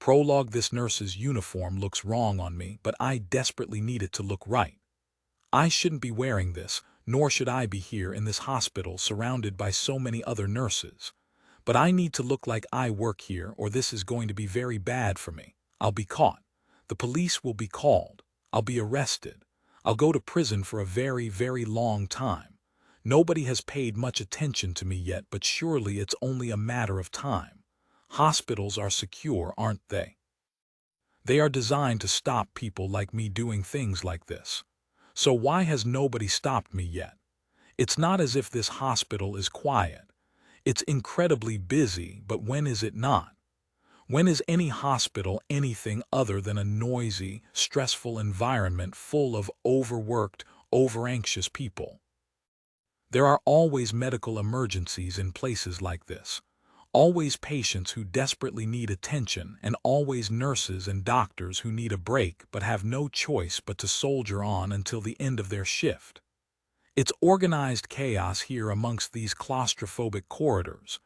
Prologue: this nurse's uniform looks wrong on me, but I desperately need it to look right. I shouldn't be wearing this, nor should I be here in this hospital surrounded by so many other nurses. But I need to look like I work here, or this is going to be very bad for me. I'll be caught. The police will be called. I'll be arrested. I'll go to prison for a very, very long time. Nobody has paid much attention to me yet, but surely it's only a matter of time. Hospitals are secure, aren't they? They are designed to stop people like me doing things like this. So why has nobody stopped me yet? It's not as if this hospital is quiet. It's incredibly busy, but when is it not? When is any hospital anything other than a noisy, stressful environment full of overworked, overanxious people? There are always medical emergencies in places like this. Always patients who desperately need attention, and always nurses and doctors who need a break but have no choice but to soldier on until the end of their shift. It's organized chaos here amongst these claustrophobic corridors.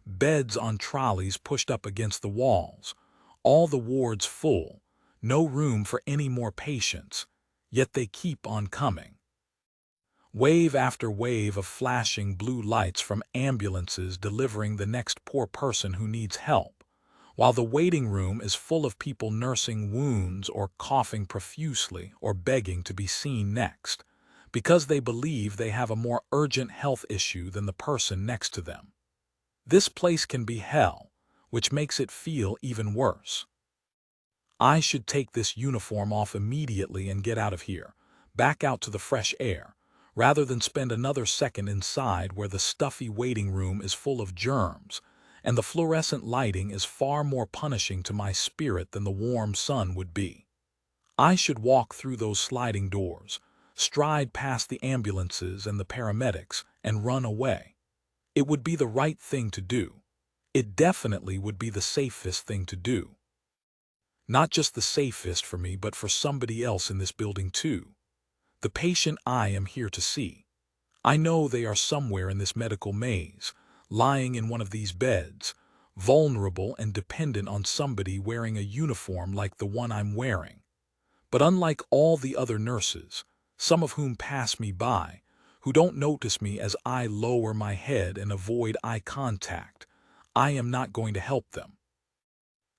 Beds on trolleys pushed up against the walls, all the wards full, no room for any more patients, yet they keep on coming. Wave after wave of flashing blue lights from ambulances delivering the next poor person who needs help, while the waiting room is full of people nursing wounds or coughing profusely or begging to be seen next, because they believe they have a more urgent health issue than the person next to them. This place can be hell, which makes it feel even worse. I should take this uniform off immediately and get out of here, back out to the fresh air, rather than spend another second inside where the stuffy waiting room is full of germs, and the fluorescent lighting is far more punishing to my spirit than the warm sun would be. I should walk through those sliding doors, stride past the ambulances and the paramedics, and run away. It would be the right thing to do. It definitely would be the safest thing to do. Not just the safest for me, but for somebody else in this building too. The patient I am here to see. I know they are somewhere in this medical maze, lying in one of these beds, vulnerable and dependent on somebody wearing a uniform like the one I'm wearing. But unlike all the other nurses, some of whom pass me by, who don't notice me as I lower my head and avoid eye contact, I am not going to help them.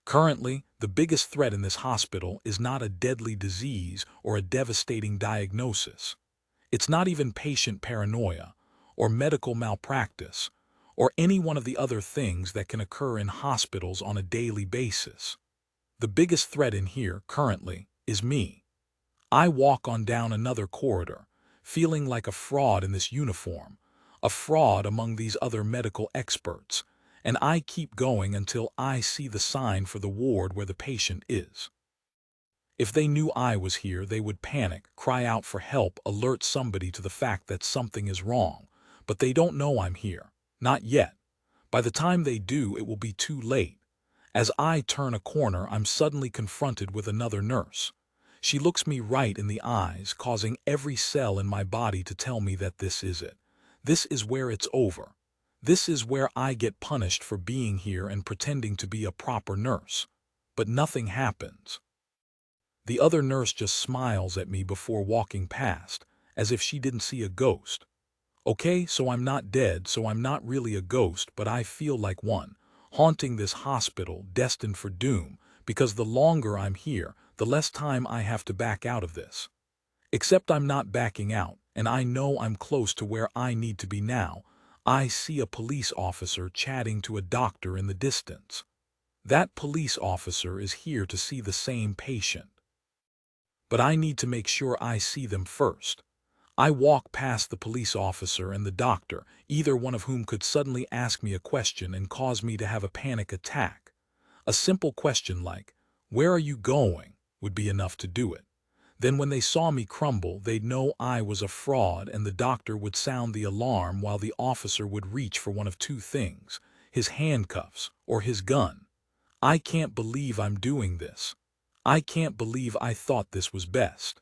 Currently, the biggest threat in this hospital is not a deadly disease or a devastating diagnosis. It's not even patient paranoia, or medical malpractice, or any one of the other things that can occur in hospitals on a daily basis. The biggest threat in here, currently, is me. I walk on down another corridor, feeling like a fraud in this uniform, a fraud among these other medical experts, and I keep going until I see the sign for the ward where the patient is. If they knew I was here, they would panic, cry out for help, alert somebody to the fact that something is wrong, but they don't know I'm here. Not yet. By the time they do, it will be too late. As I turn a corner, I'm suddenly confronted with another nurse. She looks me right in the eyes, causing every cell in my body to tell me that this is it. This is where it's over. This is where I get punished for being here and pretending to be a proper nurse. But nothing happens. The other nurse just smiles at me before walking past, as if she didn't see a ghost. Okay, so I'm not dead, so I'm not really a ghost, but I feel like one, haunting this hospital, destined for doom, because the longer I'm here, the less time I have to back out of this. Except I'm not backing out, and I know I'm close to where I need to be now. I see a police officer chatting to a doctor in the distance. That police officer is here to see the same patient. But I need to make sure I see them first. I walk past the police officer and the doctor, either one of whom could suddenly ask me a question and cause me to have a panic attack. A simple question like, "Where are you going?" would be enough to do it. Then when they saw me crumble, they'd know I was a fraud, and the doctor would sound the alarm while the officer would reach for one of two things, his handcuffs or his gun. I can't believe I'm doing this. I can't believe I thought this was best.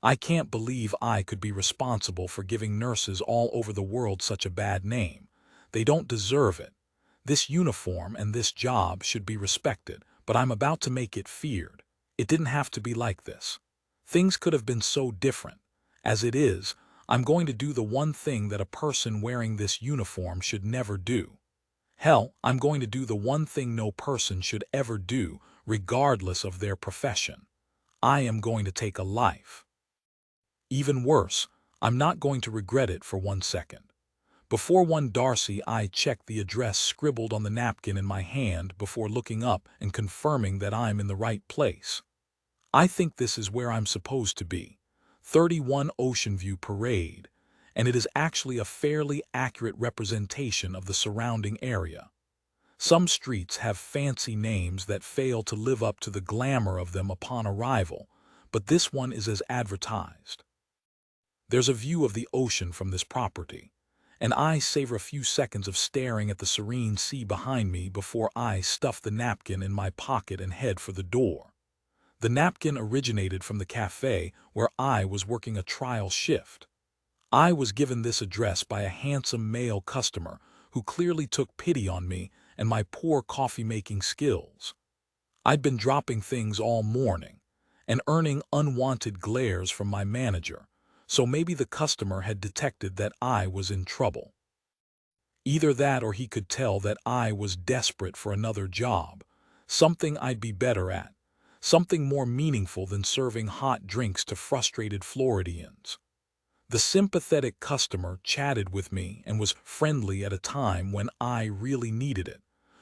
I can't believe I could be responsible for giving nurses all over the world such a bad name. They don't deserve it. This uniform and this job should be respected, but I'm about to make it feared. It didn't have to be like this. Things could have been so different. As it is, I'm going to do the one thing that a person wearing this uniform should never do. Hell, I'm going to do the one thing no person should ever do, regardless of their profession. I am going to take a life. Even worse, I'm not going to regret it for 1 second. Before one Darcy, I checked the address scribbled on the napkin in my hand before looking up and confirming that I'm in the right place. I think this is where I'm supposed to be, 31 Ocean View Parade, and it is actually a fairly accurate representation of the surrounding area. Some streets have fancy names that fail to live up to the glamour of them upon arrival, but this one is as advertised. There's a view of the ocean from this property, and I savor a few seconds of staring at the serene sea behind me before I stuff the napkin in my pocket and head for the door. The napkin originated from the cafe where I was working a trial shift. I was given this address by a handsome male customer who clearly took pity on me and my poor coffee-making skills. I'd been dropping things all morning and earning unwanted glares from my manager, so maybe the customer had detected that I was in trouble. Either that or he could tell that I was desperate for another job, something I'd be better at, something more meaningful than serving hot drinks to frustrated Floridians. The sympathetic customer chatted with me and was friendly at a time when I really needed it,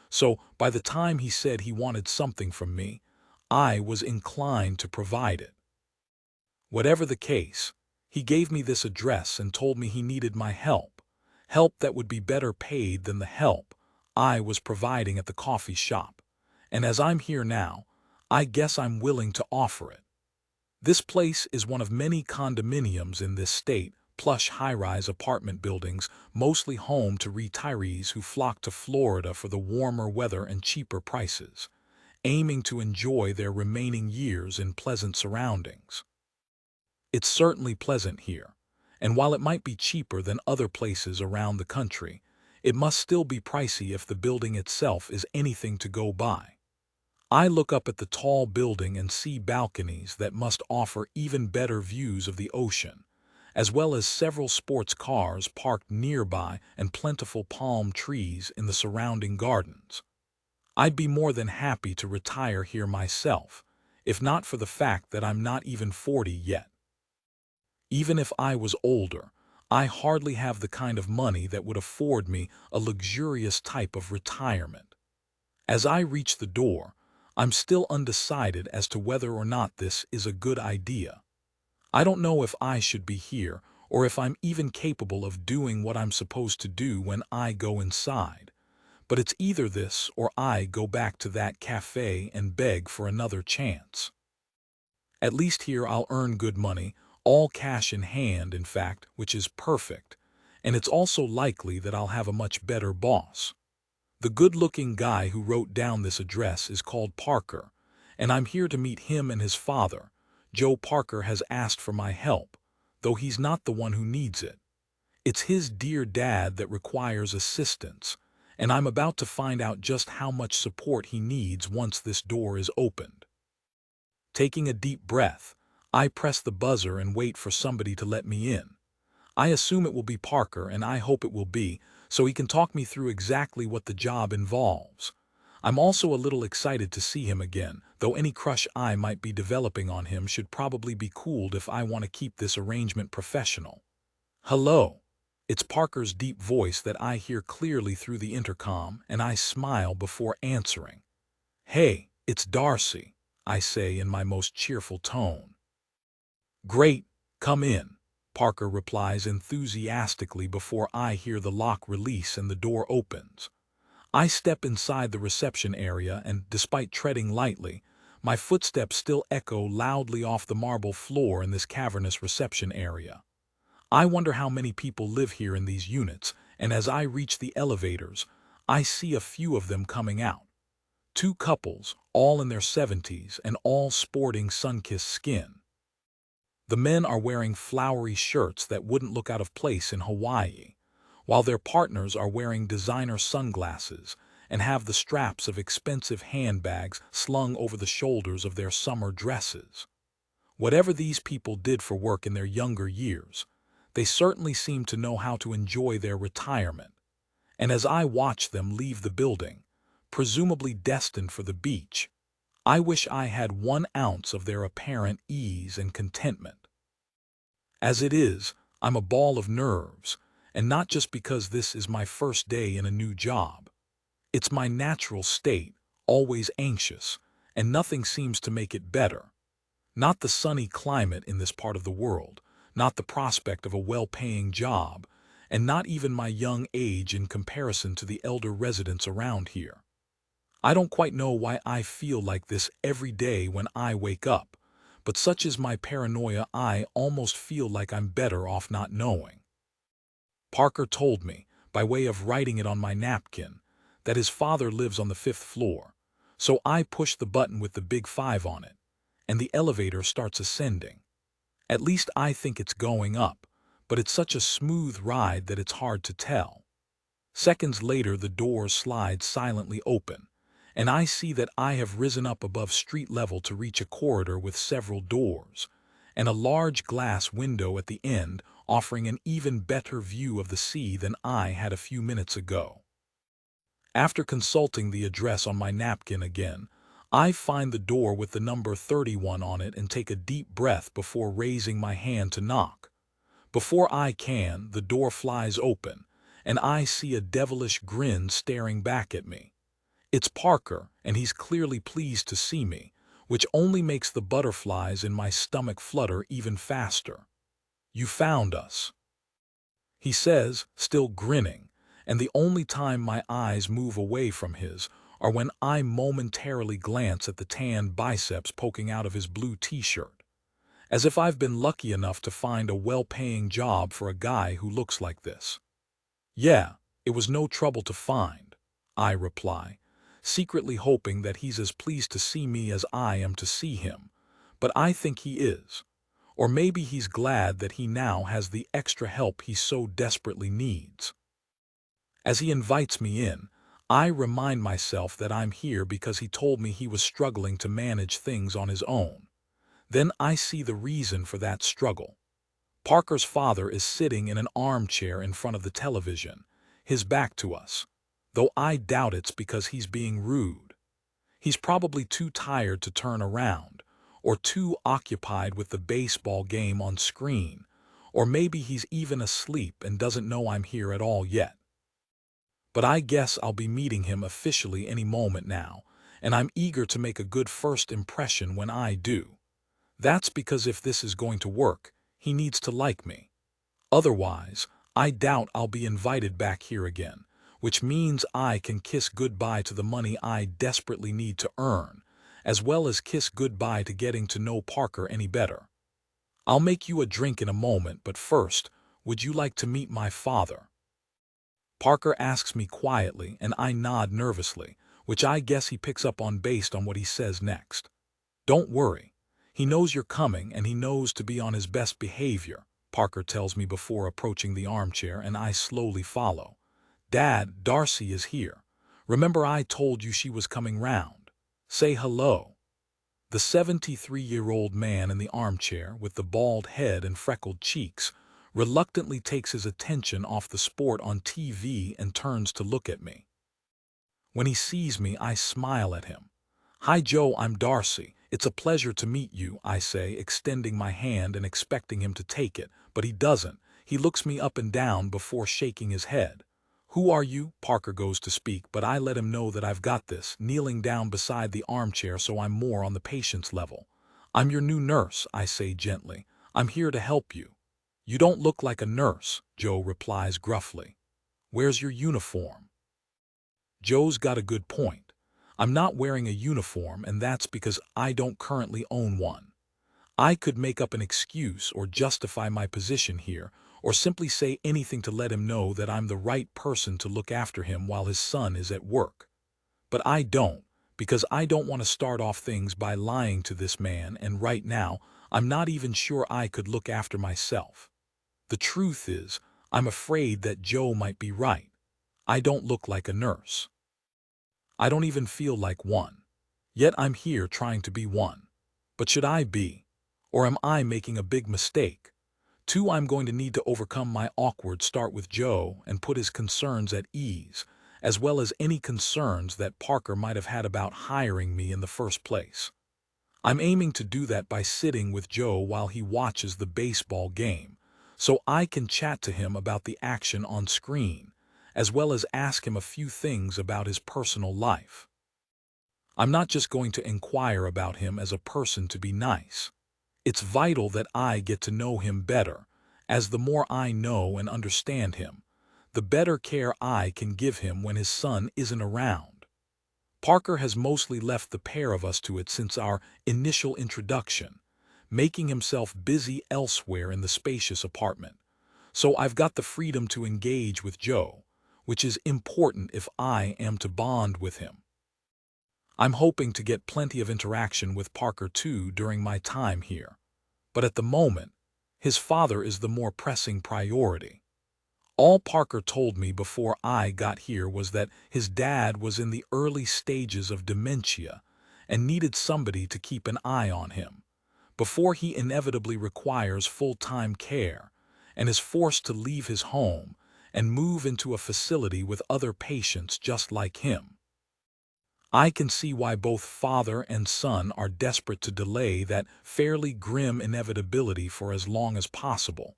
so by the time he said he wanted something from me, I was inclined to provide it. Whatever the case, he gave me this address and told me he needed my help that would be better paid than the help I was providing at the coffee shop, and as I'm here now, I guess I'm willing to offer it. This place is one of many condominiums in this state, plush high-rise apartment buildings, mostly home to retirees who flock to Florida for the warmer weather and cheaper prices, aiming to enjoy their remaining years in pleasant surroundings. It's certainly pleasant here, and while it might be cheaper than other places around the country, it must still be pricey if the building itself is anything to go by. I look up at the tall building and see balconies that must offer even better views of the ocean, as well as several sports cars parked nearby and plentiful palm trees in the surrounding gardens. I'd be more than happy to retire here myself, if not for the fact that I'm not even 40 yet. Even if I was older, I hardly have the kind of money that would afford me a luxurious type of retirement. As I reach the door, I'm still undecided as to whether or not this is a good idea. I don't know if I should be here or if I'm even capable of doing what I'm supposed to do when I go inside, but it's either this or I go back to that cafe and beg for another chance. At least here I'll earn good money, all cash in hand, in fact, which is perfect, and it's also likely that I'll have a much better boss. The good-looking guy who wrote down this address is called Parker, and I'm here to meet him and his father. Joe Parker has asked for my help, though he's not the one who needs it. It's his dear dad that requires assistance, and I'm about to find out just how much support he needs once this door is opened. Taking a deep breath, I press the buzzer and wait for somebody to let me in. I assume it will be Parker, and I hope it will be, so he can talk me through exactly what the job involves. I'm also a little excited to see him again, though any crush I might be developing on him should probably be cooled if I want to keep this arrangement professional. Hello. It's Parker's deep voice that I hear clearly through the intercom, and I smile before answering. Hey, it's Darcy, I say in my most cheerful tone. Great, come in, Parker replies enthusiastically before I hear the lock release and the door opens. I step inside the reception area and, despite treading lightly, my footsteps still echo loudly off the marble floor in this cavernous reception area. I wonder how many people live here in these units, and as I reach the elevators, I see a few of them coming out. Two couples, all in their 70s and all sporting sun-kissed skin. The men are wearing flowery shirts that wouldn't look out of place in Hawaii, while their partners are wearing designer sunglasses and have the straps of expensive handbags slung over the shoulders of their summer dresses. Whatever these people did for work in their younger years, they certainly seemed to know how to enjoy their retirement. And as I watched them leave the building, presumably destined for the beach, I wish I had 1 ounce of their apparent ease and contentment. As it is, I'm a ball of nerves, and not just because this is my first day in a new job. It's my natural state, always anxious, and nothing seems to make it better. Not the sunny climate in this part of the world, not the prospect of a well-paying job, and not even my young age in comparison to the elder residents around here. I don't quite know why I feel like this every day when I wake up, but such is my paranoia I almost feel like I'm better off not knowing. Parker told me, by way of writing it on my napkin, that his father lives on the 5th floor, so I push the button with the big 5 on it, and the elevator starts ascending. At least I think it's going up, but it's such a smooth ride that it's hard to tell. Seconds later, the doors slide silently open, and I see that I have risen up above street level to reach a corridor with several doors, and a large glass window at the end offering an even better view of the sea than I had a few minutes ago. After consulting the address on my napkin again, I find the door with the number 31 on it and take a deep breath before raising my hand to knock. Before I can, the door flies open, and I see a devilish grin staring back at me. It's Parker, and he's clearly pleased to see me, which only makes the butterflies in my stomach flutter even faster. "You found us," he says, still grinning, and the only time my eyes move away from his are when I momentarily glance at the tan biceps poking out of his blue t-shirt, as if I've been lucky enough to find a well-paying job for a guy who looks like this. "Yeah, it was no trouble to find," I reply, secretly hoping that he's as pleased to see me as I am to see him, but I think he is. Or maybe he's glad that he now has the extra help he so desperately needs. As he invites me in, I remind myself that I'm here because he told me he was struggling to manage things on his own. Then I see the reason for that struggle. Parker's father is sitting in an armchair in front of the television, his back to us, though I doubt it's because he's being rude. He's probably too tired to turn around, or too occupied with the baseball game on screen, or maybe he's even asleep and doesn't know I'm here at all yet. But I guess I'll be meeting him officially any moment now, and I'm eager to make a good first impression when I do. That's because if this is going to work, he needs to like me. Otherwise, I doubt I'll be invited back here again, which means I can kiss goodbye to the money I desperately need to earn, as well as kiss goodbye to getting to know Parker any better. "I'll make you a drink in a moment, but first, would you like to meet my father?" Parker asks me quietly, and I nod nervously, which I guess he picks up on based on what he says next. "Don't worry. He knows you're coming, and he knows to be on his best behavior," Parker tells me before approaching the armchair, and I slowly follow. "Dad, Darcy is here. Remember I told you she was coming round. Say hello." The 73-year-old man in the armchair, with the bald head and freckled cheeks, reluctantly takes his attention off the sport on TV and turns to look at me. When he sees me, I smile at him. "Hi Joe, I'm Darcy. It's a pleasure to meet you," I say, extending my hand and expecting him to take it, but he doesn't. He looks me up and down before shaking his head. "Who are you?" Parker goes to speak, but I let him know that I've got this, kneeling down beside the armchair so I'm more on the patient's level. "I'm your new nurse," I say gently. "I'm here to help you." "You don't look like a nurse," Joe replies gruffly. "Where's your uniform?" Joe's got a good point. I'm not wearing a uniform, and that's because I don't currently own one. I could make up an excuse or justify my position here, or simply say anything to let him know that I'm the right person to look after him while his son is at work. But I don't, because I don't want to start off things by lying to this man, and right now, I'm not even sure I could look after myself. The truth is, I'm afraid that Joe might be right. I don't look like a nurse. I don't even feel like one. Yet I'm here trying to be one. But should I be? Or am I making a big mistake? 2. I'm going to need to overcome my awkward start with Joe and put his concerns at ease, as well as any concerns that Parker might have had about hiring me in the first place. I'm aiming to do that by sitting with Joe while he watches the baseball game, so I can chat to him about the action on screen, as well as ask him a few things about his personal life. I'm not just going to inquire about him as a person to be nice. It's vital that I get to know him better, as the more I know and understand him, the better care I can give him when his son isn't around. Parker has mostly left the pair of us to it since our initial introduction, making himself busy elsewhere in the spacious apartment. So I've got the freedom to engage with Joe, which is important if I am to bond with him. I'm hoping to get plenty of interaction with Parker too during my time here. But at the moment, his father is the more pressing priority. All Parker told me before I got here was that his dad was in the early stages of dementia and needed somebody to keep an eye on him, before he inevitably requires full-time care and is forced to leave his home and move into a facility with other patients just like him. I can see why both father and son are desperate to delay that fairly grim inevitability for as long as possible,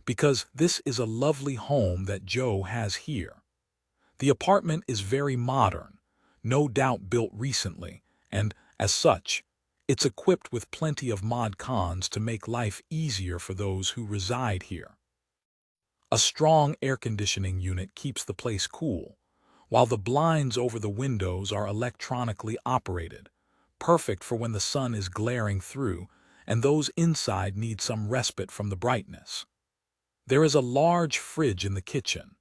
because this is a lovely home that Joe has here. The apartment is very modern, no doubt built recently, and, as such, it's equipped with plenty of mod cons to make life easier for those who reside here. A strong air conditioning unit keeps the place cool, while the blinds over the windows are electronically operated, perfect for when the sun is glaring through and those inside need some respite from the brightness. There is a large fridge in the kitchen,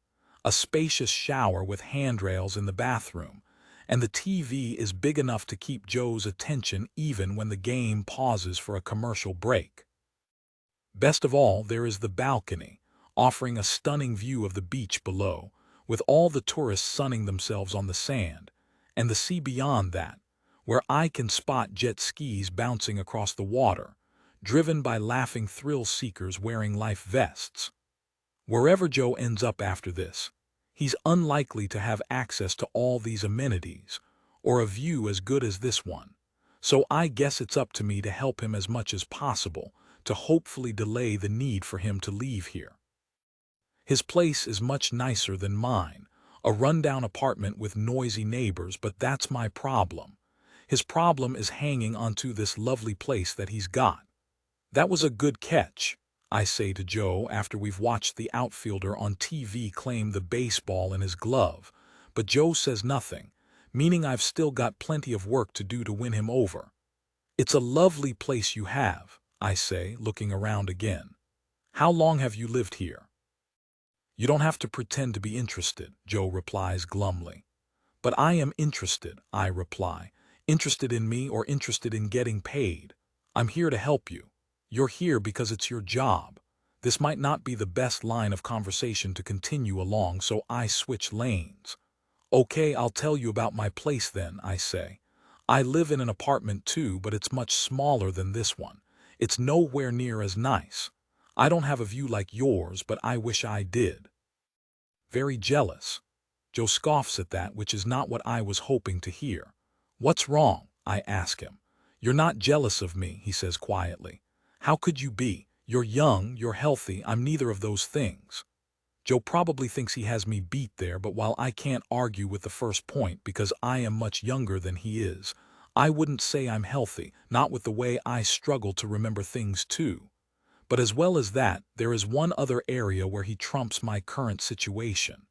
a spacious shower with handrails in the bathroom, and the TV is big enough to keep Joe's attention even when the game pauses for a commercial break. Best of all, there is the balcony, offering a stunning view of the beach below, with all the tourists sunning themselves on the sand, and the sea beyond that, where I can spot jet skis bouncing across the water, driven by laughing thrill-seekers wearing life vests. Wherever Joe ends up after this, he's unlikely to have access to all these amenities, or a view as good as this one, so I guess it's up to me to help him as much as possible to hopefully delay the need for him to leave here. His place is much nicer than mine, a rundown apartment with noisy neighbors, but that's my problem. His problem is hanging onto this lovely place that he's got. That was a good catch, I say to Joe after we've watched the outfielder on TV claim the baseball in his glove, but Joe says nothing, meaning I've still got plenty of work to do to win him over. It's a lovely place you have, I say, looking around again. How long have you lived here? You don't have to pretend to be interested, Joe replies glumly. But I am interested, I reply. Interested in me or interested in getting paid? I'm here to help you. You're here because it's your job. This might not be the best line of conversation to continue along, so I switch lanes. Okay, I'll tell you about my place then, I say. I live in an apartment too, but it's much smaller than this one. It's nowhere near as nice. I don't have a view like yours, but I wish I did. Very jealous. Joe scoffs at that, which is not what I was hoping to hear. What's wrong? I ask him. You're not jealous of me, he says quietly. How could you be? You're young, you're healthy, I'm neither of those things. Joe probably thinks he has me beat there, but while I can't argue with the first point because I am much younger than he is, I wouldn't say I'm healthy, not with the way I struggle to remember things too. But as well as that, there is one other area where he trumps my current situation.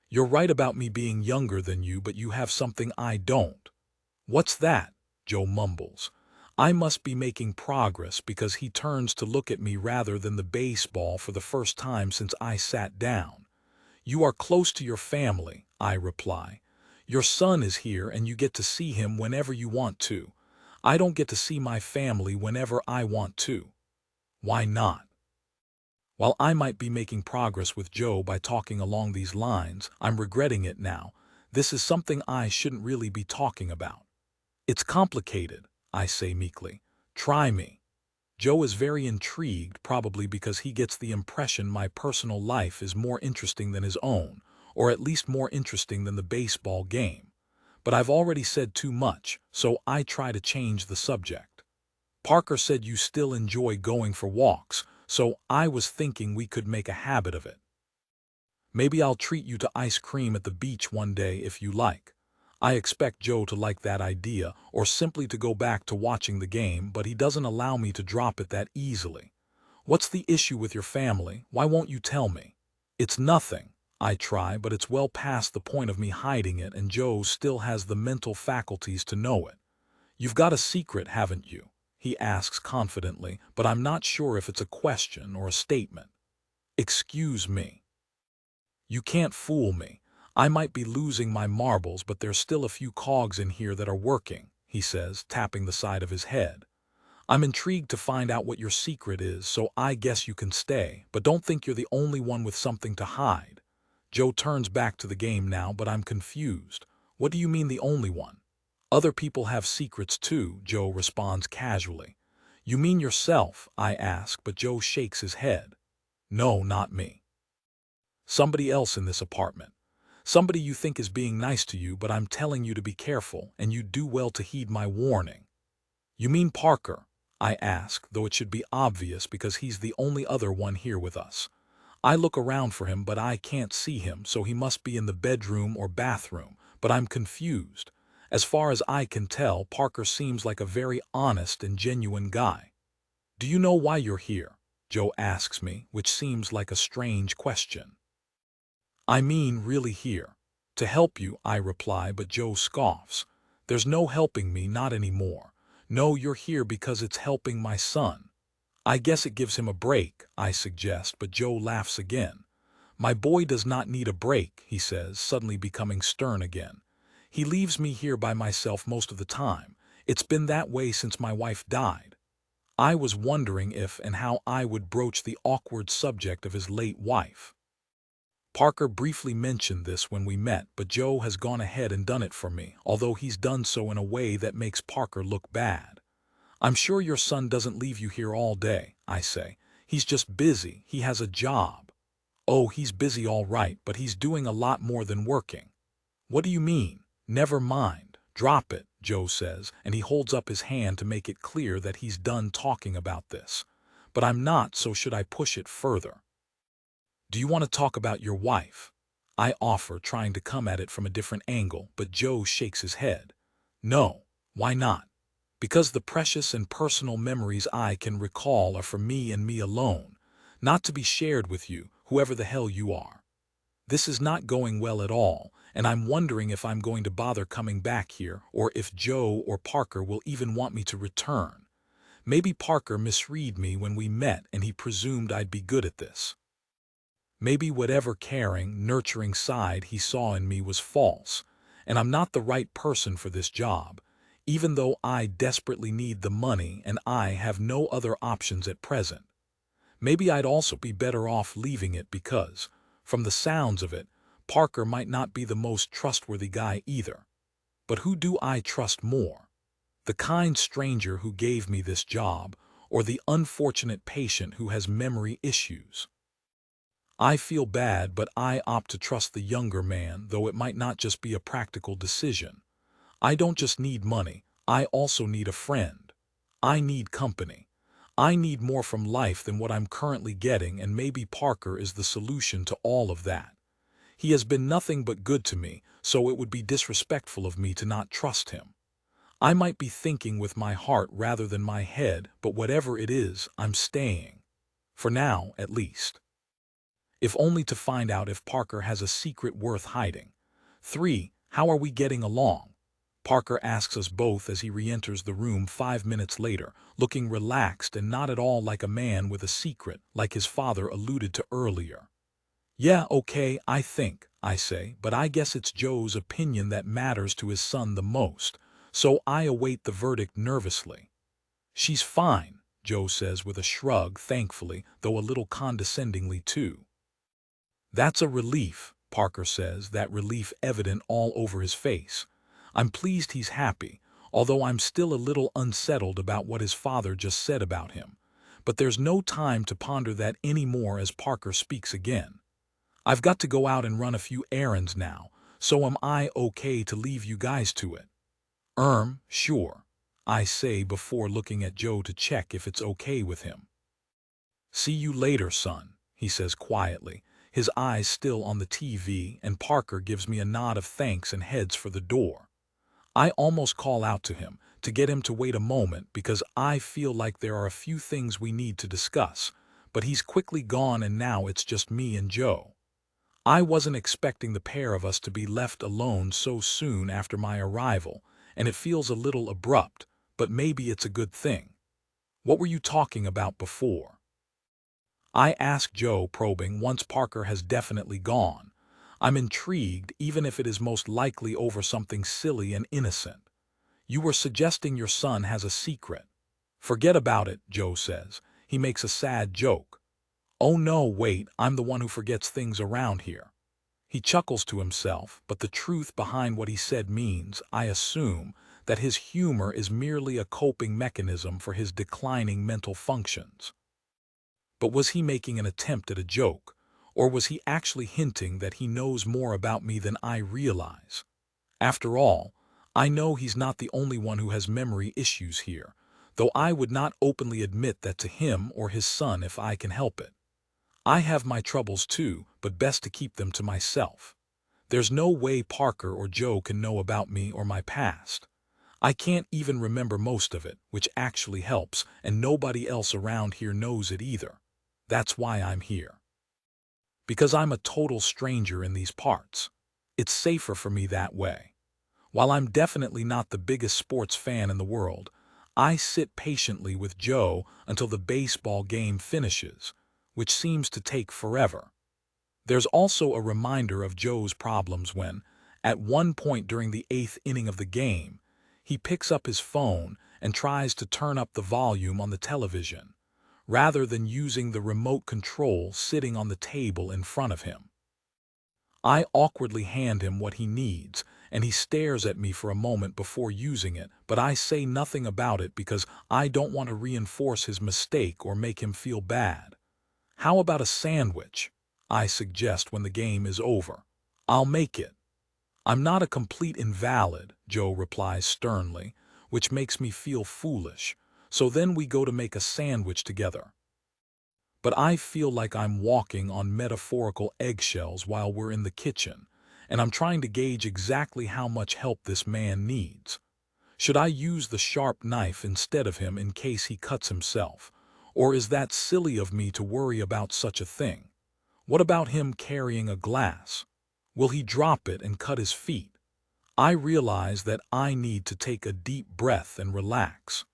You're right about me being younger than you, but you have something I don't. What's that? Joe mumbles. I must be making progress because he turns to look at me rather than the baseball for the first time since I sat down. You are close to your family, I reply. Your son is here and you get to see him whenever you want to. I don't get to see my family whenever I want to. Why not? While I might be making progress with Joe by talking along these lines, I'm regretting it now. This is something I shouldn't really be talking about. It's complicated, I say meekly. Try me. Joe is very intrigued, probably because he gets the impression my personal life is more interesting than his own, or at least more interesting than the baseball game. But I've already said too much, so I try to change the subject. Parker said you still enjoy going for walks, so I was thinking we could make a habit of it. Maybe I'll treat you to ice cream at the beach one day if you like. I expect Joe to like that idea, or simply to go back to watching the game, but he doesn't allow me to drop it that easily. What's the issue with your family? Why won't you tell me? It's nothing. I try, but it's well past the point of me hiding it, and Joe still has the mental faculties to know it. You've got a secret, haven't you? He asks confidently, but I'm not sure if it's a question or a statement. Excuse me. You can't fool me. I might be losing my marbles, but there's still a few cogs in here that are working, he says, tapping the side of his head. I'm intrigued to find out what your secret is, so I guess you can stay, but don't think you're the only one with something to hide. Joe turns back to the game now, but I'm confused. What do you mean the only one? Other people have secrets too, Joe responds casually. You mean yourself, I ask, but Joe shakes his head. No, not me. Somebody else in this apartment. Somebody you think is being nice to you, but I'm telling you to be careful, and you do well to heed my warning. You mean Parker? I ask, though it should be obvious because he's the only other one here with us. I look around for him, but I can't see him, so he must be in the bedroom or bathroom, but I'm confused. As far as I can tell, Parker seems like a very honest and genuine guy. Do you know why you're here? Joe asks me, which seems like a strange question. I mean, really here. To help you, I reply, but Joe scoffs. There's no helping me, not anymore. No, you're here because it's helping my son. I guess it gives him a break, I suggest, but Joe laughs again. My boy does not need a break, he says, suddenly becoming stern again. He leaves me here by myself most of the time. It's been that way since my wife died. I was wondering if and how I would broach the awkward subject of his late wife. Parker briefly mentioned this when we met, but Joe has gone ahead and done it for me, although he's done so in a way that makes Parker look bad. I'm sure your son doesn't leave you here all day, I say. He's just busy. He has a job. Oh, he's busy all right, but he's doing a lot more than working. What do you mean? Never mind. Drop it, Joe says, and he holds up his hand to make it clear that he's done talking about this. But I'm not, so should I push it further? Do you want to talk about your wife? I offer, trying to come at it from a different angle, but Joe shakes his head. No, why not? Because the precious and personal memories I can recall are for me and me alone, not to be shared with you, whoever the hell you are. This is not going well at all, and I'm wondering if I'm going to bother coming back here, or if Joe or Parker will even want me to return. Maybe Parker misread me when we met and he presumed I'd be good at this. Maybe whatever caring, nurturing side he saw in me was false, and I'm not the right person for this job, even though I desperately need the money and I have no other options at present. Maybe I'd also be better off leaving it because, from the sounds of it, Parker might not be the most trustworthy guy either. But who do I trust more? The kind stranger who gave me this job, or the unfortunate patient who has memory issues? I feel bad, but I opt to trust the younger man, though it might not just be a practical decision. I don't just need money, I also need a friend. I need company. I need more from life than what I'm currently getting, and maybe Parker is the solution to all of that. He has been nothing but good to me, so it would be disrespectful of me to not trust him. I might be thinking with my heart rather than my head, but whatever it is, I'm staying. For now, at least. If only to find out if Parker has a secret worth hiding. 3. How are we getting along? Parker asks us both as he re-enters the room 5 minutes later, looking relaxed and not at all like a man with a secret, like his father alluded to earlier. Yeah, okay, I think, I say, but I guess it's Joe's opinion that matters to his son the most, so I await the verdict nervously. She's fine, Joe says with a shrug, thankfully, though a little condescendingly too. That's a relief, Parker says, that relief evident all over his face. I'm pleased he's happy, although I'm still a little unsettled about what his father just said about him. But there's no time to ponder that anymore as Parker speaks again. I've got to go out and run a few errands now, so am I okay to leave you guys to it? Sure, I say before looking at Joe to check if it's okay with him. See you later, son, he says quietly, his eyes still on the TV, and Parker gives me a nod of thanks and heads for the door. I almost call out to him to get him to wait a moment because I feel like there are a few things we need to discuss, but he's quickly gone and now it's just me and Joe. I wasn't expecting the pair of us to be left alone so soon after my arrival, and it feels a little abrupt, but maybe it's a good thing. What were you talking about before? I ask Joe, probing once Parker has definitely gone. I'm intrigued, even if it is most likely over something silly and innocent. You were suggesting your son has a secret. Forget about it, Joe says. He makes a sad joke. Oh no, wait, I'm the one who forgets things around here. He chuckles to himself, but the truth behind what he said means, I assume, that his humor is merely a coping mechanism for his declining mental functions. But was he making an attempt at a joke, or was he actually hinting that he knows more about me than I realize? After all, I know he's not the only one who has memory issues here, though I would not openly admit that to him or his son if I can help it. I have my troubles too, but best to keep them to myself. There's no way Parker or Joe can know about me or my past. I can't even remember most of it, which actually helps, and nobody else around here knows it either. That's why I'm here. Because I'm a total stranger in these parts. It's safer for me that way. While I'm definitely not the biggest sports fan in the world, I sit patiently with Joe until the baseball game finishes, which seems to take forever. There's also a reminder of Joe's problems when, at one point during the 8th inning of the game, he picks up his phone and tries to turn up the volume on the television, rather than using the remote control sitting on the table in front of him. I awkwardly hand him what he needs, and he stares at me for a moment before using it, but I say nothing about it because I don't want to reinforce his mistake or make him feel bad. How about a sandwich? I suggest when the game is over. I'll make it. I'm not a complete invalid, Joe replies sternly, which makes me feel foolish, so then we go to make a sandwich together. But I feel like I'm walking on metaphorical eggshells while we're in the kitchen, and I'm trying to gauge exactly how much help this man needs. Should I use the sharp knife instead of him in case he cuts himself? Or is that silly of me to worry about such a thing? What about him carrying a glass? Will he drop it and cut his feet? I realize that I need to take a deep breath and relax.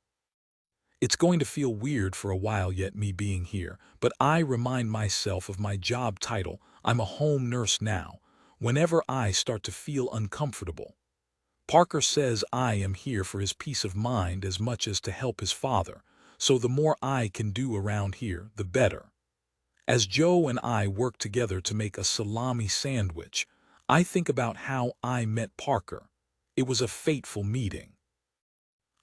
It's going to feel weird for a while yet, me being here, but I remind myself of my job title. I'm a home nurse now, whenever I start to feel uncomfortable. Parker says I am here for his peace of mind as much as to help his father, so the more I can do around here, the better. As Joe and I work together to make a salami sandwich, I think about how I met Parker. It was a fateful meeting.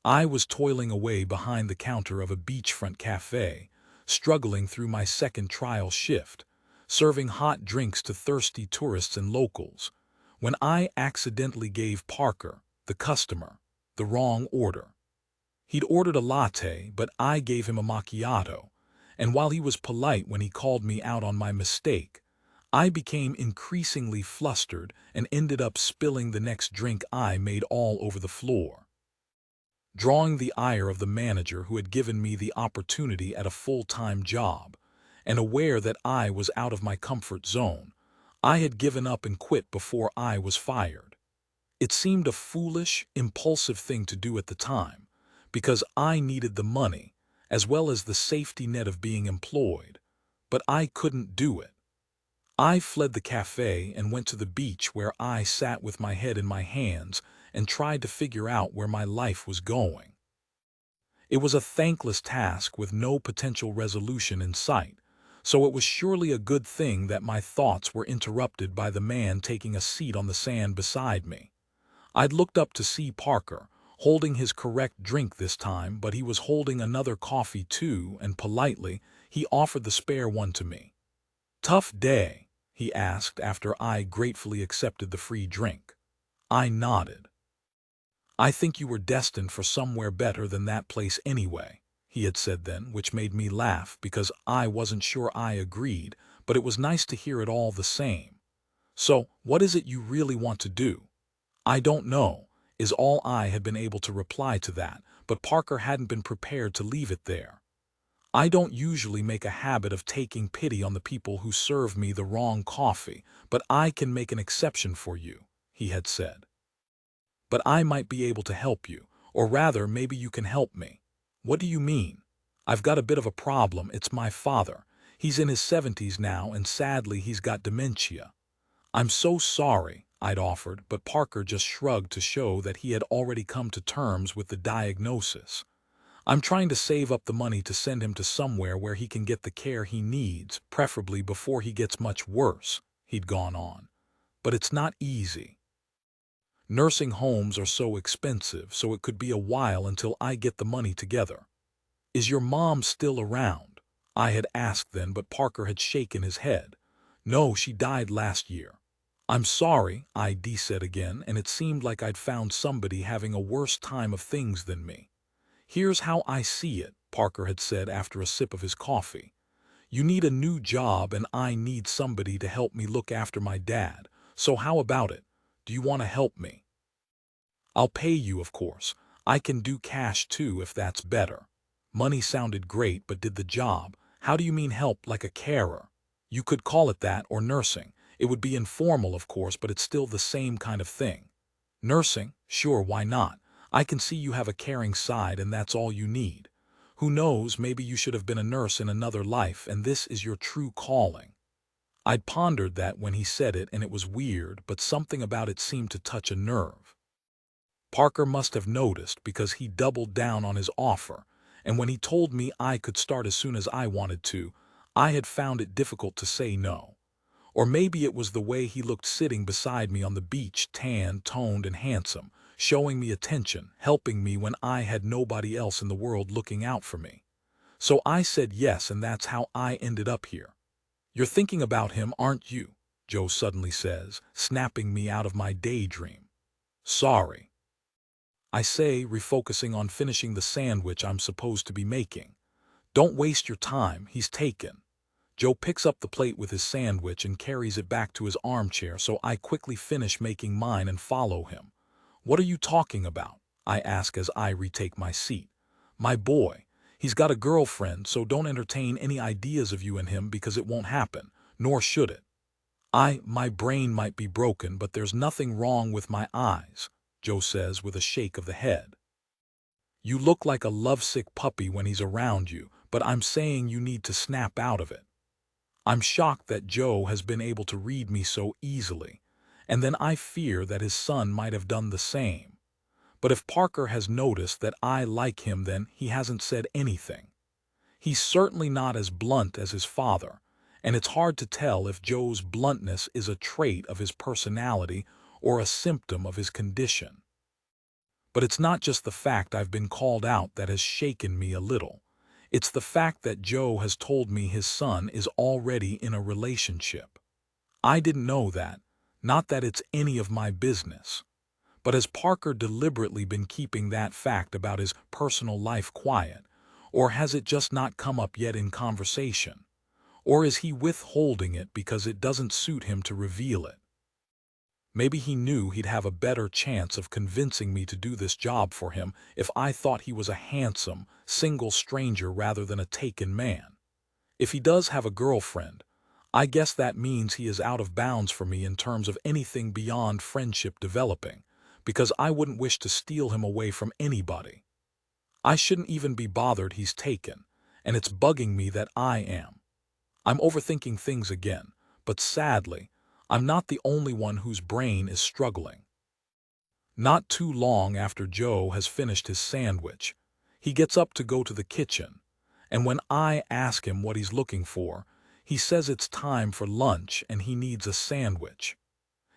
I was toiling away behind the counter of a beachfront cafe, struggling through my second trial shift, serving hot drinks to thirsty tourists and locals, when I accidentally gave Parker, the customer, the wrong order. He'd ordered a latte, but I gave him a macchiato, and while he was polite when he called me out on my mistake, I became increasingly flustered and ended up spilling the next drink I made all over the floor. Drawing the ire of the manager who had given me the opportunity at a full-time job, and aware that I was out of my comfort zone, I had given up and quit before I was fired. It seemed a foolish, impulsive thing to do at the time, because I needed the money, as well as the safety net of being employed, but I couldn't do it. I fled the cafe and went to the beach where I sat with my head in my hands and tried to figure out where my life was going. It was a thankless task with no potential resolution in sight, so it was surely a good thing that my thoughts were interrupted by the man taking a seat on the sand beside me. I'd looked up to see Parker, holding his correct drink this time, but he was holding another coffee too, and politely, he offered the spare one to me. "Tough day?" he asked after I gratefully accepted the free drink. I nodded. "I think you were destined for somewhere better than that place anyway," he had said then, which made me laugh because I wasn't sure I agreed, but it was nice to hear it all the same. "So, what is it you really want to do?" "I don't know," is all I had been able to reply to that, but Parker hadn't been prepared to leave it there. "I don't usually make a habit of taking pity on the people who serve me the wrong coffee, but I can make an exception for you," he had said. "But I might be able to help you, or rather maybe you can help me." "What do you mean?" "I've got a bit of a problem. It's my father. He's in his 70s now, and sadly he's got dementia." "I'm so sorry," I'd offered, but Parker just shrugged to show that he had already come to terms with the diagnosis. "I'm trying to save up the money to send him to somewhere where he can get the care he needs, preferably before he gets much worse," he'd gone on. "But it's not easy. Nursing homes are so expensive, so it could be a while until I get the money together." "Is your mom still around?" I had asked then, but Parker had shaken his head. "No, she died last year." "I'm sorry," I said again, and it seemed like I'd found somebody having a worse time of things than me. "Here's how I see it," Parker had said after a sip of his coffee. "You need a new job and I need somebody to help me look after my dad. So how about it? Do you want to help me? I'll pay you, of course. I can do cash too if that's better." Money sounded great, but did the job. "How do you mean help, like a carer?" "You could call it that, or nursing. It would be informal, of course, but it's still the same kind of thing." "Nursing? Sure, why not? I can see you have a caring side and that's all you need. Who knows, maybe you should have been a nurse in another life and this is your true calling." I'd pondered that when he said it, and it was weird, but something about it seemed to touch a nerve. Parker must have noticed because he doubled down on his offer, and when he told me I could start as soon as I wanted to, I had found it difficult to say no. Or maybe it was the way he looked sitting beside me on the beach, tan, toned, and handsome, showing me attention, helping me when I had nobody else in the world looking out for me. So I said yes, and that's how I ended up here. "You're thinking about him, aren't you?" Joe suddenly says, snapping me out of my daydream. "Sorry," I say, refocusing on finishing the sandwich I'm supposed to be making. "Don't waste your time, he's taken." Joe picks up the plate with his sandwich and carries it back to his armchair, so I quickly finish making mine and follow him. "What are you talking about?" I ask as I retake my seat. "My boy. He's got a girlfriend, so don't entertain any ideas of you and him because it won't happen, nor should it." My brain might be broken, but there's nothing wrong with my eyes," Joe says with a shake of the head. "You look like a lovesick puppy when he's around you, but I'm saying you need to snap out of it." I'm shocked that Joe has been able to read me so easily, and then I fear that his son might have done the same. But if Parker has noticed that I like him, then he hasn't said anything. He's certainly not as blunt as his father, and it's hard to tell if Joe's bluntness is a trait of his personality or a symptom of his condition. But it's not just the fact I've been called out that has shaken me a little. It's the fact that Joe has told me his son is already in a relationship. I didn't know that, not that it's any of my business. But has Parker deliberately been keeping that fact about his personal life quiet, or has it just not come up yet in conversation? Or is he withholding it because it doesn't suit him to reveal it? Maybe he knew he'd have a better chance of convincing me to do this job for him if I thought he was a handsome, single stranger rather than a taken man. If he does have a girlfriend, I guess that means he is out of bounds for me in terms of anything beyond friendship developing, because I wouldn't wish to steal him away from anybody. I shouldn't even be bothered he's taken, and it's bugging me that I am. I'm overthinking things again, but sadly, I'm not the only one whose brain is struggling. Not too long after Joe has finished his sandwich, he gets up to go to the kitchen, and when I ask him what he's looking for, He says it's time for lunch and he needs a sandwich.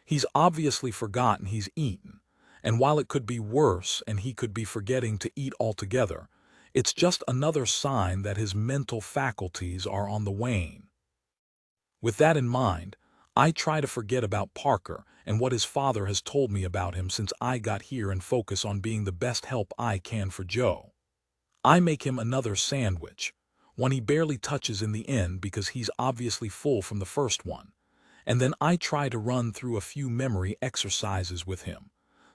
He's obviously forgotten he's eaten, and while it could be worse and he could be forgetting to eat altogether, it's just another sign that his mental faculties are on the wane. With that in mind, I try to forget about Parker and what his father has told me about him since I got here and focus on being the best help I can for Joe. I make him another sandwich, one he barely touches in the end because he's obviously full from the first one, and then I try to run through a few memory exercises with him,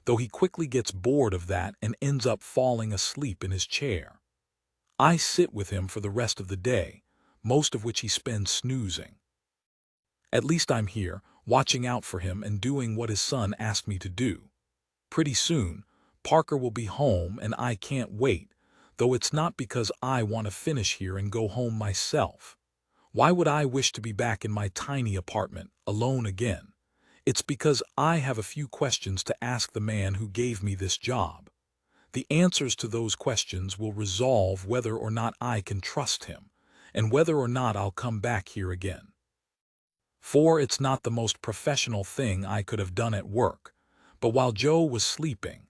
though he quickly gets bored of that and ends up falling asleep in his chair. I sit with him for the rest of the day, most of which he spends snoozing. At least I'm here, watching out for him and doing what his son asked me to do. Pretty soon, Parker will be home and I can't wait, though it's not because I want to finish here and go home myself. Why would I wish to be back in my tiny apartment, alone again? It's because I have a few questions to ask the man who gave me this job. The answers to those questions will resolve whether or not I can trust him, and whether or not I'll come back here again. For it's not the most professional thing I could have done at work, but while Joe was sleeping,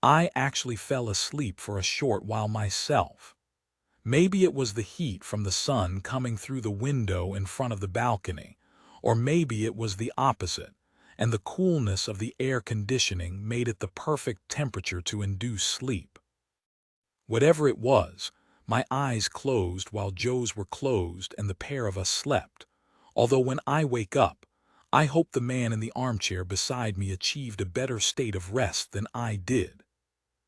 I actually fell asleep for a short while myself. Maybe it was the heat from the sun coming through the window in front of the balcony, or maybe it was the opposite, and the coolness of the air conditioning made it the perfect temperature to induce sleep. Whatever it was, my eyes closed while Joe's were closed and the pair of us slept, although when I wake up, I hope the man in the armchair beside me achieved a better state of rest than I did.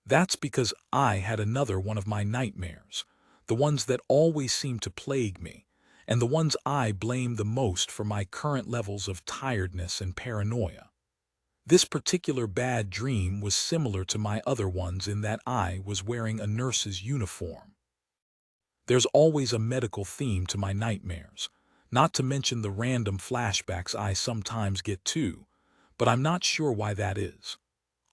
That's because I had another one of my nightmares, the ones that always seem to plague me, and the ones I blame the most for my current levels of tiredness and paranoia. This particular bad dream was similar to my other ones in that I was wearing a nurse's uniform. There's always a medical theme to my nightmares, not to mention the random flashbacks I sometimes get too, but I'm not sure why that is.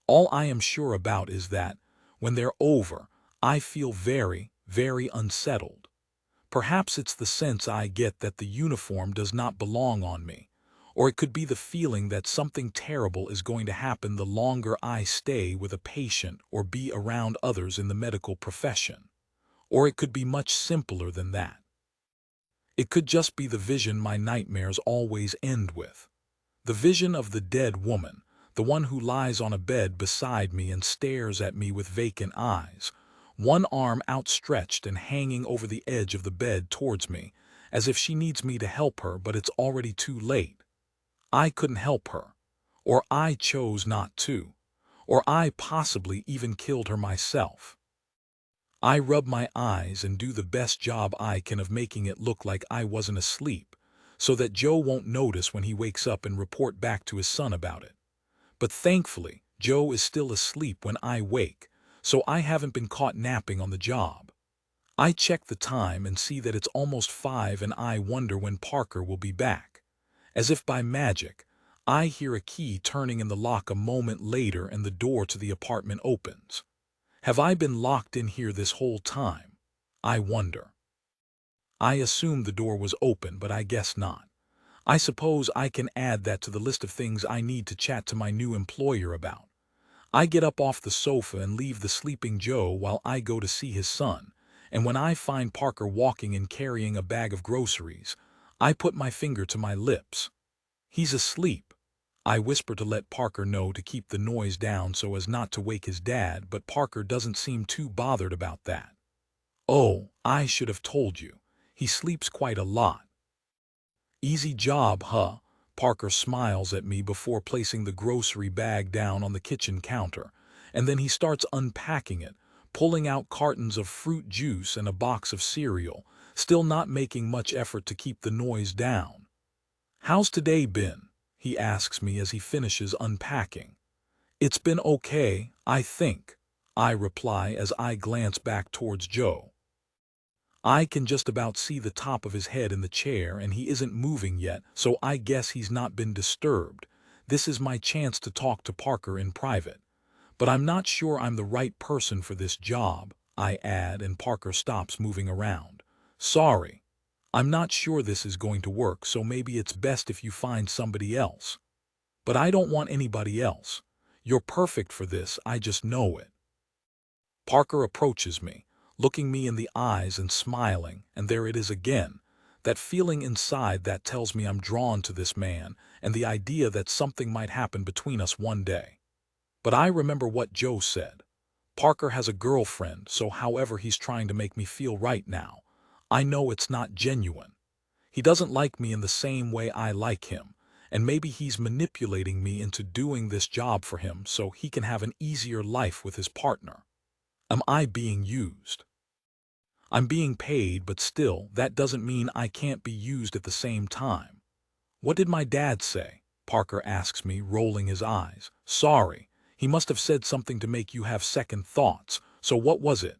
All I am sure about is that, when they're over, I feel very, very unsettled. Perhaps it's the sense I get that the uniform does not belong on me, or it could be the feeling that something terrible is going to happen the longer I stay with a patient or be around others in the medical profession. Or it could be much simpler than that. It could just be the vision my nightmares always end with. The vision of the dead woman, the one who lies on a bed beside me and stares at me with vacant eyes, one arm outstretched and hanging over the edge of the bed towards me, as if she needs me to help her but it's already too late. I couldn't help her, or I chose not to, or I possibly even killed her myself. I rub my eyes and do the best job I can of making it look like I wasn't asleep, so that Joe won't notice when he wakes up and report back to his son about it. But thankfully, Joe is still asleep when I wake, so I haven't been caught napping on the job. I check the time and see that it's almost 5 and I wonder when Parker will be back. As if by magic, I hear a key turning in the lock a moment later and the door to the apartment opens. Have I been locked in here this whole time? I wonder. I assume the door was open, but I guess not. I suppose I can add that to the list of things I need to chat to my new employer about. I get up off the sofa and leave the sleeping Joe while I go to see his son, and when I find Parker walking and carrying a bag of groceries, I put my finger to my lips. He's asleep. I whisper to let Parker know to keep the noise down so as not to wake his dad, but Parker doesn't seem too bothered about that. Oh, I should have told you. He sleeps quite a lot. Easy job, huh? Parker smiles at me before placing the grocery bag down on the kitchen counter, and then he starts unpacking it, pulling out cartons of fruit juice and a box of cereal, still not making much effort to keep the noise down. How's today been? He asks me as he finishes unpacking. It's been okay, I think, I reply as I glance back towards Joe. I can just about see the top of his head in the chair and he isn't moving yet, so I guess he's not been disturbed. This is my chance to talk to Parker in private. But I'm not sure I'm the right person for this job, I add, and Parker stops moving around. Sorry. I'm not sure this is going to work, so maybe it's best if you find somebody else. But I don't want anybody else. You're perfect for this, I just know it. Parker approaches me, looking me in the eyes and smiling, and there it is again, that feeling inside that tells me I'm drawn to this man and the idea that something might happen between us one day. But I remember what Joe said. Parker has a girlfriend, so however he's trying to make me feel right now, I know it's not genuine. He doesn't like me in the same way I like him, and maybe he's manipulating me into doing this job for him so he can have an easier life with his partner. Am I being used? I'm being paid, but still, that doesn't mean I can't be used at the same time. What did my dad say? Parker asks me, rolling his eyes. Sorry, he must have said something to make you have second thoughts. So what was it?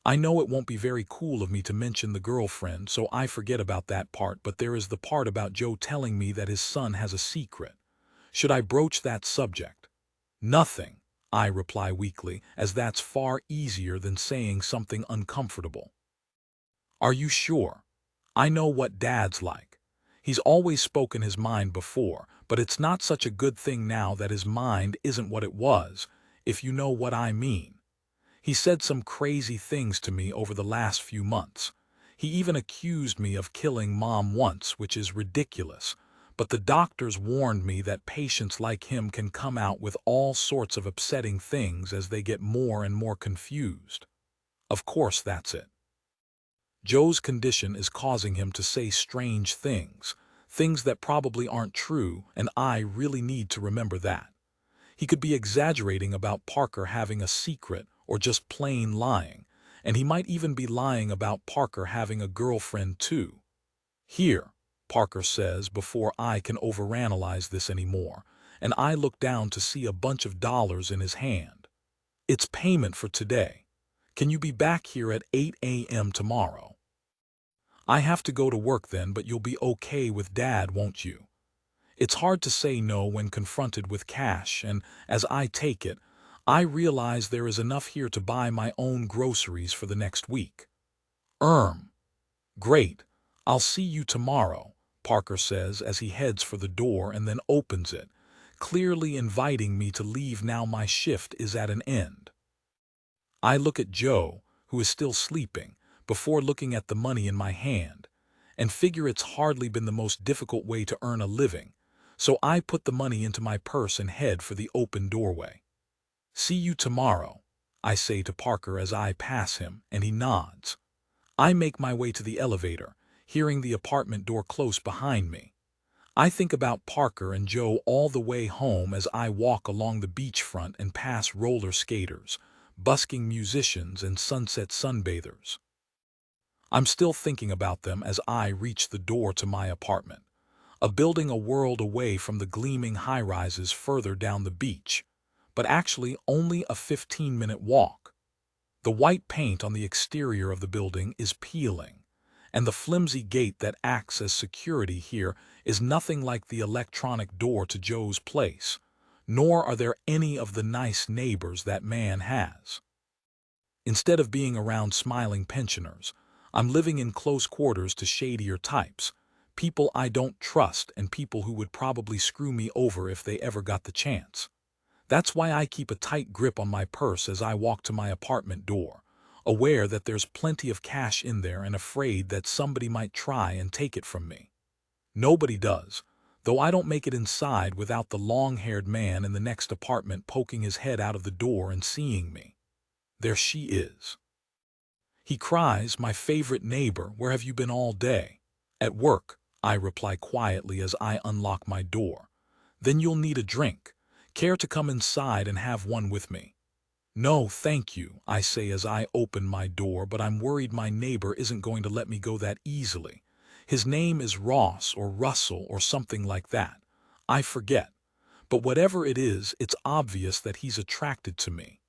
I know it won't be very cool of me to mention the girlfriend, so I forget about that part, but there is the part about Joe telling me that his son has a secret. Should I broach that subject? Nothing, I reply weakly, as that's far easier than saying something uncomfortable. Are you sure? I know what Dad's like. He's always spoken his mind before, but it's not such a good thing now that his mind isn't what it was, if you know what I mean. He said some crazy things to me over the last few months. He even accused me of killing Mom once, which is ridiculous, but the doctors warned me that patients like him can come out with all sorts of upsetting things as they get more and more confused. Of course, that's it. Joe's condition is causing him to say strange things, things that probably aren't true, and I really need to remember that. He could be exaggerating about Parker having a secret or just plain lying, and he might even be lying about Parker having a girlfriend too. Here, Parker says before I can overanalyze this anymore, and I look down to see a bunch of dollars in his hand. It's payment for today. Can you be back here at 8 a.m. tomorrow? I have to go to work then, but you'll be okay with Dad, won't you? It's hard to say no when confronted with cash, and as I take it, I realize there is enough here to buy my own groceries for the next week. Great. I'll see you tomorrow, Parker says as he heads for the door and then opens it, clearly inviting me to leave now my shift is at an end. I look at Joe, who is still sleeping, before looking at the money in my hand, and figure it's hardly been the most difficult way to earn a living, so I put the money into my purse and head for the open doorway. See you tomorrow, I say to Parker as I pass him, and he nods. I make my way to the elevator, hearing the apartment door close behind me. I think about Parker and Joe all the way home as I walk along the beachfront and pass roller skaters, busking musicians, and sunset sunbathers. I'm still thinking about them as I reach the door to my apartment, a building a world away from the gleaming high-rises further down the beach, but actually only a 15-minute walk. The white paint on the exterior of the building is peeling, and the flimsy gate that acts as security here is nothing like the electronic door to Joe's place, nor are there any of the nice neighbors that man has. Instead of being around smiling pensioners, I'm living in close quarters to shadier types, people I don't trust and people who would probably screw me over if they ever got the chance. That's why I keep a tight grip on my purse as I walk to my apartment door, aware that there's plenty of cash in there and afraid that somebody might try and take it from me. Nobody does, though I don't make it inside without the long-haired man in the next apartment poking his head out of the door and seeing me. There she is. He cries, "My favorite neighbor, where have you been all day?" "At work," I reply quietly as I unlock my door. "Then you'll need a drink. Care to come inside and have one with me?" "No, thank you," I say as I open my door, but I'm worried my neighbor isn't going to let me go that easily. His name is Ross or Russell or something like that. I forget. But whatever it is, it's obvious that he's attracted to me.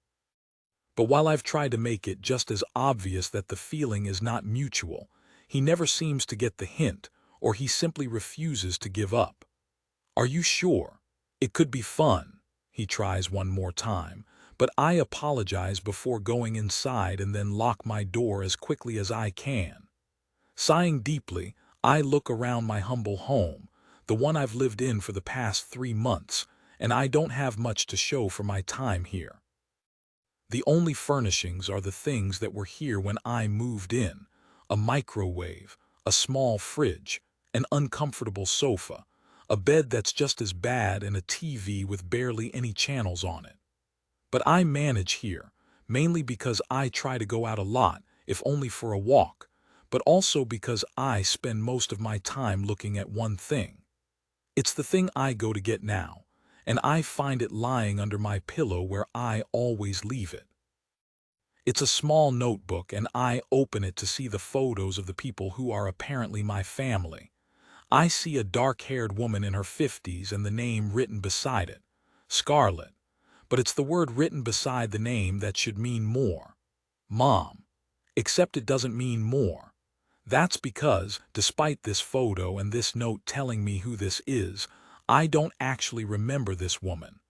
But while I've tried to make it just as obvious that the feeling is not mutual, he never seems to get the hint, or he simply refuses to give up. "Are you sure? It could be fun," he tries one more time, but I apologize before going inside and then lock my door as quickly as I can. Sighing deeply, I look around my humble home, the one I've lived in for the past 3 months, and I don't have much to show for my time here. The only furnishings are the things that were here when I moved in: a microwave, a small fridge, an uncomfortable sofa, a bed that's just as bad, and a TV with barely any channels on it. But I manage here, mainly because I try to go out a lot, if only for a walk, but also because I spend most of my time looking at one thing. It's the thing I go to get now, and I find it lying under my pillow where I always leave it. It's a small notebook, and I open it to see the photos of the people who are apparently my family. I see a dark-haired woman in her 50s and the name written beside it, Scarlett. But it's the word written beside the name that should mean more. Mom. Except it doesn't mean more. That's because, despite this photo and this note telling me who this is, I don't actually remember this woman.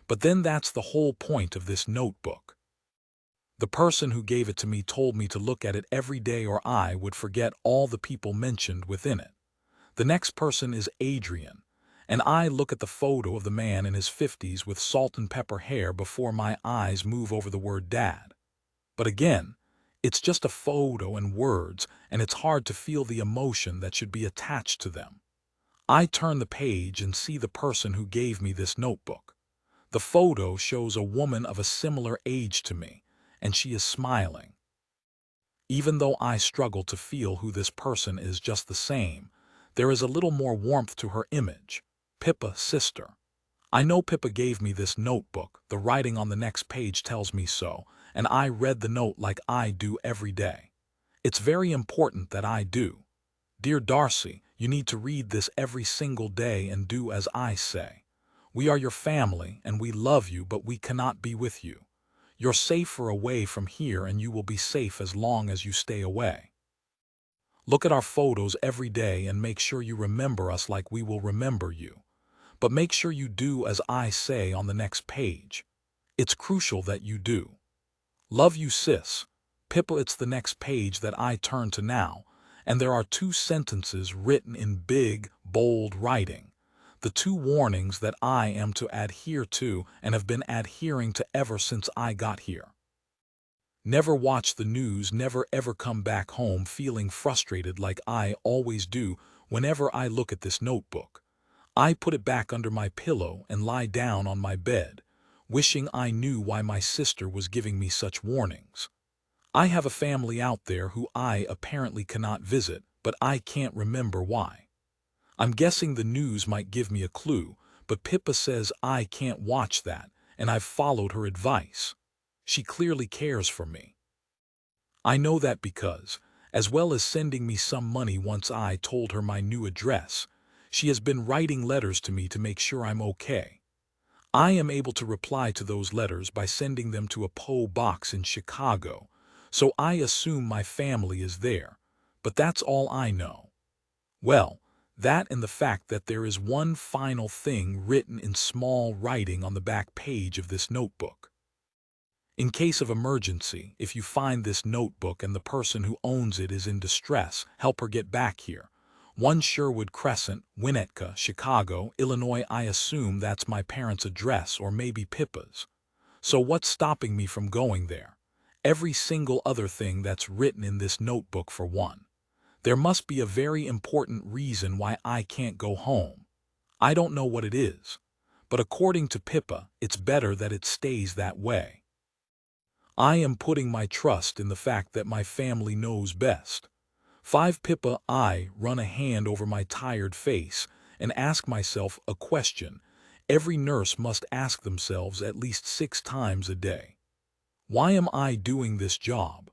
But then that's the whole point of this notebook. The person who gave it to me told me to look at it every day or I would forget all the people mentioned within it. The next person is Adrian, and I look at the photo of the man in his 50s with salt and pepper hair before my eyes move over the word dad. But again, it's just a photo and words, and it's hard to feel the emotion that should be attached to them. I turn the page and see the person who gave me this notebook. The photo shows a woman of a similar age to me, and she is smiling. Even though I struggle to feel who this person is just the same, there is a little more warmth to her image. Pippa, sister. I know Pippa gave me this notebook, the writing on the next page tells me so, and I read the note like I do every day. It's very important that I do. Dear Darcy, you need to read this every single day and do as I say. We are your family, and we love you, but we cannot be with you. You're safer away from here, and you will be safe as long as you stay away. Look at our photos every day and make sure you remember us like we will remember you. But make sure you do as I say on the next page. It's crucial that you do. Love you, sis. Pippa. It's the next page that I turn to now, and there are 2 sentences written in big, bold writing. The 2 warnings that I am to adhere to and have been adhering to ever since I got here. Never watch the news, never ever come back home feeling frustrated like I always do whenever I look at this notebook. I put it back under my pillow and lie down on my bed, wishing I knew why my sister was giving me such warnings. I have a family out there who I apparently cannot visit, but I can't remember why. I'm guessing the news might give me a clue, but Pippa says I can't watch that, and I've followed her advice. She clearly cares for me. I know that because, as well as sending me some money once I told her my new address, she has been writing letters to me to make sure I'm okay. I am able to reply to those letters by sending them to a P.O. box in Chicago, so I assume my family is there, but that's all I know. Well, that and the fact that there is one final thing written in small writing on the back page of this notebook. In case of emergency, if you find this notebook and the person who owns it is in distress, help her get back here. 1 Sherwood Crescent, Winnetka, Chicago, Illinois. I assume that's my parents' address or maybe Pippa's. So what's stopping me from going there? Every single other thing that's written in this notebook for one. There must be a very important reason why I can't go home. I don't know what it is, but according to Pippa, it's better that it stays that way. I am putting my trust in the fact that my family knows best. 5 Pippa. I run a hand over my tired face and ask myself a question every nurse must ask themselves at least 6 times a day. Why am I doing this job?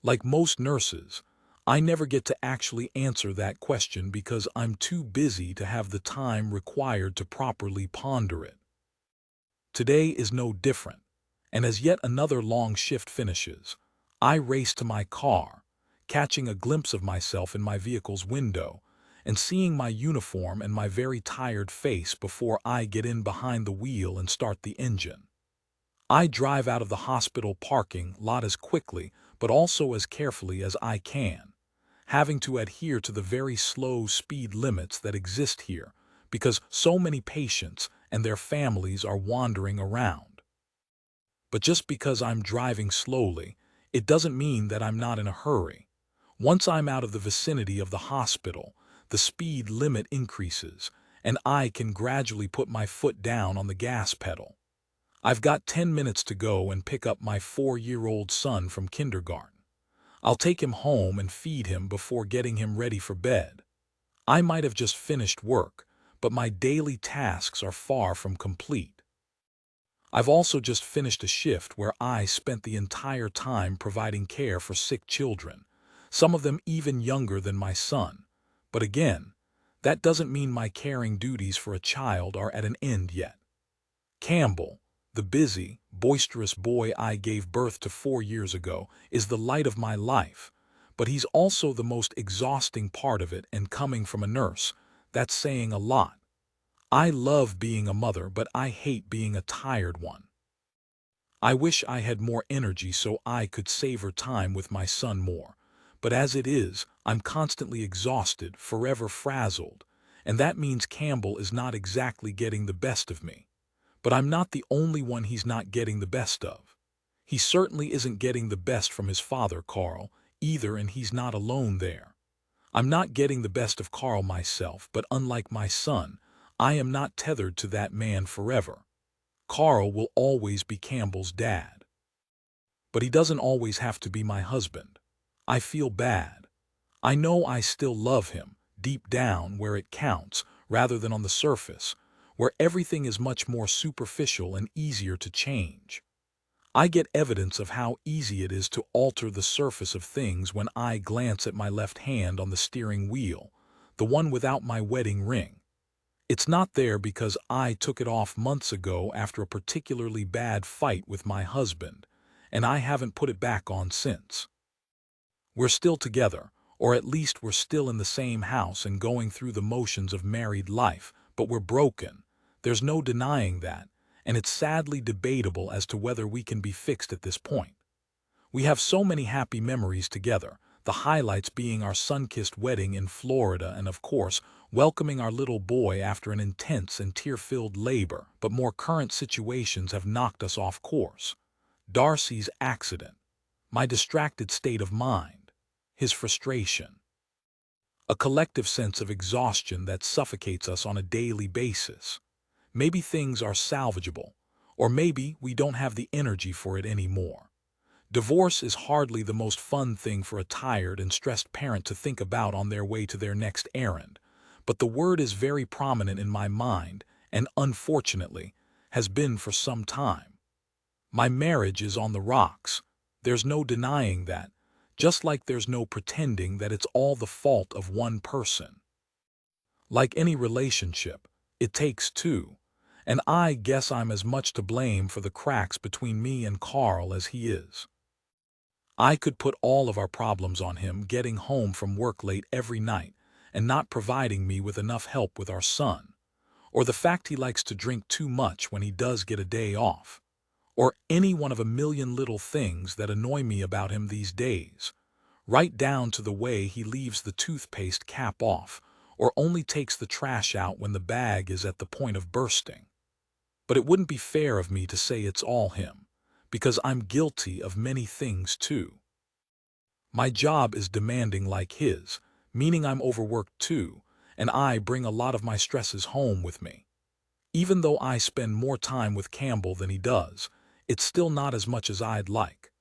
Like most nurses, I never get to actually answer that question because I'm too busy to have the time required to properly ponder it. Today is no different. And as yet another long shift finishes, I race to my car, catching a glimpse of myself in my vehicle's window and seeing my uniform and my very tired face before I get in behind the wheel and start the engine. I drive out of the hospital parking lot as quickly but also as carefully as I can. having to adhere to the very slow speed limits that exist here, because so many patients and their families are wandering around. But just because I'm driving slowly, it doesn't mean that I'm not in a hurry. Once I'm out of the vicinity of the hospital, the speed limit increases, and I can gradually put my foot down on the gas pedal. I've got 10 minutes to go and pick up my 4-year-old son from kindergarten. I'll take him home and feed him before getting him ready for bed. I might have just finished work, but my daily tasks are far from complete. I've also just finished a shift where I spent the entire time providing care for sick children, some of them even younger than my son. But again, that doesn't mean my caring duties for a child are at an end yet. Campbell, the busy, boisterous boy I gave birth to 4 years ago, is the light of my life, but he's also the most exhausting part of it, and coming from a nurse, that's saying a lot. I love being a mother, but I hate being a tired one. I wish I had more energy so I could savor time with my son more, but as it is, I'm constantly exhausted, forever frazzled, and that means Campbell is not exactly getting the best of me. But I'm not the only one he's not getting the best of. He certainly isn't getting the best from his father, Carl, either, and he's not alone there. I'm not getting the best of Carl myself, but unlike my son, I am not tethered to that man forever. Carl will always be Campbell's dad. But he doesn't always have to be my husband. I feel bad. I know I still love him, deep down where it counts, rather than on the surface, where everything is much more superficial and easier to change. I get evidence of how easy it is to alter the surface of things when I glance at my left hand on the steering wheel, the one without my wedding ring. It's not there because I took it off months ago after a particularly bad fight with my husband, and I haven't put it back on since. We're still together, or at least we're still in the same house and going through the motions of married life, but we're broken. There's no denying that, and it's sadly debatable as to whether we can be fixed at this point. We have so many happy memories together, the highlights being our sun-kissed wedding in Florida and, of course, welcoming our little boy after an intense and tear-filled labor, but more current situations have knocked us off course. Darcy's accident, my distracted state of mind, his frustration, a collective sense of exhaustion that suffocates us on a daily basis. Maybe things are salvageable, or maybe we don't have the energy for it anymore. Divorce is hardly the most fun thing for a tired and stressed parent to think about on their way to their next errand, but the word is very prominent in my mind and, unfortunately, has been for some time. My marriage is on the rocks. There's no denying that, just like there's no pretending that it's all the fault of one person. Like any relationship, it takes two. And I guess I'm as much to blame for the cracks between me and Carl as he is. I could put all of our problems on him getting home from work late every night and not providing me with enough help with our son, or the fact he likes to drink too much when he does get a day off, or any one of a million little things that annoy me about him these days, right down to the way he leaves the toothpaste cap off or only takes the trash out when the bag is at the point of bursting. But it wouldn't be fair of me to say it's all him, because I'm guilty of many things too. My job is demanding like his, meaning I'm overworked too, and I bring a lot of my stresses home with me. Even though I spend more time with Campbell than he does, it's still not as much as I'd like.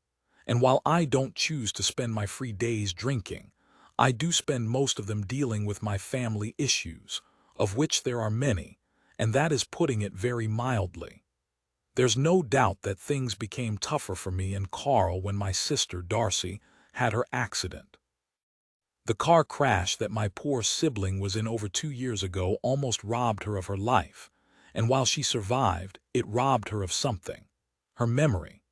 And while I don't choose to spend my free days drinking, I do spend most of them dealing with my family issues, of which there are many, and that is putting it very mildly. There's no doubt that things became tougher for me and Carl when my sister, Darcy, had her accident. The car crash that my poor sibling was in over 2 years ago almost robbed her of her life, and while she survived, it robbed her of something, her memory.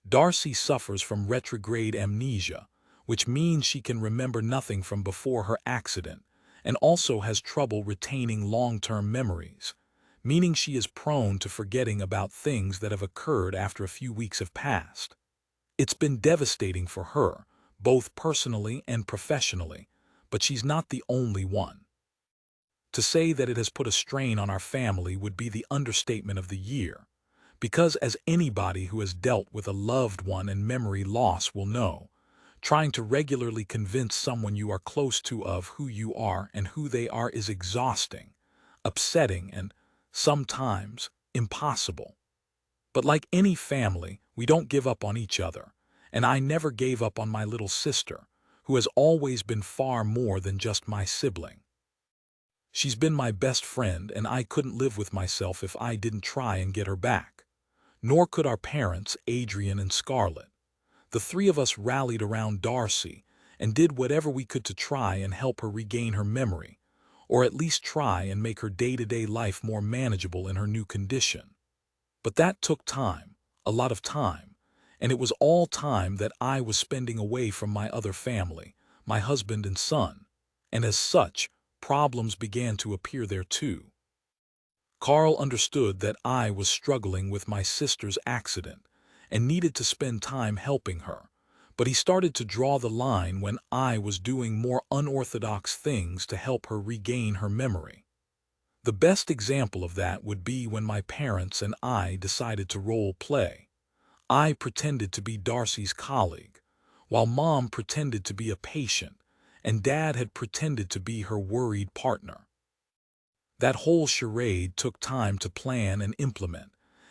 Darcy suffers from retrograde amnesia, which means she can remember nothing from before her accident, and also has trouble retaining long-term memories, meaning she is prone to forgetting about things that have occurred after a few weeks have passed. It's been devastating for her, both personally and professionally, but she's not the only one. To say that it has put a strain on our family would be the understatement of the year, because as anybody who has dealt with a loved one and memory loss will know, trying to regularly convince someone you are close to of who you are and who they are is exhausting, upsetting, and sometimes impossible. But like any family, we don't give up on each other, and I never gave up on my little sister, who has always been far more than just my sibling. She's been my best friend, and I couldn't live with myself if I didn't try and get her back. Nor could our parents, Adrian and Scarlett. The three of us rallied around Darcy and did whatever we could to try and help her regain her memory, or at least try and make her day-to-day life more manageable in her new condition. But that took time, a lot of time, and it was all time that I was spending away from my other family, my husband and son, and as such, problems began to appear there too. Carl understood that I was struggling with my sister's accident and needed to spend time helping her, but he started to draw the line when I was doing more unorthodox things to help her regain her memory. The best example of that would be when my parents and I decided to role play. I pretended to be Darcy's colleague, while Mom pretended to be a patient, and Dad had pretended to be her worried partner. That whole charade took time to plan and implement,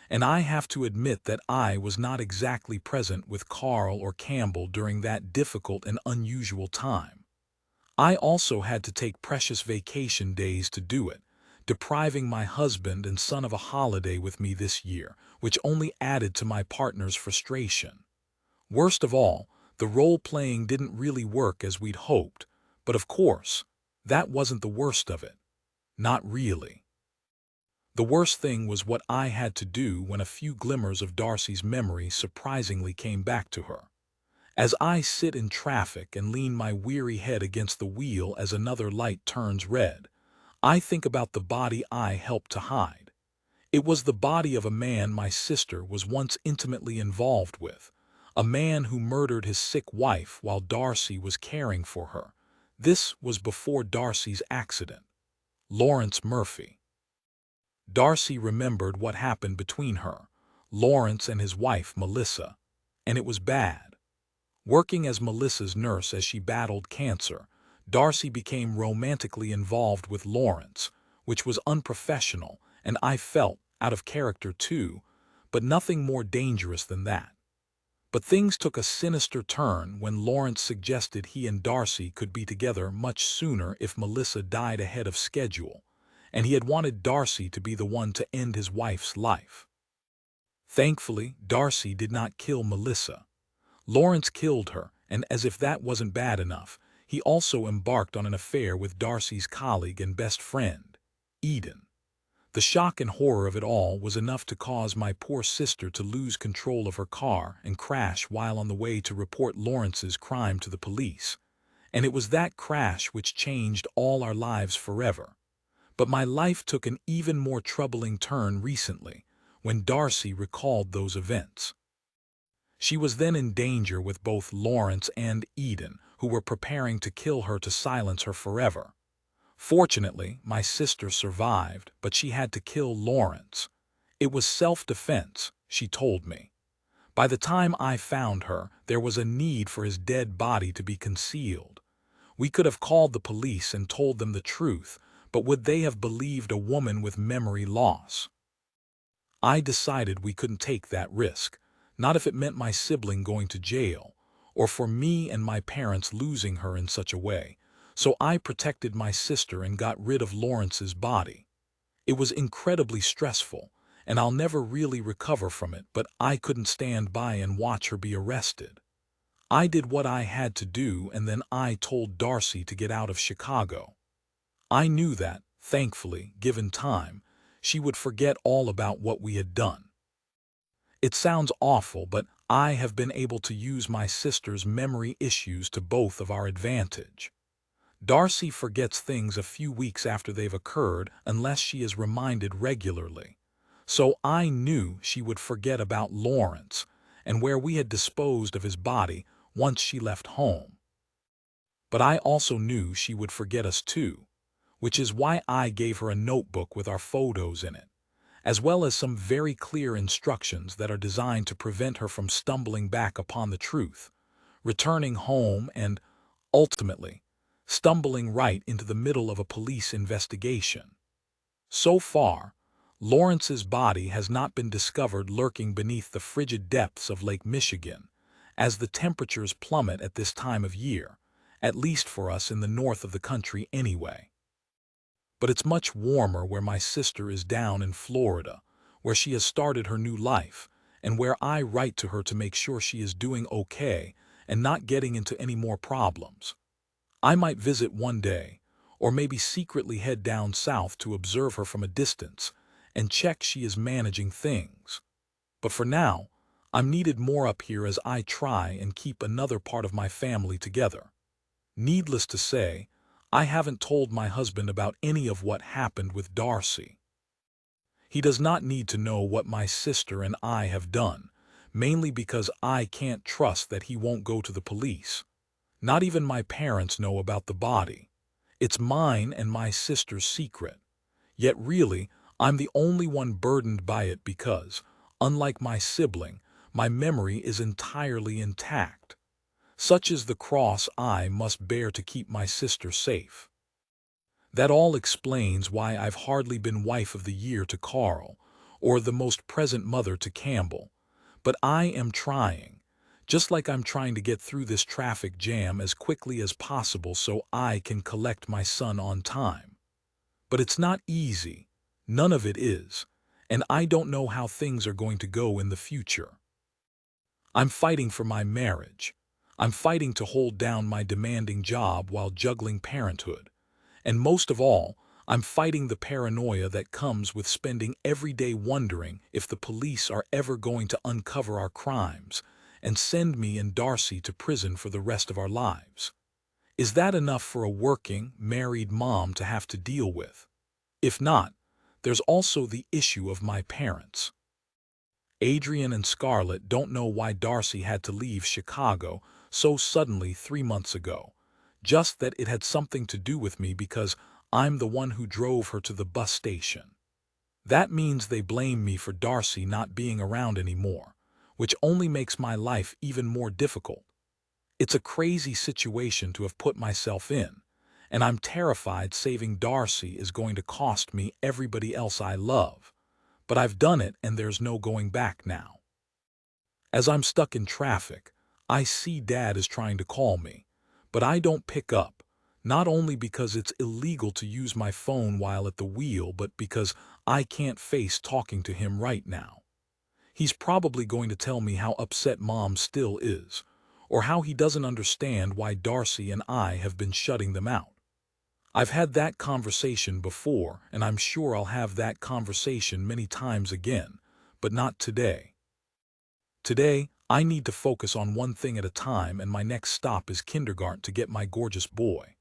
and I have to admit that I was not exactly present with Carl or Campbell during that difficult and unusual time. I also had to take precious vacation days to do it, depriving my husband and son of a holiday with me this year, which only added to my partner's frustration. Worst of all, the role-playing didn't really work as we'd hoped, but of course, that wasn't the worst of it. Not really. The worst thing was what I had to do when a few glimmers of Darcy's memory surprisingly came back to her. As I sit in traffic and lean my weary head against the wheel as another light turns red, I think about the body I helped to hide. It was the body of a man my sister was once intimately involved with, a man who murdered his sick wife while Darcy was caring for her. This was before Darcy's accident. Lawrence Murphy. Darcy remembered what happened between her, Lawrence and his wife Melissa, and it was bad. Working as Melissa's nurse as she battled cancer, Darcy became romantically involved with Lawrence, which was unprofessional, and I felt out of character too, but nothing more dangerous than that. But things took a sinister turn when Lawrence suggested he and Darcy could be together much sooner if Melissa died ahead of schedule, and he had wanted Darcy to be the one to end his wife's life. Thankfully, Darcy did not kill Melissa. Lawrence killed her, and as if that wasn't bad enough, he also embarked on an affair with Darcy's colleague and best friend, Eden. The shock and horror of it all was enough to cause my poor sister to lose control of her car and crash while on the way to report Lawrence's crime to the police. And it was that crash which changed all our lives forever. But my life took an even more troubling turn recently, when Darcy recalled those events. She was then in danger with both Lawrence and Eden, who were preparing to kill her to silence her forever. Fortunately, my sister survived, but she had to kill Lawrence. It was self-defense, she told me. By the time I found her, there was a need for his dead body to be concealed. We could have called the police and told them the truth, but would they have believed a woman with memory loss? I decided we couldn't take that risk, not if it meant my sibling going to jail, or for me and my parents losing her in such a way, so I protected my sister and got rid of Lawrence's body. It was incredibly stressful, and I'll never really recover from it, but I couldn't stand by and watch her be arrested. I did what I had to do, and then I told Darcy to get out of Chicago. I knew that, thankfully, given time, she would forget all about what we had done. It sounds awful, but I have been able to use my sister's memory issues to both of our advantage. Darcy forgets things a few weeks after they've occurred unless she is reminded regularly. So I knew she would forget about Lawrence and where we had disposed of his body once she left home. But I also knew she would forget us too, which is why I gave her a notebook with our photos in it, as well as some very clear instructions that are designed to prevent her from stumbling back upon the truth, returning home and, ultimately, stumbling right into the middle of a police investigation. So far, Lawrence's body has not been discovered lurking beneath the frigid depths of Lake Michigan, as the temperatures plummet at this time of year, at least for us in the north of the country anyway. But it's much warmer where my sister is down in Florida, where she has started her new life, and where I write to her to make sure she is doing okay and not getting into any more problems. I might visit one day, or maybe secretly head down south to observe her from a distance and check she is managing things. But for now, I'm needed more up here as I try and keep another part of my family together. Needless to say, I haven't told my husband about any of what happened with Darcy. He does not need to know what my sister and I have done, mainly because I can't trust that he won't go to the police. Not even my parents know about the body. It's mine and my sister's secret. Yet really, I'm the only one burdened by it because, unlike my sibling, my memory is entirely intact. Such is the cross I must bear to keep my sister safe. That all explains why I've hardly been wife of the year to Carl, or the most present mother to Campbell. But I am trying, just like I'm trying to get through this traffic jam as quickly as possible so I can collect my son on time. But it's not easy, none of it is, and I don't know how things are going to go in the future. I'm fighting for my marriage. I'm fighting to hold down my demanding job while juggling parenthood. And most of all, I'm fighting the paranoia that comes with spending every day wondering if the police are ever going to uncover our crimes and send me and Darcy to prison for the rest of our lives. Is that enough for a working, married mom to have to deal with? If not, there's also the issue of my parents. Adrian and Scarlett don't know why Darcy had to leave Chicago so suddenly 3 months ago, just that it had something to do with me because I'm the one who drove her to the bus station. That means they blame me for Darcy not being around anymore, which only makes my life even more difficult. It's a crazy situation to have put myself in, and I'm terrified saving Darcy is going to cost me everybody else I love. But I've done it and there's no going back now. As I'm stuck in traffic, I see Dad is trying to call me, but I don't pick up, not only because it's illegal to use my phone while at the wheel, but because I can't face talking to him right now. He's probably going to tell me how upset Mom still is, or how he doesn't understand why Darcy and I have been shutting them out. I've had that conversation before, and I'm sure I'll have that conversation many times again, but not today. Today, I need to focus on one thing at a time, and my next stop is kindergarten to get my gorgeous boy.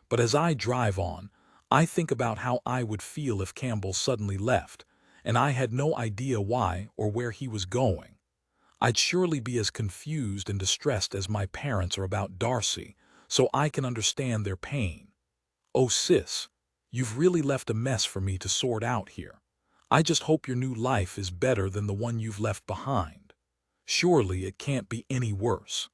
But as I drive on, I think about how I would feel if Campbell suddenly left, and I had no idea why or where he was going. I'd surely be as confused and distressed as my parents are about Darcy, so I can understand their pain. Oh sis, you've really left a mess for me to sort out here. I just hope your new life is better than the one you've left behind. Surely it can't be any worse.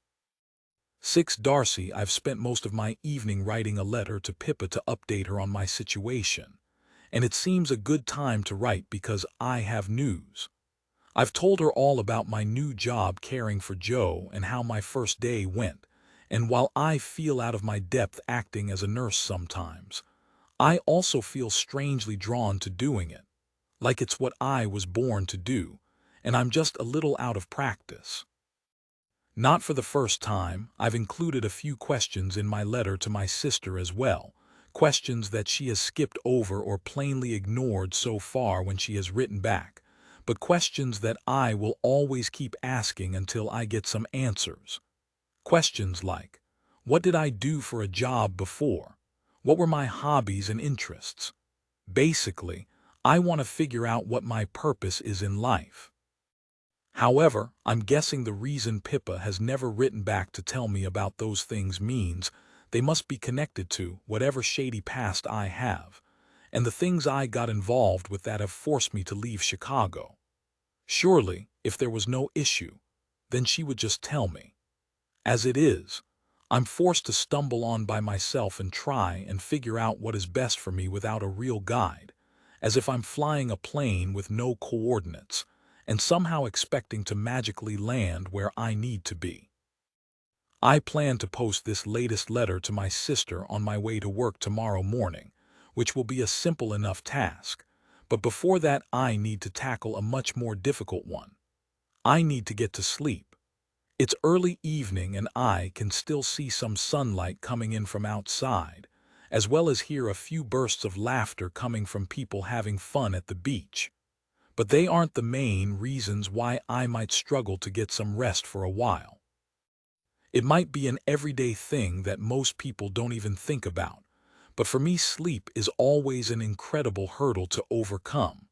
6. Darcy, I've spent most of my evening writing a letter to Pippa to update her on my situation. And it seems a good time to write because I have news. I've told her all about my new job caring for Joe and how my first day went. And while I feel out of my depth acting as a nurse sometimes, I also feel strangely drawn to doing it, like it's what I was born to do, and I'm just a little out of practice. Not for the first time, I've included a few questions in my letter to my sister as well, questions that she has skipped over or plainly ignored so far when she has written back, but questions that I will always keep asking until I get some answers. Questions like, what did I do for a job before? What were my hobbies and interests? Basically, I want to figure out what my purpose is in life. However, I'm guessing the reason Pippa has never written back to tell me about those things means They must be connected to whatever shady past I have, and the things I got involved with that have forced me to leave Chicago. Surely, if there was no issue, then she would just tell me. As it is, I'm forced to stumble on by myself and try and figure out what is best for me without a real guide, as if I'm flying a plane with no coordinates, and somehow expecting to magically land where I need to be. I plan to post this latest letter to my sister on my way to work tomorrow morning, which will be a simple enough task, but before that I need to tackle a much more difficult one. I need to get to sleep. It's early evening and I can still see some sunlight coming in from outside, as well as hear a few bursts of laughter coming from people having fun at the beach. But they aren't the main reasons why I might struggle to get some rest for a while. It might be an everyday thing that most people don't even think about, but for me sleep is always an incredible hurdle to overcome.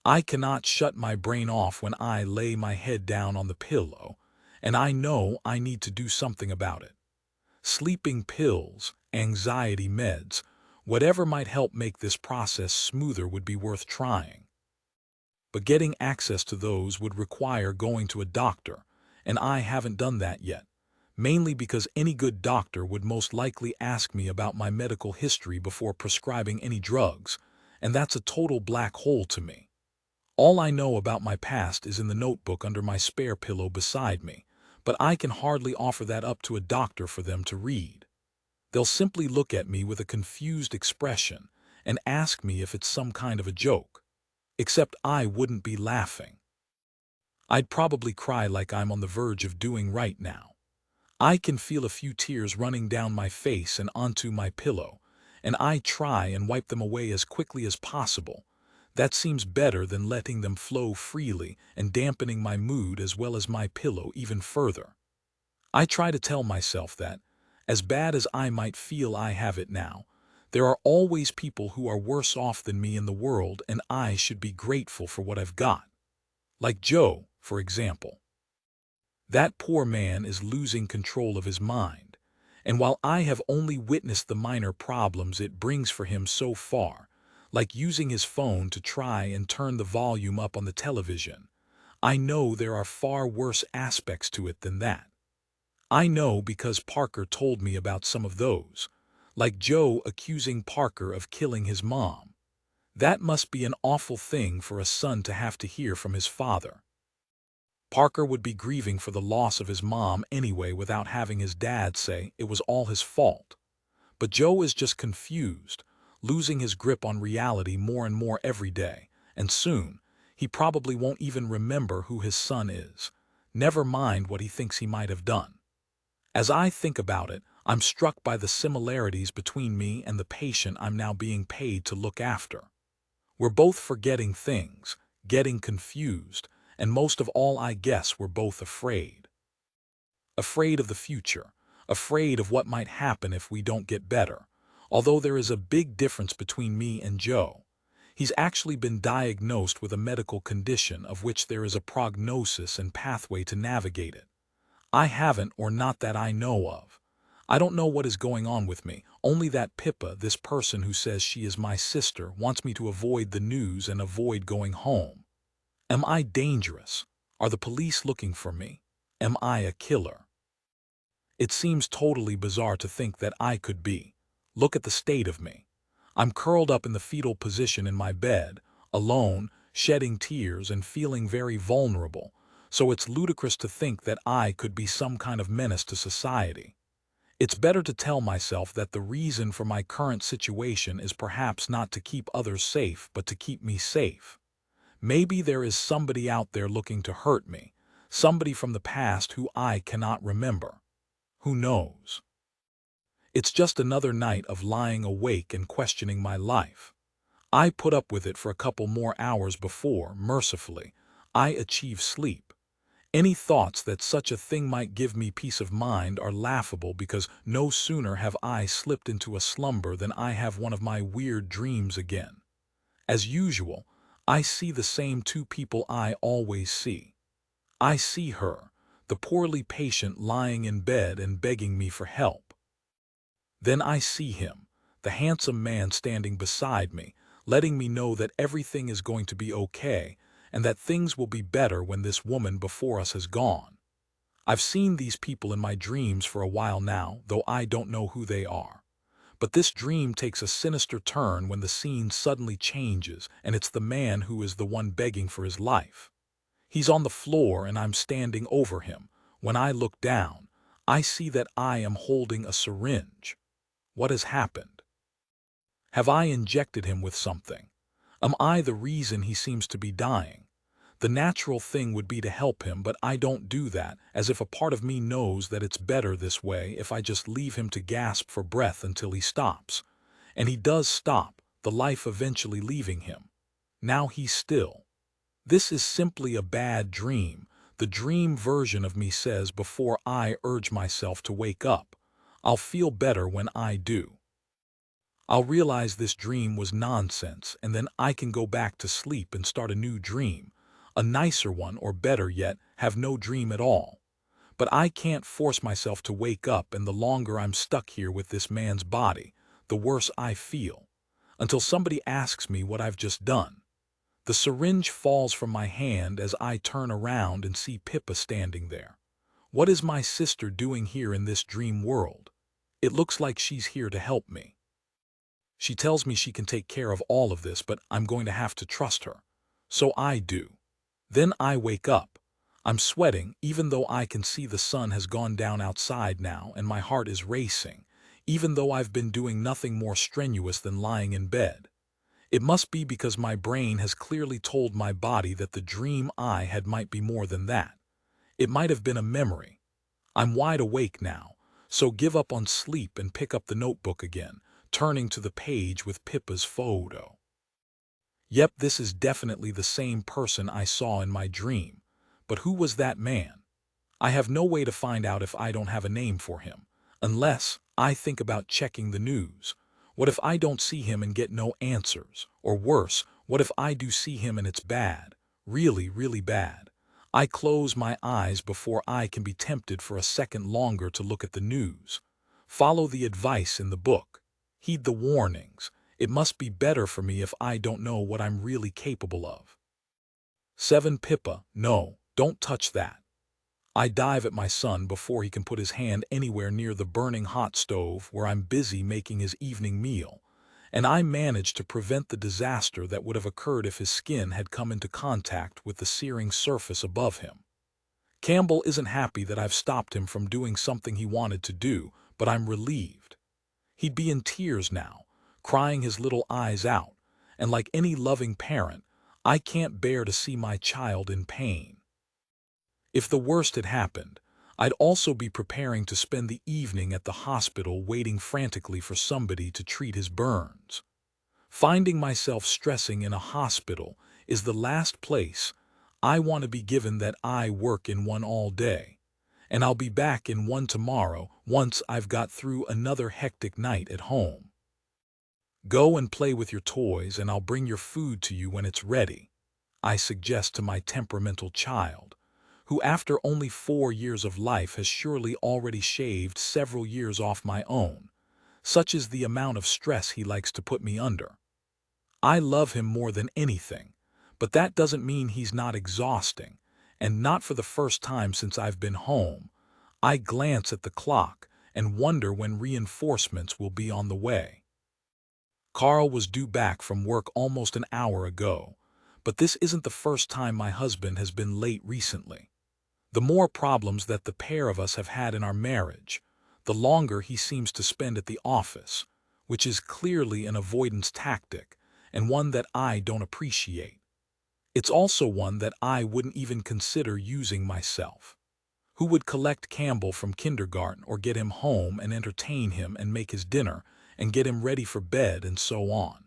I cannot shut my brain off when I lay my head down on the pillow, and I know I need to do something about it. Sleeping pills, anxiety meds, whatever might help make this process smoother would be worth trying. But getting access to those would require going to a doctor, and I haven't done that yet, mainly because any good doctor would most likely ask me about my medical history before prescribing any drugs, and that's a total black hole to me. All I know about my past is in the notebook under my spare pillow beside me, but I can hardly offer that up to a doctor for them to read. They'll simply look at me with a confused expression and ask me if it's some kind of a joke, except I wouldn't be laughing. I'd probably cry like I'm on the verge of doing right now. I can feel a few tears running down my face and onto my pillow, and I try and wipe them away as quickly as possible. That seems better than letting them flow freely and dampening my mood as well as my pillow even further. I try to tell myself that, as bad as I might feel I have it now, there are always people who are worse off than me in the world and I should be grateful for what I've got. Like Joe, for example. That poor man is losing control of his mind, and while I have only witnessed the minor problems it brings for him so far, like using his phone to try and turn the volume up on the television, I know there are far worse aspects to it than that. I know because Parker told me about some of those, like Joe accusing Parker of killing his mom. That must be an awful thing for a son to have to hear from his father. Parker would be grieving for the loss of his mom anyway without having his dad say it was all his fault. But Joe is just confused, losing his grip on reality more and more every day, and soon, he probably won't even remember who his son is, never mind what he thinks he might have done. As I think about it, I'm struck by the similarities between me and the patient I'm now being paid to look after. We're both forgetting things, getting confused, and most of all I guess we're both afraid. Afraid of the future, afraid of what might happen if we don't get better. Although there is a big difference between me and Joe. He's actually been diagnosed with a medical condition of which there is a prognosis and pathway to navigate it. I haven't, or not that I know of. I don't know what is going on with me, only that Pippa, this person who says she is my sister, wants me to avoid the news and avoid going home. Am I dangerous? Are the police looking for me? Am I a killer? It seems totally bizarre to think that I could be. Look at the state of me. I'm curled up in the fetal position in my bed, alone, shedding tears and feeling very vulnerable, so it's ludicrous to think that I could be some kind of menace to society. It's better to tell myself that the reason for my current situation is perhaps not to keep others safe but to keep me safe. Maybe there is somebody out there looking to hurt me, somebody from the past who I cannot remember. Who knows? It's just another night of lying awake and questioning my life. I put up with it for a couple more hours before, mercifully, I achieve sleep. Any thoughts that such a thing might give me peace of mind are laughable because no sooner have I slipped into a slumber than I have one of my weird dreams again. As usual, I see the same two people I always see. I see her, the poorly patient lying in bed and begging me for help. Then I see him, the handsome man standing beside me, letting me know that everything is going to be okay and that things will be better when this woman before us has gone. I've seen these people in my dreams for a while now, though I don't know who they are. But this dream takes a sinister turn when the scene suddenly changes, and it's the man who is the one begging for his life. He's on the floor and I'm standing over him. When I look down, I see that I am holding a syringe. What has happened? Have I injected him with something? Am I the reason he seems to be dying? The natural thing would be to help him, but I don't do that, as if a part of me knows that it's better this way if I just leave him to gasp for breath until he stops. And he does stop, the life eventually leaving him. Now he's still. This is simply a bad dream. The dream version of me says before I urge myself to wake up. I'll feel better when I do. I'll realize this dream was nonsense, and then I can go back to sleep and start a new dream. A nicer one, or better yet, have no dream at all. But I can't force myself to wake up, and the longer I'm stuck here with this man's body, the worse I feel. Until somebody asks me what I've just done. The syringe falls from my hand as I turn around and see Pippa standing there. What is my sister doing here in this dream world? It looks like she's here to help me. She tells me she can take care of all of this, but I'm going to have to trust her. So I do. Then I wake up. I'm sweating, even though I can see the sun has gone down outside now, and my heart is racing, even though I've been doing nothing more strenuous than lying in bed. It must be because my brain has clearly told my body that the dream I had might be more than that. It might have been a memory. I'm wide awake now, so give up on sleep and pick up the notebook again, turning to the page with Pippa's photo. Yep, this is definitely the same person I saw in my dream. But who was that man? I have no way to find out if I don't have a name for him, unless I think about checking the news. What if I don't see him and get no answers? Or worse, what if I do see him and it's bad? Really, really bad. I close my eyes before I can be tempted for a second longer to look at the news. Follow the advice in the book. Heed the warnings. It must be better for me if I don't know what I'm really capable of. 7. Pippa, no, don't touch that. I dive at my son before he can put his hand anywhere near the burning hot stove where I'm busy making his evening meal, and I manage to prevent the disaster that would have occurred if his skin had come into contact with the searing surface above him. Campbell isn't happy that I've stopped him from doing something he wanted to do, but I'm relieved. He'd be in tears now, crying his little eyes out, and like any loving parent, I can't bear to see my child in pain. If the worst had happened, I'd also be preparing to spend the evening at the hospital waiting frantically for somebody to treat his burns. Finding myself stressing in a hospital is the last place I want to be, given that I work in one all day, and I'll be back in one tomorrow once I've got through another hectic night at home. Go and play with your toys and I'll bring your food to you when it's ready, I suggest to my temperamental child, who after only 4 years of life has surely already shaved several years off my own. Such is the amount of stress he likes to put me under. I love him more than anything, but that doesn't mean he's not exhausting, and not for the first time since I've been home. I glance at the clock and wonder when reinforcements will be on the way. Carl was due back from work almost an hour ago, but this isn't the first time my husband has been late recently. The more problems that the pair of us have had in our marriage, the longer he seems to spend at the office, which is clearly an avoidance tactic, and one that I don't appreciate. It's also one that I wouldn't even consider using myself. Who would collect Campbell from kindergarten or get him home and entertain him and make his dinner and get him ready for bed and so on?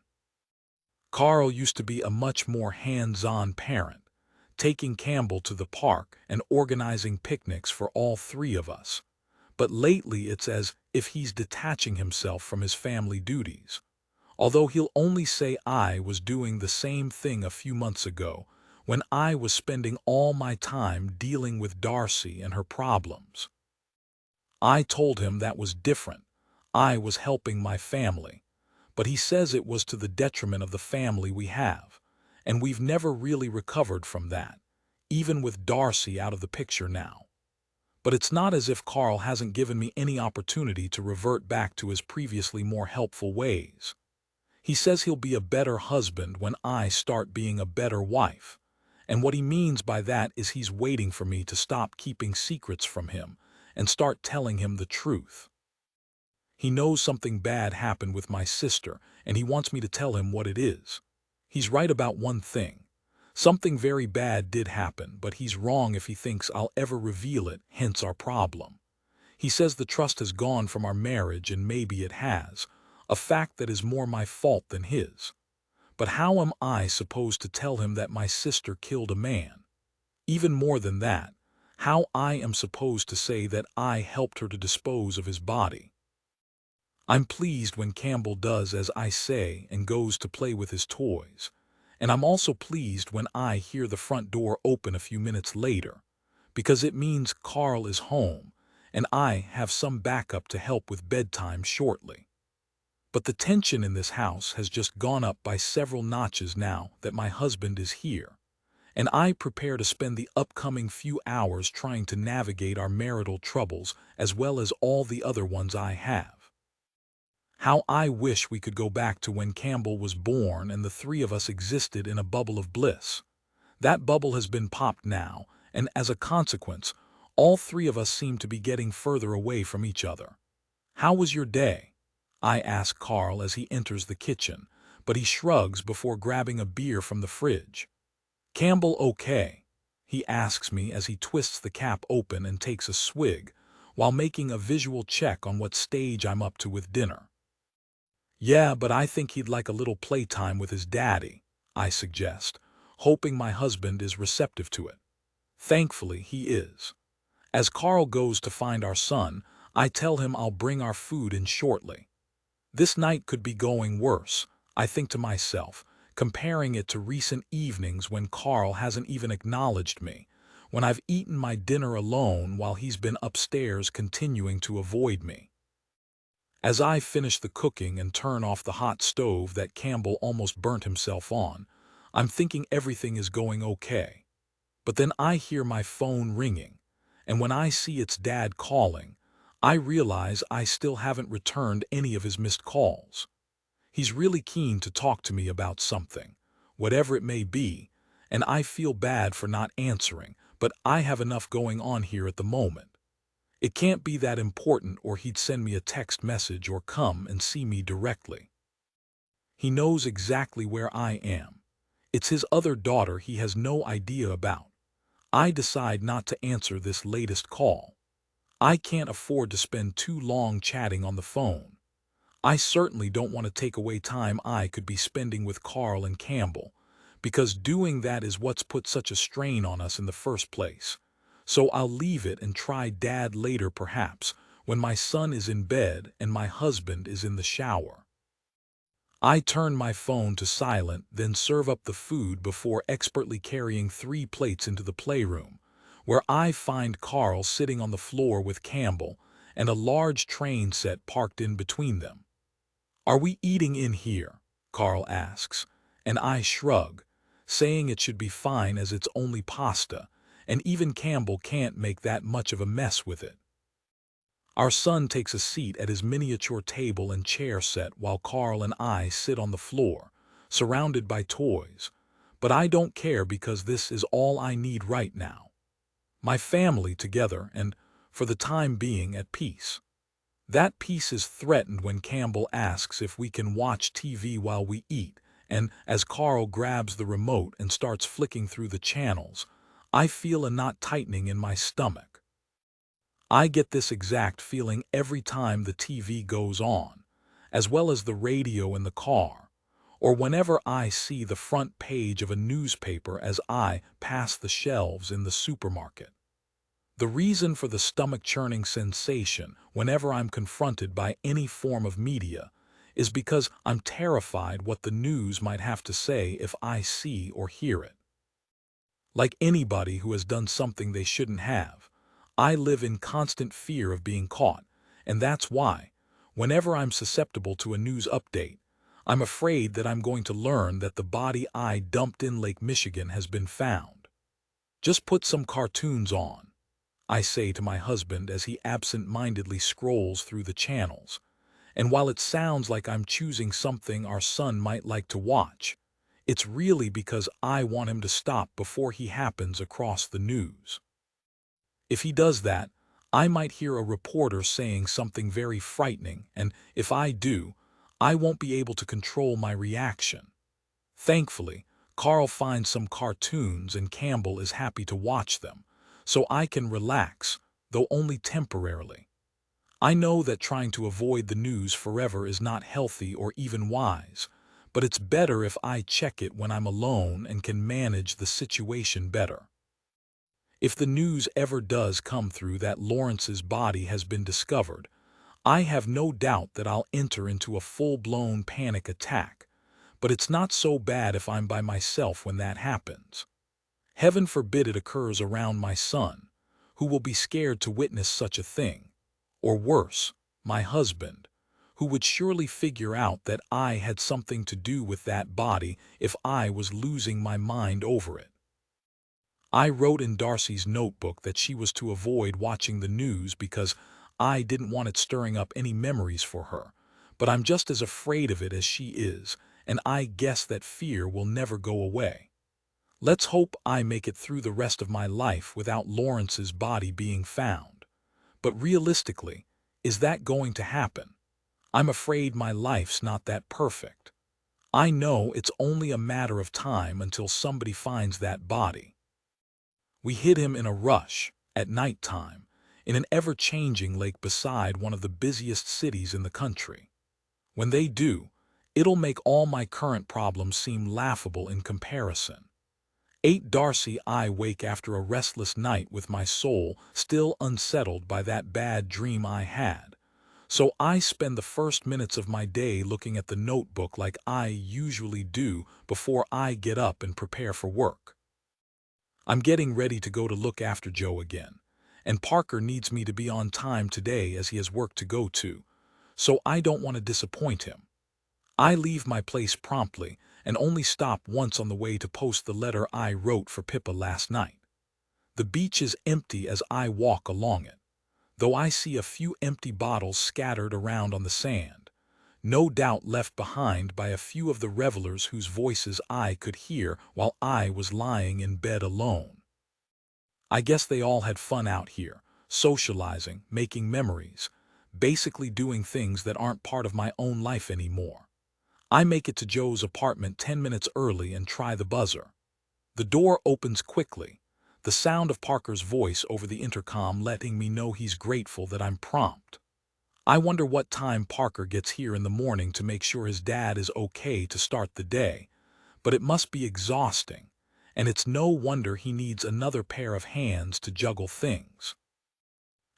Carl used to be a much more hands-on parent, taking Campbell to the park and organizing picnics for all 3 of us. But lately it's as if he's detaching himself from his family duties. Although he'll only say I was doing the same thing a few months ago, when I was spending all my time dealing with Darcy and her problems. I told him that was different. I was helping my family, but he says it was to the detriment of the family we have, and we've never really recovered from that, even with Darcy out of the picture now. But it's not as if Carl hasn't given me any opportunity to revert back to his previously more helpful ways. He says he'll be a better husband when I start being a better wife, and what he means by that is he's waiting for me to stop keeping secrets from him and start telling him the truth. He knows something bad happened with my sister, and he wants me to tell him what it is. He's right about one thing. Something very bad did happen, but he's wrong if he thinks I'll ever reveal it, hence our problem. He says the trust has gone from our marriage, and maybe it has, a fact that is more my fault than his. But how am I supposed to tell him that my sister killed a man? Even more than that, how I am supposed to say that I helped her to dispose of his body? I'm pleased when Campbell does as I say and goes to play with his toys, and I'm also pleased when I hear the front door open a few minutes later, because it means Carl is home, and I have some backup to help with bedtime shortly. But the tension in this house has just gone up by several notches now that my husband is here, and I prepare to spend the upcoming few hours trying to navigate our marital troubles as well as all the other ones I have. How I wish we could go back to when Campbell was born and the three of us existed in a bubble of bliss. That bubble has been popped now, and as a consequence, all three of us seem to be getting further away from each other. "How was your day?" I ask Carl as he enters the kitchen, but he shrugs before grabbing a beer from the fridge. "Campbell okay?" he asks me as he twists the cap open and takes a swig, while making a visual check on what stage I'm up to with dinner. "Yeah, but I think he'd like a little playtime with his daddy," I suggest, hoping my husband is receptive to it. Thankfully, he is. As Carl goes to find our son, I tell him I'll bring our food in shortly. This night could be going worse, I think to myself, comparing it to recent evenings when Carl hasn't even acknowledged me, when I've eaten my dinner alone while he's been upstairs continuing to avoid me. As I finish the cooking and turn off the hot stove that Campbell almost burnt himself on, I'm thinking everything is going okay. But then I hear my phone ringing, and when I see it's Dad calling, I realize I still haven't returned any of his missed calls. He's really keen to talk to me about something, whatever it may be, and I feel bad for not answering, but I have enough going on here at the moment. It can't be that important or he'd send me a text message or come and see me directly. He knows exactly where I am. It's his other daughter he has no idea about. I decide not to answer this latest call. I can't afford to spend too long chatting on the phone. I certainly don't want to take away time I could be spending with Carl and Campbell, because doing that is what's put such a strain on us in the first place. So I'll leave it and try Dad later perhaps, when my son is in bed and my husband is in the shower. I turn my phone to silent, then serve up the food before expertly carrying 3 plates into the playroom, where I find Carl sitting on the floor with Campbell and a large train set parked in between them. "Are we eating in here?" Carl asks, and I shrug, saying it should be fine as it's only pasta, and even Campbell can't make that much of a mess with it. Our son takes a seat at his miniature table and chair set while Carl and I sit on the floor, surrounded by toys, but I don't care because this is all I need right now. My family together and, for the time being, at peace. That peace is threatened when Campbell asks if we can watch TV while we eat, and as Carl grabs the remote and starts flicking through the channels, I feel a knot tightening in my stomach. I get this exact feeling every time the TV goes on, as well as the radio in the car, or whenever I see the front page of a newspaper as I pass the shelves in the supermarket. The reason for the stomach-churning sensation whenever I'm confronted by any form of media is because I'm terrified what the news might have to say if I see or hear it. Like anybody who has done something they shouldn't have, I live in constant fear of being caught, and that's why, Whenever I'm susceptible to a news update, I'm afraid that I'm going to learn that the body I dumped in Lake Michigan has been found. Just put some cartoons on, I say to my husband as he absent-mindedly scrolls through the channels. And while it sounds like I'm choosing something our son might like to watch, it's really because I want him to stop before he happens across the news. If he does that, I might hear a reporter saying something very frightening, and if I do, I won't be able to control my reaction. Thankfully, Carl finds some cartoons and Campbell is happy to watch them, so I can relax, though only temporarily. I know that trying to avoid the news forever is not healthy or even wise, but it's better if I check it when I'm alone and can manage the situation better. If the news ever does come through that Lawrence's body has been discovered, I have no doubt that I'll enter into a full-blown panic attack, but it's not so bad if I'm by myself when that happens. Heaven forbid it occurs around my son, who will be scared to witness such a thing. Or worse, my husband, who would surely figure out that I had something to do with that body if I was losing my mind over it. I wrote in Darcy's notebook that she was to avoid watching the news because I didn't want it stirring up any memories for her, but I'm just as afraid of it as she is, and I guess that fear will never go away. Let's hope I make it through the rest of my life without Lawrence's body being found. But realistically, is that going to happen? I'm afraid my life's not that perfect. I know it's only a matter of time until somebody finds that body. We hid him in a rush, at night time, in an ever-changing lake beside one of the busiest cities in the country. When they do, it'll make all my current problems seem laughable in comparison. 8 Darcy I wake after a restless night with my soul still unsettled by that bad dream I had. So I spend the first minutes of my day looking at the notebook like I usually do before I get up and prepare for work. I'm getting ready to go to look after Joe again, and Parker needs me to be on time today as he has work to go to, so I don't want to disappoint him. I leave my place promptly and only stop once on the way to post the letter I wrote for Pippa last night. The beach is empty as I walk along it, though I see a few empty bottles scattered around on the sand, no doubt left behind by a few of the revelers whose voices I could hear while I was lying in bed alone. I guess they all had fun out here, socializing, making memories, basically doing things that aren't part of my own life anymore. I make it to Joe's apartment 10 minutes early and try the buzzer. The door opens quickly, the sound of Parker's voice over the intercom letting me know he's grateful that I'm prompt. I wonder what time Parker gets here in the morning to make sure his dad is okay to start the day, but it must be exhausting, and it's no wonder he needs another pair of hands to juggle things.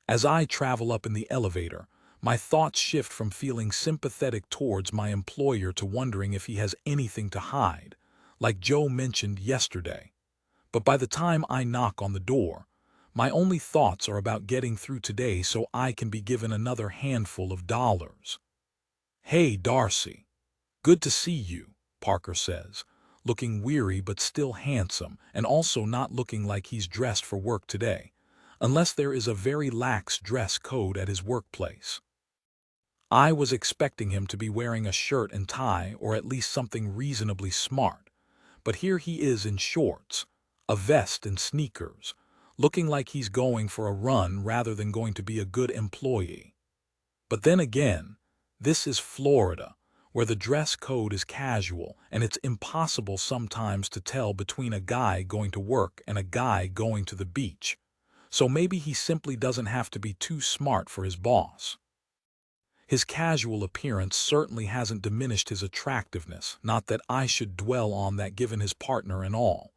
As I travel up in the elevator, my thoughts shift from feeling sympathetic towards my employer to wondering if he has anything to hide, like Joe mentioned yesterday. But by the time I knock on the door, my only thoughts are about getting through today so I can be given another handful of dollars. "Hey, Darcy. Good to see you," Parker says, looking weary but still handsome and also not looking like he's dressed for work today, unless there is a very lax dress code at his workplace. I was expecting him to be wearing a shirt and tie or at least something reasonably smart, but here he is in shorts, a vest and sneakers, looking like he's going for a run rather than going to be a good employee. But then again, this is Florida, where the dress code is casual and it's impossible sometimes to tell between a guy going to work and a guy going to the beach. So maybe he simply doesn't have to be too smart for his boss. His casual appearance certainly hasn't diminished his attractiveness, not that I should dwell on that given his partner and all.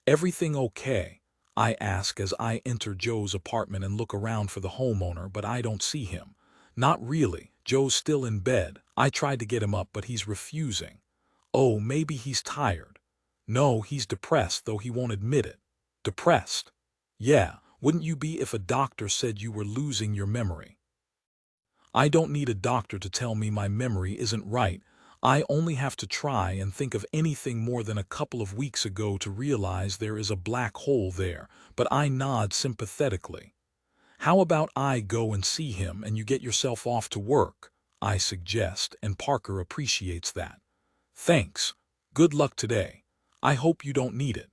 "Everything okay?" I ask as I enter Joe's apartment and look around for the homeowner, but I don't see him. Not really. Joe's still in bed. I tried to get him up, but he's refusing. Oh, maybe he's tired. No, he's depressed, though he won't admit it. Depressed? Yeah, wouldn't you be if a doctor said you were losing your memory? I don't need a doctor to tell me my memory isn't right. I only have to try and think of anything more than a couple of weeks ago to realize there is a black hole there, but I nod sympathetically. How about I go and see him and you get yourself off to work? I suggest, and Parker appreciates that. Thanks. Good luck today. I hope you don't need it.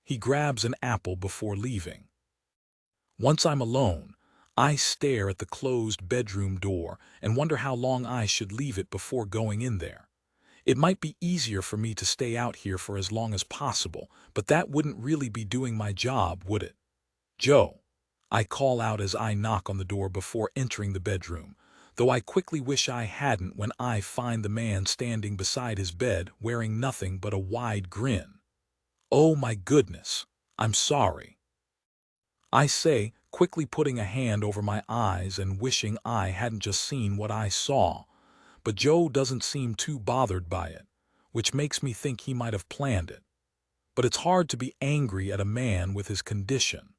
He grabs an apple before leaving. Once I'm alone, I stare at the closed bedroom door and wonder how long I should leave it before going in there. It might be easier for me to stay out here for as long as possible, but that wouldn't really be doing my job, would it? Joe, I call out as I knock on the door before entering the bedroom, though I quickly wish I hadn't when I find the man standing beside his bed wearing nothing but a wide grin. Oh my goodness, I'm sorry, I say, quickly putting a hand over my eyes and wishing I hadn't just seen what I saw. But Joe doesn't seem too bothered by it, which makes me think he might have planned it. But it's hard to be angry at a man with his condition.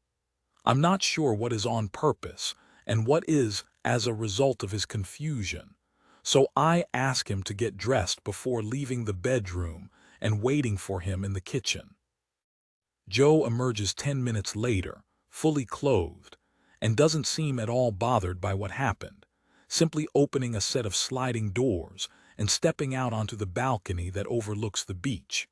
I'm not sure what is on purpose and what is as a result of his confusion. So I ask him to get dressed before leaving the bedroom and waiting for him in the kitchen. Joe emerges 10 minutes later, fully clothed, and doesn't seem at all bothered by what happened, simply opening a set of sliding doors and stepping out onto the balcony that overlooks the beach.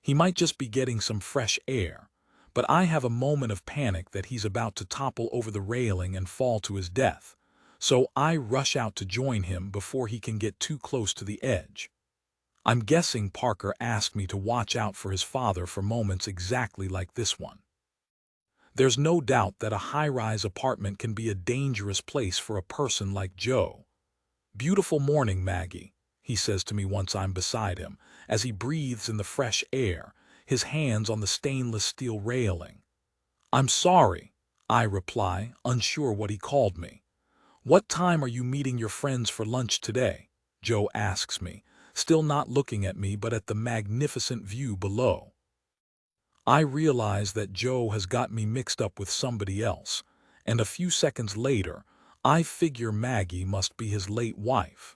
He might just be getting some fresh air, but I have a moment of panic that he's about to topple over the railing and fall to his death, so I rush out to join him before he can get too close to the edge. I'm guessing Parker asked me to watch out for his father for moments exactly like this one. There's no doubt that a high-rise apartment can be a dangerous place for a person like Joe. "Beautiful morning, Maggie," he says to me once I'm beside him, as he breathes in the fresh air, his hands on the stainless steel railing. "I'm sorry," I reply, unsure what he called me. "What time are you meeting your friends for lunch today?" Joe asks me, still not looking at me but at the magnificent view below. I realize that Joe has got me mixed up with somebody else, and a few seconds later, I figure Maggie must be his late wife.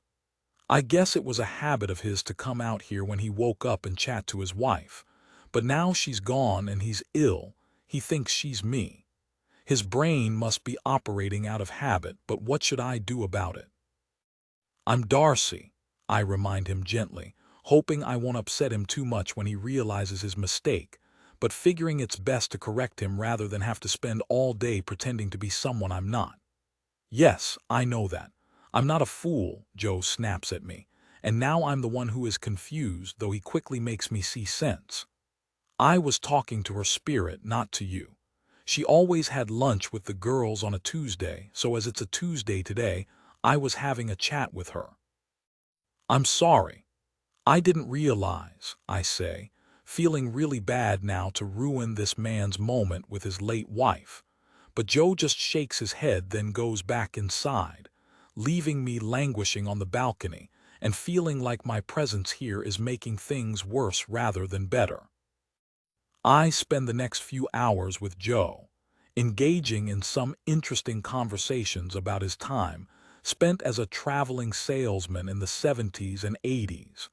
I guess it was a habit of his to come out here when he woke up and chat to his wife, but now she's gone and he's ill, he thinks she's me. His brain must be operating out of habit, but what should I do about it? "I'm Darcy," I remind him gently, hoping I won't upset him too much when he realizes his mistake, but figuring it's best to correct him rather than have to spend all day pretending to be someone I'm not. "Yes, I know that. I'm not a fool," Joe snaps at me, and now I'm the one who is confused, though he quickly makes me see sense. "I was talking to her spirit, not to you. She always had lunch with the girls on a Tuesday, so as it's a Tuesday today, I was having a chat with her." "I'm sorry. I didn't realize," I say, feeling really bad now to ruin this man's moment with his late wife. But Joe just shakes his head, then goes back inside, leaving me languishing on the balcony and feeling like my presence here is making things worse rather than better. I spend the next few hours with Joe, engaging in some interesting conversations about his time spent as a traveling salesman in the 70s and 80s,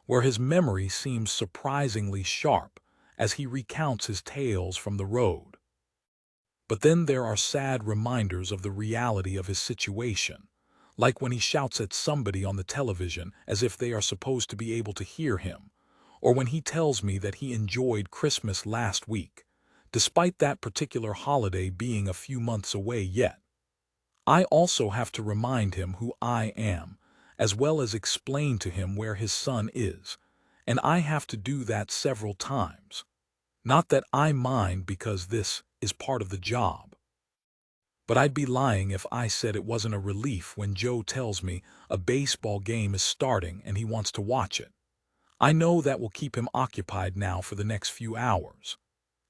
where his memory seems surprisingly sharp as he recounts his tales from the road. But then there are sad reminders of the reality of his situation, like when he shouts at somebody on the television as if they are supposed to be able to hear him, or when he tells me that he enjoyed Christmas last week, despite that particular holiday being a few months away yet. I also have to remind him who I am, as well as explain to him where his son is, and I have to do that several times. Not that I mind, because this is part of the job. But I'd be lying if I said it wasn't a relief when Joe tells me a baseball game is starting and he wants to watch it. I know that will keep him occupied now for the next few hours.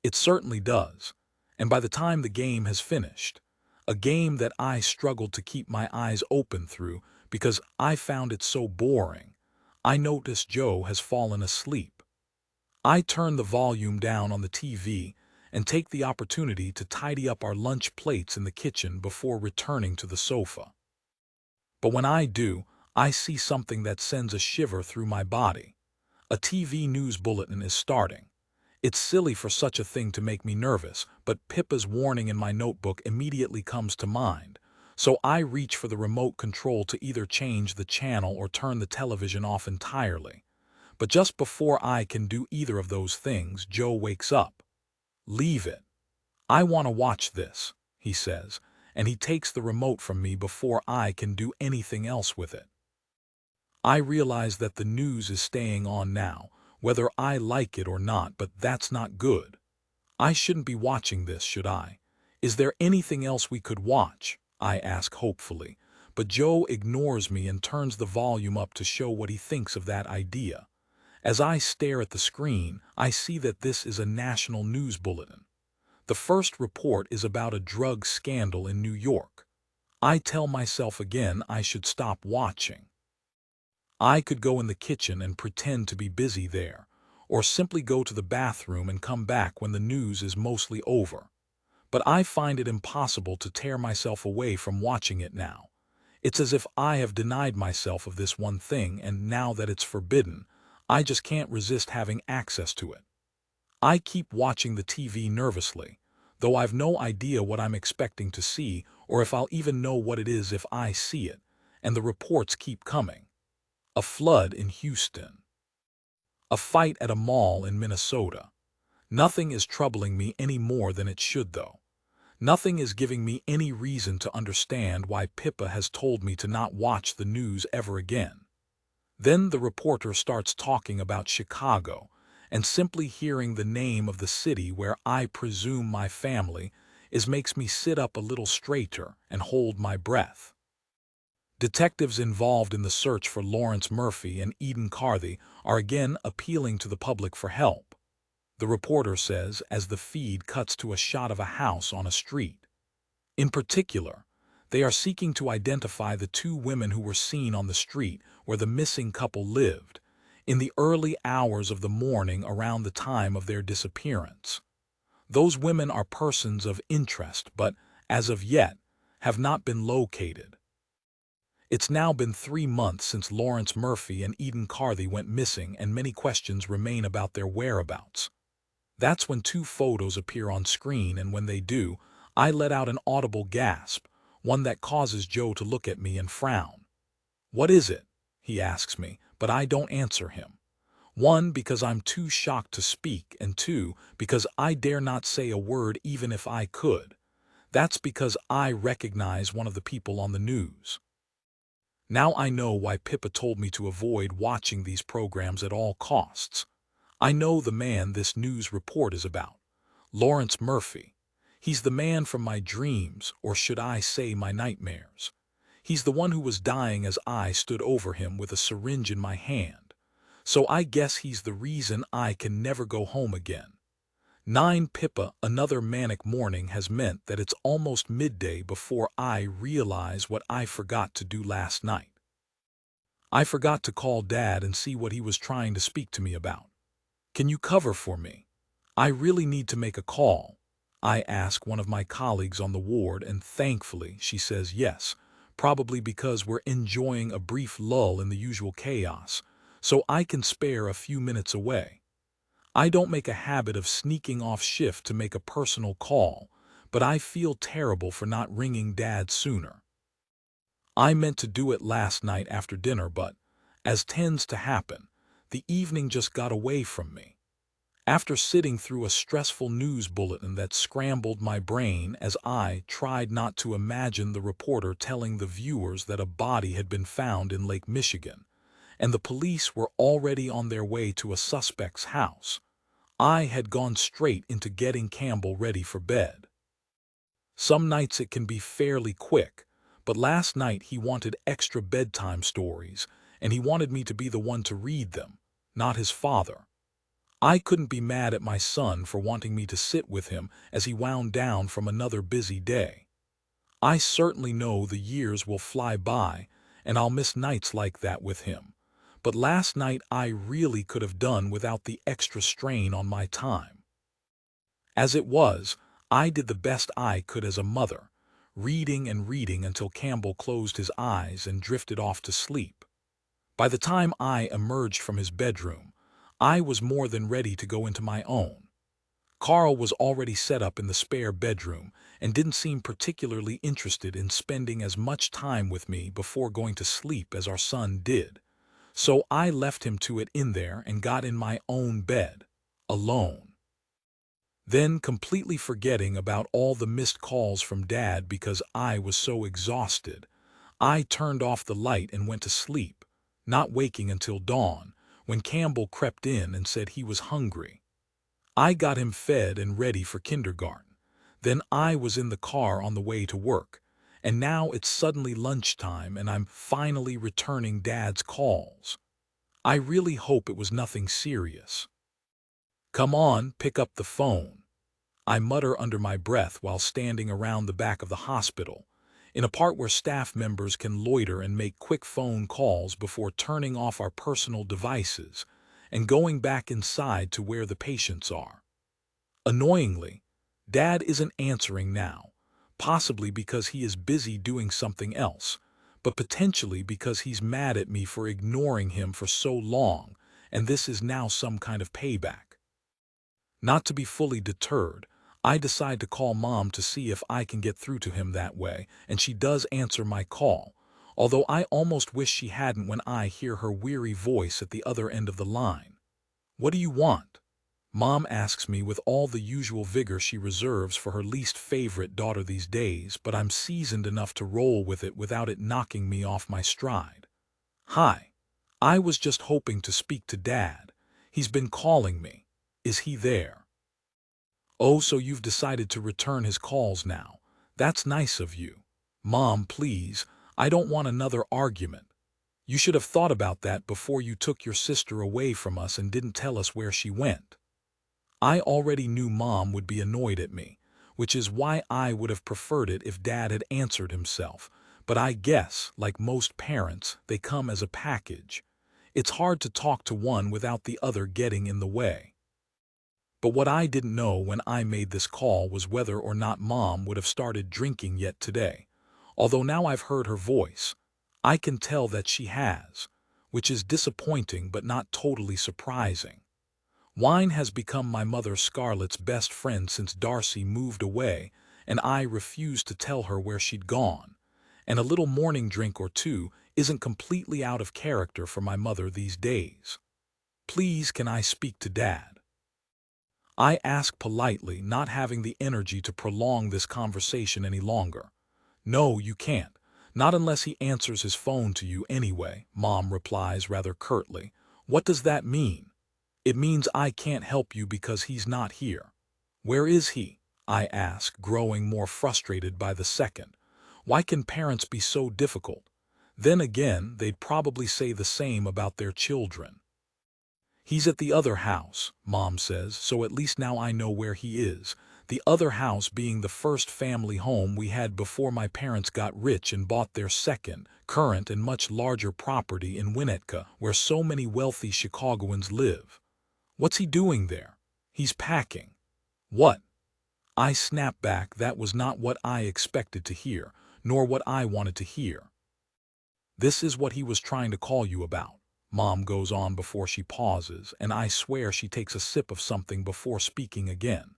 It certainly does, and by the time the game has finished, a game that I struggled to keep my eyes open through because I found it so boring, I notice Joe has fallen asleep. I turn the volume down on the TV and take the opportunity to tidy up our lunch plates in the kitchen before returning to the sofa. But when I do, I see something that sends a shiver through my body. A TV news bulletin is starting. It's silly for such a thing to make me nervous, but Pippa's warning in my notebook immediately comes to mind. So I reach for the remote control to either change the channel or turn the television off entirely. But just before I can do either of those things, Joe wakes up. "Leave it. I want to watch this," he says, and he takes the remote from me before I can do anything else with it. I realize that the news is staying on now, whether I like it or not, but that's not good. I shouldn't be watching this, should I? Is there anything else we could watch? I ask hopefully, but Joe ignores me and turns the volume up to show what he thinks of that idea. As I stare at the screen, I see that this is a national news bulletin. The first report is about a drug scandal in New York. I tell myself again I should stop watching. I could go in the kitchen and pretend to be busy there, or simply go to the bathroom and come back when the news is mostly over. But I find it impossible to tear myself away from watching it now. It's as if I have denied myself of this one thing, and now that it's forbidden, I just can't resist having access to it. I keep watching the TV nervously, though I've no idea what I'm expecting to see or if I'll even know what it is if I see it, and the reports keep coming. A flood in Houston. A fight at a mall in Minnesota. Nothing is troubling me any more than it should, though. Nothing is giving me any reason to understand why Pippa has told me to not watch the news ever again. Then the reporter starts talking about Chicago, and simply hearing the name of the city where I presume my family is makes me sit up a little straighter and hold my breath. Detectives involved in the search for Lawrence Murphy and Eden Carthy are again appealing to the public for help, the reporter says as the feed cuts to a shot of a house on a street. In particular, they are seeking to identify the two women who were seen on the street where the missing couple lived, in the early hours of the morning around the time of their disappearance. Those women are persons of interest, but, as of yet, have not been located. It's now been 3 months since Lawrence Murphy and Eden Carthy went missing, and many questions remain about their whereabouts. That's when 2 photos appear on screen, and when they do, I let out an audible gasp, one that causes Joe to look at me and frown. "What is it?" he asks me, but I don't answer him. 1, because I'm too shocked to speak, and 2, because I dare not say a word even if I could. That's because I recognize one of the people on the news. Now I know why Pippa told me to avoid watching these programs at all costs. I know the man this news report is about. Lawrence Murphy. He's the man from my dreams, or should I say my nightmares. He's the one who was dying as I stood over him with a syringe in my hand. So I guess he's the reason I can never go home again. 9 Pippa, another manic morning has meant that it's almost midday before I realize what I forgot to do last night. I forgot to call Dad and see what he was trying to speak to me about. "Can you cover for me? I really need to make a call," I ask one of my colleagues on the ward, and thankfully she says yes, probably because we're enjoying a brief lull in the usual chaos, so I can spare a few minutes away. I don't make a habit of sneaking off shift to make a personal call, but I feel terrible for not ringing Dad sooner. I meant to do it last night after dinner, but, as tends to happen, the evening just got away from me. After sitting through a stressful news bulletin that scrambled my brain as I tried not to imagine the reporter telling the viewers that a body had been found in Lake Michigan, and the police were already on their way to a suspect's house, I had gone straight into getting Campbell ready for bed. Some nights it can be fairly quick, but last night he wanted extra bedtime stories, and he wanted me to be the one to read them, not his father. I couldn't be mad at my son for wanting me to sit with him as he wound down from another busy day. I certainly know the years will fly by, and I'll miss nights like that with him. But last night I really could have done without the extra strain on my time. As it was, I did the best I could as a mother, reading and reading until Campbell closed his eyes and drifted off to sleep. By the time I emerged from his bedroom, I was more than ready to go into my own. Carl was already set up in the spare bedroom and didn't seem particularly interested in spending as much time with me before going to sleep as our son did. So I left him to it in there and got in my own bed, alone. Then, completely forgetting about all the missed calls from Dad because I was so exhausted, I turned off the light and went to sleep, not waking until dawn, when Campbell crept in and said he was hungry. I got him fed and ready for kindergarten. Then I was in the car on the way to work, and now it's suddenly lunchtime and I'm finally returning Dad's calls. I really hope it was nothing serious. "Come on, pick up the phone," I mutter under my breath while standing around the back of the hospital, in a part where staff members can loiter and make quick phone calls before turning off our personal devices and going back inside to where the patients are. Annoyingly, Dad isn't answering now, possibly because he is busy doing something else, but potentially because he's mad at me for ignoring him for so long, and this is now some kind of payback. Not to be fully deterred, I decide to call Mom to see if I can get through to him that way, and she does answer my call, although I almost wish she hadn't when I hear her weary voice at the other end of the line. "What do you want?" Mom asks me with all the usual vigor she reserves for her least favorite daughter these days, but I'm seasoned enough to roll with it without it knocking me off my stride. "Hi. I was just hoping to speak to Dad. He's been calling me. Is he there?" "Oh, so you've decided to return his calls now. That's nice of you. Mom, please, I don't want another argument. You should have thought about that before you took your sister away from us and didn't tell us where she went." I already knew Mom would be annoyed at me, which is why I would have preferred it if Dad had answered himself, but I guess, like most parents, they come as a package. It's hard to talk to one without the other getting in the way. But what I didn't know when I made this call was whether or not Mom would have started drinking yet today. Although now I've heard her voice, I can tell that she has, which is disappointing but not totally surprising. Wine has become my mother Scarlett's best friend since Darcy moved away, and I refused to tell her where she'd gone. And a little morning drink or two isn't completely out of character for my mother these days. "Please, can I speak to Dad?" I ask politely, not having the energy to prolong this conversation any longer. "No, you can't. Not unless he answers his phone to you anyway," Mom replies rather curtly. "What does that mean?" "It means I can't help you because he's not here." "Where is he?" I ask, growing more frustrated by the second. Why can parents be so difficult? Then again, they'd probably say the same about their children. "He's at the other house," Mom says, so at least now I know where he is. The other house being the first family home we had before my parents got rich and bought their second, current and much larger property in Winnetka, where so many wealthy Chicagoans live. "What's he doing there?" "He's packing." "What?" I snap back. That was not what I expected to hear, nor what I wanted to hear. "This is what he was trying to call you about," Mom goes on before she pauses, and I swear she takes a sip of something before speaking again.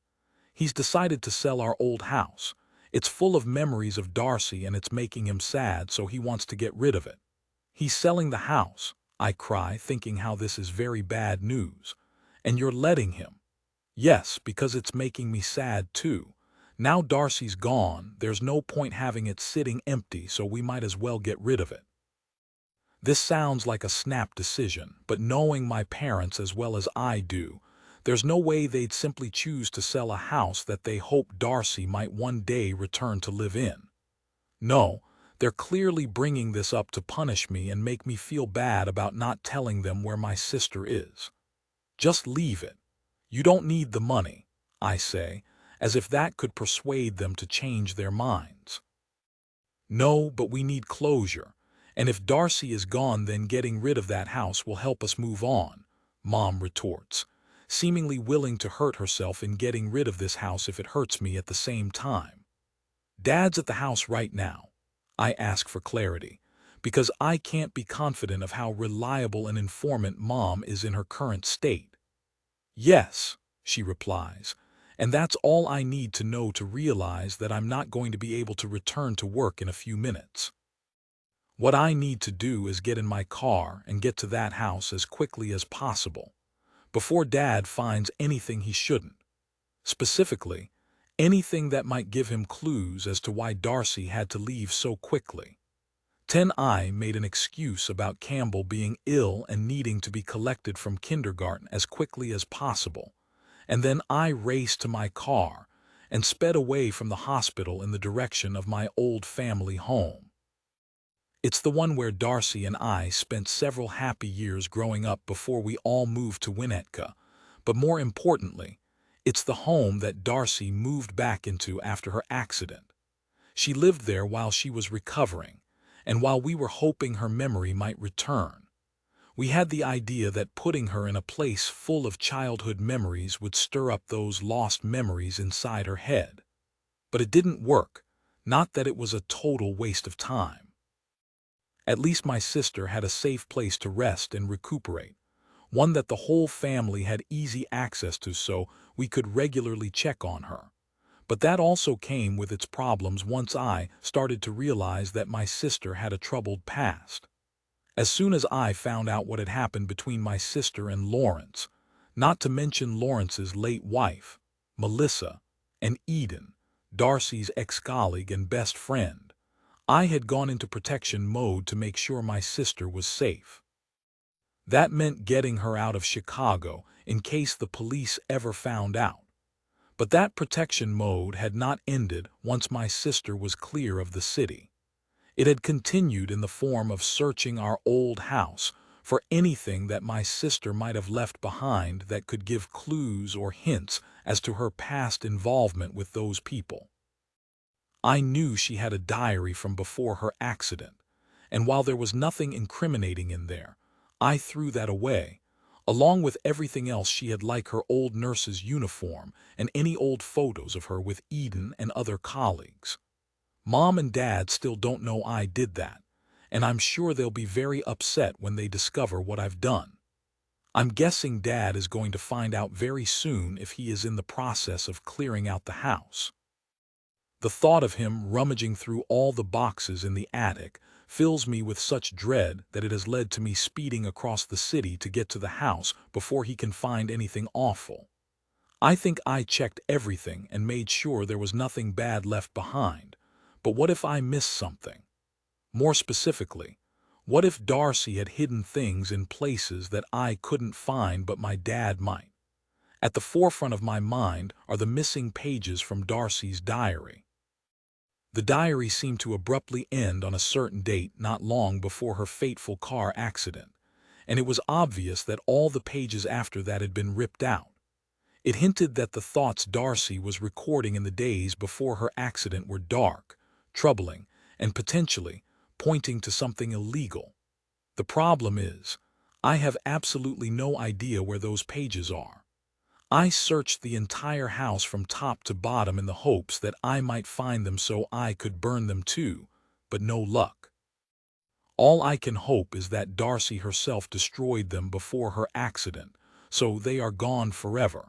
"He's decided to sell our old house. It's full of memories of Darcy and it's making him sad, so he wants to get rid of it." "He's selling the house," I cry, thinking how this is very bad news. "And you're letting him?" "Yes, because it's making me sad too. Now Darcy's gone, there's no point having it sitting empty, so we might as well get rid of it." This sounds like a snap decision, but knowing my parents as well as I do, there's no way they'd simply choose to sell a house that they hope Darcy might one day return to live in. No, they're clearly bringing this up to punish me and make me feel bad about not telling them where my sister is. "Just leave it. You don't need the money," I say, as if that could persuade them to change their minds. "No, but we need closure, and if Darcy is gone then getting rid of that house will help us move on," Mom retorts, seemingly willing to hurt herself in getting rid of this house if it hurts me at the same time. Dad's at the house right now. I ask for clarity, because I can't be confident of how reliable an informant Mom is in her current state. Yes, she replies, and that's all I need to know to realize that I'm not going to be able to return to work in a few minutes. What I need to do is get in my car and get to that house as quickly as possible, before Dad finds anything he shouldn't. Specifically, anything that might give him clues as to why Darcy had to leave so quickly. 10I made an excuse about Campbell being ill and needing to be collected from kindergarten as quickly as possible, and then I raced to my car and sped away from the hospital in the direction of my old family home. It's the one where Darcy and I spent several happy years growing up before we all moved to Winnetka, but more importantly, it's the home that Darcy moved back into after her accident. She lived there while she was recovering, and while we were hoping her memory might return. We had the idea that putting her in a place full of childhood memories would stir up those lost memories inside her head. But it didn't work, not that it was a total waste of time. At least my sister had a safe place to rest and recuperate, one that the whole family had easy access to so we could regularly check on her. But that also came with its problems once I started to realize that my sister had a troubled past. As soon as I found out what had happened between my sister and Lawrence, not to mention Lawrence's late wife, Melissa, and Eden, Darcy's ex-colleague and best friend, I had gone into protection mode to make sure my sister was safe. That meant getting her out of Chicago in case the police ever found out. But that protection mode had not ended once my sister was clear of the city. It had continued in the form of searching our old house for anything that my sister might have left behind that could give clues or hints as to her past involvement with those people. I knew she had a diary from before her accident, and while there was nothing incriminating in there, I threw that away, along with everything else she had, like her old nurse's uniform and any old photos of her with Eden and other colleagues. Mom and Dad still don't know I did that, and I'm sure they'll be very upset when they discover what I've done. I'm guessing Dad is going to find out very soon if he is in the process of clearing out the house. The thought of him rummaging through all the boxes in the attic fills me with such dread that it has led to me speeding across the city to get to the house before he can find anything awful. I think I checked everything and made sure there was nothing bad left behind, but what if I missed something? More specifically, what if Darcy had hidden things in places that I couldn't find but my dad might? At the forefront of my mind are the missing pages from Darcy's diary. The diary seemed to abruptly end on a certain date not long before her fateful car accident, and it was obvious that all the pages after that had been ripped out. It hinted that the thoughts Darcy was recording in the days before her accident were dark, troubling, and potentially pointing to something illegal. The problem is, I have absolutely no idea where those pages are. I searched the entire house from top to bottom in the hopes that I might find them so I could burn them too, but no luck. All I can hope is that Darcy herself destroyed them before her accident, so they are gone forever.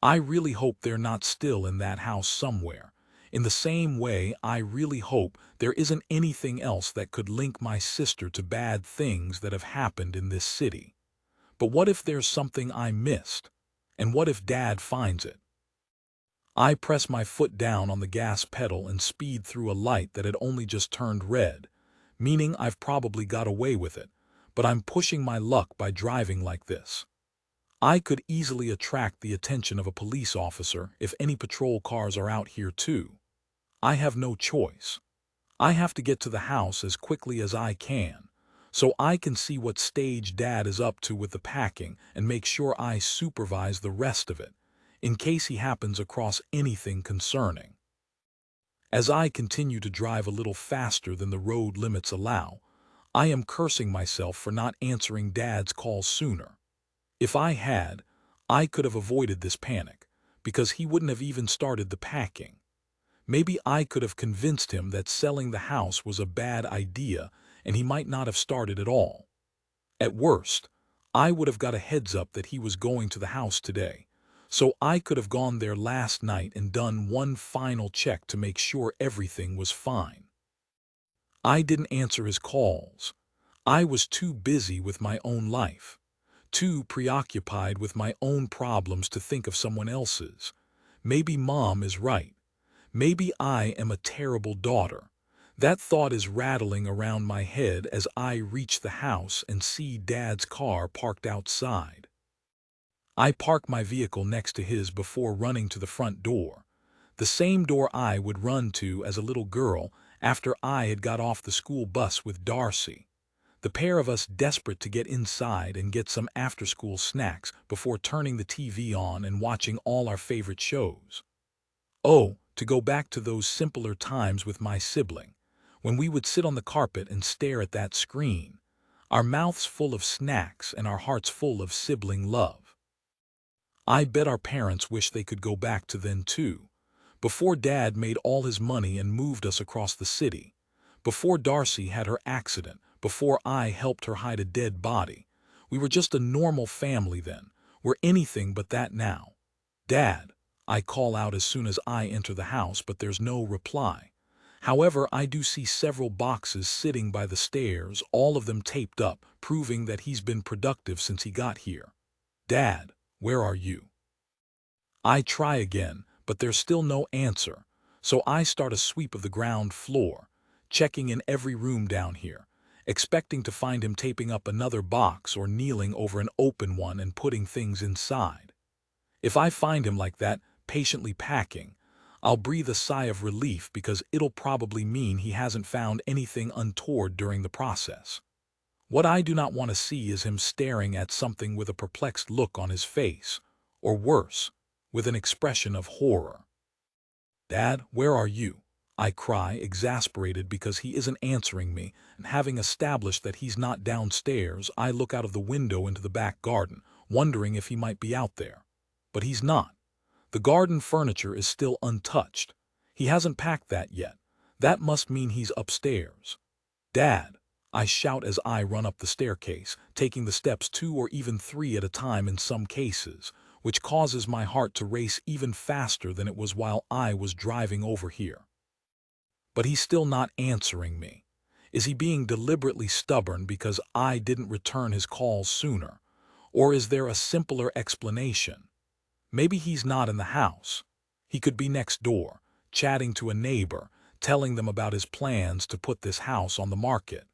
I really hope they're not still in that house somewhere. In the same way, I really hope there isn't anything else that could link my sister to bad things that have happened in this city. But what if there's something I missed? And what if Dad finds it? I press my foot down on the gas pedal and speed through a light that had only just turned red, meaning I've probably got away with it, but I'm pushing my luck by driving like this. I could easily attract the attention of a police officer if any patrol cars are out here too. I have no choice. I have to get to the house as quickly as I can, so I can see what stage Dad is up to with the packing and make sure I supervise the rest of it, in case he happens across anything concerning. As I continue to drive a little faster than the road limits allow, I am cursing myself for not answering Dad's call sooner. If I had, I could have avoided this panic, because he wouldn't have even started the packing. Maybe I could have convinced him that selling the house was a bad idea and he might not have started at all. At worst, I would have got a heads up that he was going to the house today, so I could have gone there last night and done one final check to make sure everything was fine. I didn't answer his calls. I was too busy with my own life, too preoccupied with my own problems to think of someone else's. Maybe Mom is right. Maybe I am a terrible daughter. That thought is rattling around my head as I reach the house and see Dad's car parked outside. I park my vehicle next to his before running to the front door, the same door I would run to as a little girl after I had got off the school bus with Darcy, the pair of us desperate to get inside and get some after-school snacks before turning the TV on and watching all our favorite shows. Oh, to go back to those simpler times with my sibling, when we would sit on the carpet and stare at that screen, our mouths full of snacks and our hearts full of sibling love. I bet our parents wish they could go back to then too, before Dad made all his money and moved us across the city, before Darcy had her accident, before I helped her hide a dead body. We were just a normal family then. We're anything but that now. Dad, I call out as soon as I enter the house, but there's no reply. However, I do see several boxes sitting by the stairs, all of them taped up, proving that he's been productive since he got here. Dad, where are you? I try again, but there's still no answer, so I start a sweep of the ground floor, checking in every room down here, expecting to find him taping up another box or kneeling over an open one and putting things inside. If I find him like that, patiently packing, I'll breathe a sigh of relief because it'll probably mean he hasn't found anything untoward during the process. What I do not want to see is him staring at something with a perplexed look on his face, or worse, with an expression of horror. Dad, where are you? I cry, exasperated because he isn't answering me, and having established that he's not downstairs, I look out of the window into the back garden, wondering if he might be out there. But he's not. The garden furniture is still untouched. He hasn't packed that yet. That must mean he's upstairs. Dad, I shout as I run up the staircase, taking the steps 2 or even 3 at a time in some cases, which causes my heart to race even faster than it was while I was driving over here. But he's still not answering me. Is he being deliberately stubborn because I didn't return his calls sooner? Or is there a simpler explanation? Maybe he's not in the house. He could be next door, chatting to a neighbor, telling them about his plans to put this house on the market.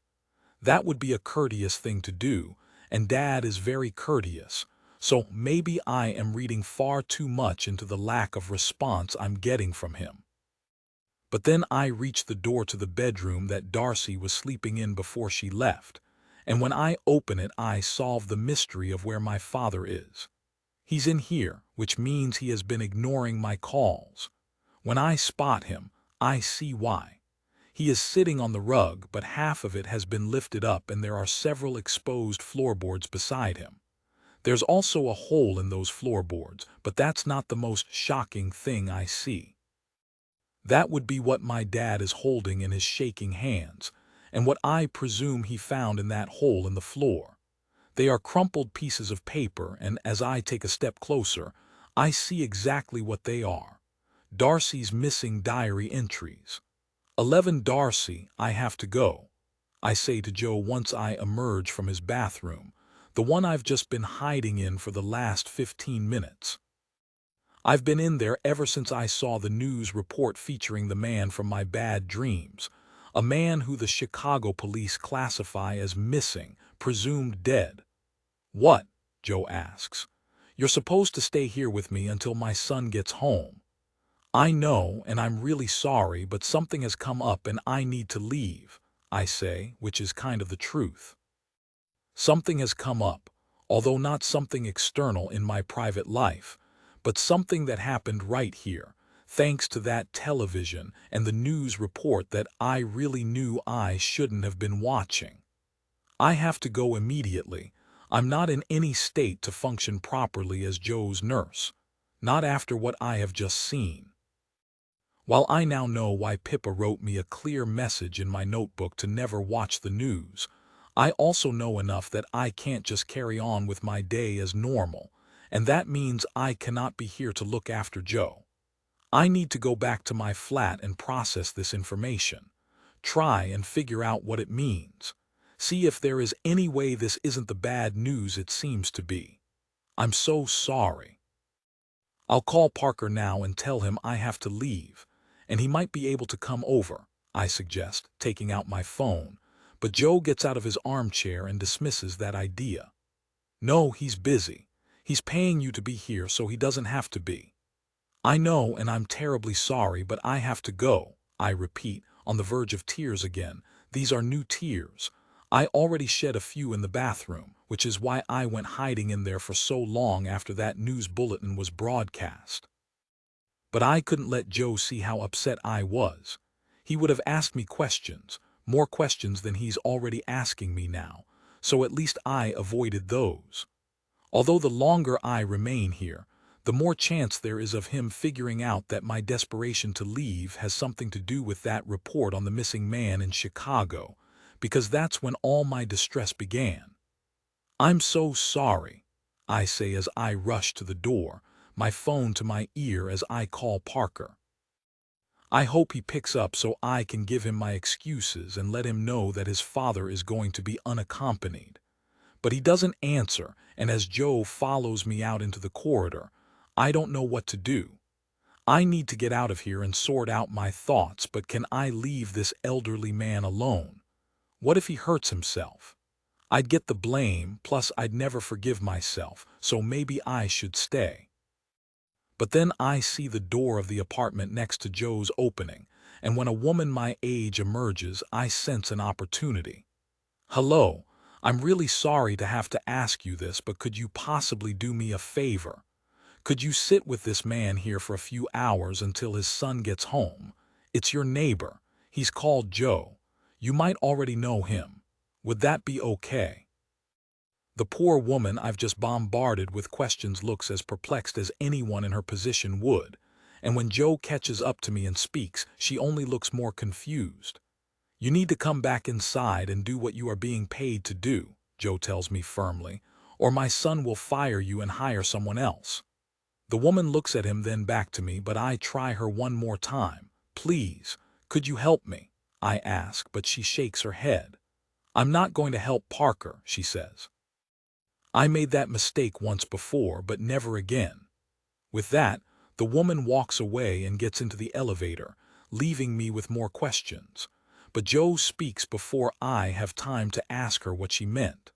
That would be a courteous thing to do, and Dad is very courteous, so maybe I am reading far too much into the lack of response I'm getting from him. But then I reach the door to the bedroom that Darcy was sleeping in before she left, and when I open it I solve the mystery of where my father is. He's in here, which means he has been ignoring my calls. When I spot him, I see why. He is sitting on the rug, but half of it has been lifted up and there are several exposed floorboards beside him. There's also a hole in those floorboards, but that's not the most shocking thing I see. That would be what my dad is holding in his shaking hands, and what I presume he found in that hole in the floor. They are crumpled pieces of paper, and as I take a step closer, I see exactly what they are. Darcy's missing diary entries. 11 Darcy, I have to go, I say to Joe once I emerge from his bathroom, the one I've just been hiding in for the last 15 minutes. I've been in there ever since I saw the news report featuring the man from my bad dreams, a man who the Chicago police classify as missing, presumed dead. What? Joe asks. You're supposed to stay here with me until my son gets home. I know, and I'm really sorry, but something has come up and I need to leave, I say, which is kind of the truth. Something has come up, although not something external in my private life, but something that happened right here, thanks to that television and the news report that I really knew I shouldn't have been watching. I have to go immediately. I'm not in any state to function properly as Joe's nurse, not after what I have just seen. While I now know why Pippa wrote me a clear message in my notebook to never watch the news, I also know enough that I can't just carry on with my day as normal, and that means I cannot be here to look after Joe. I need to go back to my flat and process this information. Try and figure out what it means. See if there is any way this isn't the bad news it seems to be. I'm so sorry. I'll call Parker now and tell him I have to leave, and he might be able to come over, I suggest, taking out my phone, but Joe gets out of his armchair and dismisses that idea. No, he's busy. He's paying you to be here so he doesn't have to be. I know, and I'm terribly sorry, but I have to go, I repeat, on the verge of tears again. These are new tears. I already shed a few in the bathroom, which is why I went hiding in there for so long after that news bulletin was broadcast. But I couldn't let Joe see how upset I was. He would have asked me questions, more questions than he's already asking me now, so at least I avoided those. Although the longer I remain here, the more chance there is of him figuring out that my desperation to leave has something to do with that report on the missing man in Chicago, because that's when all my distress began. I'm so sorry, I say as I rush to the door, my phone to my ear as I call Parker. I hope he picks up so I can give him my excuses and let him know that his father is going to be unaccompanied. But he doesn't answer, and as Joe follows me out into the corridor, I don't know what to do. I need to get out of here and sort out my thoughts, but can I leave this elderly man alone? What if he hurts himself? I'd get the blame, plus I'd never forgive myself, so maybe I should stay. But then I see the door of the apartment next to Joe's opening, and when a woman my age emerges, I sense an opportunity. Hello, I'm really sorry to have to ask you this, but could you possibly do me a favor? Could you sit with this man here for a few hours until his son gets home? It's your neighbor. He's called Joe. You might already know him. Would that be okay? The poor woman I've just bombarded with questions looks as perplexed as anyone in her position would, and when Joe catches up to me and speaks, she only looks more confused. You need to come back inside and do what you are being paid to do, Joe tells me firmly, or my son will fire you and hire someone else. The woman looks at him, then back to me, but I try her one more time. Please, could you help me? I ask, but she shakes her head. I'm not going to help Parker, she says. I made that mistake once before, but never again. With that, the woman walks away and gets into the elevator, leaving me with more questions. But Joe speaks before I have time to ask her what she meant.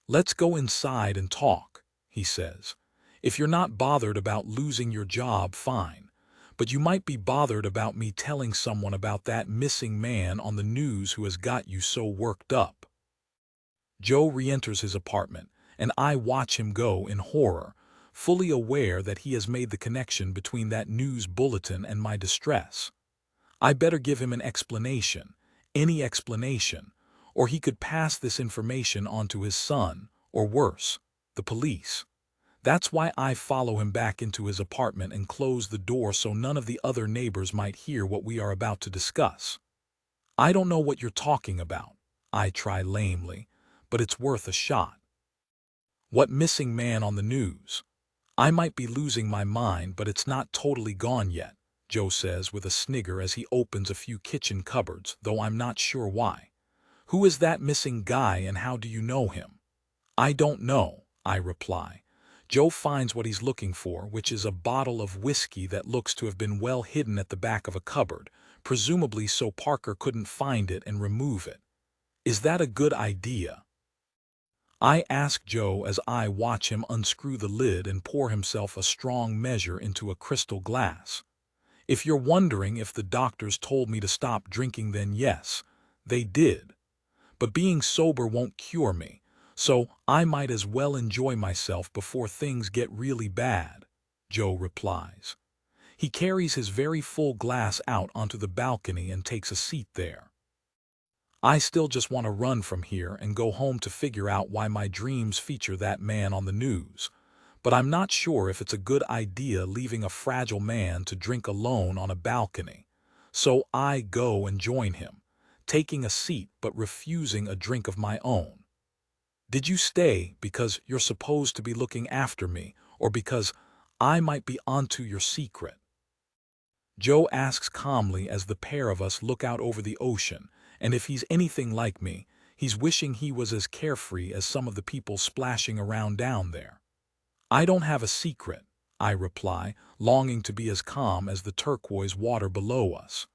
Let's go inside and talk, he says. If you're not bothered about losing your job, fine. But you might be bothered about me telling someone about that missing man on the news who has got you so worked up. Joe re-enters his apartment, and I watch him go in horror, fully aware that he has made the connection between that news bulletin and my distress. I better give him an explanation, any explanation, or he could pass this information on to his son, or worse, the police. That's why I follow him back into his apartment and close the door so none of the other neighbors might hear what we are about to discuss. I don't know what you're talking about, I try lamely, but it's worth a shot. What missing man on the news? I might be losing my mind, but it's not totally gone yet, Joe says with a snigger as he opens a few kitchen cupboards, though I'm not sure why. Who is that missing guy and how do you know him? I don't know, I reply. Joe finds what he's looking for, which is a bottle of whiskey that looks to have been well hidden at the back of a cupboard, presumably so Parker couldn't find it and remove it. Is that a good idea? I ask Joe as I watch him unscrew the lid and pour himself a strong measure into a crystal glass. If you're wondering if the doctors told me to stop drinking, then yes, they did. But being sober won't cure me, so I might as well enjoy myself before things get really bad, Joe replies. He carries his very full glass out onto the balcony and takes a seat there. I still just want to run from here and go home to figure out why my dreams feature that man on the news, but I'm not sure if it's a good idea leaving a fragile man to drink alone on a balcony, So I go and join him, taking a seat but refusing a drink of my own. Did you stay because you're supposed to be looking after me, or because I might be onto your secret? Joe asks calmly as the pair of us look out over the ocean, and if he's anything like me, he's wishing he was as carefree as some of the people splashing around down there. I don't have a secret, I reply, longing to be as calm as the turquoise water below us.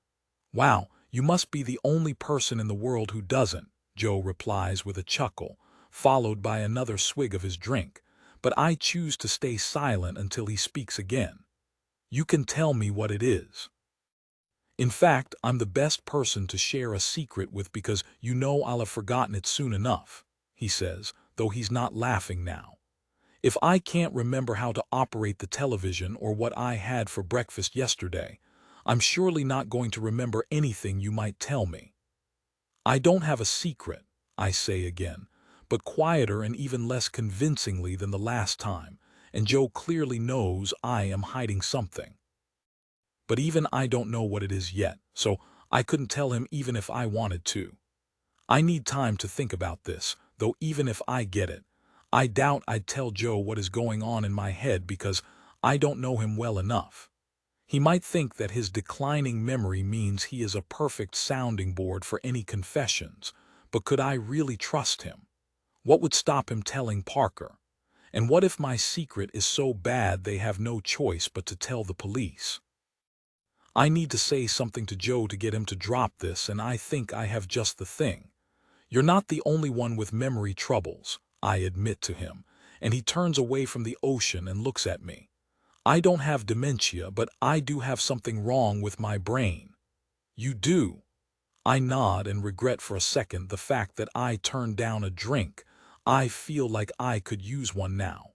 Wow, you must be the only person in the world who doesn't, Joe replies with a chuckle, followed by another swig of his drink, but I choose to stay silent until he speaks again. You can tell me what it is. In fact, I'm the best person to share a secret with because you know I'll have forgotten it soon enough, he says, though he's not laughing now. If I can't remember how to operate the television or what I had for breakfast yesterday, I'm surely not going to remember anything you might tell me. I don't have a secret, I say again, but quieter and even less convincingly than the last time, and Joe clearly knows I am hiding something. But even I don't know what it is yet, so I couldn't tell him even if I wanted to. I need time to think about this, though even if I get it, I doubt I'd tell Joe what is going on in my head because I don't know him well enough. He might think that his declining memory means he is a perfect sounding board for any confessions, but could I really trust him? What would stop him telling Parker? And what if my secret is so bad they have no choice but to tell the police? I need to say something to Joe to get him to drop this, and I think I have just the thing. You're not the only one with memory troubles, I admit to him, and he turns away from the ocean and looks at me. I don't have dementia, but I do have something wrong with my brain. You do? I nod and regret for a second the fact that I turned down a drink. I feel like I could use one now.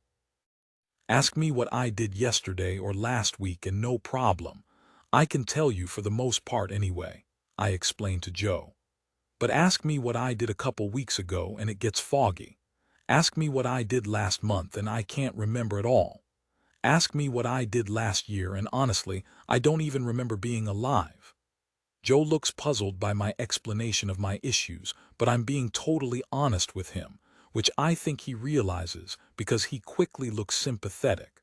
Ask me what I did yesterday or last week and no problem. I can tell you for the most part anyway, I explain to Joe. But ask me what I did a couple weeks ago and it gets foggy. Ask me what I did last month and I can't remember at all. Ask me what I did last year and honestly, I don't even remember being alive. Joe looks puzzled by my explanation of my issues, but I'm being totally honest with him, which I think he realizes because he quickly looks sympathetic.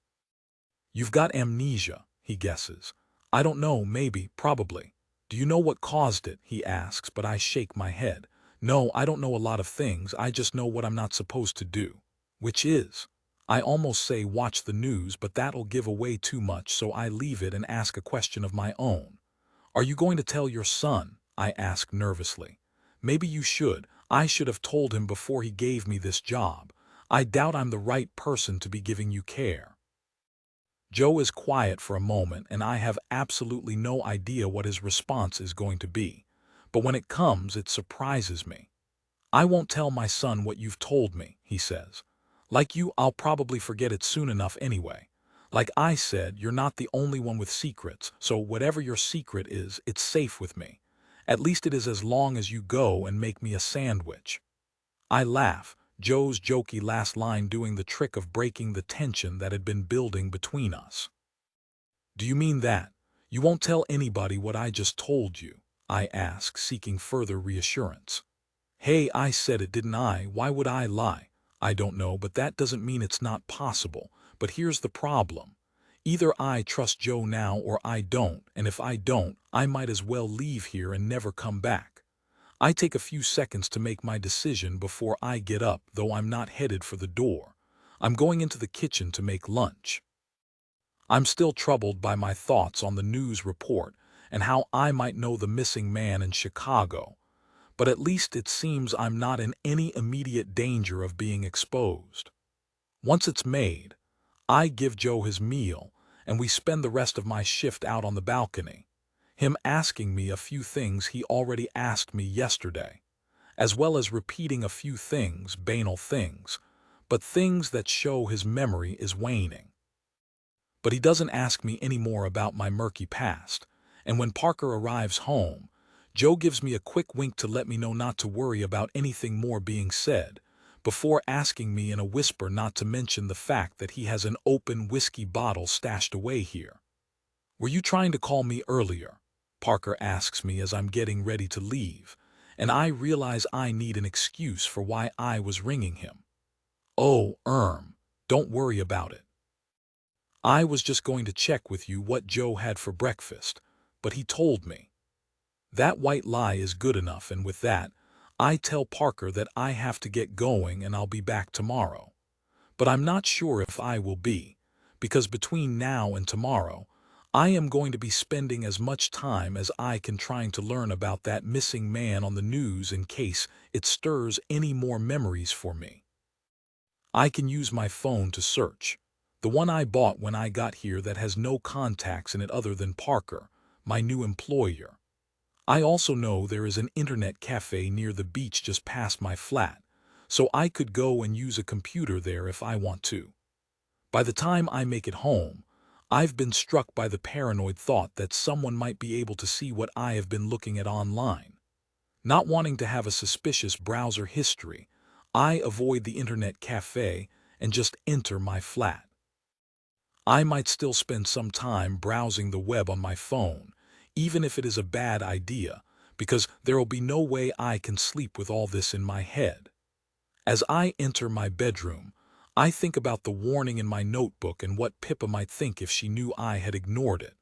You've got amnesia, he guesses. I don't know, maybe, probably. Do you know what caused it, he asks, but I shake my head. No, I don't know a lot of things, I just know what I'm not supposed to do. Which is? I almost say watch the news, but that'll give away too much, so I leave it and ask a question of my own. Are you going to tell your son? I ask nervously. Maybe you should. I should have told him before he gave me this job. I doubt I'm the right person to be giving you care. Joe is quiet for a moment, and I have absolutely no idea what his response is going to be. But when it comes, it surprises me. I won't tell my son what you've told me, he says. Like you, I'll probably forget it soon enough anyway. Like I said, you're not the only one with secrets, so whatever your secret is, it's safe with me. At least it is as long as you go and make me a sandwich. I laugh, Joe's jokey last line doing the trick of breaking the tension that had been building between us. Do you mean that? You won't tell anybody what I just told you? I ask, seeking further reassurance. Hey, I said it, didn't I? Why would I lie? I don't know, but that doesn't mean it's not possible. But here's the problem. Either I trust Joe now or I don't, and if I don't, I might as well leave here and never come back. I take a few seconds to make my decision before I get up, though I'm not headed for the door. I'm going into the kitchen to make lunch. I'm still troubled by my thoughts on the news report and how I might know the missing man in Chicago, but at least it seems I'm not in any immediate danger of being exposed. Once it's made, I give Joe his meal, and we spend the rest of my shift out on the balcony, him asking me a few things he already asked me yesterday, as well as repeating a few things, banal things, but things that show his memory is waning. But he doesn't ask me any more about my murky past, and when Parker arrives home, Joe gives me a quick wink to let me know not to worry about anything more being said, before asking me in a whisper not to mention the fact that he has an open whiskey bottle stashed away here. Were you trying to call me earlier? Parker asks me as I'm getting ready to leave, and I realize I need an excuse for why I was ringing him. Oh, don't worry about it. I was just going to check with you what Joe had for breakfast, but he told me. That white lie is good enough, and with that, I tell Parker that I have to get going and I'll be back tomorrow. But I'm not sure if I will be, because between now and tomorrow, I am going to be spending as much time as I can trying to learn about that missing man on the news in case it stirs any more memories for me. I can use my phone to search, the one I bought when I got here that has no contacts in it other than Parker, my new employer. I also know there is an internet cafe near the beach just past my flat, so I could go and use a computer there if I want to. By the time I make it home, I've been struck by the paranoid thought that someone might be able to see what I have been looking at online. Not wanting to have a suspicious browser history, I avoid the internet cafe and just enter my flat. I might still spend some time browsing the web on my phone, even if it is a bad idea, because there will be no way I can sleep with all this in my head. As I enter my bedroom, I think about the warning in my notebook and what Pippa might think if she knew I had ignored it.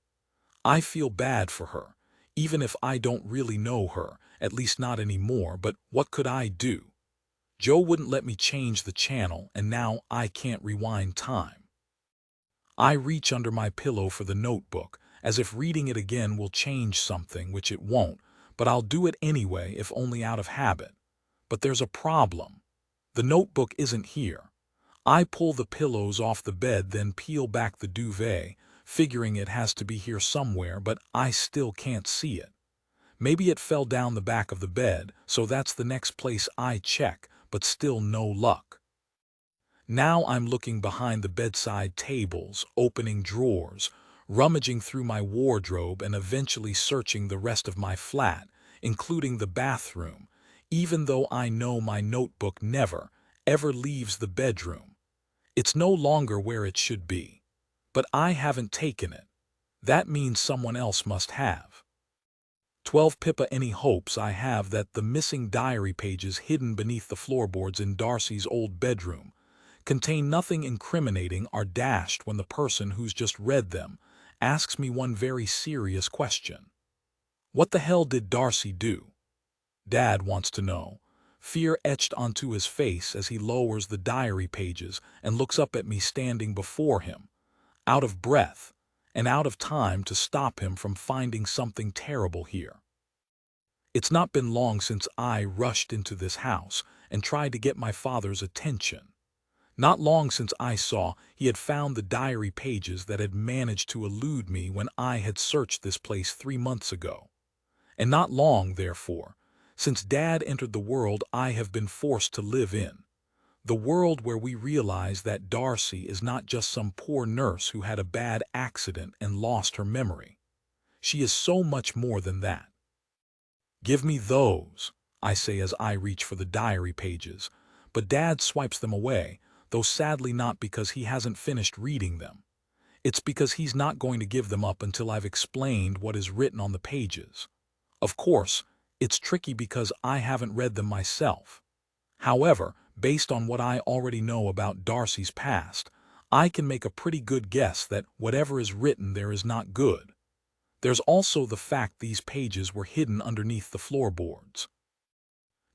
I feel bad for her, even if I don't really know her, at least not anymore, but what could I do? Joe wouldn't let me change the channel, and now I can't rewind time. I reach under my pillow for the notebook, as if reading it again will change something, which it won't, but I'll do it anyway if only out of habit. But there's a problem. The notebook isn't here. I pull the pillows off the bed, then peel back the duvet, figuring it has to be here somewhere, but I still can't see it. Maybe it fell down the back of the bed, so that's the next place I check, but still no luck. Now I'm looking behind the bedside tables, opening drawers, rummaging through my wardrobe, and eventually searching the rest of my flat, including the bathroom, even though I know my notebook never, ever leaves the bedroom. It's no longer where it should be. But I haven't taken it. That means someone else must have. 12 Pippa, any hopes I have that the missing diary pages hidden beneath the floorboards in Darcy's old bedroom contain nothing incriminating are dashed when the person who's just read them asks me one very serious question. What the hell did Darcy do? Dad wants to know, fear etched onto his face as he lowers the diary pages and looks up at me standing before him, out of breath and out of time to stop him from finding something terrible here. It's not been long since I rushed into this house and tried to get my father's attention. Not long since I saw he had found the diary pages that had managed to elude me when I had searched this place 3 months ago. And not long, therefore, since Dad entered the world I have been forced to live in. The world where we realize that Darcy is not just some poor nurse who had a bad accident and lost her memory. She is so much more than that. Give me those, I say as I reach for the diary pages, but Dad swipes them away, though sadly not because he hasn't finished reading them. It's because he's not going to give them up until I've explained what is written on the pages. Of course, it's tricky because I haven't read them myself. However, based on what I already know about Darcy's past, I can make a pretty good guess that whatever is written there is not good. There's also the fact these pages were hidden underneath the floorboards.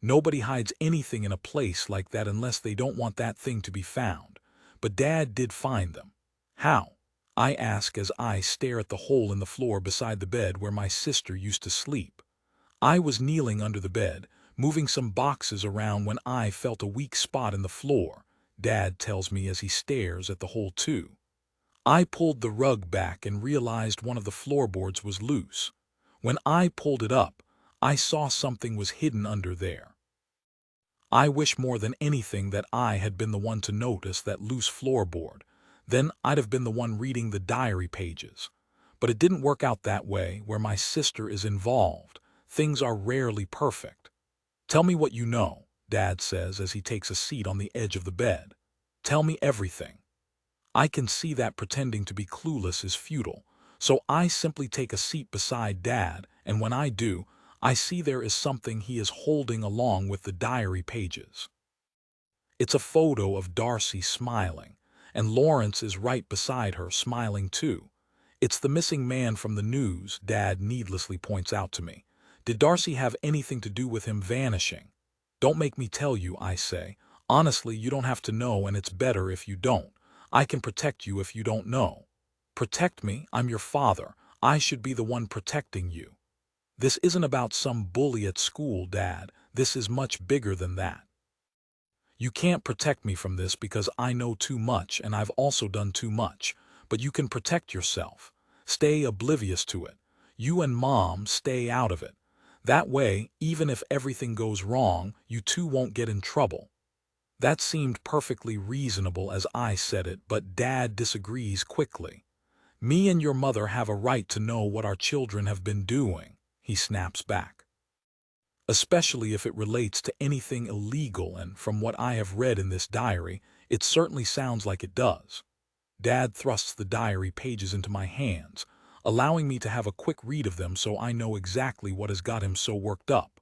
Nobody hides anything in a place like that unless they don't want that thing to be found. But Dad did find them. How? I ask as I stare at the hole in the floor beside the bed where my sister used to sleep. I was kneeling under the bed, moving some boxes around when I felt a weak spot in the floor, Dad tells me as he stares at the hole too. I pulled the rug back and realized one of the floorboards was loose. When I pulled it up, I saw something was hidden under there. I wish more than anything that I had been the one to notice that loose floorboard. Then I'd have been the one reading the diary pages. But it didn't work out that way. Where my sister is involved, things are rarely perfect. Tell me what you know, Dad says as he takes a seat on the edge of the bed. Tell me everything. I can see that pretending to be clueless is futile, So I simply take a seat beside Dad, and when I do, I see there is something he is holding along with the diary pages. It's a photo of Darcy smiling, and Lawrence is right beside her, smiling too. It's the missing man from the news, Dad needlessly points out to me. Did Darcy have anything to do with him vanishing? Don't make me tell you, I say. Honestly, you don't have to know, and it's better if you don't. I can protect you if you don't know. Protect me? I'm your father. I should be the one protecting you. This isn't about some bully at school, Dad. This is much bigger than that. You can't protect me from this because I know too much and I've also done too much. But you can protect yourself. Stay oblivious to it. You and Mom stay out of it. That way, even if everything goes wrong, you two won't get in trouble. That seemed perfectly reasonable as I said it, but Dad disagrees quickly. Me and your mother have a right to know what our children have been doing, he snaps back. Especially if it relates to anything illegal, and from what I have read in this diary, it certainly sounds like it does. Dad thrusts the diary pages into my hands, allowing me to have a quick read of them so I know exactly what has got him so worked up.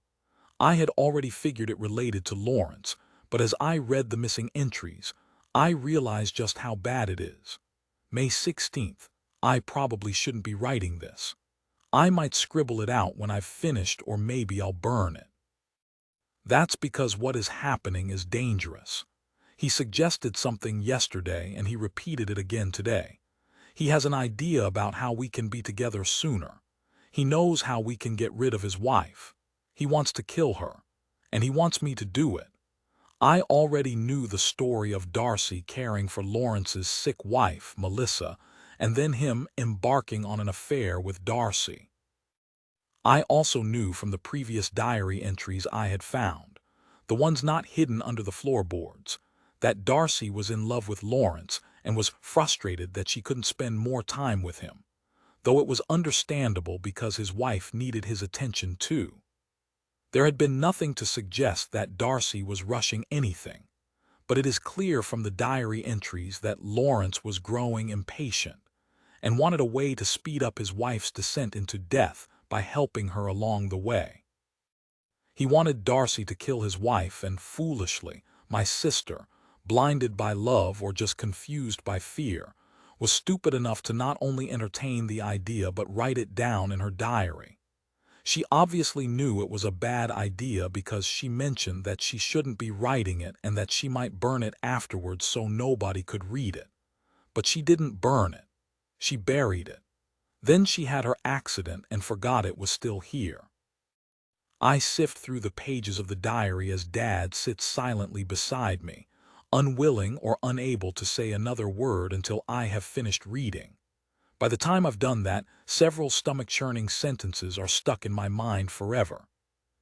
I had already figured it related to Lawrence, but as I read the missing entries, I realized just how bad it is. May 16th. I probably shouldn't be writing this. I might scribble it out when I've finished, or maybe I'll burn it. That's because what is happening is dangerous. He suggested something yesterday and he repeated it again today. He has an idea about how we can be together sooner. He knows how we can get rid of his wife. He wants to kill her, and he wants me to do it. I already knew the story of Darcy caring for Lawrence's sick wife, Melissa, and then him embarking on an affair with Darcy. I also knew from the previous diary entries I had found, the ones not hidden under the floorboards, that Darcy was in love with Lawrence and was frustrated that she couldn't spend more time with him, though it was understandable because his wife needed his attention too. There had been nothing to suggest that Darcy was rushing anything, but it is clear from the diary entries that Lawrence was growing impatient and wanted a way to speed up his wife's descent into death by helping her along the way. He wanted Darcy to kill his wife, and foolishly, my sister, blinded by love or just confused by fear, was stupid enough to not only entertain the idea but write it down in her diary. She obviously knew it was a bad idea because she mentioned that she shouldn't be writing it and that she might burn it afterwards so nobody could read it. But she didn't burn it. She buried it. Then she had her accident and forgot it was still here. I sift through the pages of the diary as Dad sits silently beside me, unwilling or unable to say another word until I have finished reading. By the time I've done that, several stomach-churning sentences are stuck in my mind forever.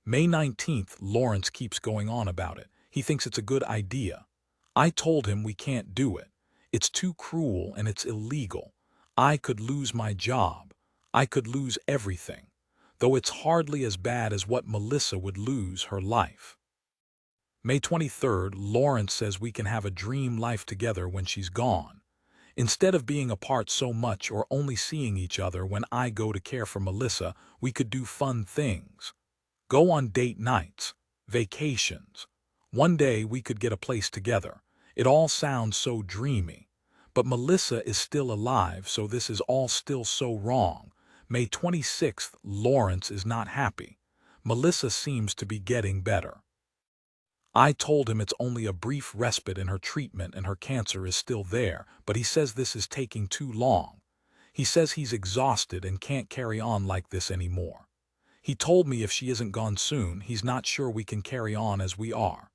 May 19th, Lawrence keeps going on about it. He thinks it's a good idea. I told him we can't do it. It's too cruel and it's illegal. I could lose my job. I could lose everything. Though it's hardly as bad as what Melissa would lose, her life. May 23rd, Lawrence says we can have a dream life together when she's gone. Instead of being apart so much or only seeing each other when I go to care for Melissa, we could do fun things. Go on date nights, vacations. One day we could get a place together. It all sounds so dreamy. But Melissa is still alive, so this is all still so wrong. May 26th, Lawrence is not happy. Melissa seems to be getting better. I told him it's only a brief respite in her treatment and her cancer is still there, but he says this is taking too long. He says he's exhausted and can't carry on like this anymore. He told me if she isn't gone soon, he's not sure we can carry on as we are.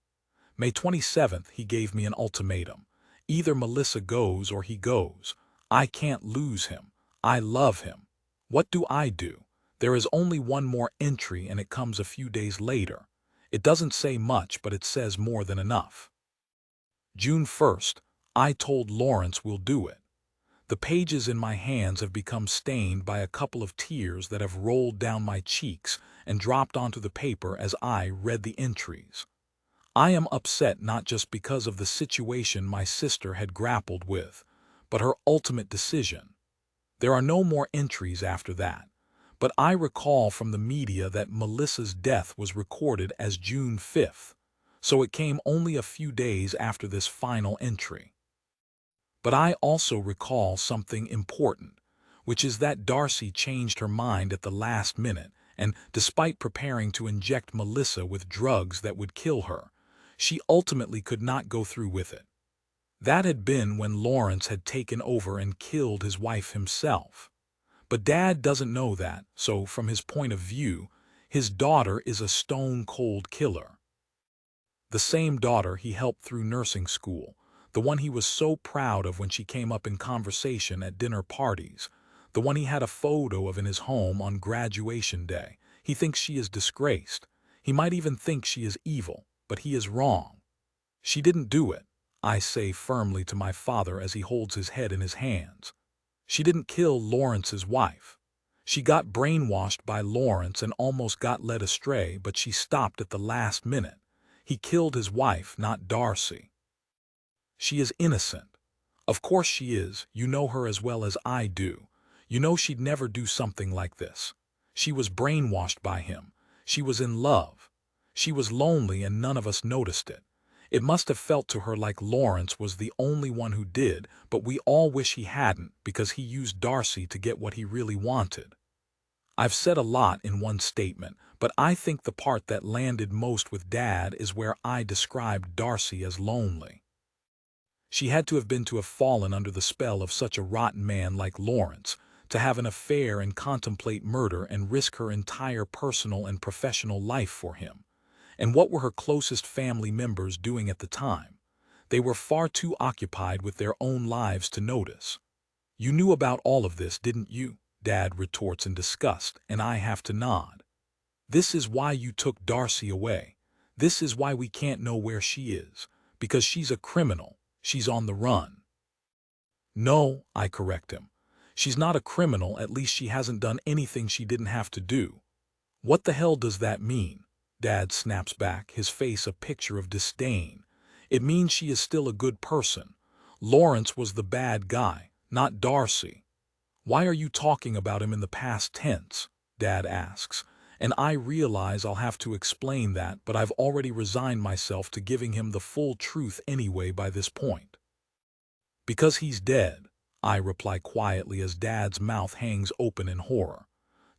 May 27th, he gave me an ultimatum. Either Melissa goes or he goes. I can't lose him. I love him. What do I do? There is only one more entry and it comes a few days later. It doesn't say much, but it says more than enough. June 1st, I told Lawrence we'll do it. The pages in my hands have become stained by a couple of tears that have rolled down my cheeks and dropped onto the paper as I read the entries. I am upset not just because of the situation my sister had grappled with, but her ultimate decision. There are no more entries after that. But I recall from the media that Melissa's death was recorded as June 5th, so it came only a few days after this final entry. But I also recall something important, which is that Darcy changed her mind at the last minute, and despite preparing to inject Melissa with drugs that would kill her, she ultimately could not go through with it. That had been when Lawrence had taken over and killed his wife himself. But Dad doesn't know that, so from his point of view, his daughter is a stone-cold killer. The same daughter he helped through nursing school, the one he was so proud of when she came up in conversation at dinner parties, the one he had a photo of in his home on graduation day. He thinks she is disgraced. He might even think she is evil, but he is wrong. She didn't do it, I say firmly to my father as he holds his head in his hands. She didn't kill Lawrence's wife. She got brainwashed by Lawrence and almost got led astray, but she stopped at the last minute. He killed his wife, not Darcy. She is innocent. Of course she is. You know her as well as I do. You know she'd never do something like this. She was brainwashed by him. She was in love. She was lonely and none of us noticed it. It must have felt to her like Lawrence was the only one who did, but we all wish he hadn't because he used Darcy to get what he really wanted. I've said a lot in one statement, but I think the part that landed most with Dad is where I described Darcy as lonely. She had to have fallen under the spell of such a rotten man like Lawrence, to have an affair and contemplate murder and risk her entire personal and professional life for him. And what were her closest family members doing at the time? They were far too occupied with their own lives to notice. You knew about all of this, didn't you? Dad retorts in disgust, and I have to nod. This is why you took Darcy away. This is why we can't know where she is. Because she's a criminal. She's on the run. No, I correct him. She's not a criminal, at least she hasn't done anything she didn't have to do. What the hell does that mean? Dad snaps back, his face a picture of disdain. It means she is still a good person. Lawrence was the bad guy, not Darcy. Why are you talking about him in the past tense? Dad asks, and I realize I'll have to explain that, but I've already resigned myself to giving him the full truth anyway by this point. Because he's dead, I reply quietly as Dad's mouth hangs open in horror.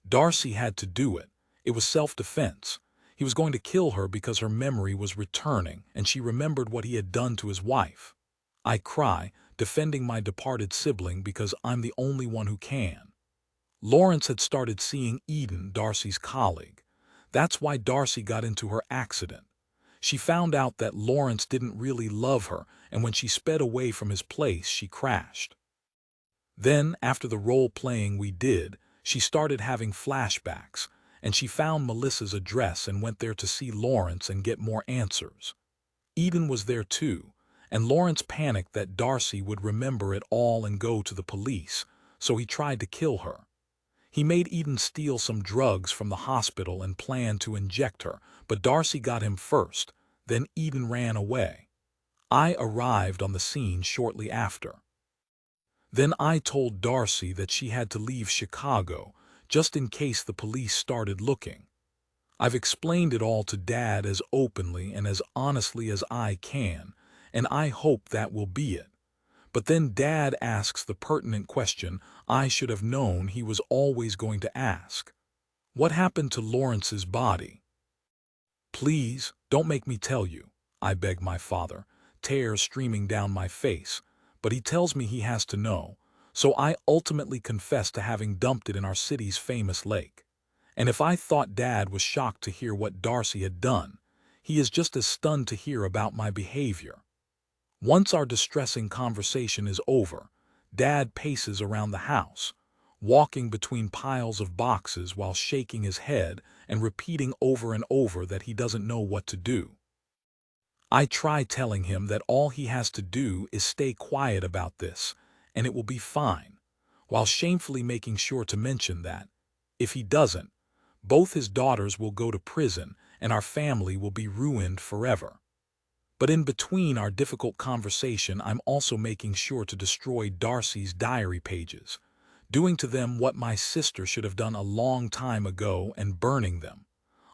Darcy had to do it. It was self-defense. He was going to kill her because her memory was returning, and she remembered what he had done to his wife. I cry, defending my departed sibling because I'm the only one who can. Lawrence had started seeing Eden, Darcy's colleague. That's why Darcy got into her accident. She found out that Lawrence didn't really love her, and when she sped away from his place, she crashed. Then, after the role-playing we did, she started having flashbacks, and she found Melissa's address and went there to see Lawrence and get more answers. Eden was there too, and Lawrence panicked that Darcy would remember it all and go to the police, so he tried to kill her. He made Eden steal some drugs from the hospital and planned to inject her, but Darcy got him first, then Eden ran away. I arrived on the scene shortly after. Then I told Darcy that she had to leave Chicago, just in case the police started looking. I've explained it all to Dad as openly and as honestly as I can, and I hope that will be it. But then Dad asks the pertinent question I should have known he was always going to ask. What happened to Lawrence's body? Please, don't make me tell you, I beg my father, tears streaming down my face, but he tells me he has to know. So I ultimately confess to having dumped it in our city's famous lake. And if I thought Dad was shocked to hear what Darcy had done, he is just as stunned to hear about my behavior. Once our distressing conversation is over, Dad paces around the house, walking between piles of boxes while shaking his head and repeating over and over that he doesn't know what to do. I try telling him that all he has to do is stay quiet about this, and it will be fine, while shamefully making sure to mention that, if he doesn't, both his daughters will go to prison and our family will be ruined forever. But in between our difficult conversation, I'm also making sure to destroy Darcy's diary pages. doing to them what my sister should have done a long time ago and burning them,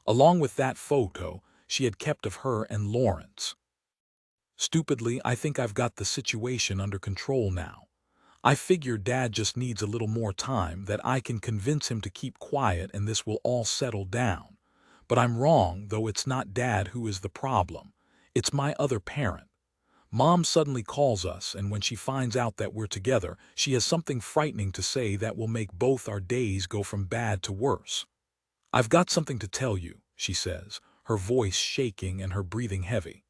along with that photo she had kept of her and Lawrence. Stupidly, I think I've got the situation under control now. I figure Dad just needs a little more time, that I can convince him to keep quiet and this will all settle down. But I'm wrong, though. It's not Dad who is the problem. It's my other parent. Mom suddenly calls us, and when she finds out that we're together, she has something frightening to say that will make both our days go from bad to worse. "I've got something to tell you," she says, her voice shaking and her breathing heavy.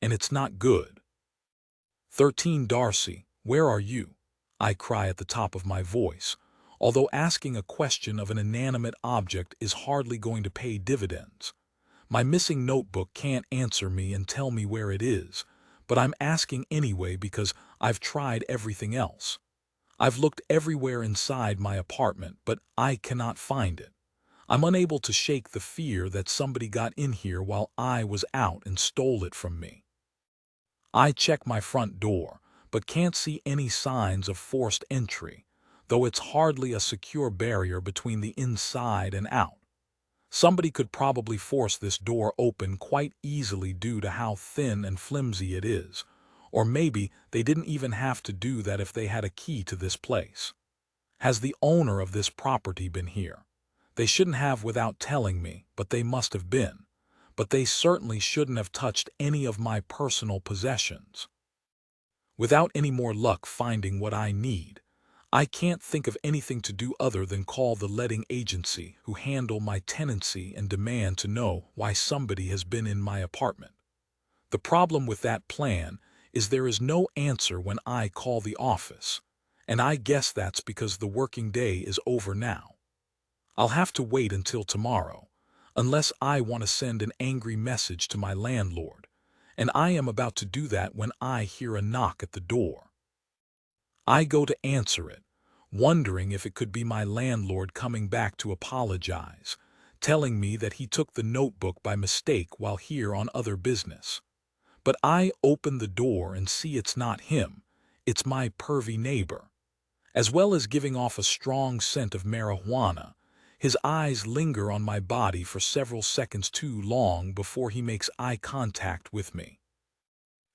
"And it's not good." 13 Darcy, where are you?" I cry at the top of my voice, although asking a question of an inanimate object is hardly going to pay dividends. My missing notebook can't answer me and tell me where it is, but I'm asking anyway because I've tried everything else. I've looked everywhere inside my apartment, but I cannot find it. I'm unable to shake the fear that somebody got in here while I was out and stole it from me. I check my front door, but can't see any signs of forced entry, though it's hardly a secure barrier between the inside and out. Somebody could probably force this door open quite easily due to how thin and flimsy it is, or maybe they didn't even have to do that if they had a key to this place. Has the owner of this property been here? They shouldn't have without telling me, but they must have been. But they certainly shouldn't have touched any of my personal possessions. Without any more luck finding what I need, I can't think of anything to do other than call the letting agency who handle my tenancy and demand to know why somebody has been in my apartment. The problem with that plan is there is no answer when I call the office, and I guess that's because the working day is over now. I'll have to wait until tomorrow, unless I want to send an angry message to my landlord, and I am about to do that when I hear a knock at the door. I go to answer it, wondering if it could be my landlord coming back to apologize, telling me that he took the notebook by mistake while here on other business. But I open the door and see it's not him, it's my pervy neighbor. As well as giving off a strong scent of marijuana, his eyes linger on my body for several seconds too long before he makes eye contact with me.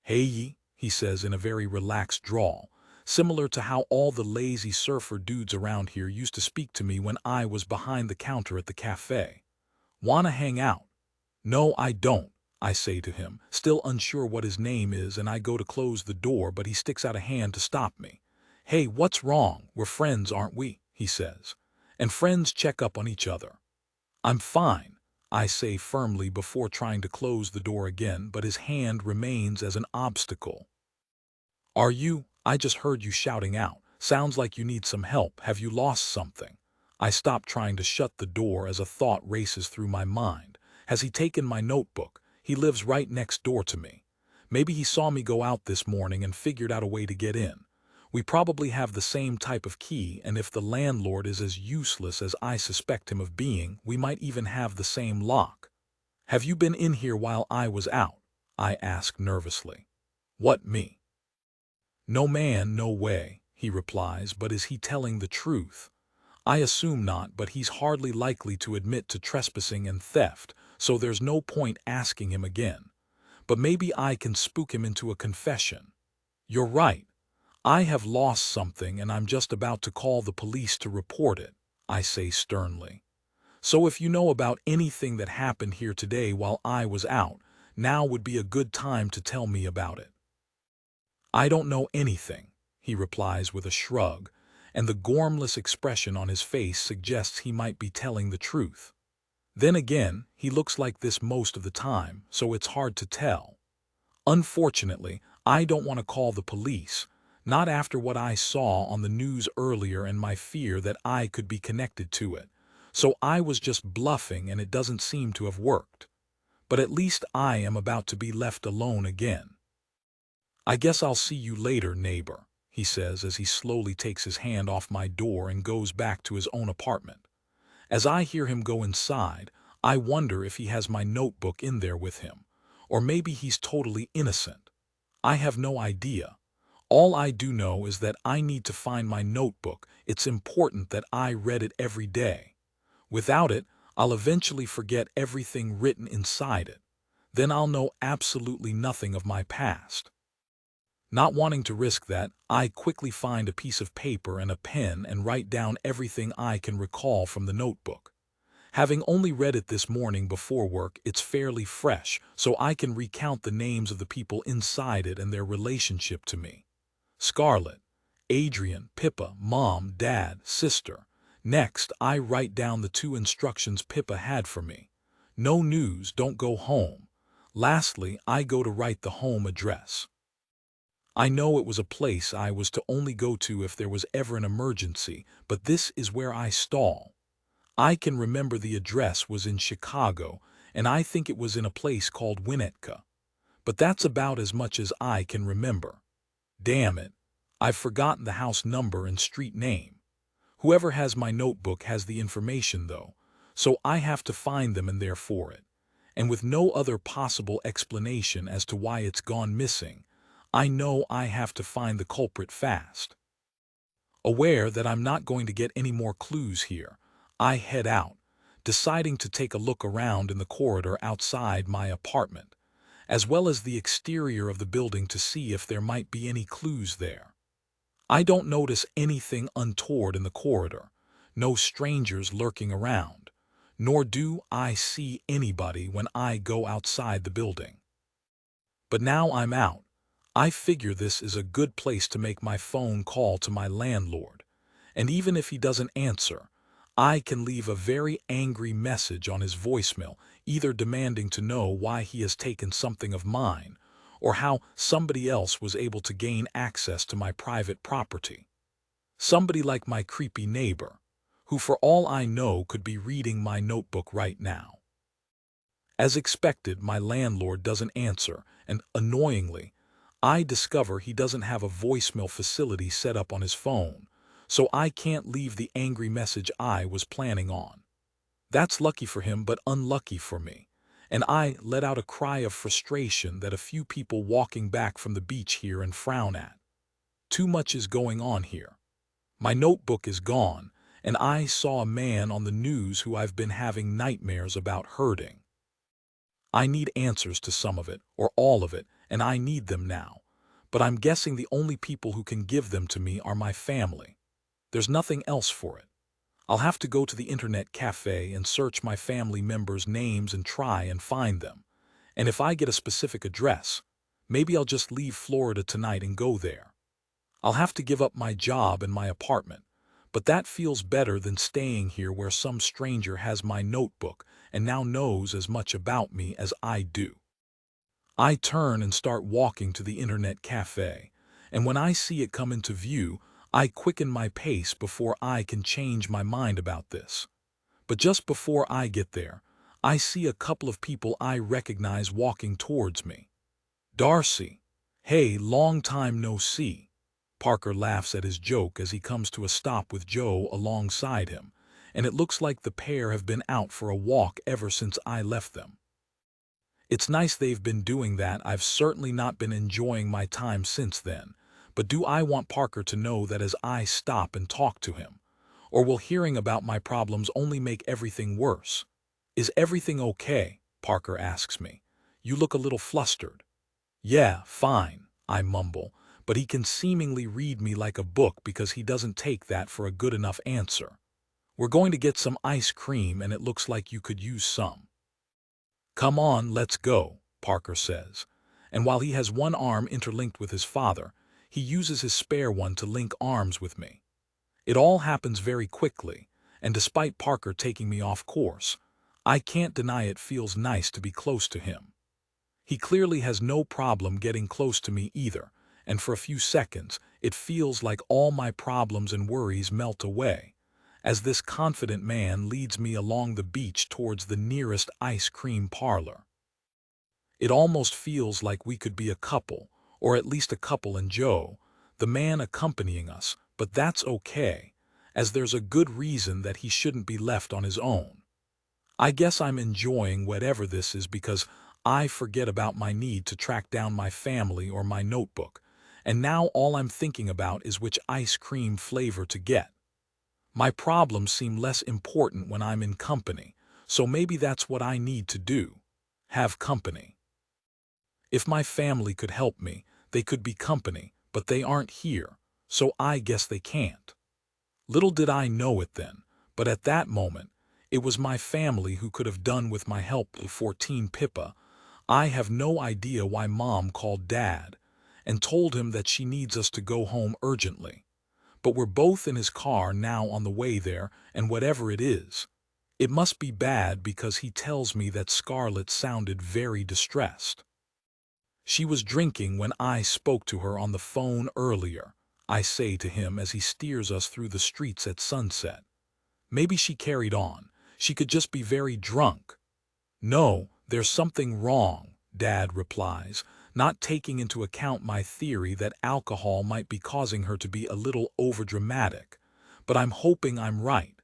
"Hey," he says in a very relaxed drawl, similar to how all the lazy surfer dudes around here used to speak to me when I was behind the counter at the cafe. "Wanna hang out?" "No, I don't," I say to him, still unsure what his name is, and I go to close the door, but he sticks out a hand to stop me. "Hey, what's wrong? We're friends, aren't we?" he says. "And friends check up on each other." "I'm fine," I say firmly before trying to close the door again, but his hand remains as an obstacle. "Are you? I just heard you shouting out. Sounds like you need some help. Have you lost something?" I stop trying to shut the door as a thought races through my mind. Has he taken my notebook? He lives right next door to me. Maybe he saw me go out this morning and figured out a way to get in. We probably have the same type of key, and if the landlord is as useless as I suspect him of being, we might even have the same lock. "Have you been in here while I was out?" I ask nervously. "What, me?" "No man, no way," he replies, but is he telling the truth? I assume not, but he's hardly likely to admit to trespassing and theft, so there's no point asking him again. But maybe I can spook him into a confession. "You're right. I have lost something and I'm just about to call the police to report it," I say sternly. "So if you know about anything that happened here today while I was out, now would be a good time to tell me about it." "I don't know anything," he replies with a shrug, and the gormless expression on his face suggests he might be telling the truth. Then again, he looks like this most of the time, so it's hard to tell. Unfortunately, I don't want to call the police, not after what I saw on the news earlier and my fear that I could be connected to it, so I was just bluffing and it doesn't seem to have worked. But at least I am about to be left alone again. "I guess I'll see you later, neighbor," he says as he slowly takes his hand off my door and goes back to his own apartment. As I hear him go inside, I wonder if he has my notebook in there with him, or maybe he's totally innocent. I have no idea. All I do know is that I need to find my notebook. It's important that I read it every day. Without it, I'll eventually forget everything written inside it. Then I'll know absolutely nothing of my past. Not wanting to risk that, I quickly find a piece of paper and a pen and write down everything I can recall from the notebook. Having only read it this morning before work, it's fairly fresh, so I can recount the names of the people inside it and their relationship to me. Scarlett, Adrian, Pippa, Mom, Dad, Sister. Next, I write down the 2 instructions Pippa had for me. No news, don't go home. Lastly, I go to write the home address. I know it was a place I was to only go to if there was ever an emergency, but this is where I stall. I can remember the address was in Chicago, and I think it was in a place called Winnetka. But that's about as much as I can remember. Damn it, I've forgotten the house number and street name. Whoever has my notebook has the information though, so I have to find them and there for it. And with no other possible explanation as to why it's gone missing, I know I have to find the culprit fast. Aware that I'm not going to get any more clues here, I head out, deciding to take a look around in the corridor outside my apartment, as well as the exterior of the building to see if there might be any clues there. I don't notice anything untoward in the corridor, no strangers lurking around, nor do I see anybody when I go outside the building. But now I'm out. I figure this is a good place to make my phone call to my landlord, and even if he doesn't answer, I can leave a very angry message on his voicemail, either demanding to know why he has taken something of mine, or how somebody else was able to gain access to my private property. Somebody like my creepy neighbor, who for all I know could be reading my notebook right now. As expected, my landlord doesn't answer, and annoyingly, I discover he doesn't have a voicemail facility set up on his phone, so I can't leave the angry message I was planning on. That's lucky for him but unlucky for me, and I let out a cry of frustration that a few people walking back from the beach here and frown at. Too much is going on here. My notebook is gone, and I saw a man on the news who I've been having nightmares about hurting. I need answers to some of it, or all of it, and I need them now. But I'm guessing the only people who can give them to me are my family. There's nothing else for it. I'll have to go to the internet cafe and search my family members' names and try and find them. And if I get a specific address, maybe I'll just leave Florida tonight and go there. I'll have to give up my job and my apartment, but that feels better than staying here where some stranger has my notebook and now knows as much about me as I do. I turn and start walking to the internet cafe, and when I see it come into view, I quicken my pace before I can change my mind about this. But just before I get there, I see a couple of people I recognize walking towards me. Darcy. Hey, long time no see. Parker laughs at his joke as he comes to a stop with Joe alongside him, and it looks like the pair have been out for a walk ever since I left them. It's nice they've been doing that. I've certainly not been enjoying my time since then, but do I want Parker to know that as I stop and talk to him? Or will hearing about my problems only make everything worse? Is everything okay? Parker asks me. You look a little flustered. Yeah, fine, I mumble, but he can seemingly read me like a book because he doesn't take that for a good enough answer. We're going to get some ice cream and it looks like you could use some. Come on, let's go, Parker says, and while he has one arm interlinked with his father, he uses his spare one to link arms with me. It all happens very quickly, and despite Parker taking me off course, I can't deny it feels nice to be close to him. He clearly has no problem getting close to me either, and for a few seconds, it feels like all my problems and worries melt away, as this confident man leads me along the beach towards the nearest ice cream parlor. It almost feels like we could be a couple, or at least a couple and Joe, the man accompanying us, but that's okay, as there's a good reason that he shouldn't be left on his own. I guess I'm enjoying whatever this is because I forget about my need to track down my family or my notebook, and now all I'm thinking about is which ice cream flavor to get. My problems seem less important when I'm in company, so maybe that's what I need to do. Have company. If my family could help me, they could be company, but they aren't here, so I guess they can't. Little did I know it then, but at that moment, it was my family who could have done with my help. 14 Pippa. I have no idea why Mom called Dad and told him that she needs us to go home urgently. But we're both in his car now on the way there, and whatever it is, it must be bad because he tells me that Scarlett sounded very distressed. She was drinking when I spoke to her on the phone earlier, I say to him as he steers us through the streets at sunset. Maybe she carried on. She could just be very drunk. No, there's something wrong, Dad replies, not taking into account my theory that alcohol might be causing her to be a little overdramatic. But I'm hoping I'm right.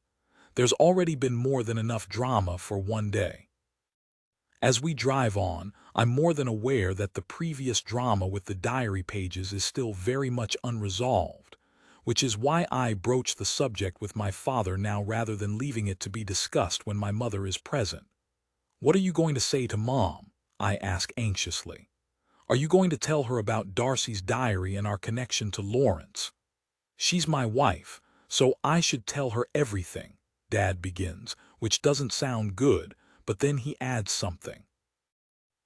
There's already been more than enough drama for one day. As we drive on, I'm more than aware that the previous drama with the diary pages is still very much unresolved, which is why I broach the subject with my father now rather than leaving it to be discussed when my mother is present. What are you going to say to Mom? I ask anxiously. Are you going to tell her about Darcy's diary and our connection to Lawrence? She's my wife, so I should tell her everything, Dad begins, which doesn't sound good, but then he adds something.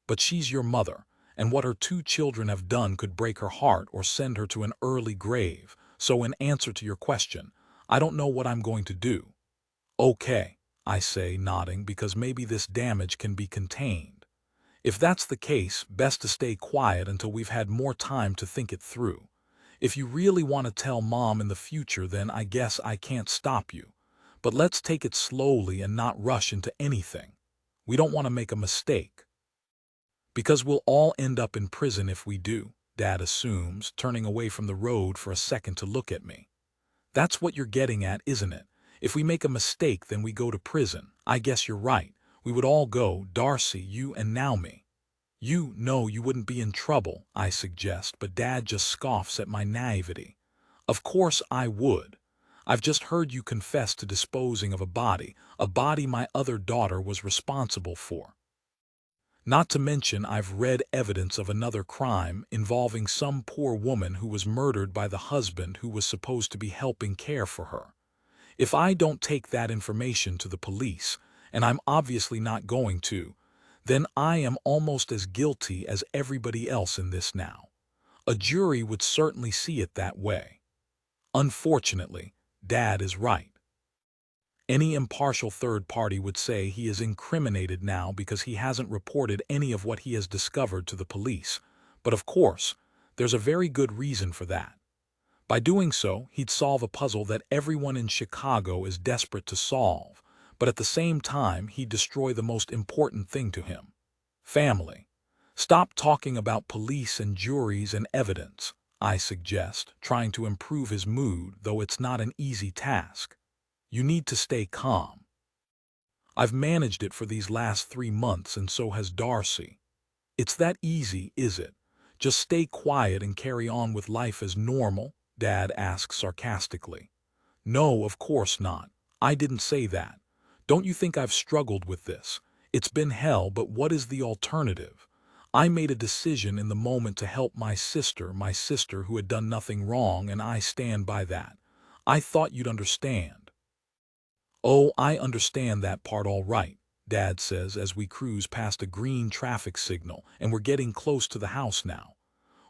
But she's your mother, and what her 2 children have done could break her heart or send her to an early grave, so in answer to your question, I don't know what I'm going to do. Okay, I say, nodding, because maybe this damage can be contained. If that's the case, best to stay quiet until we've had more time to think it through. If you really want to tell Mom in the future, then I guess I can't stop you. But let's take it slowly and not rush into anything. We don't want to make a mistake. Because we'll all end up in prison if we do, Dad assumes, turning away from the road for a second to look at me. That's what you're getting at, isn't it? If we make a mistake, then we go to prison. I guess you're right. We would all go, Darcy, you, and now me. You know you wouldn't be in trouble, I suggest, but Dad just scoffs at my naivety. Of course I would. I've just heard you confess to disposing of a body my other daughter was responsible for. Not to mention I've read evidence of another crime involving some poor woman who was murdered by the husband who was supposed to be helping care for her. If I don't take that information to the police, and I'm obviously not going to, then I am almost as guilty as everybody else in this now. A jury would certainly see it that way. Unfortunately, Dad is right. Any impartial third party would say he is incriminated now because he hasn't reported any of what he has discovered to the police. But of course, there's a very good reason for that. By doing so, he'd solve a puzzle that everyone in Chicago is desperate to solve, but at the same time, he'd destroy the most important thing to him: family. Stop talking about police and juries and evidence, I suggest, trying to improve his mood, though it's not an easy task. You need to stay calm. I've managed it for these last 3 months, and so has Darcy. It's that easy, is it? Just stay quiet and carry on with life as normal, Dad asks sarcastically. No, of course not. I didn't say that. Don't you think I've struggled with this? It's been hell, but what is the alternative? I made a decision in the moment to help my sister who had done nothing wrong, and I stand by that. I thought you'd understand. Oh, I understand that part all right, Dad says as we cruise past a green traffic signal, and we're getting close to the house now.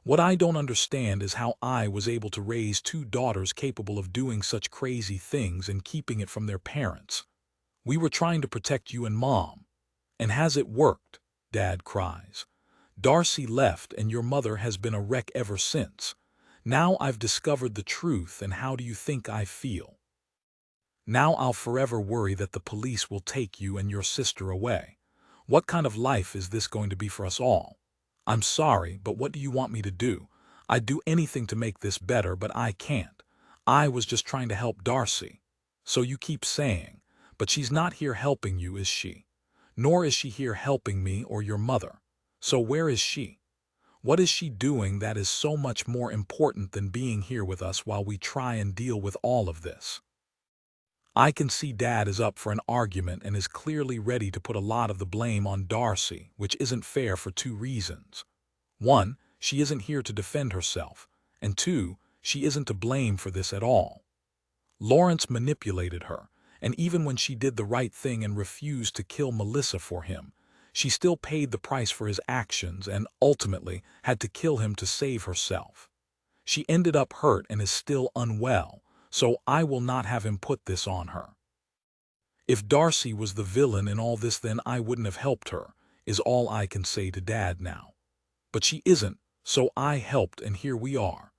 What I don't understand is how I was able to raise 2 daughters capable of doing such crazy things and keeping it from their parents. We were trying to protect you and Mom. And has it worked? Dad cries. Darcy left and your mother has been a wreck ever since. Now I've discovered the truth, and how do you think I feel? Now I'll forever worry that the police will take you and your sister away. What kind of life is this going to be for us all? I'm sorry, but what do you want me to do? I'd do anything to make this better, but I can't. I was just trying to help Darcy. So you keep saying, but she's not here helping you, is she? Nor is she here helping me or your mother. So where is she? What is she doing that is so much more important than being here with us while we try and deal with all of this? I can see Dad is up for an argument and is clearly ready to put a lot of the blame on Darcy, which isn't fair for two reasons. One, she isn't here to defend herself, and two, she isn't to blame for this at all. Lawrence manipulated her, and even when she did the right thing and refused to kill Melissa for him, she still paid the price for his actions and ultimately had to kill him to save herself. She ended up hurt and is still unwell, so I will not have him put this on her. If Darcy was the villain in all this, then I wouldn't have helped her, is all I can say to Dad now. But she isn't, so I helped and here we are.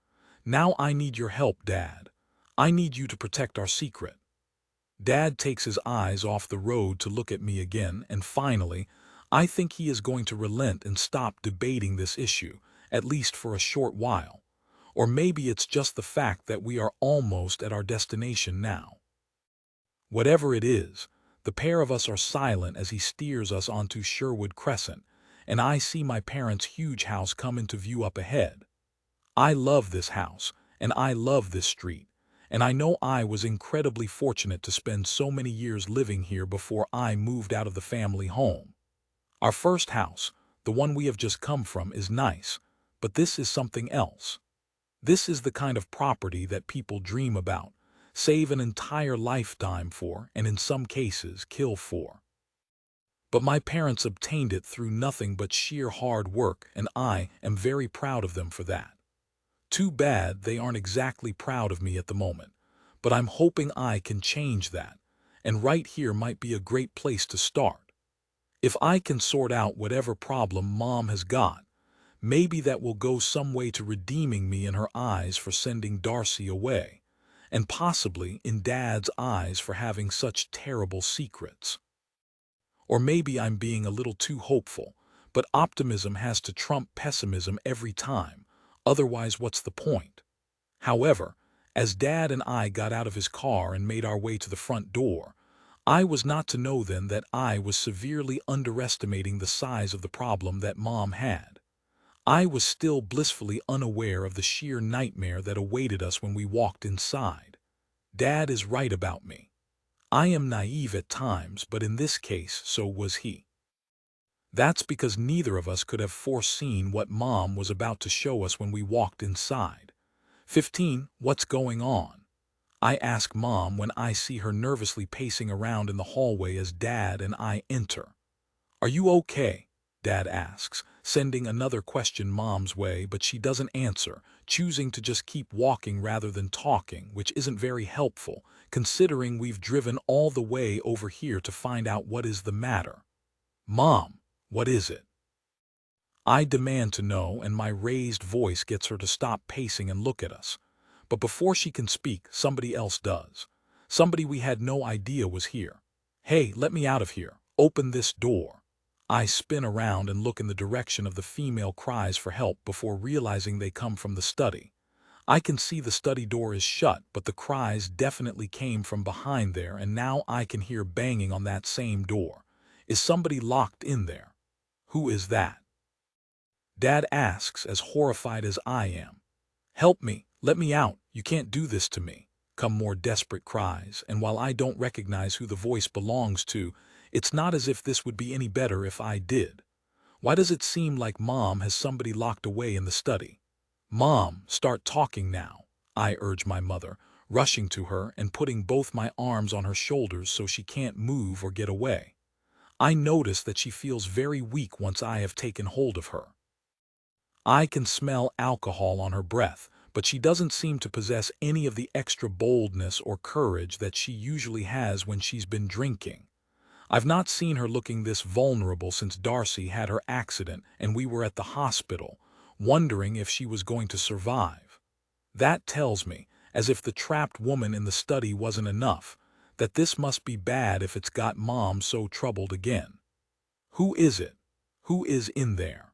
Now I need your help, Dad. I need you to protect our secret. Dad takes his eyes off the road to look at me again, and finally, I think he is going to relent and stop debating this issue, at least for a short while. Or maybe it's just the fact that we are almost at our destination now. Whatever it is, the pair of us are silent as he steers us onto Sherwood Crescent, and I see my parents' huge house come into view up ahead. I love this house, and I love this street, and I know I was incredibly fortunate to spend so many years living here before I moved out of the family home. Our first house, the one we have just come from, is nice, but this is something else. This is the kind of property that people dream about, save an entire lifetime for, and in some cases kill for. But my parents obtained it through nothing but sheer hard work, and I am very proud of them for that. Too bad they aren't exactly proud of me at the moment, but I'm hoping I can change that, and right here might be a great place to start. If I can sort out whatever problem Mom has got, maybe that will go some way to redeeming me in her eyes for sending Darcy away, and possibly in Dad's eyes for having such terrible secrets. Or maybe I'm being a little too hopeful, but optimism has to trump pessimism every time, otherwise what's the point? However, as Dad and I got out of his car and made our way to the front door, I was not to know then that I was severely underestimating the size of the problem that Mom had. I was still blissfully unaware of the sheer nightmare that awaited us when we walked inside. Dad is right about me. I am naive at times, but in this case, so was he. That's because neither of us could have foreseen what Mom was about to show us when we walked inside. 15. What's going on? I ask Mom when I see her nervously pacing around in the hallway as Dad and I enter. Are you okay? Dad asks, sending another question Mom's way, but she doesn't answer, choosing to just keep walking rather than talking, which isn't very helpful, considering we've driven all the way over here to find out what is the matter. Mom, what is it? I demand to know, and my raised voice gets her to stop pacing and look at us. But before she can speak, somebody else does. Somebody we had no idea was here. Hey, let me out of here. Open this door. I spin around and look in the direction of the female cries for help before realizing they come from the study. I can see the study door is shut, but the cries definitely came from behind there, and now I can hear banging on that same door. Is somebody locked in there? Who is that? Dad asks, as horrified as I am. Help me, let me out, you can't do this to me, come more desperate cries, and while I don't recognize who the voice belongs to, it's not as if this would be any better if I did. Why does it seem like Mom has somebody locked away in the study? Mom, start talking now, I urge my mother, rushing to her and putting both my arms on her shoulders so she can't move or get away. I notice that she feels very weak once I have taken hold of her. I can smell alcohol on her breath, but she doesn't seem to possess any of the extra boldness or courage that she usually has when she's been drinking. I've not seen her looking this vulnerable since Darcy had her accident and we were at the hospital, wondering if she was going to survive. That tells me, as if the trapped woman in the study wasn't enough, that this must be bad if it's got Mom so troubled again. Who is it? Who is in there?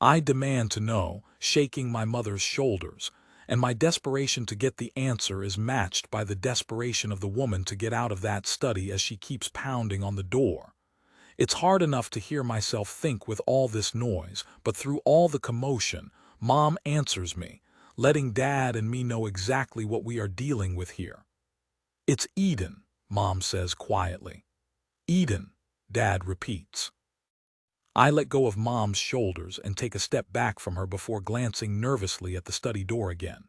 I demand to know, shaking my mother's shoulders, and my desperation to get the answer is matched by the desperation of the woman to get out of that study as she keeps pounding on the door. It's hard enough to hear myself think with all this noise, but through all the commotion, Mom answers me, letting Dad and me know exactly what we are dealing with here. "It's Eden," Mom says quietly. "Eden," Dad repeats. I let go of Mom's shoulders and take a step back from her before glancing nervously at the study door again.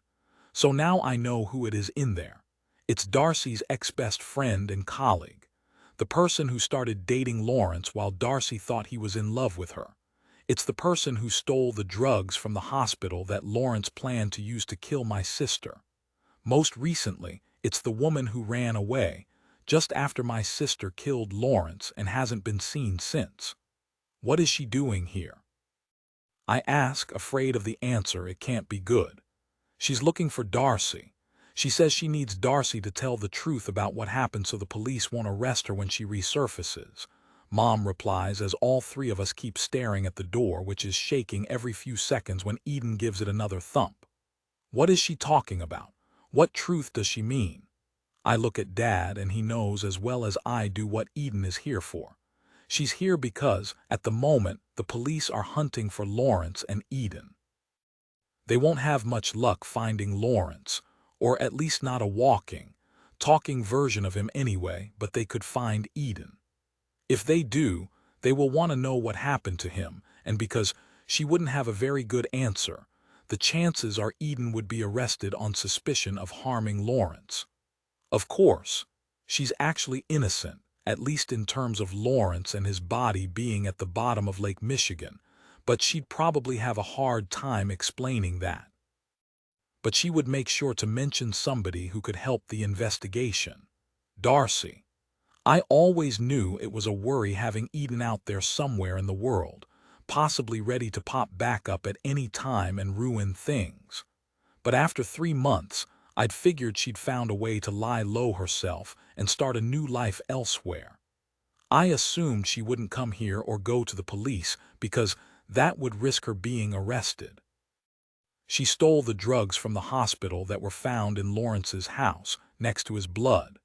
So now I know who it is in there. It's Darcy's ex-best friend and colleague, the person who started dating Lawrence while Darcy thought he was in love with her. It's the person who stole the drugs from the hospital that Lawrence planned to use to kill my sister. Most recently, it's the woman who ran away just after my sister killed Lawrence and hasn't been seen since. What is she doing here? I ask, afraid of the answer. It can't be good. She's looking for Darcy. She says she needs Darcy to tell the truth about what happened so the police won't arrest her when she resurfaces. Mom replies as all three of us keep staring at the door, which is shaking every few seconds when Eden gives it another thump. What is she talking about? What truth does she mean? I look at Dad, and he knows as well as I do what Eden is here for. She's here because, at the moment, the police are hunting for Lawrence and Eden. They won't have much luck finding Lawrence, or at least not a walking, talking version of him anyway, but they could find Eden. If they do, they will want to know what happened to him, and because she wouldn't have a very good answer, the chances are Eden would be arrested on suspicion of harming Lawrence. Of course, she's actually innocent, at least in terms of Lawrence and his body being at the bottom of Lake Michigan, but she'd probably have a hard time explaining that. But she would make sure to mention somebody who could help the investigation. Darcy. I always knew it was a worry having Eden out there somewhere in the world, possibly ready to pop back up at any time and ruin things. But after 3 months, I'd figured she'd found a way to lie low herself and start a new life elsewhere. I assumed she wouldn't come here or go to the police because that would risk her being arrested. She stole the drugs from the hospital that were found in Lawrence's house, next to his blood.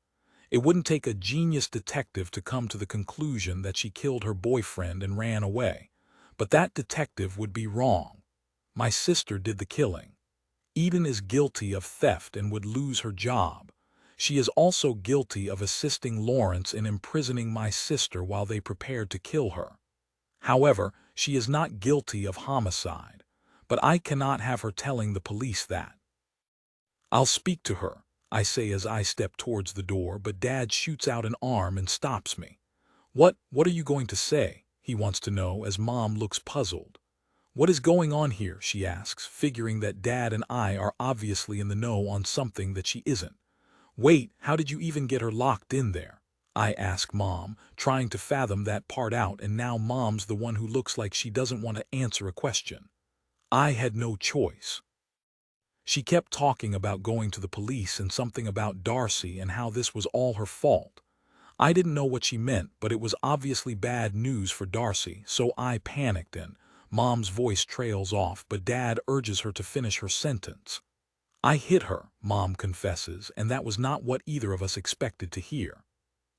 It wouldn't take a genius detective to come to the conclusion that she killed her boyfriend and ran away. But that detective would be wrong. My sister did the killing. Eden is guilty of theft and would lose her job. She is also guilty of assisting Lawrence in imprisoning my sister while they prepared to kill her. However, she is not guilty of homicide. But I cannot have her telling the police that. "I'll speak to her," I say as I step towards the door, but Dad shoots out an arm and stops me. What are you going to say?" he wants to know as Mom looks puzzled. "What is going on here?" she asks, figuring that Dad and I are obviously in the know on something that she isn't. "Wait, how did you even get her locked in there?" I ask Mom, trying to fathom that part out, and now Mom's the one who looks like she doesn't want to answer a question. I had no choice. She kept talking about going to the police and something about Darcy and how this was all her fault. I didn't know what she meant, but it was obviously bad news for Darcy, so I panicked and Mom's voice trails off, but Dad urges her to finish her sentence. "I hit her," Mom confesses, and that was not what either of us expected to hear.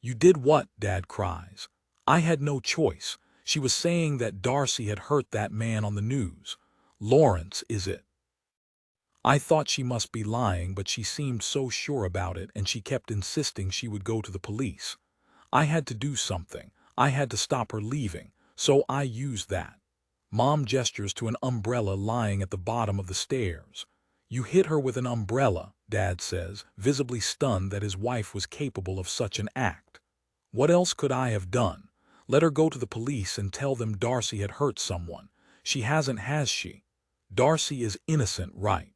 "You did what?" Dad cries. "I had no choice. She was saying that Darcy had hurt that man on the news. Lawrence, is it?" I thought she must be lying, but she seemed so sure about it, and she kept insisting she would go to the police. I had to do something. I had to stop her leaving, so I used that. Mom gestures to an umbrella lying at the bottom of the stairs. "You hit her with an umbrella," Dad says, visibly stunned that his wife was capable of such an act. "What else could I have done? Let her go to the police and tell them Darcy had hurt someone. She hasn't, has she? Darcy is innocent, right?"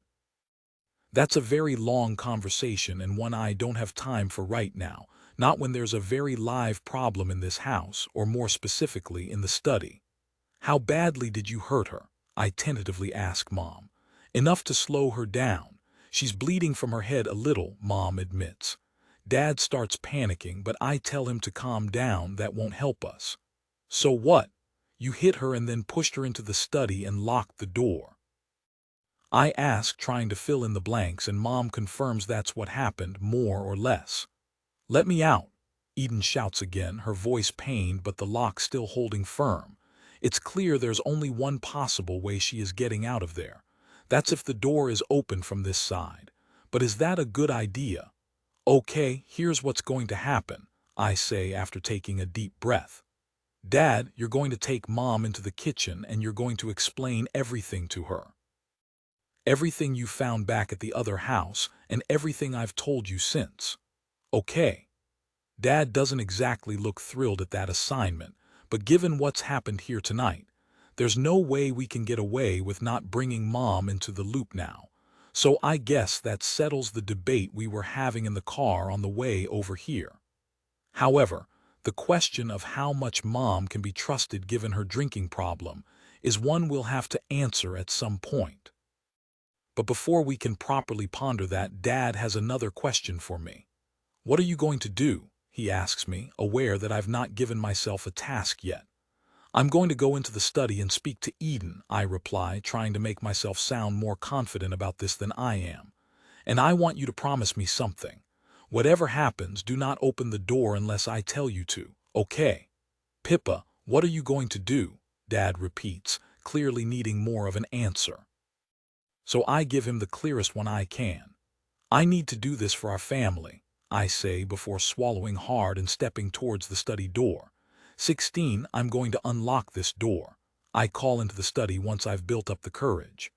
That's a very long conversation and one I don't have time for right now, not when there's a very live problem in this house, or more specifically in the study. "How badly did you hurt her?" I tentatively ask Mom. "Enough to slow her down. She's bleeding from her head a little," Mom admits. Dad starts panicking, but I tell him to calm down. That won't help us. "So what? You hit her and then pushed her into the study and locked the door?" I ask, trying to fill in the blanks, and Mom confirms that's what happened, more or less. "Let me out." Eden shouts again, her voice pained but the lock still holding firm. It's clear there's only one possible way she is getting out of there. That's if the door is open from this side. But is that a good idea? Okay, here's what's going to happen, I say after taking a deep breath. Dad, you're going to take Mom into the kitchen and you're going to explain everything to her. Everything you found back at the other house and everything I've told you since. Okay. Dad doesn't exactly look thrilled at that assignment, but given what's happened here tonight, there's no way we can get away with not bringing Mom into the loop now. So I guess that settles the debate we were having in the car on the way over here. However, the question of how much Mom can be trusted given her drinking problem is one we'll have to answer at some point. But before we can properly ponder that, Dad has another question for me. What are you going to do? He asks me, aware that I've not given myself a task yet. I'm going to go into the study and speak to Eden, I reply, trying to make myself sound more confident about this than I am. And I want you to promise me something. Whatever happens, do not open the door unless I tell you to, okay? Pippa, what are you going to do? Dad repeats, clearly needing more of an answer. So I give him the clearest one I can. I need to do this for our family, I say before swallowing hard and stepping towards the study door. 16, I'm going to unlock this door. I call into the study once I've built up the courage.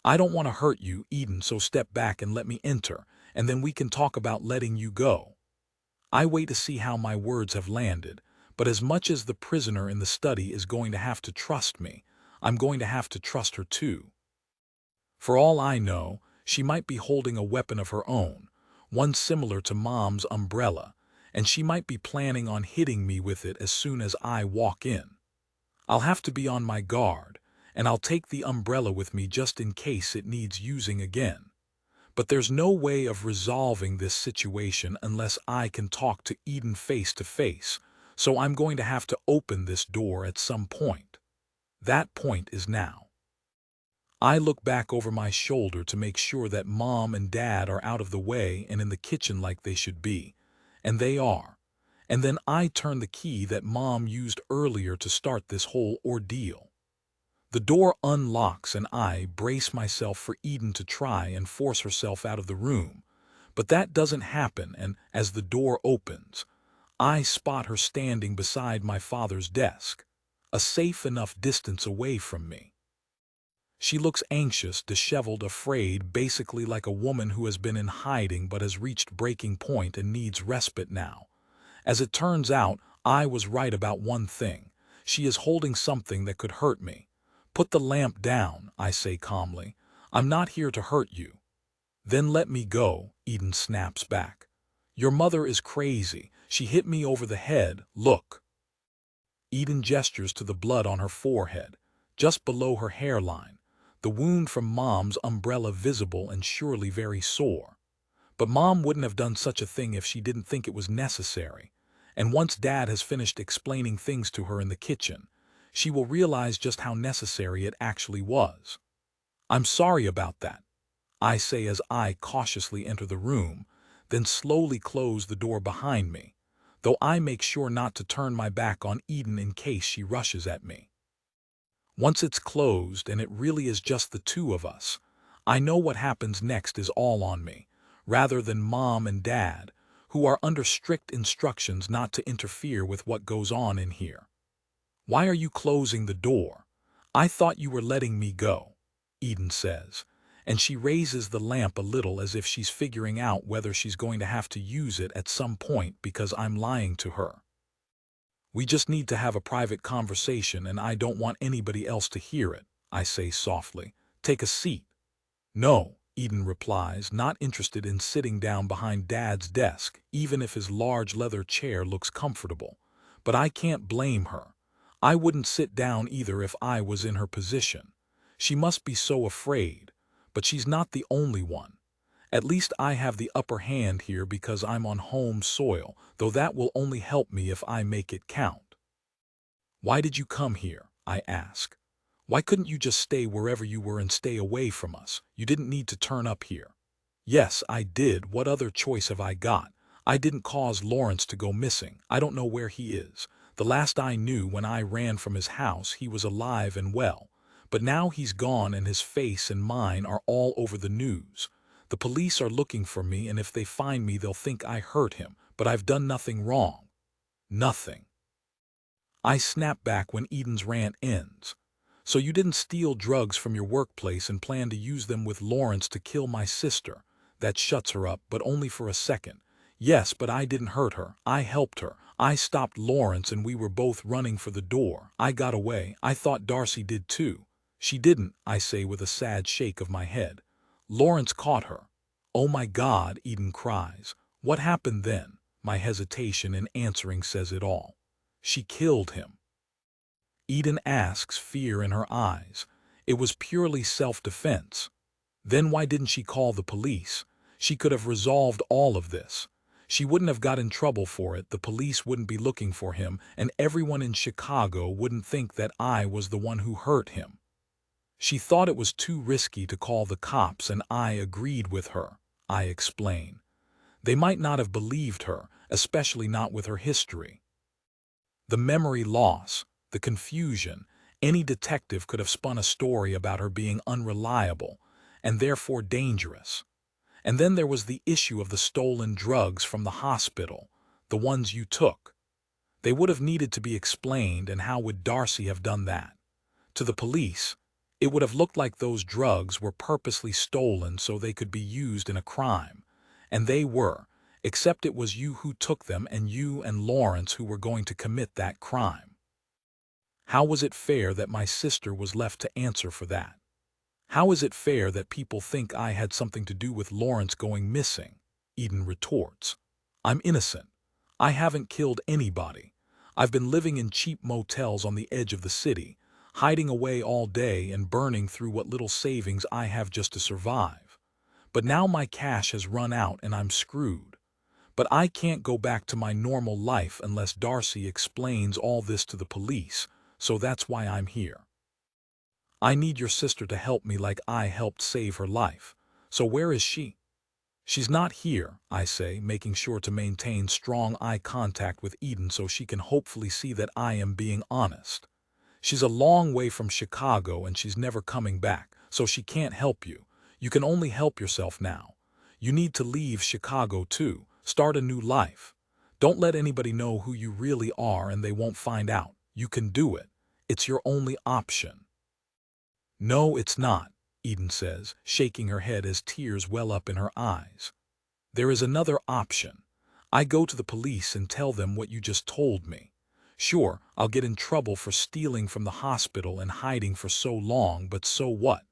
I don't want to hurt you, Eden, so step back and let me enter, and then we can talk about letting you go. I wait to see how my words have landed, but as much as the prisoner in the study is going to have to trust me, I'm going to have to trust her too. For all I know, she might be holding a weapon of her own, one similar to Mom's umbrella, and she might be planning on hitting me with it as soon as I walk in. I'll have to be on my guard, and I'll take the umbrella with me just in case it needs using again. But there's no way of resolving this situation unless I can talk to Eden face to face, so I'm going to have to open this door at some point. That point is now. I look back over my shoulder to make sure that Mom and Dad are out of the way and in the kitchen like they should be, and they are. And then I turn the key that Mom used earlier to start this whole ordeal. The door unlocks and I brace myself for Eden to try and force herself out of the room, but that doesn't happen, and as the door opens, I spot her standing beside my father's desk, a safe enough distance away from me. She looks anxious, disheveled, afraid, basically like a woman who has been in hiding but has reached breaking point and needs respite now. As it turns out, I was right about one thing. She is holding something that could hurt me. Put the lamp down, I say calmly. I'm not here to hurt you. Then let me go, Eden snaps back. Your mother is crazy. She hit me over the head, look. Eden gestures to the blood on her forehead, just below her hairline. The wound from Mom's umbrella visible and surely very sore. But Mom wouldn't have done such a thing if she didn't think it was necessary. And once Dad has finished explaining things to her in the kitchen, she will realize just how necessary it actually was. I'm sorry about that, I say as I cautiously enter the room, then slowly close the door behind me, though I make sure not to turn my back on Eden in case she rushes at me. Once it's closed and it really is just the two of us, I know what happens next is all on me, rather than Mom and Dad, who are under strict instructions not to interfere with what goes on in here. Why are you closing the door? I thought you were letting me go, Eden says, and she raises the lamp a little as if she's figuring out whether she's going to have to use it at some point because I'm lying to her. We just need to have a private conversation and I don't want anybody else to hear it, I say softly. Take a seat. No, Eden replies, not interested in sitting down behind Dad's desk, even if his large leather chair looks comfortable. But I can't blame her. I wouldn't sit down either if I was in her position. She must be so afraid, but she's not the only one. At least I have the upper hand here because I'm on home soil, though that will only help me if I make it count. Why did you come here? I ask. Why couldn't you just stay wherever you were and stay away from us? You didn't need to turn up here. Yes, I did. What other choice have I got? I didn't cause Lawrence to go missing. I don't know where he is. The last I knew when I ran from his house, he was alive and well. But now he's gone and his face and mine are all over the news. The police are looking for me, and if they find me, they'll think I hurt him, but I've done nothing wrong. Nothing. I snap back when Eden's rant ends. So you didn't steal drugs from your workplace and plan to use them with Lawrence to kill my sister. That shuts her up, but only for a second. Yes, but I didn't hurt her. I helped her. I stopped Lawrence and we were both running for the door. I got away. I thought Darcy did too. She didn't, I say with a sad shake of my head. Lawrence caught her. Oh my God, Eden cries. What happened then? My hesitation in answering says it all. She killed him. Eden asks, fear in her eyes. It was purely self-defense. Then why didn't she call the police? She could have resolved all of this. She wouldn't have got in trouble for it, the police wouldn't be looking for him, and everyone in Chicago wouldn't think that I was the one who hurt him. She thought it was too risky to call the cops, and I agreed with her, I explain. They might not have believed her, especially not with her history. The memory loss, the confusion, any detective could have spun a story about her being unreliable, and therefore dangerous. And then there was the issue of the stolen drugs from the hospital, the ones you took. They would have needed to be explained, and how would Darcy have done that? To the police, it would have looked like those drugs were purposely stolen so they could be used in a crime. And they were, except it was you who took them and you and Lawrence who were going to commit that crime. How was it fair that my sister was left to answer for that? How is it fair that people think I had something to do with Lawrence going missing? Eden retorts. I'm innocent. I haven't killed anybody. I've been living in cheap motels on the edge of the city, hiding away all day and burning through what little savings I have just to survive. But now my cash has run out and I'm screwed. But I can't go back to my normal life unless Darcy explains all this to the police, so that's why I'm here. I need your sister to help me like I helped save her life. So where is she? She's not here, I say, making sure to maintain strong eye contact with Eden so she can hopefully see that I am being honest. She's a long way from Chicago and she's never coming back, so she can't help you. You can only help yourself now. You need to leave Chicago too, start a new life. Don't let anybody know who you really are and they won't find out. You can do it. It's your only option. No, it's not, Eden says, shaking her head as tears well up in her eyes. There is another option. I go to the police and tell them what you just told me. Sure, I'll get in trouble for stealing from the hospital and hiding for so long, but so what?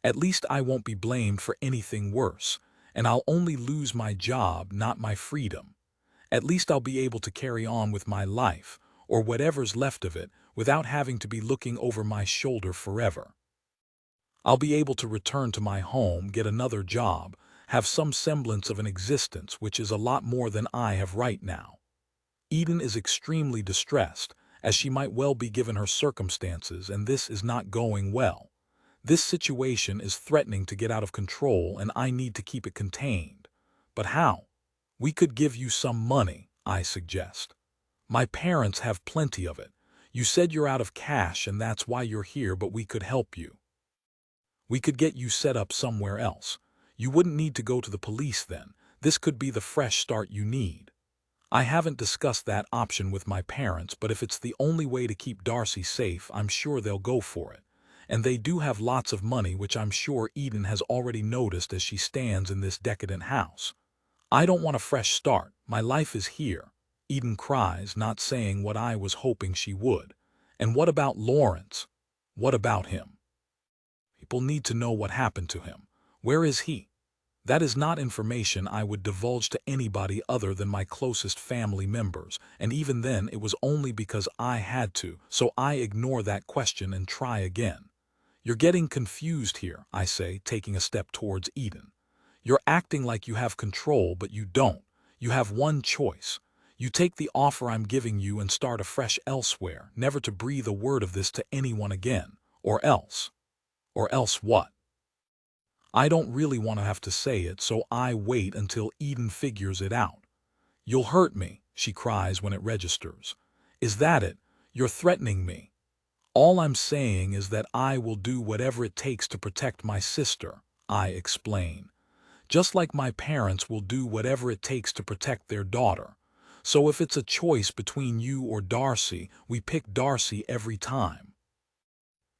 At least I won't be blamed for anything worse, and I'll only lose my job, not my freedom. At least I'll be able to carry on with my life, or whatever's left of it, without having to be looking over my shoulder forever. I'll be able to return to my home, get another job, have some semblance of an existence, which is a lot more than I have right now. Eden is extremely distressed, as she might well be given her circumstances, and this is not going well. This situation is threatening to get out of control, and I need to keep it contained. But how? We could give you some money, I suggest. My parents have plenty of it. You said you're out of cash and that's why you're here, but we could help you. We could get you set up somewhere else. You wouldn't need to go to the police then. This could be the fresh start you need. I haven't discussed that option with my parents, but if it's the only way to keep Darcy safe, I'm sure they'll go for it. And they do have lots of money, which I'm sure Eden has already noticed as she stands in this decadent house. I don't want a fresh start. My life is here. Eden cries, not saying what I was hoping she would. And what about Lawrence? What about him? People need to know what happened to him. Where is he? That is not information I would divulge to anybody other than my closest family members, and even then it was only because I had to, so I ignore that question and try again. You're getting confused here, I say, taking a step towards Eden. You're acting like you have control, but you don't. You have one choice. You take the offer I'm giving you and start afresh elsewhere, never to breathe a word of this to anyone again. Or else. Or else what? I don't really want to have to say it, so I wait until Eden figures it out. "You'll hurt me," she cries when it registers. "Is that it? You're threatening me." "All I'm saying is that I will do whatever it takes to protect my sister," I explain. "Just like my parents will do whatever it takes to protect their daughter. So if it's a choice between you or Darcy, we pick Darcy every time."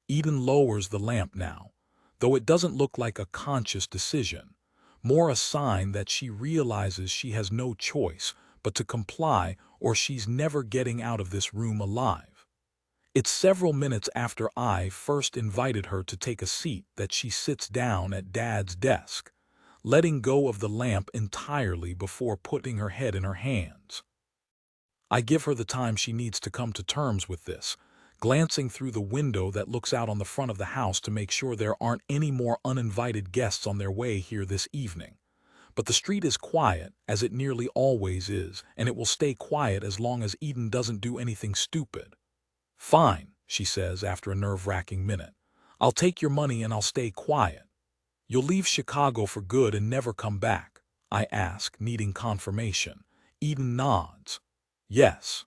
Eden lowers the lamp now, though it doesn't look like a conscious decision, more a sign that she realizes she has no choice but to comply or she's never getting out of this room alive. It's several minutes after I first invited her to take a seat that she sits down at Dad's desk, letting go of the lamp entirely before putting her head in her hands. I give her the time she needs to come to terms with this, glancing through the window that looks out on the front of the house to make sure there aren't any more uninvited guests on their way here this evening. But the street is quiet, as it nearly always is, and it will stay quiet as long as Eden doesn't do anything stupid. "Fine," she says after a nerve-wracking minute. "I'll take your money and I'll stay quiet." "You'll leave Chicago for good and never come back?" I ask, needing confirmation. Eden nods. "Yes."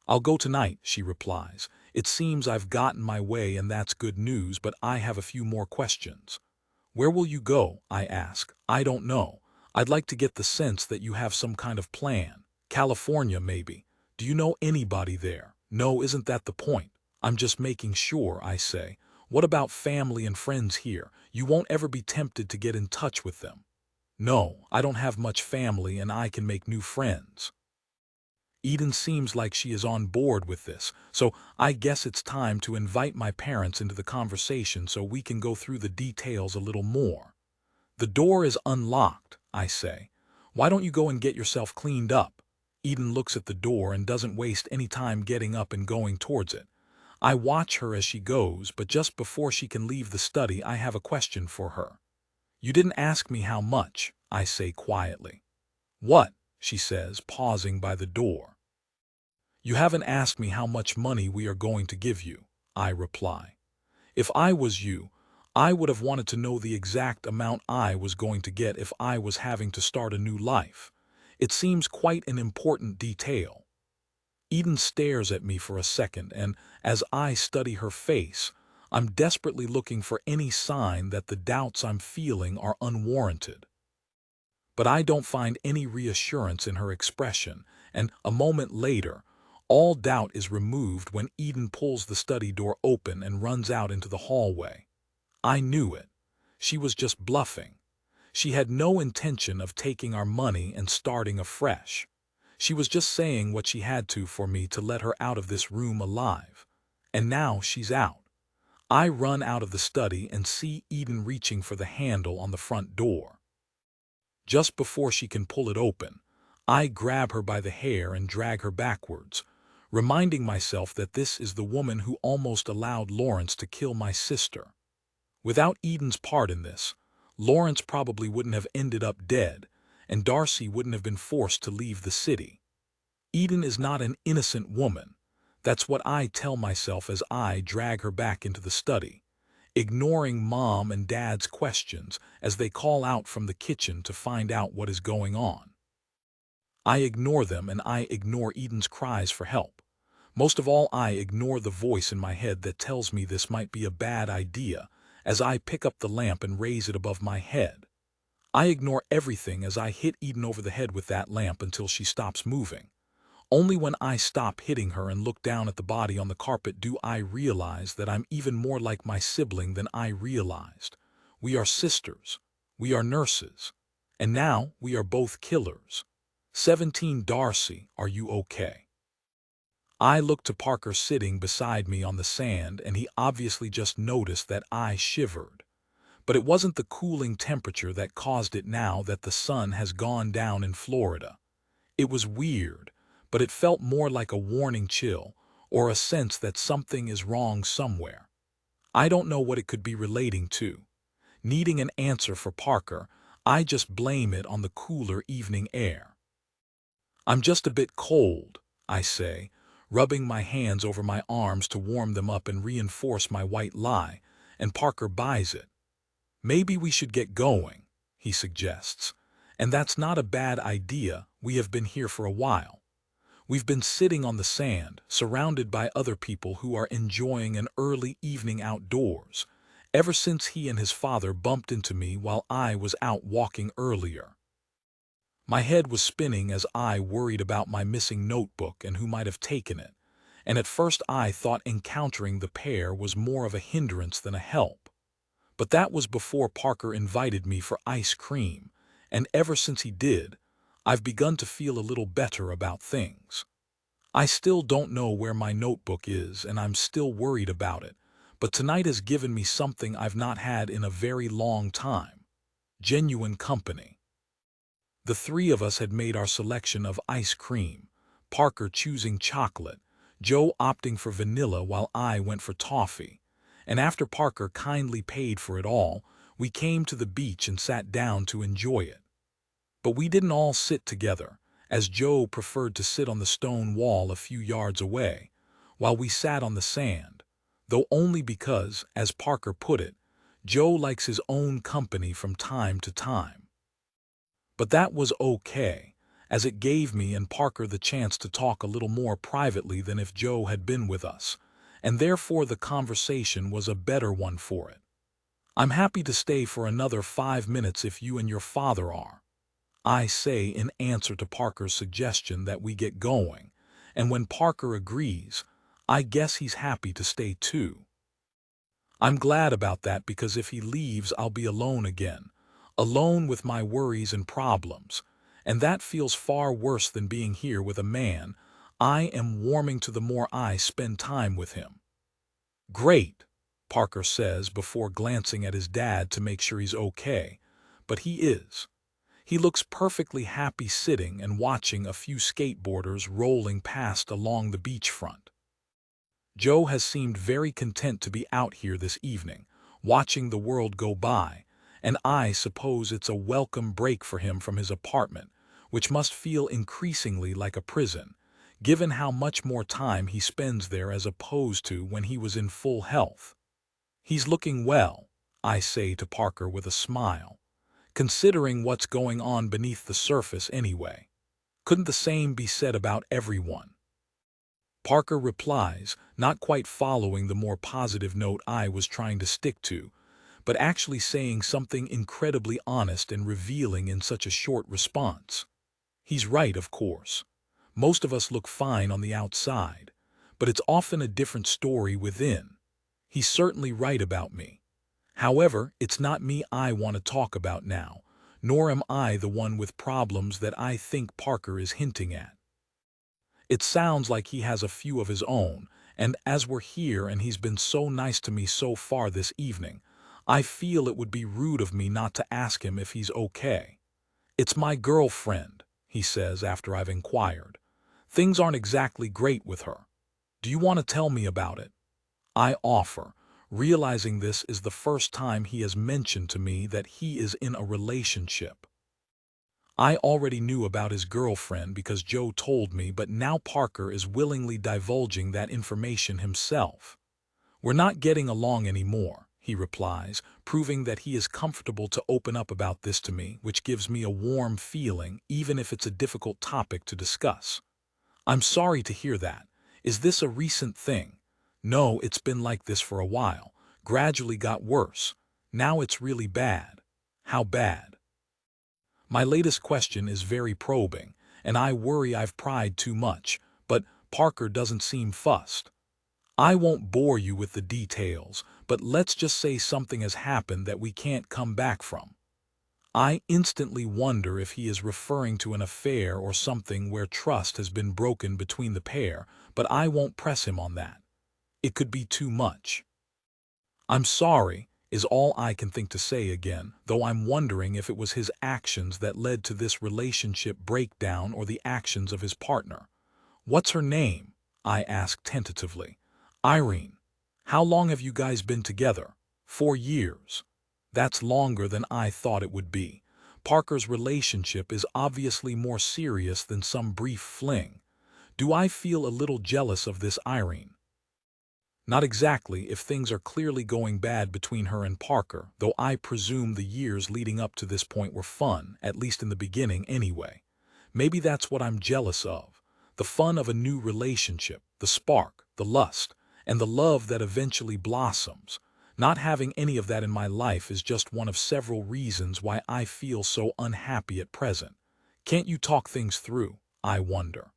"I'll go tonight," she replies. "It seems I've gotten my way and that's good news, but I have a few more questions." "Where will you go?" I ask. "I don't know. I'd like to get the sense that you have some kind of plan. California, maybe. Do you know anybody there?" "No, isn't that the point? I'm just making sure," I say. "What about family and friends here? You won't ever be tempted to get in touch with them?" "No, I don't have much family and I can make new friends." Eden seems like she is on board with this, so I guess it's time to invite my parents into the conversation so we can go through the details a little more. "The door is unlocked," I say. "Why don't you go and get yourself cleaned up?" Eden looks at the door and doesn't waste any time getting up and going towards it. I watch her as she goes, but just before she can leave the study, I have a question for her. "You didn't ask me how much," I say quietly. "What?" she says, pausing by the door. "You haven't asked me how much money we are going to give you," I reply. "If I was you, I would have wanted to know the exact amount I was going to get if I was having to start a new life. It seems quite an important detail." Eden stares at me for a second, and as I study her face, I'm desperately looking for any sign that the doubts I'm feeling are unwarranted. But I don't find any reassurance in her expression, and a moment later, all doubt is removed when Eden pulls the study door open and runs out into the hallway. I knew it. She was just bluffing. She had no intention of taking our money and starting afresh. She was just saying what she had to for me to let her out of this room alive. And now she's out. I run out of the study and see Eden reaching for the handle on the front door. Just before she can pull it open, I grab her by the hair and drag her backwards, reminding myself that this is the woman who almost allowed Lawrence to kill my sister. Without Eden's part in this, Lawrence probably wouldn't have ended up dead, and Darcy wouldn't have been forced to leave the city. Eden is not an innocent woman. That's what I tell myself as I drag her back into the study, ignoring Mom and Dad's questions as they call out from the kitchen to find out what is going on. I ignore them and I ignore Eden's cries for help. Most of all, I ignore the voice in my head that tells me this might be a bad idea as I pick up the lamp and raise it above my head. I ignore everything as I hit Eden over the head with that lamp until she stops moving. Only when I stop hitting her and look down at the body on the carpet do I realize that I'm even more like my sibling than I realized. We are sisters. We are nurses. And now we are both killers. 17 Darcy, are you okay? I look to Parker sitting beside me on the sand, and he obviously just noticed that I shivered. But it wasn't the cooling temperature that caused it now that the sun has gone down in Florida. It was weird, but it felt more like a warning chill, or a sense that something is wrong somewhere. I don't know what it could be relating to. Needing an answer for Parker, I just blame it on the cooler evening air. "I'm just a bit cold," I say, rubbing my hands over my arms to warm them up and reinforce my white lie, and Parker buys it. "Maybe we should get going," he suggests, And that's not a bad idea. We have been here for a while. We've been sitting on the sand, surrounded by other people who are enjoying an early evening outdoors, ever since he and his father bumped into me while I was out walking earlier. My head was spinning as I worried about my missing notebook and who might have taken it, and at first I thought encountering the pair was more of a hindrance than a help. But that was before Parker invited me for ice cream, and ever since he did, I've begun to feel a little better about things. I still don't know where my notebook is, and I'm still worried about it, but tonight has given me something I've not had in a very long time: genuine company. The three of us had made our selection of ice cream, Parker choosing chocolate, Joe opting for vanilla while I went for toffee, and after Parker kindly paid for it all, we came to the beach and sat down to enjoy it. But we didn't all sit together, as Joe preferred to sit on the stone wall a few yards away, while we sat on the sand, though only because, as Parker put it, Joe likes his own company from time to time. But that was okay, as it gave me and Parker the chance to talk a little more privately than if Joe had been with us, and therefore the conversation was a better one for it. "I'm happy to stay for another 5 minutes if you and your father are," I say in answer to Parker's suggestion that we get going, and when Parker agrees, I guess he's happy to stay too. I'm glad about that because if he leaves, I'll be alone again, alone with my worries and problems, and that feels far worse than being here with a man. I am warming to the more I spend time with him. "Great," Parker says before glancing at his dad to make sure he's okay, but he is. He looks perfectly happy sitting and watching a few skateboarders rolling past along the beachfront. Joe has seemed very content to be out here this evening, watching the world go by, and I suppose it's a welcome break for him from his apartment, which must feel increasingly like a prison, given how much more time he spends there as opposed to when he was in full health. "He's looking well," I say to Parker with a smile, "considering what's going on beneath the surface anyway. Couldn't the same be said about everyone?" Parker replies, not quite following the more positive note I was trying to stick to, but actually saying something incredibly honest and revealing in such a short response. He's right, of course. Most of us look fine on the outside, but it's often a different story within. He's certainly right about me. However, it's not me I want to talk about now, nor am I the one with problems that I think Parker is hinting at. It sounds like he has a few of his own, and as we're here and he's been so nice to me so far this evening, I feel it would be rude of me not to ask him if he's okay. "It's my girlfriend," he says after I've inquired. "Things aren't exactly great with her. Do you want to tell me about it?" I offer, realizing this is the first time he has mentioned to me that he is in a relationship. I already knew about his girlfriend because Joe told me, but now Parker is willingly divulging that information himself. "We're not getting along anymore," he replies, proving that he is comfortable to open up about this to me, which gives me a warm feeling, even if it's a difficult topic to discuss. "I'm sorry to hear that. Is this a recent thing?" "No, it's been like this for a while. Gradually got worse. Now it's really bad." "How bad?" My latest question is very probing, and I worry I've pried too much, but Parker doesn't seem fussed. "I won't bore you with the details, but let's just say something has happened that we can't come back from." I instantly wonder if he is referring to an affair or something where trust has been broken between the pair, but I won't press him on that. It could be too much. "I'm sorry," is all I can think to say again, though I'm wondering if it was his actions that led to this relationship breakdown or the actions of his partner. "What's her name?" I ask tentatively. "Irene." "How long have you guys been together?" 4 years. That's longer than I thought it would be. Parker's relationship is obviously more serious than some brief fling. Do I feel a little jealous of this Irene? Not exactly if things are clearly going bad between her and Parker, though I presume the years leading up to this point were fun, at least in the beginning anyway. Maybe that's what I'm jealous of. The fun of a new relationship, the spark, the lust, and the love that eventually blossoms. Not having any of that in my life is just one of several reasons why I feel so unhappy at present. Can't you talk things through, I wonder?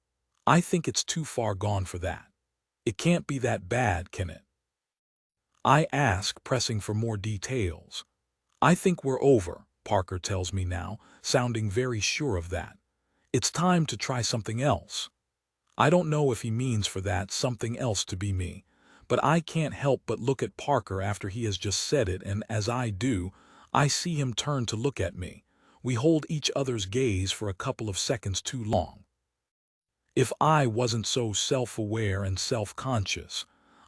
I think it's too far gone for that. It can't be that bad, can it? I ask, pressing for more details. I think we're over, Parker tells me now, sounding very sure of that. It's time to try something else. I don't know if he means for that something else to be me, but I can't help but look at Parker after he has just said it, and as I do, I see him turn to look at me. We hold each other's gaze for a couple of seconds too long. If I wasn't so self-aware and self-conscious,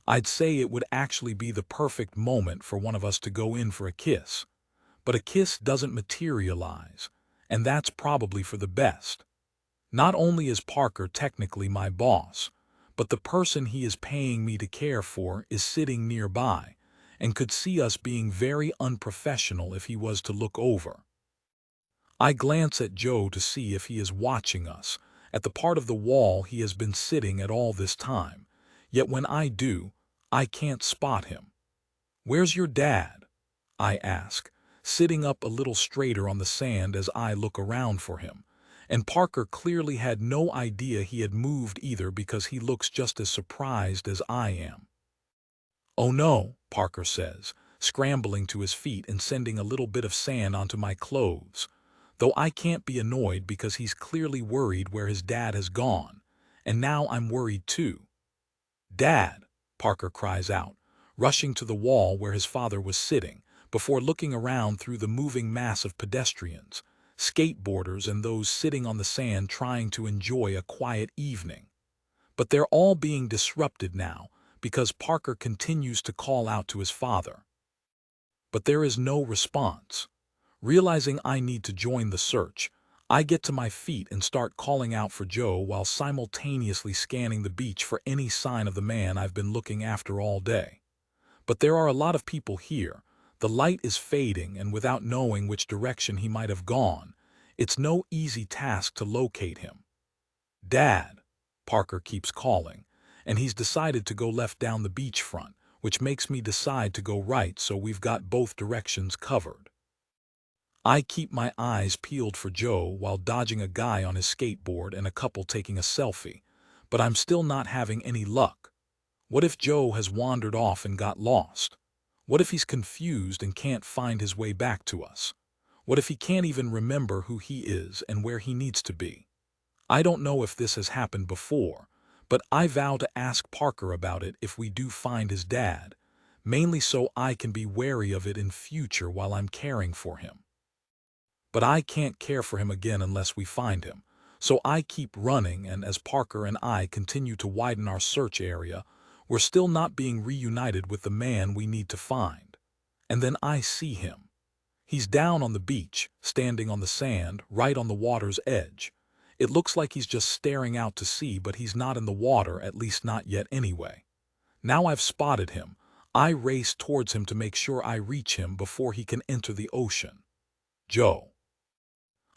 I'd say it would actually be the perfect moment for one of us to go in for a kiss. But a kiss doesn't materialize, and that's probably for the best. Not only is Parker technically my boss, but the person he is paying me to care for is sitting nearby and could see us being very unprofessional if he was to look over. I glance at Joe to see if he is watching us, at the part of the wall he has been sitting at all this time, yet when I do, I can't spot him. "Where's your dad?" I ask, sitting up a little straighter on the sand as I look around for him, and Parker clearly had no idea he had moved either because he looks just as surprised as I am. "Oh no," Parker says, scrambling to his feet and sending a little bit of sand onto my clothes, though I can't be annoyed because he's clearly worried where his dad has gone, and now I'm worried too. "Dad!" Parker cries out, rushing to the wall where his father was sitting, before looking around through the moving mass of pedestrians, skateboarders and those sitting on the sand trying to enjoy a quiet evening. But they're all being disrupted now because Parker continues to call out to his father. But there is no response. Realizing I need to join the search, I get to my feet and start calling out for Joe while simultaneously scanning the beach for any sign of the man I've been looking after all day. But there are a lot of people here. The light is fading, and without knowing which direction he might have gone, it's no easy task to locate him. "Dad!" Parker keeps calling, and he's decided to go left down the beachfront, which makes me decide to go right so we've got both directions covered. I keep my eyes peeled for Joe while dodging a guy on his skateboard and a couple taking a selfie, but I'm still not having any luck. What if Joe has wandered off and got lost? What if he's confused and can't find his way back to us? What if he can't even remember who he is and where he needs to be? I don't know if this has happened before, but I vow to ask Parker about it if we do find his dad, mainly so I can be wary of it in future while I'm caring for him. But I can't care for him again unless we find him, so I keep running, and as Parker and I continue to widen our search area, we're still not being reunited with the man we need to find. And then I see him. He's down on the beach, standing on the sand, right on the water's edge. It looks like he's just staring out to sea, but he's not in the water, at least not yet anyway. Now I've spotted him. I race towards him to make sure I reach him before he can enter the ocean. "Joe!"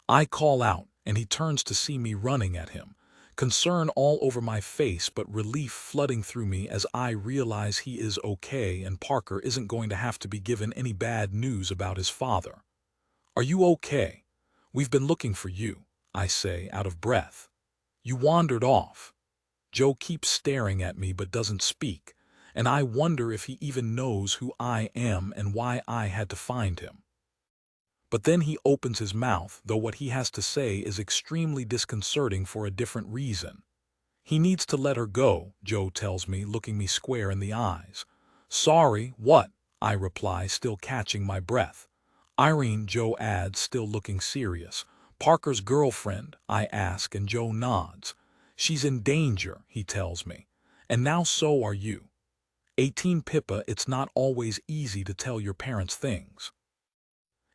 I call out, and he turns to see me running at him, concern all over my face but relief flooding through me as I realize he is okay and Parker isn't going to have to be given any bad news about his father. "Are you okay? We've been looking for you," I say, out of breath. "You wandered off." Joe keeps staring at me but doesn't speak, and I wonder if he even knows who I am and why I had to find him. But then he opens his mouth, though what he has to say is extremely disconcerting for a different reason. "He needs to let her go," Joe tells me, looking me square in the eyes. "Sorry, what?" I reply, still catching my breath. "Irene," Joe adds, still looking serious. "Parker's girlfriend," I ask, and Joe nods. "She's in danger," he tells me. "And now so are you." 18 Pippa, it's not always easy to tell your parents things.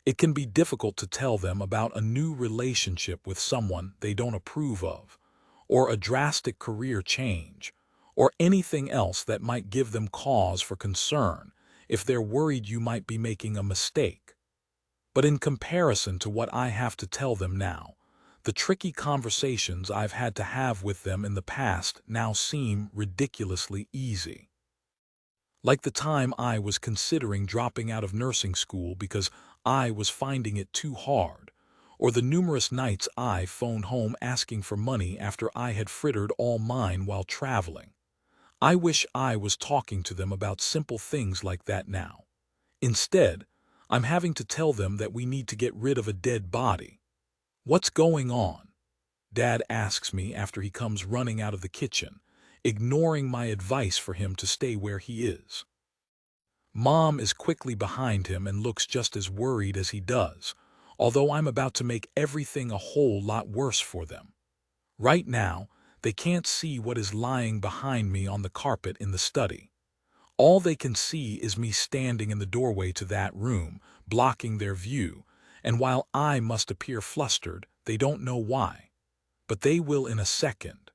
It can be difficult to tell them about a new relationship with someone they don't approve of, or a drastic career change, or anything else that might give them cause for concern if they're worried you might be making a mistake. But in comparison to what I have to tell them now, the tricky conversations I've had to have with them in the past now seem ridiculously easy. Like the time I was considering dropping out of nursing school because I was finding it too hard, or the numerous nights I phoned home asking for money after I had frittered all mine while traveling. I wish I was talking to them about simple things like that now. Instead, I'm having to tell them that we need to get rid of a dead body. What's going on? Dad asks me after he comes running out of the kitchen, ignoring my advice for him to stay where he is. Mom is quickly behind him and looks just as worried as he does, although I'm about to make everything a whole lot worse for them. Right now, they can't see what is lying behind me on the carpet in the study. All they can see is me standing in the doorway to that room, blocking their view, and while I must appear flustered, they don't know why. But they will in a second.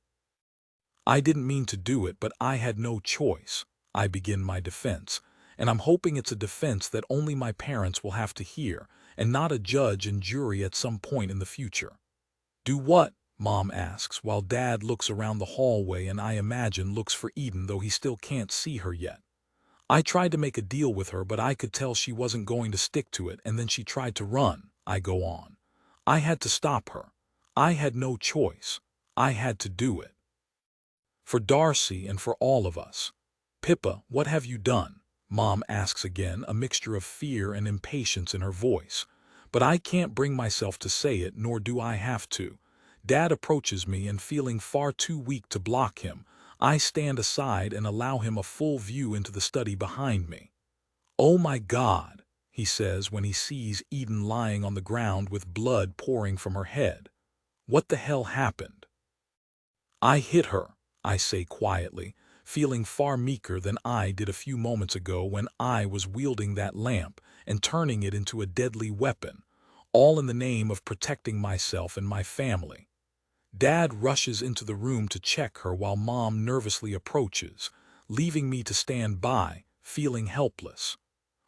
I didn't mean to do it, but I had no choice. I begin my defense, and I'm hoping it's a defense that only my parents will have to hear, and not a judge and jury at some point in the future. Do what? Mom asks, while Dad looks around the hallway and I imagine looks for Eden, though he still can't see her yet. I tried to make a deal with her, but I could tell she wasn't going to stick to it, and then she tried to run. I go on. I had to stop her. I had no choice. I had to do it. For Darcy and for all of us. Pippa, what have you done? Mom asks again, a mixture of fear and impatience in her voice. But I can't bring myself to say it, nor do I have to. Dad approaches me, and feeling far too weak to block him, I stand aside and allow him a full view into the study behind me. "Oh my God," he says when he sees Eden lying on the ground with blood pouring from her head. "What the hell happened?" "I hit her," I say quietly, feeling far meeker than I did a few moments ago when I was wielding that lamp and turning it into a deadly weapon, all in the name of protecting myself and my family. Dad rushes into the room to check her while Mom nervously approaches, leaving me to stand by, feeling helpless.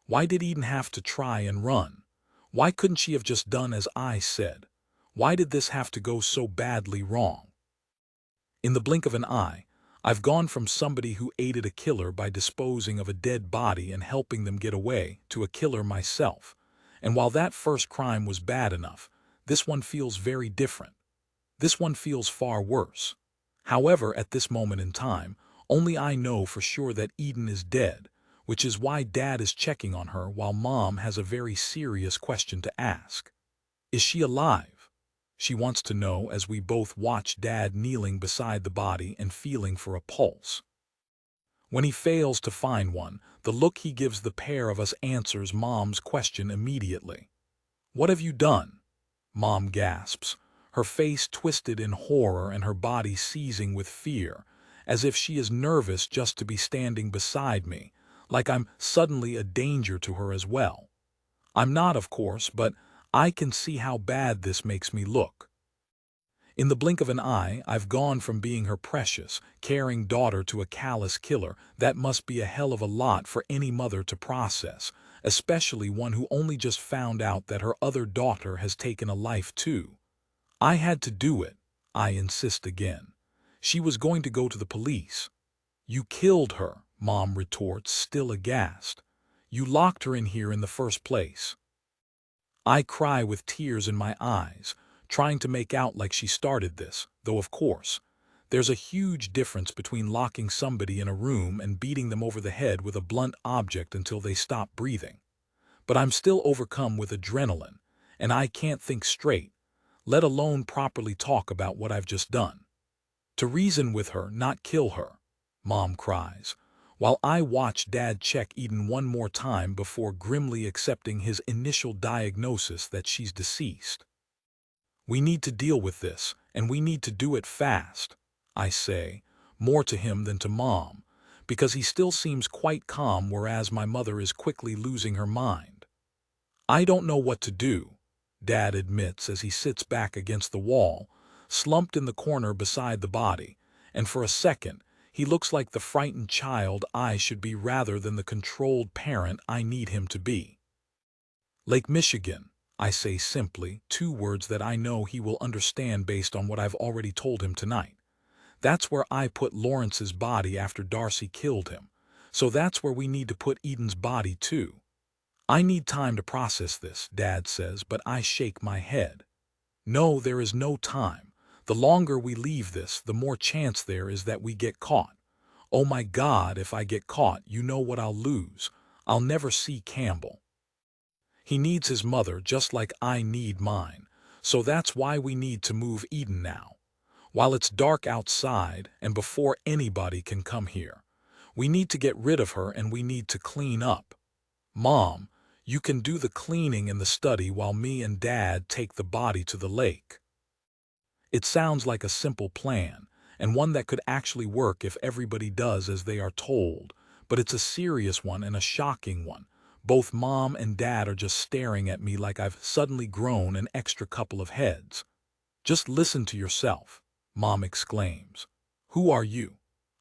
Why did Eden have to try and run? Why couldn't she have just done as I said? Why did this have to go so badly wrong? In the blink of an eye, I've gone from somebody who aided a killer by disposing of a dead body and helping them get away to a killer myself. And while that first crime was bad enough, this one feels very different. This one feels far worse. However, at this moment in time, only I know for sure that Eden is dead, which is why Dad is checking on her while Mom has a very serious question to ask. Is she alive? She wants to know as we both watch Dad kneeling beside the body and feeling for a pulse. When he fails to find one, the look he gives the pair of us answers Mom's question immediately. "What have you done?" Mom gasps, her face twisted in horror and her body seizing with fear, as if she is nervous just to be standing beside me, like I'm suddenly a danger to her as well. I'm not, of course, but I can see how bad this makes me look. In the blink of an eye, I've gone from being her precious, caring daughter to a callous killer. That must be a hell of a lot for any mother to process, especially one who only just found out that her other daughter has taken a life too. I had to do it, I insist again. She was going to go to the police. "You killed her," Mom retorts, still aghast. "You locked her in here in the first place." I cry with tears in my eyes, trying to make out like she started this, though of course, there's a huge difference between locking somebody in a room and beating them over the head with a blunt object until they stop breathing. But I'm still overcome with adrenaline, and I can't think straight, let alone properly talk about what I've just done. "To reason with her, not kill her," Mom cries, while I watch Dad check Eden one more time before grimly accepting his initial diagnosis that she's deceased. "We need to deal with this, and we need to do it fast," I say, more to him than to Mom, because he still seems quite calm, whereas my mother is quickly losing her mind. "I don't know what to do," Dad admits as he sits back against the wall, slumped in the corner beside the body, and for a second, He looks like the frightened child I should be rather than the controlled parent I need him to be. Lake Michigan, I say simply, 2 words that I know he will understand based on what I've already told him tonight. That's where I put Lawrence's body after Darcy killed him. So that's where we need to put Eden's body too. I need time to process this, Dad says, but I shake my head. No, there is no time. The longer we leave this, the more chance there is that we get caught. Oh my God, if I get caught, you know what I'll lose. I'll never see Campbell. He needs his mother just like I need mine. So that's why we need to move Eden now. While it's dark outside and before anybody can come here. We need to get rid of her and we need to clean up. Mom, you can do the cleaning in the study while me and Dad take the body to the lake. It sounds like a simple plan, and one that could actually work if everybody does as they are told, but it's a serious one and a shocking one. Both Mom and Dad are just staring at me like I've suddenly grown an extra couple of heads. Just listen to yourself, Mom exclaims. Who are you?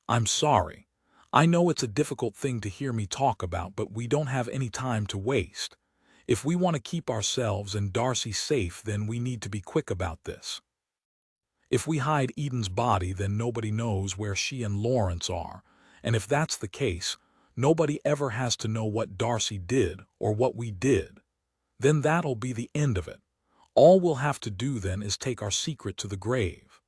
I'm sorry. I know it's a difficult thing to hear me talk about, but we don't have any time to waste. If we want to keep ourselves and Darcy safe, then we need to be quick about this. If we hide Eden's body, then nobody knows where she and Lawrence are, and if that's the case, nobody ever has to know what Darcy did or what we did. Then that'll be the end of it. All we'll have to do then is take our secret to the grave.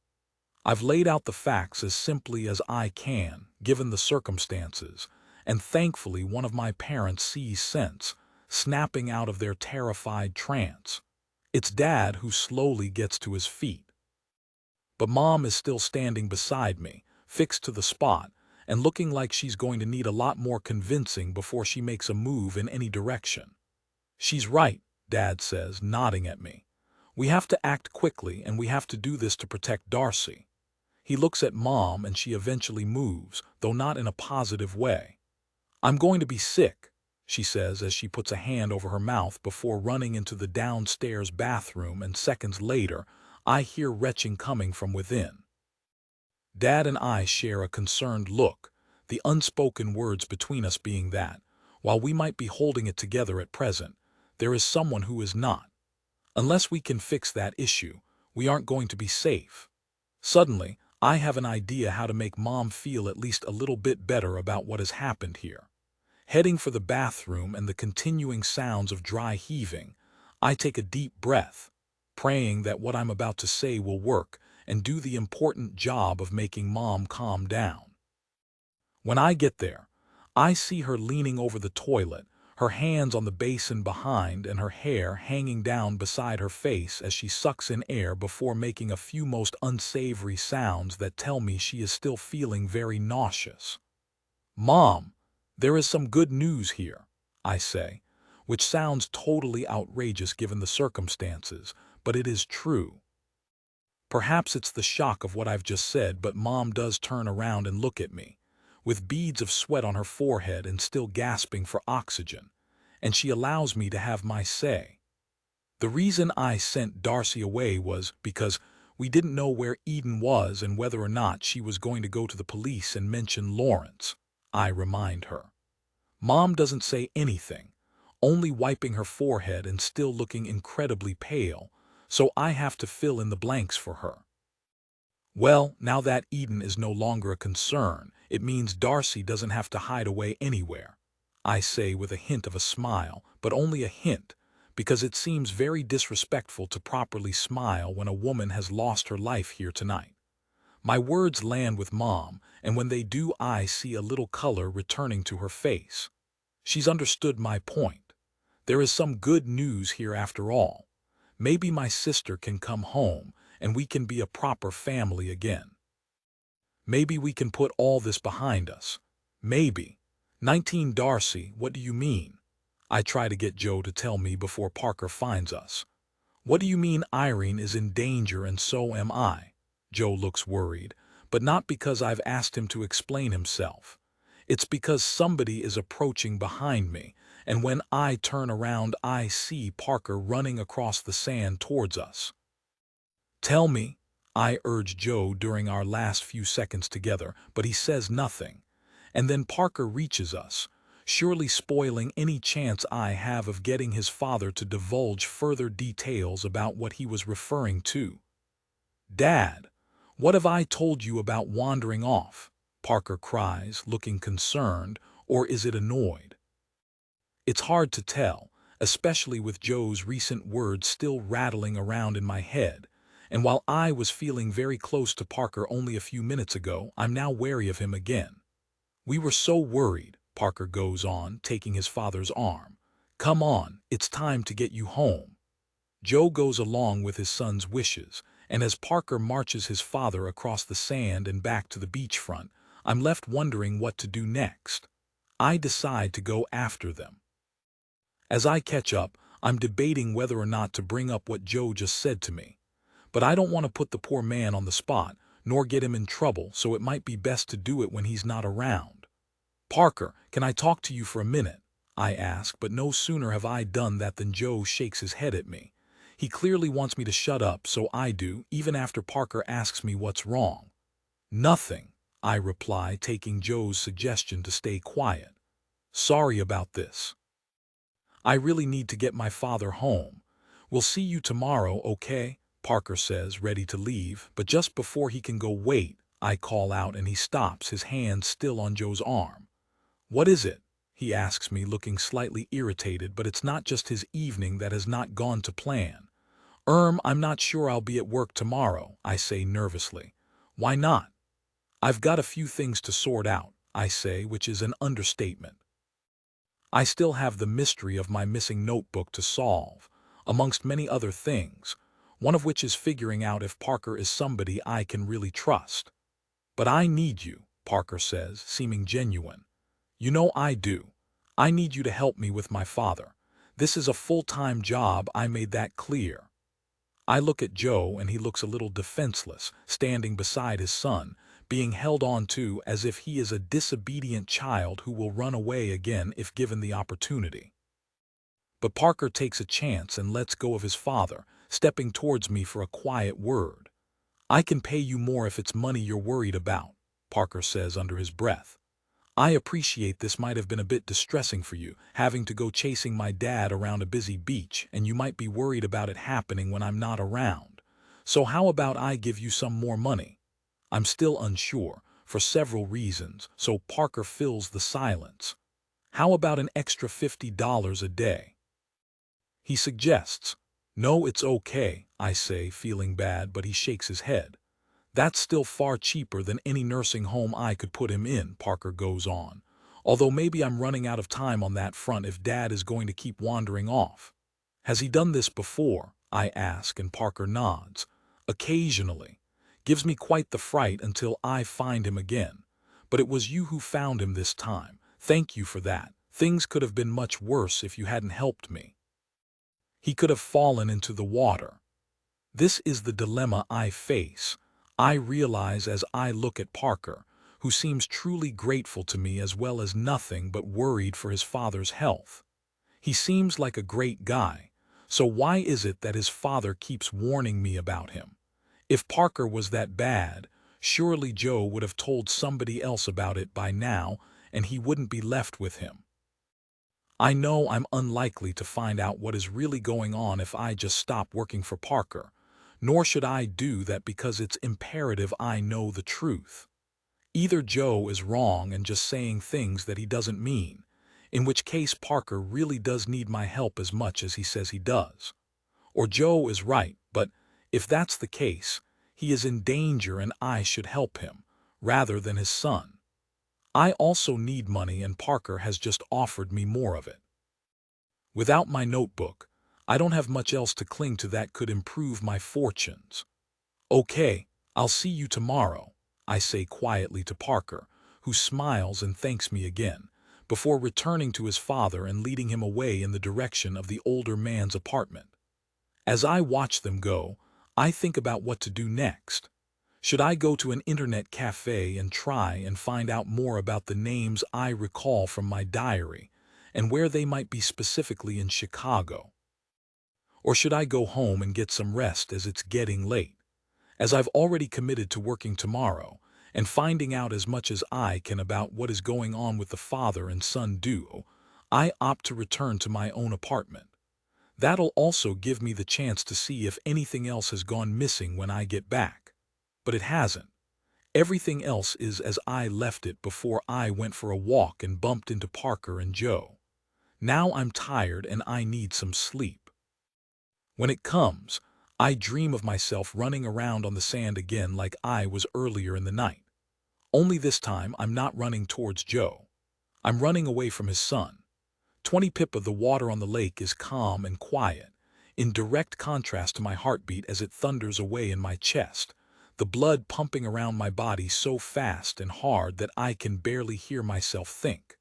I've laid out the facts as simply as I can, given the circumstances, and thankfully one of my parents sees sense, snapping out of their terrified trance. It's Dad who slowly gets to his feet. But Mom is still standing beside me, fixed to the spot, and looking like she's going to need a lot more convincing before she makes a move in any direction. She's right, Dad says, nodding at me. We have to act quickly, and we have to do this to protect Darcy. He looks at Mom and she eventually moves, though not in a positive way. I'm going to be sick, she says as she puts a hand over her mouth before running into the downstairs bathroom, and seconds later, I hear retching coming from within. Dad and I share a concerned look, the unspoken words between us being that, while we might be holding it together at present, there is someone who is not. Unless we can fix that issue, we aren't going to be safe. Suddenly, I have an idea how to make Mom feel at least a little bit better about what has happened here. Heading for the bathroom and the continuing sounds of dry heaving, I take a deep breath, praying that what I'm about to say will work and do the important job of making Mom calm down. When I get there, I see her leaning over the toilet, her hands on the basin behind and her hair hanging down beside her face as she sucks in air before making a few most unsavory sounds that tell me she is still feeling very nauseous. Mom, there is some good news here, I say, which sounds totally outrageous given the circumstances, but it is true. Perhaps it's the shock of what I've just said, but Mom does turn around and look at me, with beads of sweat on her forehead and still gasping for oxygen, and she allows me to have my say. The reason I sent Darcy away was because we didn't know where Eden was and whether or not she was going to go to the police and mention Lawrence, I remind her. Mom doesn't say anything, only wiping her forehead and still looking incredibly pale, so I have to fill in the blanks for her. Well, now that Eden is no longer a concern, it means Darcy doesn't have to hide away anywhere, I say with a hint of a smile, but only a hint, because it seems very disrespectful to properly smile when a woman has lost her life here tonight. My words land with Mom, and when they do, I see a little color returning to her face. She's understood my point. There is some good news here after all. Maybe my sister can come home, and we can be a proper family again. Maybe we can put all this behind us. Maybe. 19 Darcy, what do you mean? I try to get Joe to tell me before Parker finds us. What do you mean Irene is in danger and so am I? Joe looks worried, but not because I've asked him to explain himself. It's because somebody is approaching behind me, and when I turn around I see Parker running across the sand towards us. Tell me, I urge Joe during our last few seconds together, but he says nothing. And then Parker reaches us, surely spoiling any chance I have of getting his father to divulge further details about what he was referring to. "Dad, what have I told you about wandering off?" Parker cries, looking concerned, or is it annoyed? It's hard to tell, especially with Joe's recent words still rattling around in my head, and while I was feeling very close to Parker only a few minutes ago, I'm now wary of him again. "We were so worried," Parker goes on, taking his father's arm. "Come on, it's time to get you home." Joe goes along with his son's wishes, and as Parker marches his father across the sand and back to the beachfront, I'm left wondering what to do next. I decide to go after them. As I catch up, I'm debating whether or not to bring up what Joe just said to me. But I don't want to put the poor man on the spot, nor get him in trouble, so it might be best to do it when he's not around. "Parker, can I talk to you for a minute?" I ask, but no sooner have I done that than Joe shakes his head at me. He clearly wants me to shut up, so I do, even after Parker asks me what's wrong. "Nothing," I reply, taking Joe's suggestion to stay quiet. "Sorry about this. I really need to get my father home. We'll see you tomorrow, okay?" Parker says, ready to leave, but just before he can go, "Wait," I call out, and he stops, his hand still on Joe's arm. "What is it?" he asks me, looking slightly irritated, but it's not just his evening that has not gone to plan. I'm not sure I'll be at work tomorrow," I say nervously. "Why not?" "I've got a few things to sort out," I say, which is an understatement. I still have the mystery of my missing notebook to solve, amongst many other things, one of which is figuring out if Parker is somebody I can really trust. "But I need you," Parker says, seeming genuine. "You know I do. I need you to help me with my father. This is a full-time job, I made that clear." I look at Joe, and he looks a little defenseless, standing beside his son, being held on to as if he is a disobedient child who will run away again if given the opportunity. But Parker takes a chance and lets go of his father, stepping towards me for a quiet word. "I can pay you more if it's money you're worried about," Parker says under his breath. "I appreciate this might have been a bit distressing for you, having to go chasing my dad around a busy beach, and you might be worried about it happening when I'm not around. So how about I give you some more money?" I'm still unsure, for several reasons, so Parker fills the silence. "How about an extra $50 a day?" he suggests. "No, it's okay," I say, feeling bad, but he shakes his head. "That's still far cheaper than any nursing home I could put him in," Parker goes on. "Although maybe I'm running out of time on that front if Dad is going to keep wandering off." "Has he done this before?" I ask, and Parker nods. "Occasionally. Gives me quite the fright until I find him again. But it was you who found him this time. Thank you for that. Things could have been much worse if you hadn't helped me. He could have fallen into the water." This is the dilemma I face. I realize as I look at Parker, who seems truly grateful to me as well as nothing but worried for his father's health. He seems like a great guy, so why is it that his father keeps warning me about him? If Parker was that bad, surely Joe would have told somebody else about it by now, and he wouldn't be left with him. I know I'm unlikely to find out what is really going on if I just stop working for Parker, nor should I do that because it's imperative I know the truth. Either Joe is wrong and just saying things that he doesn't mean, in which case Parker really does need my help as much as he says he does. Or Joe is right, but if that's the case, he is in danger and I should help him, rather than his son. I also need money, and Parker has just offered me more of it. Without my notebook, I don't have much else to cling to that could improve my fortunes. "Okay, I'll see you tomorrow," I say quietly to Parker, who smiles and thanks me again, before returning to his father and leading him away in the direction of the older man's apartment. As I watch them go, I think about what to do next. Should I go to an internet cafe and try and find out more about the names I recall from my diary and where they might be specifically in Chicago? Or should I go home and get some rest as it's getting late? As I've already committed to working tomorrow and finding out as much as I can about what is going on with the father and son duo, I opt to return to my own apartment. That'll also give me the chance to see if anything else has gone missing when I get back. But it hasn't. Everything else is as I left it before I went for a walk and bumped into Parker and Joe. Now I'm tired and I need some sleep. When it comes, I dream of myself running around on the sand again like I was earlier in the night. Only this time I'm not running towards Joe. I'm running away from his son. 20 pip of the water on the lake is calm and quiet, in direct contrast to my heartbeat as it thunders away in my chest, the blood pumping around my body so fast and hard that I can barely hear myself think.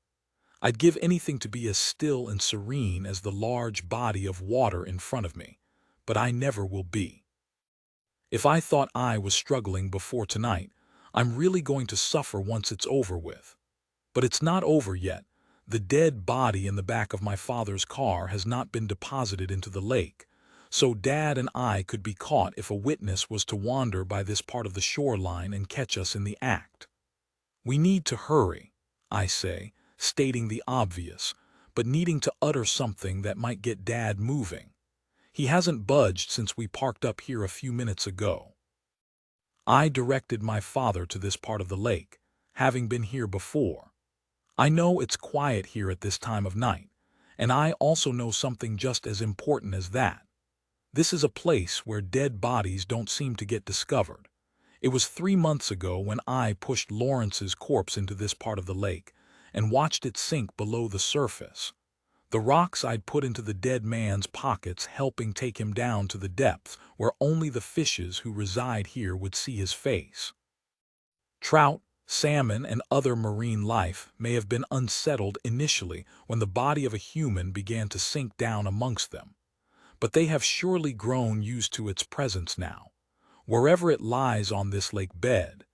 I'd give anything to be as still and serene as the large body of water in front of me, but I never will be. If I thought I was struggling before tonight, I'm really going to suffer once it's over with. But it's not over yet. The dead body in the back of my father's car has not been deposited into the lake, so Dad and I could be caught if a witness was to wander by this part of the shoreline and catch us in the act. We need to hurry, I say, stating the obvious, but needing to utter something that might get Dad moving. He hasn't budged since we parked up here a few minutes ago. I directed my father to this part of the lake, having been here before. I know it's quiet here at this time of night, and I also know something just as important as that. This is a place where dead bodies don't seem to get discovered. It was 3 months ago when I pushed Lawrence's corpse into this part of the lake and watched it sink below the surface. The rocks I'd put into the dead man's pockets helping take him down to the depth where only the fishes who reside here would see his face. Trout, salmon, and other marine life may have been unsettled initially when the body of a human began to sink down amongst them, but they have surely grown used to its presence now, wherever it lies on this lake bed,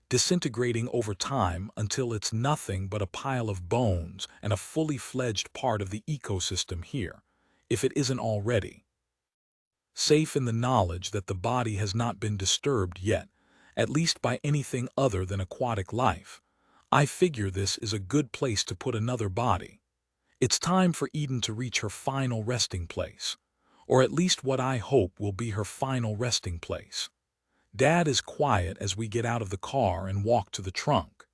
disintegrating over time until it's nothing but a pile of bones and a fully fledged part of the ecosystem here, if it isn't already. Safe in the knowledge that the body has not been disturbed yet, at least by anything other than aquatic life, I figure this is a good place to put another body. It's time for Eden to reach her final resting place, or at least what I hope will be her final resting place. Dad is quiet as we get out of the car and walk to the trunk.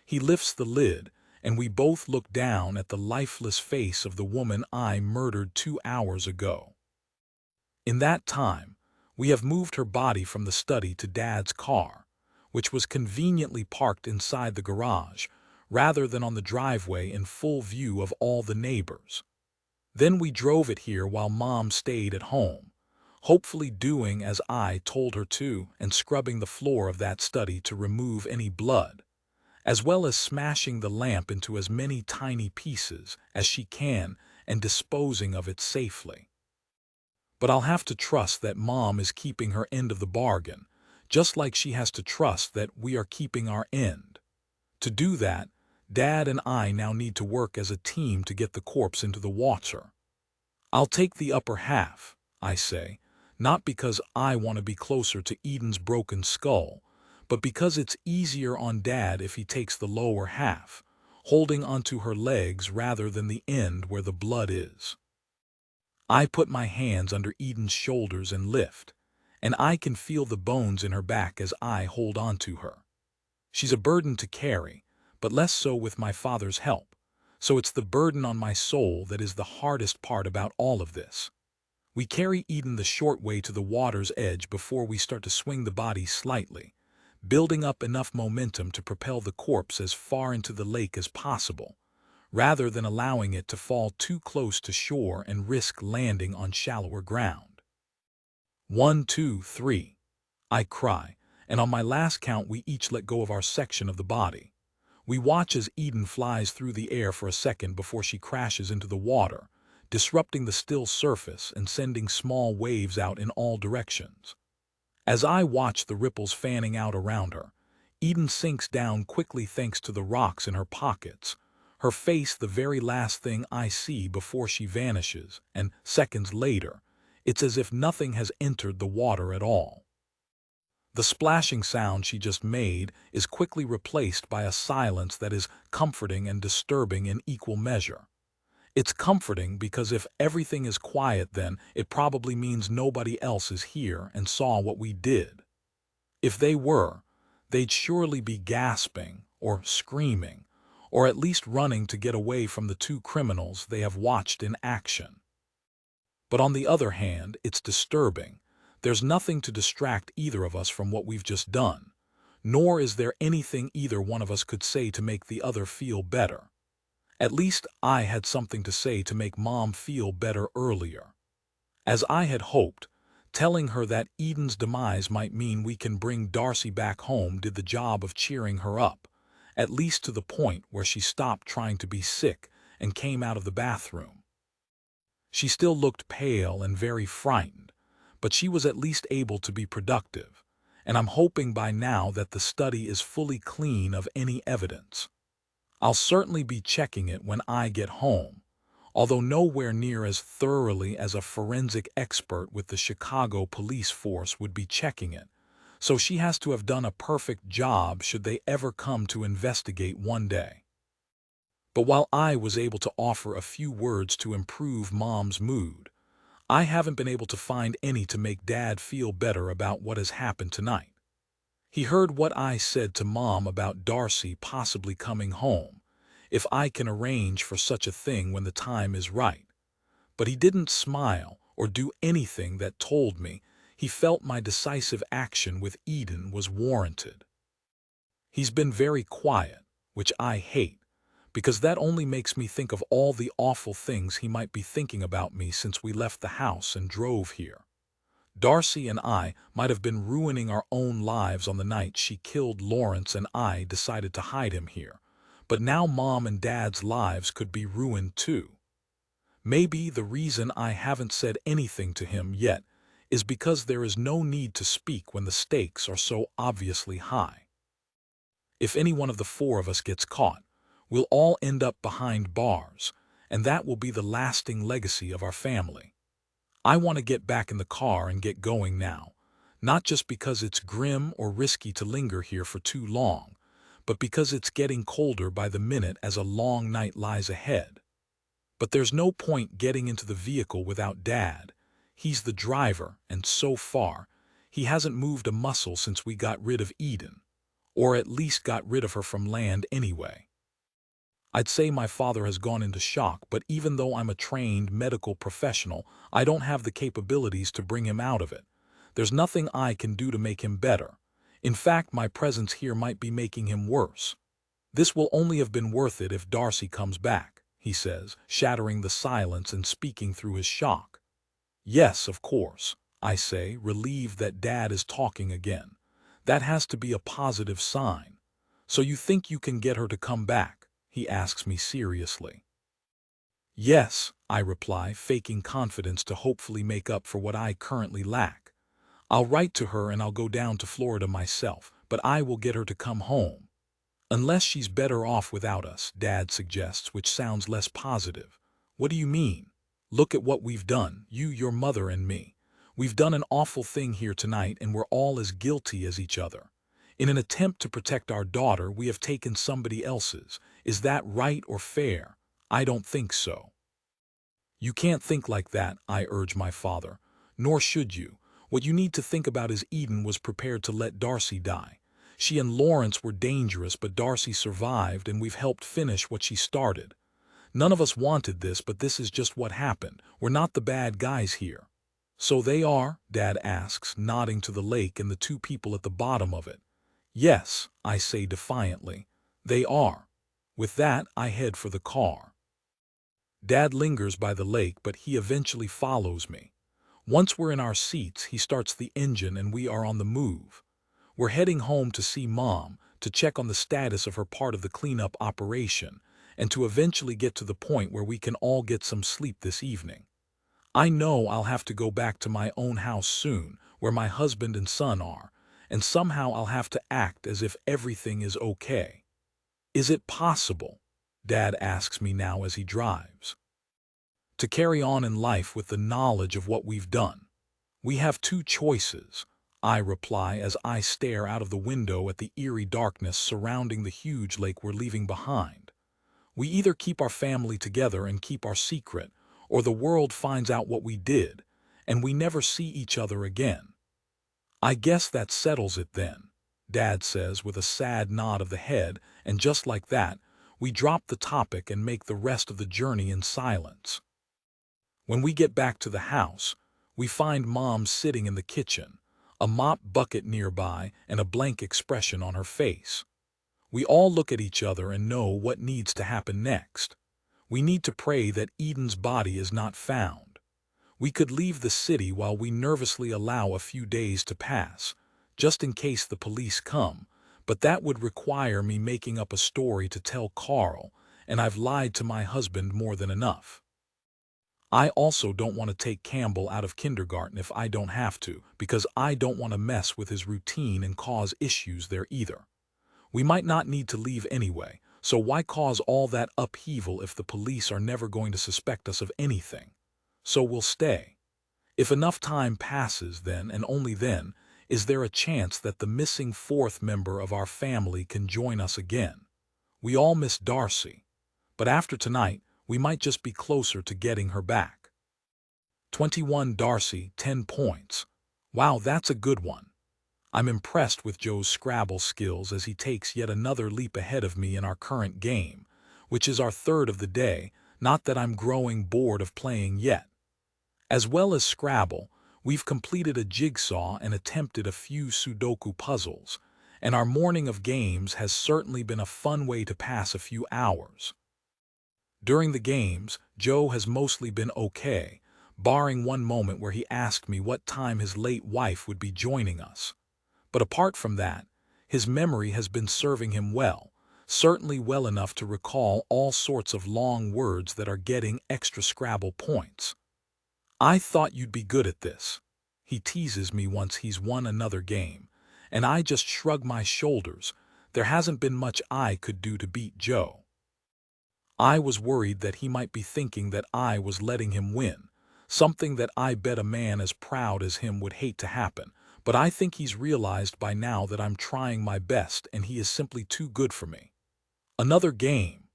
He lifts the lid, and we both look down at the lifeless face of the woman I murdered 2 hours ago. In that time, we have moved her body from the study to Dad's car, which was conveniently parked inside the garage, rather than on the driveway in full view of all the neighbors. Then we drove it here while Mom stayed at home, hopefully doing as I told her to and scrubbing the floor of that study to remove any blood, as well as smashing the lamp into as many tiny pieces as she can and disposing of it safely. But I'll have to trust that Mom is keeping her end of the bargain, just like she has to trust that we are keeping our end. To do that, Dad and I now need to work as a team to get the corpse into the water. I'll take the upper half, I say, not because I want to be closer to Eden's broken skull, but because it's easier on Dad if he takes the lower half, holding onto her legs rather than the end where the blood is. I put my hands under Eden's shoulders and lift, and I can feel the bones in her back as I hold on to her. She's a burden to carry, but less so with my father's help, so it's the burden on my soul that is the hardest part about all of this. We carry Eden the short way to the water's edge before we start to swing the body slightly, building up enough momentum to propel the corpse as far into the lake as possible, rather than allowing it to fall too close to shore and risk landing on shallower ground. 1, 2, 3, I cry, and on my last count we each let go of our section of the body. We watch as Eden flies through the air for a second before she crashes into the water, disrupting the still surface and sending small waves out in all directions. As I watch the ripples fanning out around her, Eden sinks down quickly thanks to the rocks in her pockets, her face the very last thing I see before she vanishes, and seconds later, it's as if nothing has entered the water at all. The splashing sound she just made is quickly replaced by a silence that is comforting and disturbing in equal measure. It's comforting because if everything is quiet, then it probably means nobody else is here and saw what we did. If they were, they'd surely be gasping or screaming, or at least running to get away from the two criminals they have watched in action. But on the other hand, it's disturbing. There's nothing to distract either of us from what we've just done, nor is there anything either one of us could say to make the other feel better. At least I had something to say to make Mom feel better earlier. As I had hoped, telling her that Eden's demise might mean we can bring Darcy back home did the job of cheering her up, at least to the point where she stopped trying to be sick and came out of the bathroom. She still looked pale and very frightened, but she was at least able to be productive, and I'm hoping by now that the study is fully clean of any evidence. I'll certainly be checking it when I get home, although nowhere near as thoroughly as a forensic expert with the Chicago police force would be checking it, so she has to have done a perfect job should they ever come to investigate one day. But while I was able to offer a few words to improve Mom's mood, I haven't been able to find any to make Dad feel better about what has happened tonight. He heard what I said to Mom about Darcy possibly coming home, if I can arrange for such a thing when the time is right. But he didn't smile or do anything that told me he felt my decisive action with Eden was warranted. He's been very quiet, which I hate, because that only makes me think of all the awful things he might be thinking about me since we left the house and drove here. Darcy and I might have been ruining our own lives on the night she killed Lawrence and I decided to hide him here, but now Mom and Dad's lives could be ruined too. Maybe the reason I haven't said anything to him yet is because there is no need to speak when the stakes are so obviously high. If any one of the four of us gets caught, we'll all end up behind bars, and that will be the lasting legacy of our family. I want to get back in the car and get going now, not just because it's grim or risky to linger here for too long, but because it's getting colder by the minute as a long night lies ahead. But there's no point getting into the vehicle without Dad. He's the driver, and so far, he hasn't moved a muscle since we got rid of Eden, or at least got rid of her from land anyway. I'd say my father has gone into shock, but even though I'm a trained medical professional, I don't have the capabilities to bring him out of it. There's nothing I can do to make him better. In fact, my presence here might be making him worse. This will only have been worth it if Darcy comes back, he says, shattering the silence and speaking through his shock. Yes, of course, I say, relieved that Dad is talking again. That has to be a positive sign. So you think you can get her to come back? He asks me seriously. Yes, I reply, faking confidence to hopefully make up for what I currently lack. I'll write to her and I'll go down to Florida myself, but I will get her to come home. Unless she's better off without us, Dad suggests, which sounds less positive. What do you mean? Look at what we've done, you, your mother, and me. We've done an awful thing here tonight, and we're all as guilty as each other. In an attempt to protect our daughter, we have taken somebody else's. Is that right or fair? I don't think so. You can't think like that, I urge my father. Nor should you. What you need to think about is Eden was prepared to let Darcy die. She and Lawrence were dangerous, but Darcy survived, and we've helped finish what she started. None of us wanted this, but this is just what happened. We're not the bad guys here. So they are? Dad asks, nodding to the lake and the two people at the bottom of it. Yes, I say defiantly. They are. With that, I head for the car. Dad lingers by the lake, but he eventually follows me. Once we're in our seats, he starts the engine and we are on the move. We're heading home to see Mom, to check on the status of her part of the cleanup operation, and to eventually get to the point where we can all get some sleep this evening. I know I'll have to go back to my own house soon, where my husband and son are, and somehow I'll have to act as if everything is okay. Is it possible, Dad asks me now as he drives, to carry on in life with the knowledge of what we've done? We have two choices. I reply as I stare out of the window at the eerie darkness surrounding the huge lake we're leaving behind. We either keep our family together and keep our secret, or the world finds out what we did, and we never see each other again. I guess that settles it then, Dad says with a sad nod of the head, and just like that, we drop the topic and make the rest of the journey in silence. When we get back to the house, we find Mom sitting in the kitchen, a mop bucket nearby and a blank expression on her face. We all look at each other and know what needs to happen next. We need to pray that Eden's body is not found. We could leave the city while we nervously allow a few days to pass, just in case the police come, but that would require me making up a story to tell Carl, and I've lied to my husband more than enough. I also don't want to take Campbell out of kindergarten if I don't have to, because I don't want to mess with his routine and cause issues there either. We might not need to leave anyway, so why cause all that upheaval if the police are never going to suspect us of anything? So we'll stay. If enough time passes then, and only then, is there a chance that the missing fourth member of our family can join us again. We all miss Darcy, but after tonight, we might just be closer to getting her back. 21 Darcy, 10 points. Wow, that's a good one. I'm impressed with Joe's Scrabble skills as he takes yet another leap ahead of me in our current game, which is our third of the day, not that I'm growing bored of playing yet. As well as Scrabble, we've completed a jigsaw and attempted a few Sudoku puzzles, and our morning of games has certainly been a fun way to pass a few hours. During the games, Joe has mostly been okay, barring one moment where he asked me what time his late wife would be joining us. But apart from that, his memory has been serving him well, certainly well enough to recall all sorts of long words that are getting extra Scrabble points. I thought you'd be good at this. He teases me once he's won another game, and I just shrug my shoulders. There hasn't been much I could do to beat Joe. I was worried that he might be thinking that I was letting him win, something that I bet a man as proud as him would hate to happen, but I think he's realized by now that I'm trying my best and he is simply too good for me. Another game,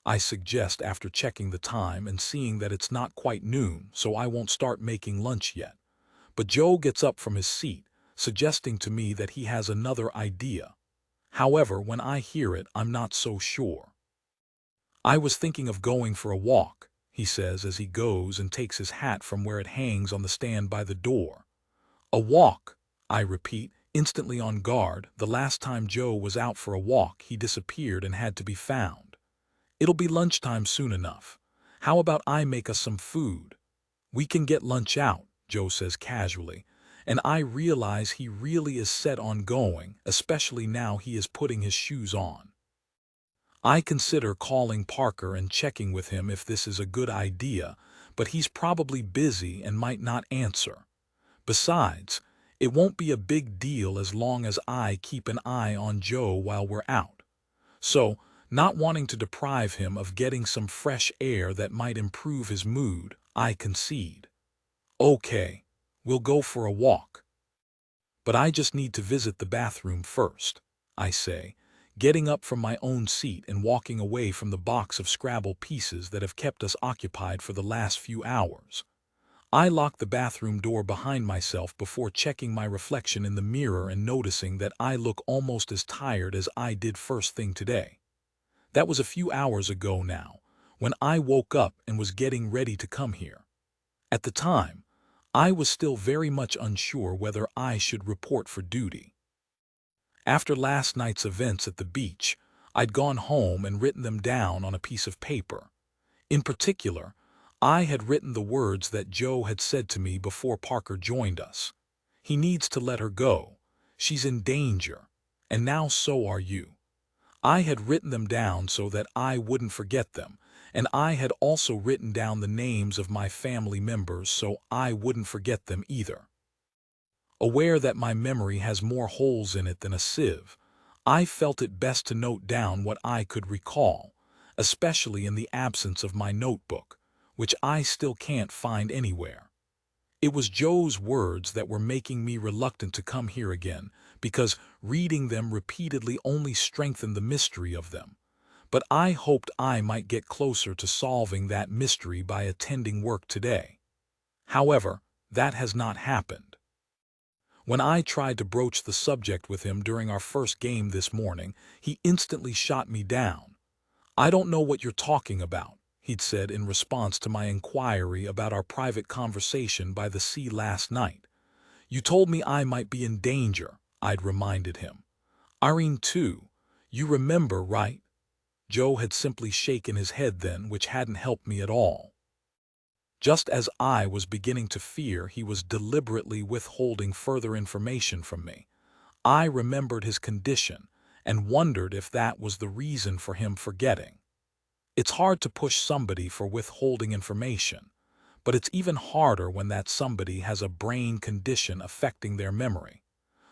I suggest after checking the time and seeing that it's not quite noon, so I won't start making lunch yet. But Joe gets up from his seat, suggesting to me that he has another idea. However, when I hear it, I'm not so sure. I was thinking of going for a walk, he says as he goes and takes his hat from where it hangs on the stand by the door. A walk, I repeat, instantly on guard. The last time Joe was out for a walk, he disappeared and had to be found. It'll be lunchtime soon enough. How about I make us some food? We can get lunch out, Joe says casually, and I realize he really is set on going, especially now he is putting his shoes on. I consider calling Parker and checking with him if this is a good idea, but he's probably busy and might not answer. Besides, it won't be a big deal as long as I keep an eye on Joe while we're out. So, not wanting to deprive him of getting some fresh air that might improve his mood, I concede. Okay, we'll go for a walk. But I just need to visit the bathroom first, I say, getting up from my own seat and walking away from the box of Scrabble pieces that have kept us occupied for the last few hours. I lock the bathroom door behind myself before checking my reflection in the mirror and noticing that I look almost as tired as I did first thing today. That was a few hours ago now, when I woke up and was getting ready to come here. At the time, I was still very much unsure whether I should report for duty. After last night's events at the beach, I'd gone home and written them down on a piece of paper. In particular, I had written the words that Joe had said to me before Parker joined us. He needs to let her go. She's in danger. And now so are you. I had written them down so that I wouldn't forget them, and I had also written down the names of my family members so I wouldn't forget them either. Aware that my memory has more holes in it than a sieve, I felt it best to note down what I could recall, especially in the absence of my notebook, which I still can't find anywhere. It was Joe's words that were making me reluctant to come here again, because reading them repeatedly only strengthened the mystery of them. But I hoped I might get closer to solving that mystery by attending work today. However, that has not happened. When I tried to broach the subject with him during our first game this morning, he instantly shot me down. "I don't know what you're talking about," he'd said in response to my inquiry about our private conversation by the sea last night. "You told me I might be in danger," I'd reminded him. "Irene too. You remember, right?" Joe had simply shaken his head then, which hadn't helped me at all. Just as I was beginning to fear he was deliberately withholding further information from me, I remembered his condition and wondered if that was the reason for him forgetting. It's hard to push somebody for withholding information, but it's even harder when that somebody has a brain condition affecting their memory.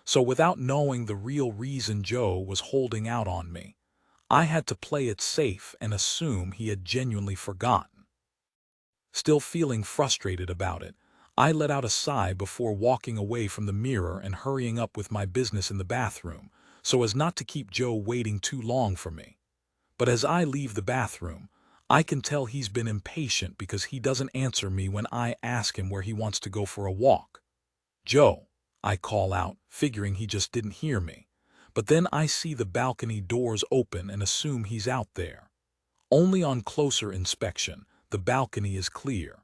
So without knowing the real reason Joe was holding out on me, I had to play it safe and assume he had genuinely forgotten. Still feeling frustrated about it, I let out a sigh before walking away from the mirror and hurrying up with my business in the bathroom, so as not to keep Joe waiting too long for me. But as I leave the bathroom, I can tell he's been impatient because he doesn't answer me when I ask him where he wants to go for a walk. "Joe," I call out, figuring he just didn't hear me. But then I see the balcony doors open and assume he's out there. Only on closer inspection, the balcony is clear.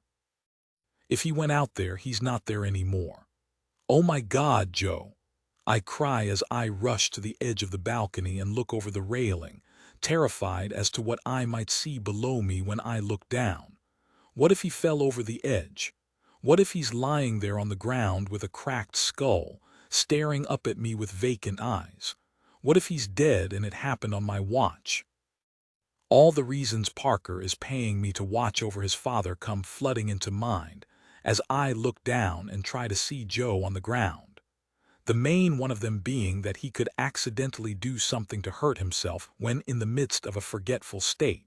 If he went out there, he's not there anymore. "Oh my God, Joe!" I cry as I rush to the edge of the balcony and look over the railing, terrified as to what I might see below me when I look down. What if he fell over the edge? What if he's lying there on the ground with a cracked skull, staring up at me with vacant eyes? What if he's dead and it happened on my watch? All the reasons Parker is paying me to watch over his father come flooding into mind as I look down and try to see Joe on the ground. The main one of them being that he could accidentally do something to hurt himself when in the midst of a forgetful state.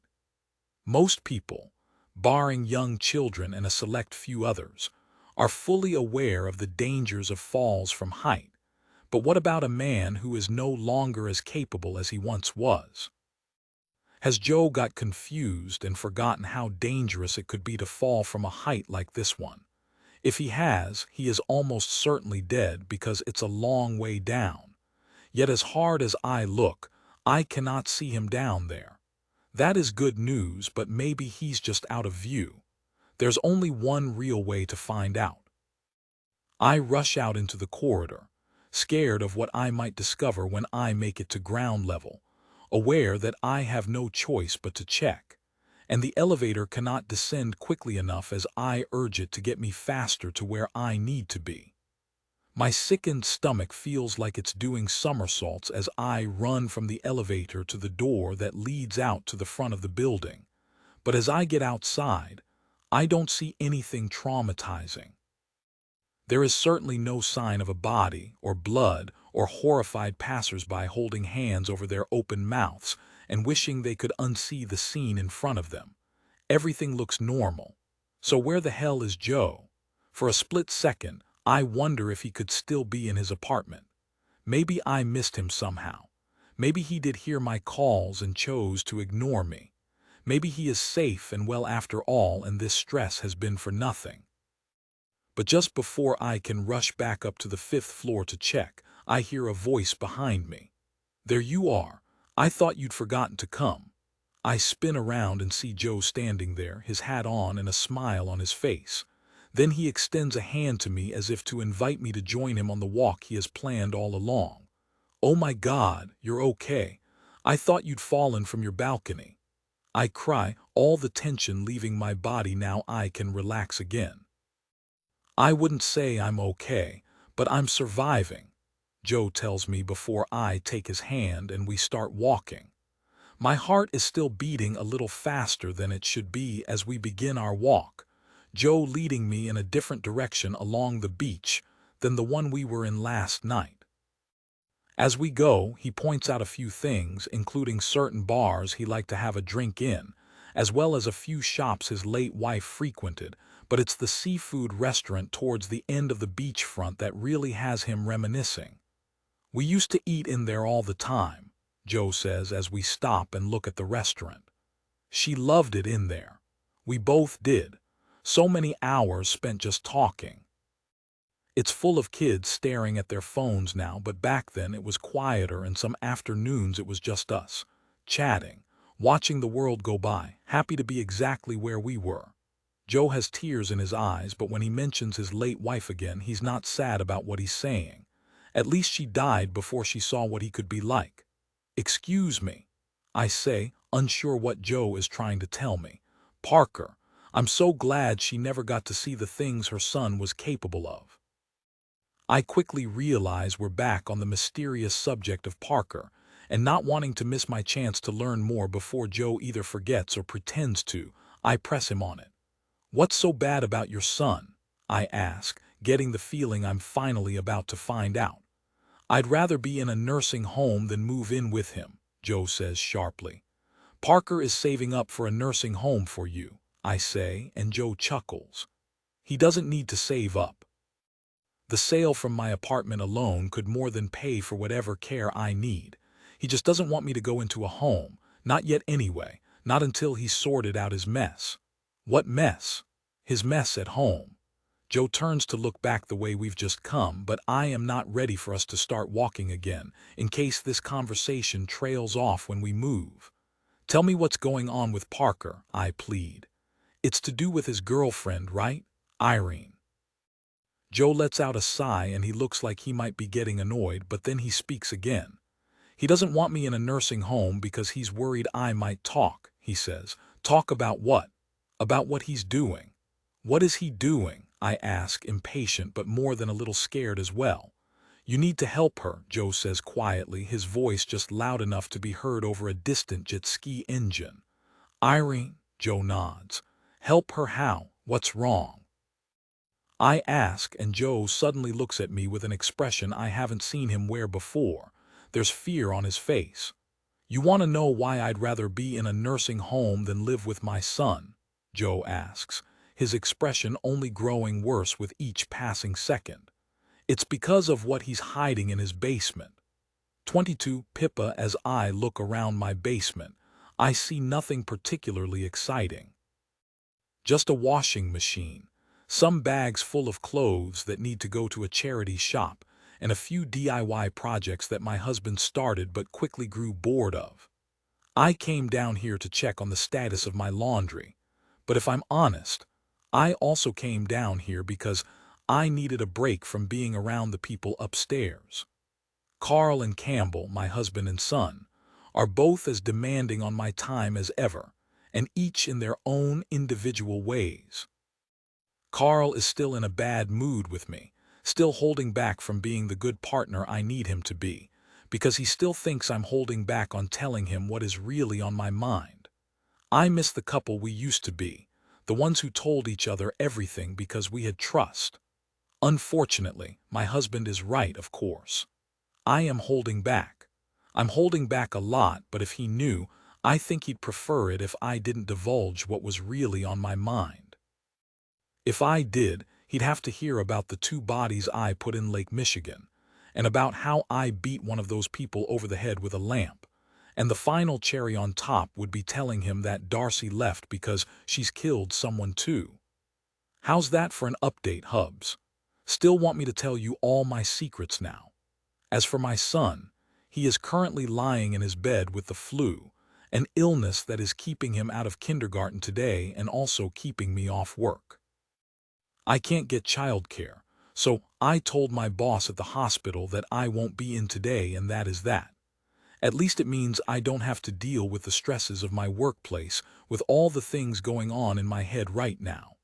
Most people, barring young children and a select few others, are fully aware of the dangers of falls from height. But what about a man who is no longer as capable as he once was? Has Joe got confused and forgotten how dangerous it could be to fall from a height like this one? If he has, he is almost certainly dead because it's a long way down. Yet as hard as I look, I cannot see him down there. That is good news, but maybe he's just out of view. There's only one real way to find out. I rush out into the corridor, scared of what I might discover when I make it to ground level, aware that I have no choice but to check, and the elevator cannot descend quickly enough as I urge it to get me faster to where I need to be. My sickened stomach feels like it's doing somersaults as I run from the elevator to the door that leads out to the front of the building. But as I get outside, I don't see anything traumatizing. There is certainly no sign of a body or blood or horrified passersby holding hands over their open mouths and wishing they could unsee the scene in front of them. Everything looks normal. So where the hell is Joe? For a split second, I wonder if he could still be in his apartment. Maybe I missed him somehow. Maybe he did hear my calls and chose to ignore me. Maybe he is safe and well after all, and this stress has been for nothing. But just before I can rush back up to the 5th floor to check, I hear a voice behind me. "There you are. I thought you'd forgotten to come." I spin around and see Joe standing there, his hat on and a smile on his face. Then he extends a hand to me as if to invite me to join him on the walk he has planned all along. "Oh my God, you're okay. I thought you'd fallen from your balcony." I cry, all the tension leaving my body now I can relax again. "I wouldn't say I'm okay, but I'm surviving," Joe tells me before I take his hand and we start walking. My heart is still beating a little faster than it should be as we begin our walk, Joe leading me in a different direction along the beach than the one we were in last night. As we go, he points out a few things, including certain bars he liked to have a drink in, as well as a few shops his late wife frequented, but it's the seafood restaurant towards the end of the beachfront that really has him reminiscing. "We used to eat in there all the time," Joe says as we stop and look at the restaurant. "She loved it in there. We both did. So many hours spent just talking. It's full of kids staring at their phones now, but back then it was quieter, and some afternoons it was just us, chatting, watching the world go by, happy to be exactly where we were." Joe has tears in his eyes, but when he mentions his late wife again, he's not sad about what he's saying. At least she died before she saw what he could be like. "Excuse me," I say, unsure what Joe is trying to tell me. "Parker, I'm so glad she never got to see the things her son was capable of." I quickly realize we're back on the mysterious subject of Parker, and not wanting to miss my chance to learn more before Joe either forgets or pretends to, I press him on it. "What's so bad about your son?" I ask, getting the feeling I'm finally about to find out. "I'd rather be in a nursing home than move in with him," Joe says sharply. "Parker is saving up for a nursing home for you," I say, and Joe chuckles. "He doesn't need to save up. The sale from my apartment alone could more than pay for whatever care I need. He just doesn't want me to go into a home, not yet anyway, not until he's sorted out his mess." "What mess?" "His mess at home." Joe turns to look back the way we've just come, but I am not ready for us to start walking again, in case this conversation trails off when we move. "Tell me what's going on with Parker," I plead. "It's to do with his girlfriend, right? Irene." Joe lets out a sigh and he looks like he might be getting annoyed, but then he speaks again. "He doesn't want me in a nursing home because he's worried I might talk," he says. "Talk about what?" "About what he's doing." "What is he doing?" I ask, impatient but more than a little scared as well. "You need to help her," Joe says quietly, his voice just loud enough to be heard over a distant jet ski engine. "Irene?" Joe nods. "Help her how? What's wrong?" I ask, and Joe suddenly looks at me with an expression I haven't seen him wear before. There's fear on his face. "You want to know why I'd rather be in a nursing home than live with my son?" Joe asks, his expression only growing worse with each passing second. "It's because of what he's hiding in his basement." 22 Pippa. As I look around my basement, I see nothing particularly exciting. Just a washing machine, some bags full of clothes that need to go to a charity shop, and a few DIY projects that my husband started but quickly grew bored of. I came down here to check on the status of my laundry, but if I'm honest, I also came down here because I needed a break from being around the people upstairs. Carl and Campbell, my husband and son, are both as demanding on my time as ever, and each in their own individual ways. Carl is still in a bad mood with me, still holding back from being the good partner I need him to be, because he still thinks I'm holding back on telling him what is really on my mind. I miss the couple we used to be, the ones who told each other everything because we had trust. Unfortunately, my husband is right, of course. I am holding back. I'm holding back a lot, but if he knew, I think he'd prefer it if I didn't divulge what was really on my mind. If I did, he'd have to hear about the 2 bodies I put in Lake Michigan, and about how I beat one of those people over the head with a lamp, and the final cherry on top would be telling him that Darcy left because she's killed someone too. How's that for an update, Hubs? Still want me to tell you all my secrets now? As for my son, he is currently lying in his bed with the flu, an illness that is keeping him out of kindergarten today and also keeping me off work. I can't get childcare, so I told my boss at the hospital that I won't be in today, and that is that. At least it means I don't have to deal with the stresses of my workplace with all the things going on in my head right now.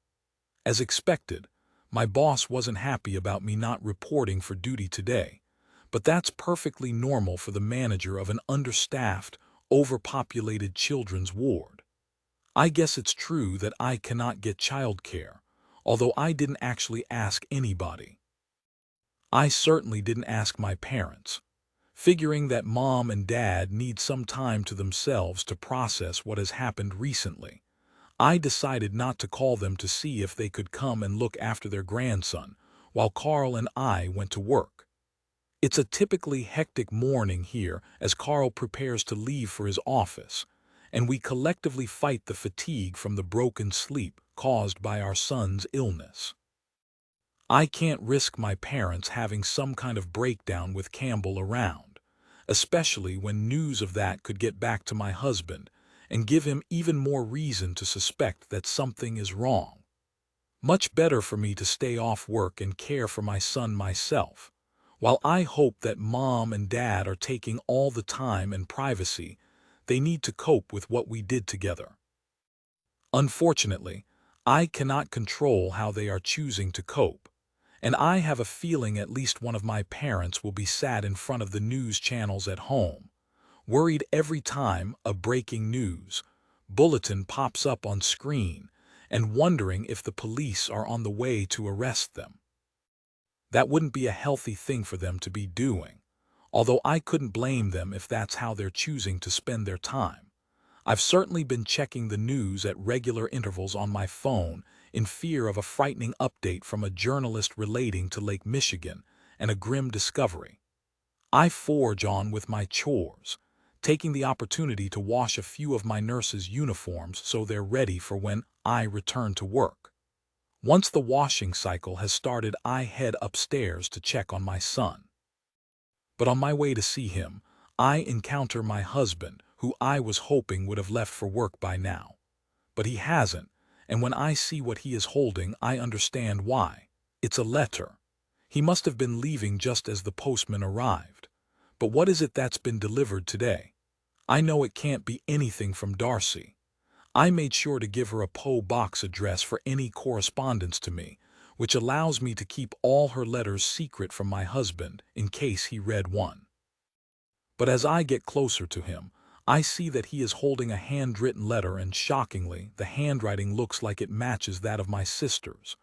As expected, my boss wasn't happy about me not reporting for duty today, but that's perfectly normal for the manager of an understaffed, overpopulated children's ward. I guess it's true that I cannot get childcare, although I didn't actually ask anybody. I certainly didn't ask my parents. Figuring that Mom and Dad need some time to themselves to process what has happened recently, I decided not to call them to see if they could come and look after their grandson, while Carl and I went to work. It's a typically hectic morning here as Carl prepares to leave for his office, and we collectively fight the fatigue from the broken sleep caused by our son's illness. I can't risk my parents having some kind of breakdown with Campbell around, especially when news of that could get back to my husband and give him even more reason to suspect that something is wrong. Much better for me to stay off work and care for my son myself, while I hope that Mom and Dad are taking all the time and privacy they need to cope with what we did together. Unfortunately, I cannot control how they are choosing to cope, and I have a feeling at least one of my parents will be sat in front of the news channels at home, worried every time a breaking news bulletin pops up on screen and wondering if the police are on the way to arrest them. That wouldn't be a healthy thing for them to be doing, although I couldn't blame them if that's how they're choosing to spend their time. I've certainly been checking the news at regular intervals on my phone in fear of a frightening update from a journalist relating to Lake Michigan and a grim discovery. I forge on with my chores, taking the opportunity to wash a few of my nurses' uniforms so they're ready for when I return to work. Once the washing cycle has started, I head upstairs to check on my son. But on my way to see him, I encounter my husband, who I was hoping would have left for work by now. But he hasn't, and when I see what he is holding, I understand why. It's a letter. He must have been leaving just as the postman arrived. But what is it that's been delivered today? I know it can't be anything from Darcy. I made sure to give her a P.O. box address for any correspondence to me, which allows me to keep all her letters secret from my husband in case he read one. But as I get closer to him, I see that he is holding a handwritten letter, and shockingly, the handwriting looks like it matches that of my sister's.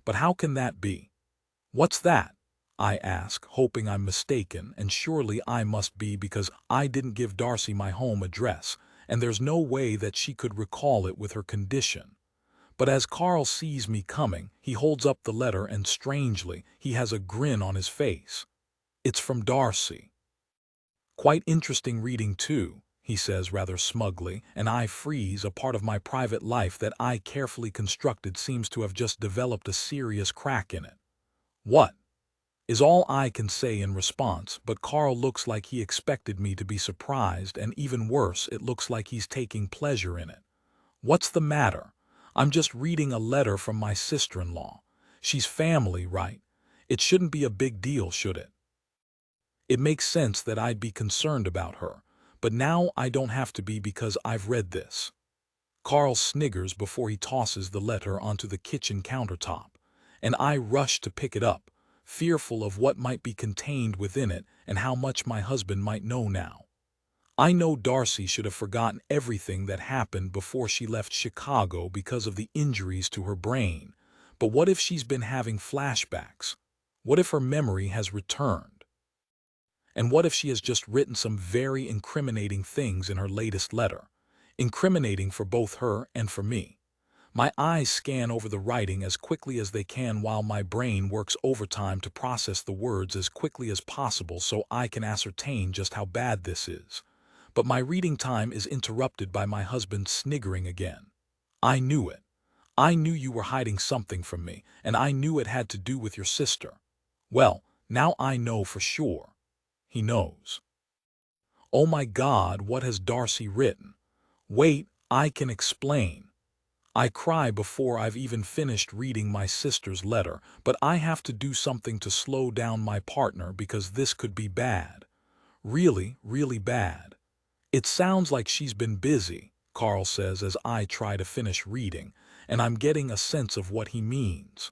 But how can that be? What's that? I ask, hoping I'm mistaken, and surely I must be because I didn't give Darcy my home address, and there's no way that she could recall it with her condition. But as Carl sees me coming, he holds up the letter and strangely, he has a grin on his face. It's from Darcy. Quite interesting reading too, he says rather smugly, and I freeze. A part of my private life that I carefully constructed seems to have just developed a serious crack in it. What? Is all I can say in response, but Carl looks like he expected me to be surprised, and even worse, it looks like he's taking pleasure in it. What's the matter? I'm just reading a letter from my sister-in-law. She's family, right? It shouldn't be a big deal, should it? It makes sense that I'd be concerned about her, but now I don't have to be because I've read this. Carl sniggers before he tosses the letter onto the kitchen countertop, and I rush to pick it up, fearful of what might be contained within it and how much my husband might know now. I know Darcy should have forgotten everything that happened before she left Chicago because of the injuries to her brain, but what if she's been having flashbacks? What if her memory has returned? And what if she has just written some very incriminating things in her latest letter? Incriminating for both her and for me. My eyes scan over the writing as quickly as they can while my brain works overtime to process the words as quickly as possible so I can ascertain just how bad this is. But my reading time is interrupted by my husband sniggering again. I knew it. I knew you were hiding something from me, and I knew it had to do with your sister. Well, now I know for sure. He knows. Oh my God, what has Darcy written? Wait, I can explain. I cry before I've even finished reading my sister's letter, but I have to do something to slow down my partner because this could be bad. Really, really bad. It sounds like she's been busy, Carl says as I try to finish reading, and I'm getting a sense of what he means.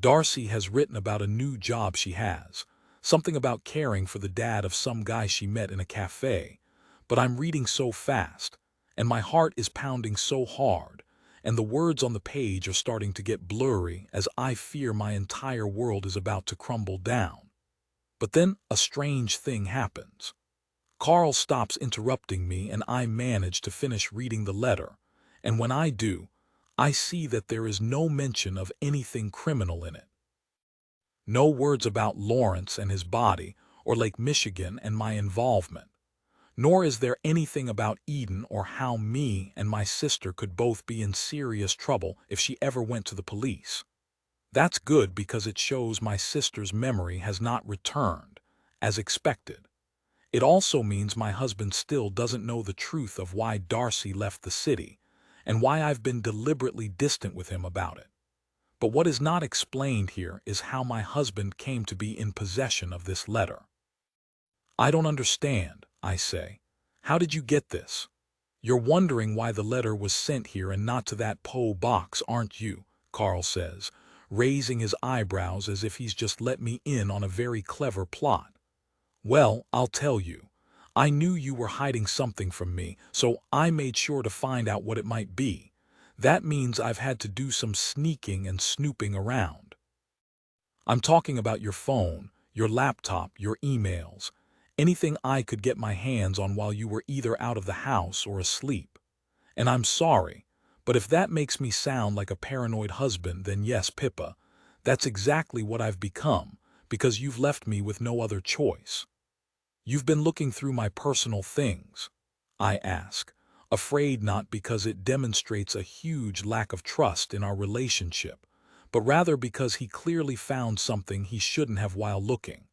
Darcy has written about a new job she has. Something about caring for the dad of some guy she met in a cafe, but I'm reading so fast, and my heart is pounding so hard, and the words on the page are starting to get blurry as I fear my entire world is about to crumble down. But then a strange thing happens. Carl stops interrupting me and I manage to finish reading the letter, and when I do, I see that there is no mention of anything criminal in it. No words about Lawrence and his body, or Lake Michigan and my involvement. Nor is there anything about Eden or how me and my sister could both be in serious trouble if she ever went to the police. That's good because it shows my sister's memory has not returned, as expected. It also means my husband still doesn't know the truth of why Darcy left the city, and why I've been deliberately distant with him about it. But what is not explained here is how my husband came to be in possession of this letter. I don't understand, I say. How did you get this? You're wondering why the letter was sent here and not to that P.O. box, aren't you? Carl says, raising his eyebrows as if he's just let me in on a very clever plot. Well, I'll tell you. I knew you were hiding something from me, so I made sure to find out what it might be. That means I've had to do some sneaking and snooping around. I'm talking about your phone, your laptop, your emails, anything I could get my hands on while you were either out of the house or asleep. And I'm sorry, but if that makes me sound like a paranoid husband, then yes, Pippa, that's exactly what I've become, because you've left me with no other choice. You've been looking through my personal things, I ask, afraid not because it demonstrates a huge lack of trust in our relationship, but rather because he clearly found something he shouldn't have while looking.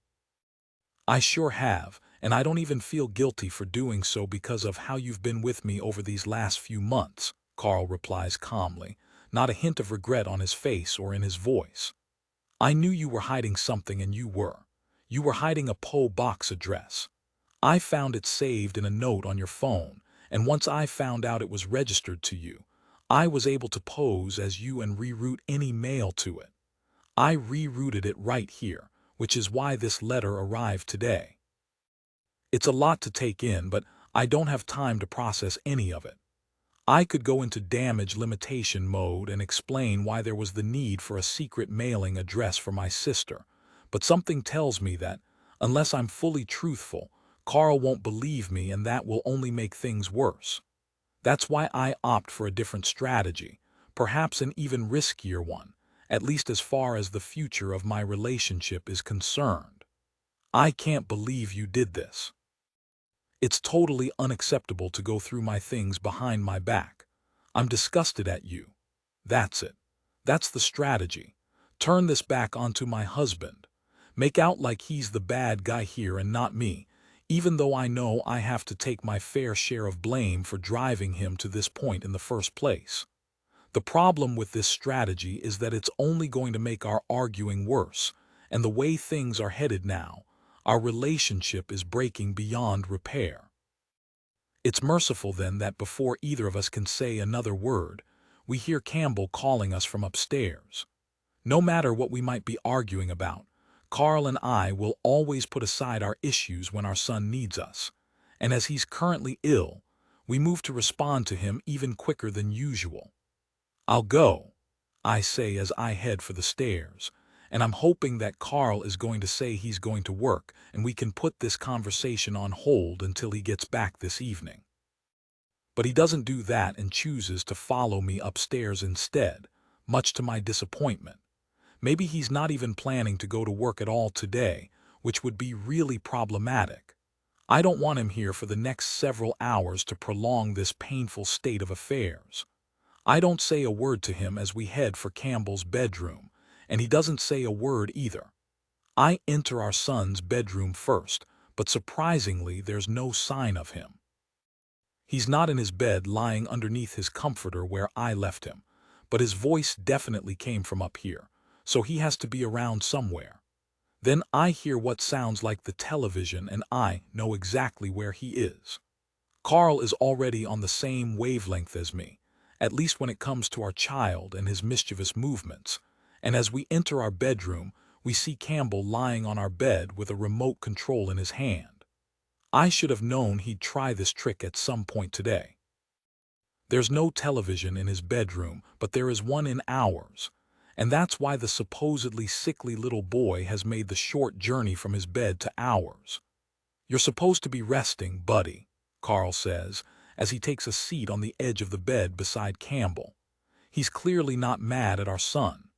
I sure have, and I don't even feel guilty for doing so because of how you've been with me over these last few months, Carl replies calmly, not a hint of regret on his face or in his voice. I knew you were hiding something, and you were. You were hiding a P.O. box address. I found it saved in a note on your phone, and once I found out it was registered to you, I was able to pose as you and reroute any mail to it. I rerouted it right here, which is why this letter arrived today. It's a lot to take in, but I don't have time to process any of it. I could go into damage limitation mode and explain why there was the need for a secret mailing address for my sister, but something tells me that, unless I'm fully truthful, Carl won't believe me, and that will only make things worse. That's why I opt for a different strategy, perhaps an even riskier one, at least as far as the future of my relationship is concerned. I can't believe you did this. It's totally unacceptable to go through my things behind my back. I'm disgusted at you. That's it. That's the strategy. Turn this back onto my husband. Make out like he's the bad guy here and not me, even though I know I have to take my fair share of blame for driving him to this point in the first place. The problem with this strategy is that it's only going to make our arguing worse, and the way things are headed now, our relationship is breaking beyond repair. It's merciful then that before either of us can say another word, we hear Campbell calling us from upstairs. No matter what we might be arguing about, Carl and I will always put aside our issues when our son needs us, and as he's currently ill, we move to respond to him even quicker than usual. I'll go, I say as I head for the stairs, and I'm hoping that Carl is going to say he's going to work and we can put this conversation on hold until he gets back this evening. But he doesn't do that and chooses to follow me upstairs instead, much to my disappointment. Maybe he's not even planning to go to work at all today, which would be really problematic. I don't want him here for the next several hours to prolong this painful state of affairs. I don't say a word to him as we head for Campbell's bedroom, and he doesn't say a word either. I enter our son's bedroom first, but surprisingly there's no sign of him. He's not in his bed lying underneath his comforter where I left him, but his voice definitely came from up here, so he has to be around somewhere. Then I hear what sounds like the television, and I know exactly where he is. Carl is already on the same wavelength as me, at least when it comes to our child and his mischievous movements, and as we enter our bedroom, we see Campbell lying on our bed with a remote control in his hand. I should have known he'd try this trick at some point today. There's no television in his bedroom, but there is one in ours, and that's why the supposedly sickly little boy has made the short journey from his bed to ours. You're supposed to be resting, buddy, Carl says, as he takes a seat on the edge of the bed beside Campbell. He's clearly not mad at our son.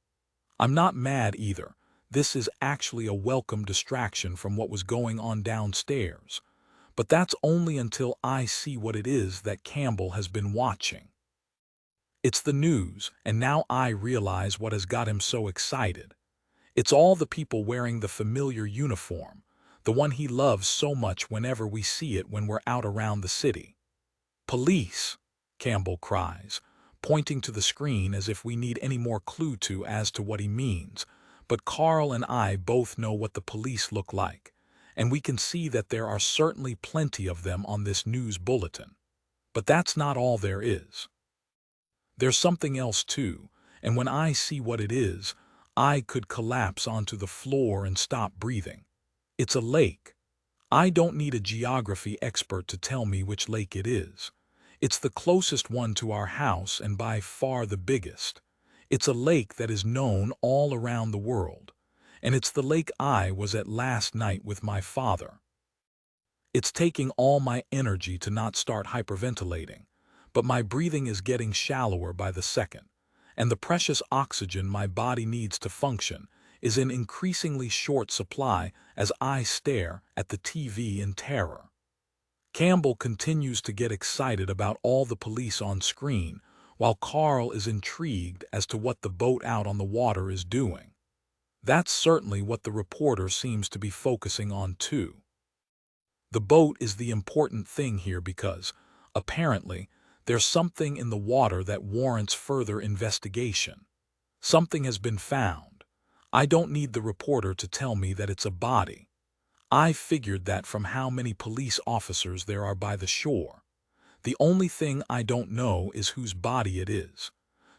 I'm not mad either. This is actually a welcome distraction from what was going on downstairs. But that's only until I see what it is that Campbell has been watching. It's the news, and now I realize what has got him so excited. It's all the people wearing the familiar uniform, the one he loves so much whenever we see it when we're out around the city. "Police!" Campbell cries, pointing to the screen as if we need any more clue as to what he means. But Carl and I both know what the police look like, and we can see that there are certainly plenty of them on this news bulletin. But that's not all there is. There's something else too, and when I see what it is, I could collapse onto the floor and stop breathing. It's a lake. I don't need a geography expert to tell me which lake it is. It's the closest one to our house and by far the biggest. It's a lake that is known all around the world, and it's the lake I was at last night with my father. It's taking all my energy to not start hyperventilating, but my breathing is getting shallower by the second, and the precious oxygen my body needs to function is in increasingly short supply as I stare at the TV in terror. Campbell continues to get excited about all the police on screen, while Carl is intrigued as to what the boat out on the water is doing. That's certainly what the reporter seems to be focusing on too. The boat is the important thing here because, apparently, there's something in the water that warrants further investigation. Something has been found. I don't need the reporter to tell me that it's a body. I figured that from how many police officers there are by the shore. The only thing I don't know is whose body it is.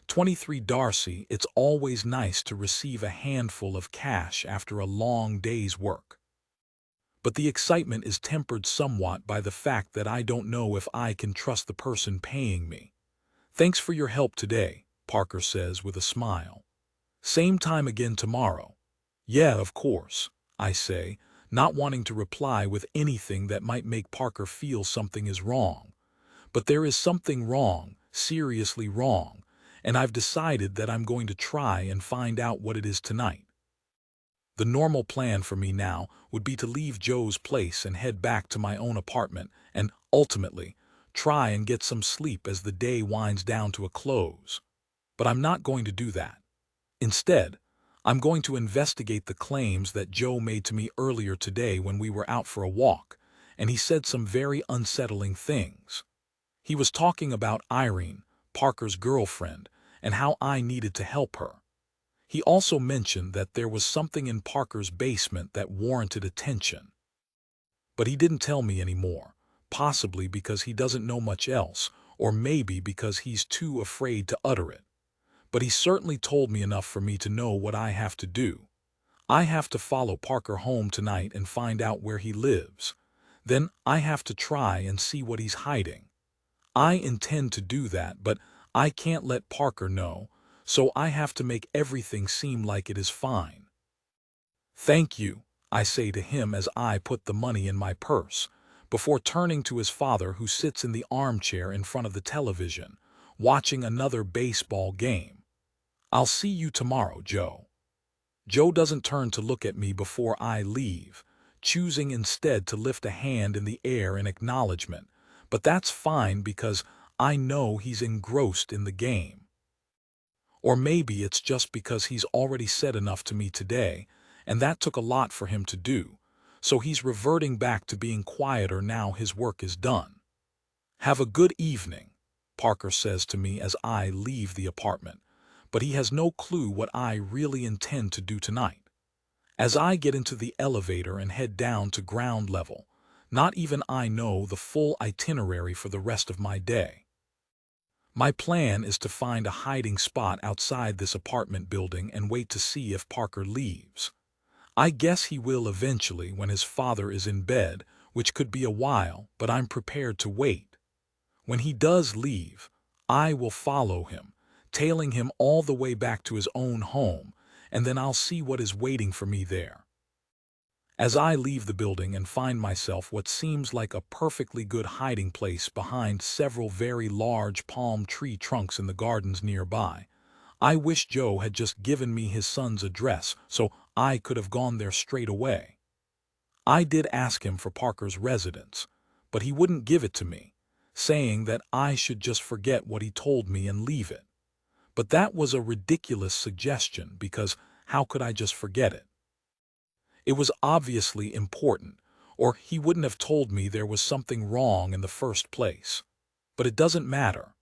23 Darcy, it's always nice to receive a handful of cash after a long day's work. But the excitement is tempered somewhat by the fact that I don't know if I can trust the person paying me. "Thanks for your help today," Parker says with a smile. "Same time again tomorrow." "Yeah, of course," I say, not wanting to reply with anything that might make Parker feel something is wrong. But there is something wrong, seriously wrong, and I've decided that I'm going to try and find out what it is tonight. The normal plan for me now would be to leave Joe's place and head back to my own apartment and, ultimately, try and get some sleep as the day winds down to a close. But I'm not going to do that. Instead, I'm going to investigate the claims that Joe made to me earlier today when we were out for a walk, and he said some very unsettling things. He was talking about Irene, Parker's girlfriend, and how I needed to help her. He also mentioned that there was something in Parker's basement that warranted attention. But he didn't tell me any more, possibly because he doesn't know much else, or maybe because he's too afraid to utter it. But he certainly told me enough for me to know what I have to do. I have to follow Parker home tonight and find out where he lives. Then I have to try and see what he's hiding. I intend to do that, but I can't let Parker know, so I have to make everything seem like it is fine. "Thank you," I say to him as I put the money in my purse, before turning to his father who sits in the armchair in front of the television, watching another baseball game. "I'll see you tomorrow, Joe." Joe doesn't turn to look at me before I leave, choosing instead to lift a hand in the air in acknowledgement, but that's fine because I know he's engrossed in the game. Or maybe it's just because he's already said enough to me today, and that took a lot for him to do, so he's reverting back to being quieter now his work is done. "Have a good evening," Parker says to me as I leave the apartment, but he has no clue what I really intend to do tonight. As I get into the elevator and head down to ground level, not even I know the full itinerary for the rest of my day. My plan is to find a hiding spot outside this apartment building and wait to see if Parker leaves. I guess he will eventually when his father is in bed, which could be a while, but I'm prepared to wait. When he does leave, I will follow him, tailing him all the way back to his own home, and then I'll see what is waiting for me there. As I leave the building and find myself what seems like a perfectly good hiding place behind several very large palm tree trunks in the gardens nearby, I wish Joe had just given me his son's address so I could have gone there straight away. I did ask him for Parker's residence, but he wouldn't give it to me, saying that I should just forget what he told me and leave it. But that was a ridiculous suggestion because how could I just forget it? It was obviously important, or he wouldn't have told me there was something wrong in the first place. But it doesn't matter.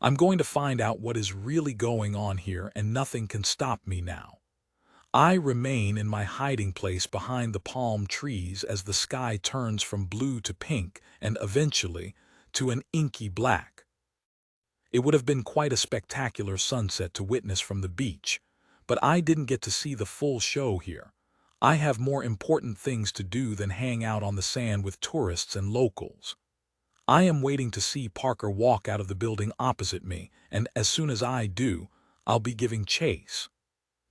I'm going to find out what is really going on here, and nothing can stop me now. I remain in my hiding place behind the palm trees as the sky turns from blue to pink and eventually to an inky black. It would have been quite a spectacular sunset to witness from the beach, but I didn't get to see the full show here. I have more important things to do than hang out on the sand with tourists and locals. I am waiting to see Parker walk out of the building opposite me, and as soon as I do, I'll be giving chase.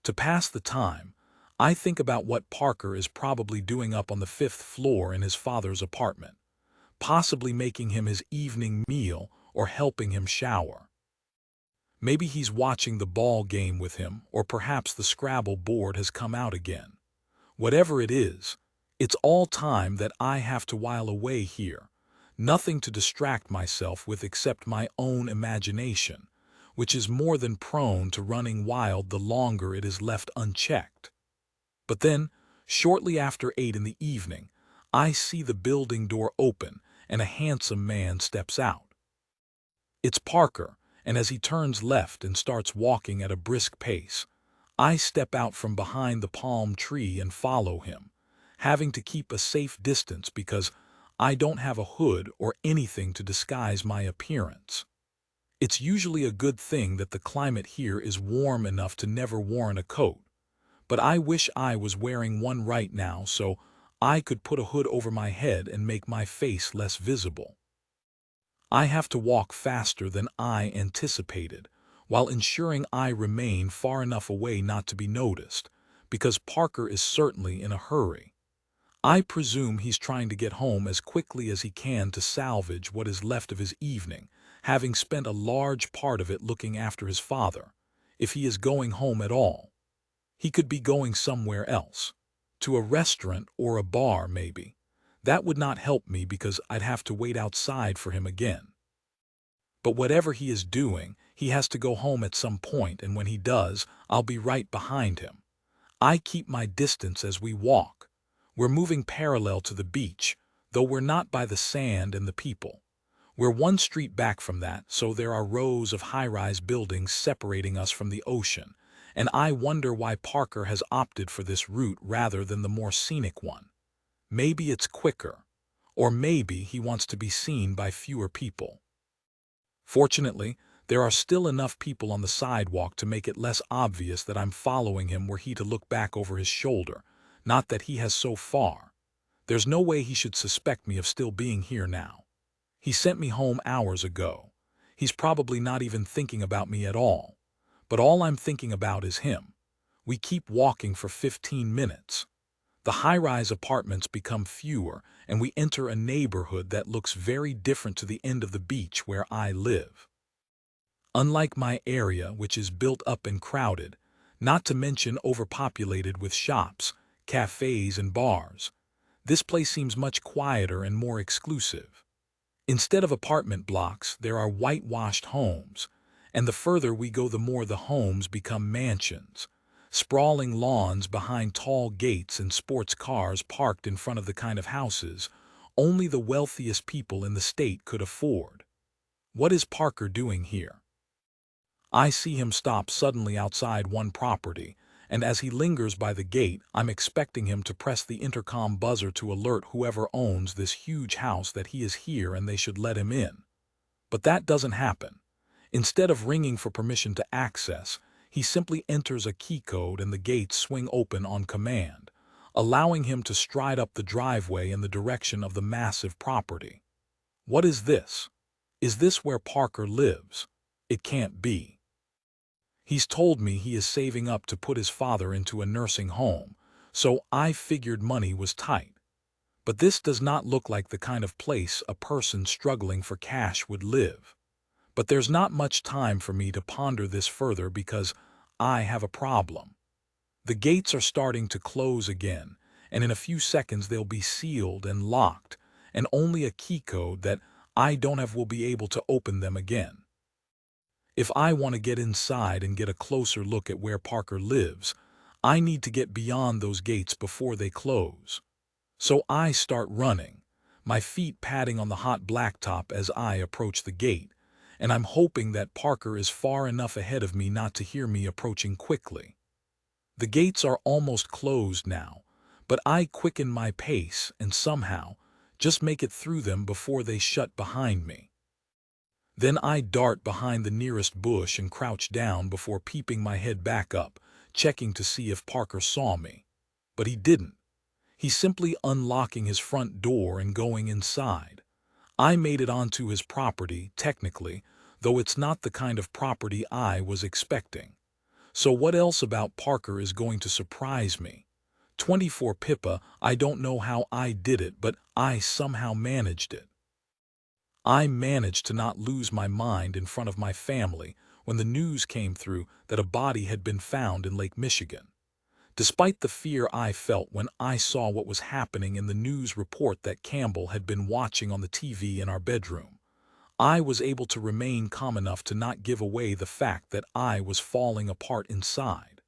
To pass the time, I think about what Parker is probably doing up on the 5th floor in his father's apartment, possibly making him his evening meal or helping him shower. Maybe he's watching the ball game with him, or perhaps the Scrabble board has come out again. Whatever it is, it's all time that I have to while away here, nothing to distract myself with except my own imagination, which is more than prone to running wild the longer it is left unchecked. But then, shortly after 8 in the evening, I see the building door open and a handsome man steps out. It's Parker, and as he turns left and starts walking at a brisk pace, I step out from behind the palm tree and follow him, having to keep a safe distance because I don't have a hood or anything to disguise my appearance. It's usually a good thing that the climate here is warm enough to never warrant a coat, but I wish I was wearing one right now so I could put a hood over my head and make my face less visible. I have to walk faster than I anticipated, while ensuring I remain far enough away not to be noticed, because Parker is certainly in a hurry. I presume he's trying to get home as quickly as he can to salvage what is left of his evening, having spent a large part of it looking after his father, if he is going home at all. He could be going somewhere else, to a restaurant or a bar maybe. That would not help me because I'd have to wait outside for him again. But whatever he is doing, he has to go home at some point, and when he does, I'll be right behind him. I keep my distance as we walk. We're moving parallel to the beach, though we're not by the sand and the people. We're one street back from that, so there are rows of high-rise buildings separating us from the ocean, and I wonder why Parker has opted for this route rather than the more scenic one. Maybe it's quicker, or maybe he wants to be seen by fewer people. Fortunately, there are still enough people on the sidewalk to make it less obvious that I'm following him were he to look back over his shoulder, not that he has so far. There's no way he should suspect me of still being here now. He sent me home hours ago. He's probably not even thinking about me at all. But all I'm thinking about is him. We keep walking for 15 minutes. The high-rise apartments become fewer, and we enter a neighborhood that looks very different to the end of the beach where I live. Unlike my area, which is built up and crowded, not to mention overpopulated with shops, cafes, and bars, this place seems much quieter and more exclusive. Instead of apartment blocks, there are whitewashed homes, and the further we go the more the homes become mansions. Sprawling lawns behind tall gates and sports cars parked in front of the kind of houses only the wealthiest people in the state could afford. What is Parker doing here? I see him stop suddenly outside one property, and as he lingers by the gate, I'm expecting him to press the intercom buzzer to alert whoever owns this huge house that he is here and they should let him in. But that doesn't happen. Instead of ringing for permission to access, he simply enters a key code and the gates swing open on command, allowing him to stride up the driveway in the direction of the massive property. What is this? Is this where Parker lives? It can't be. He's told me he is saving up to put his father into a nursing home, so I figured money was tight. But this does not look like the kind of place a person struggling for cash would live. But there's not much time for me to ponder this further because I have a problem. The gates are starting to close again, and in a few seconds they'll be sealed and locked, and only a key code that I don't have will be able to open them again. If I want to get inside and get a closer look at where Parker lives, I need to get beyond those gates before they close. So I start running, my feet padding on the hot blacktop as I approach the gate, and I'm hoping that Parker is far enough ahead of me not to hear me approaching quickly. The gates are almost closed now, but I quicken my pace and somehow just make it through them before they shut behind me. Then I dart behind the nearest bush and crouch down before peeping my head back up, checking to see if Parker saw me. But he didn't. He's simply unlocking his front door and going inside. I made it onto his property, technically, though it's not the kind of property I was expecting. So what else about Parker is going to surprise me? 24 Pippa, I don't know how I did it, but I somehow managed it. I managed to not lose my mind in front of my family when the news came through that a body had been found in Lake Michigan. Despite the fear I felt when I saw what was happening in the news report that Campbell had been watching on the TV in our bedroom, I was able to remain calm enough to not give away the fact that I was falling apart inside.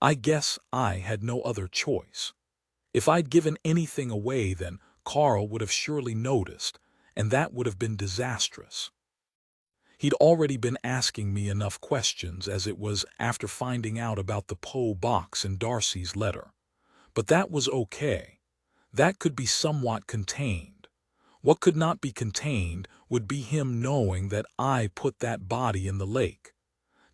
I guess I had no other choice. If I'd given anything away, then Carl would have surely noticed, and that would have been disastrous. He'd already been asking me enough questions as it was after finding out about the Poe box and Darcy's letter. But that was okay. That could be somewhat contained. What could not be contained would be him knowing that I put that body in the lake.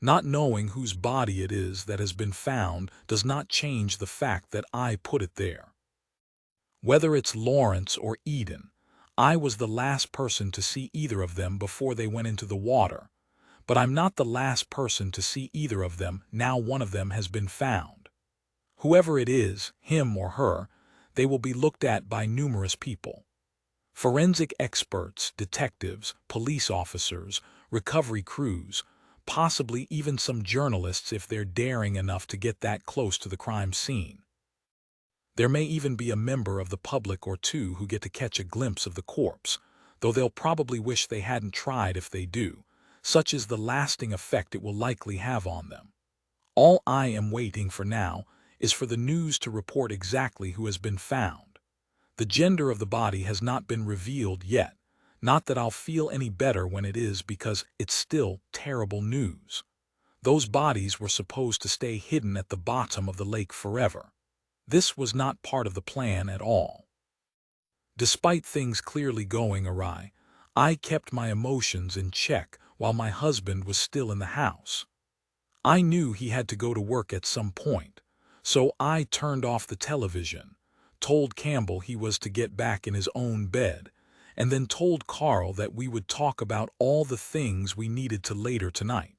Not knowing whose body it is that has been found does not change the fact that I put it there. Whether it's Lawrence or Eden, I was the last person to see either of them before they went into the water, but I'm not the last person to see either of them now one of them has been found. Whoever it is, him or her, they will be looked at by numerous people. Forensic experts, detectives, police officers, recovery crews, possibly even some journalists if they're daring enough to get that close to the crime scene. There may even be a member of the public or two who get to catch a glimpse of the corpse, though they'll probably wish they hadn't tried if they do. Such is the lasting effect it will likely have on them. All I am waiting for now is for the news to report exactly who has been found. The gender of the body has not been revealed yet, not that I'll feel any better when it is because it's still terrible news. Those bodies were supposed to stay hidden at the bottom of the lake forever. This was not part of the plan at all. Despite things clearly going awry, I kept my emotions in check while my husband was still in the house. I knew he had to go to work at some point, so I turned off the television, told Campbell he was to get back in his own bed, and then told Carl that we would talk about all the things we needed to later tonight.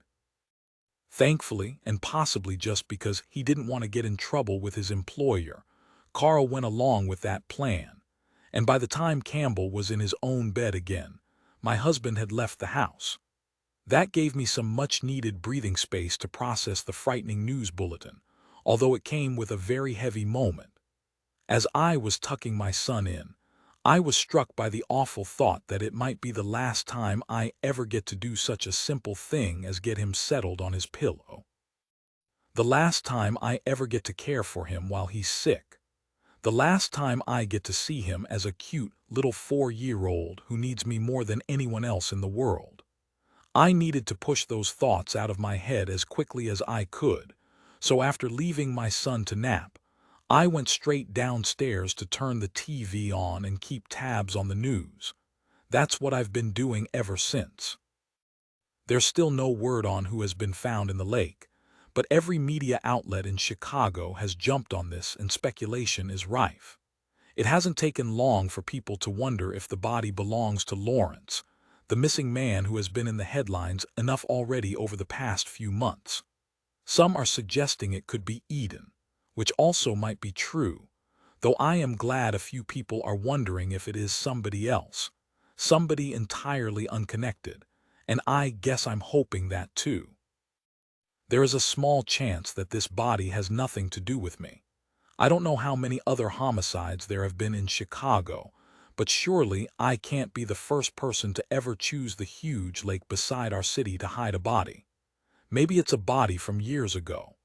Thankfully, and possibly just because he didn't want to get in trouble with his employer, Carl went along with that plan, and by the time Campbell was in his own bed again, my husband had left the house. That gave me some much-needed breathing space to process the frightening news bulletin, although it came with a very heavy moment. As I was tucking my son in, I was struck by the awful thought that it might be the last time I ever get to do such a simple thing as get him settled on his pillow. The last time I ever get to care for him while he's sick. The last time I get to see him as a cute little 4-year-old who needs me more than anyone else in the world. I needed to push those thoughts out of my head as quickly as I could, so after leaving my son to nap, I went straight downstairs to turn the TV on and keep tabs on the news. That's what I've been doing ever since. There's still no word on who has been found in the lake, but every media outlet in Chicago has jumped on this and speculation is rife. It hasn't taken long for people to wonder if the body belongs to Lawrence, the missing man who has been in the headlines enough already over the past few months. Some are suggesting it could be Eden, which also might be true, though I am glad a few people are wondering if it is somebody else, somebody entirely unconnected, and I guess I'm hoping that too. There is a small chance that this body has nothing to do with me. I don't know how many other homicides there have been in Chicago, but surely I can't be the first person to ever choose the huge lake beside our city to hide a body. Maybe it's a body from years ago.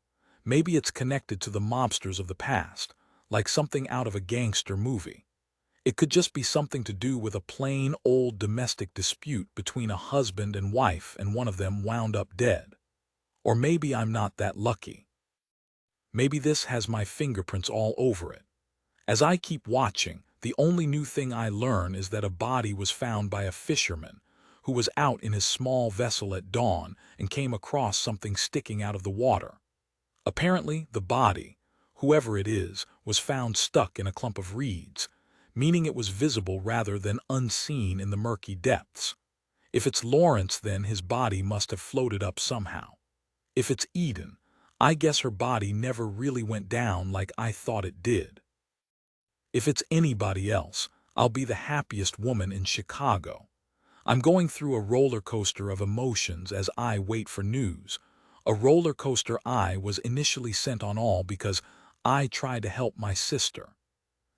Maybe it's connected to the mobsters of the past, like something out of a gangster movie. It could just be something to do with a plain old domestic dispute between a husband and wife and one of them wound up dead. Or maybe I'm not that lucky. Maybe this has my fingerprints all over it. As I keep watching, the only new thing I learn is that a body was found by a fisherman who was out in his small vessel at dawn and came across something sticking out of the water. Apparently, the body, whoever it is, was found stuck in a clump of reeds, meaning it was visible rather than unseen in the murky depths. If it's Lawrence, then his body must have floated up somehow. If it's Eden, I guess her body never really went down like I thought it did. If it's anybody else, I'll be the happiest woman in Chicago. I'm going through a roller coaster of emotions as I wait for news, a roller coaster I was initially sent on all because I tried to help my sister.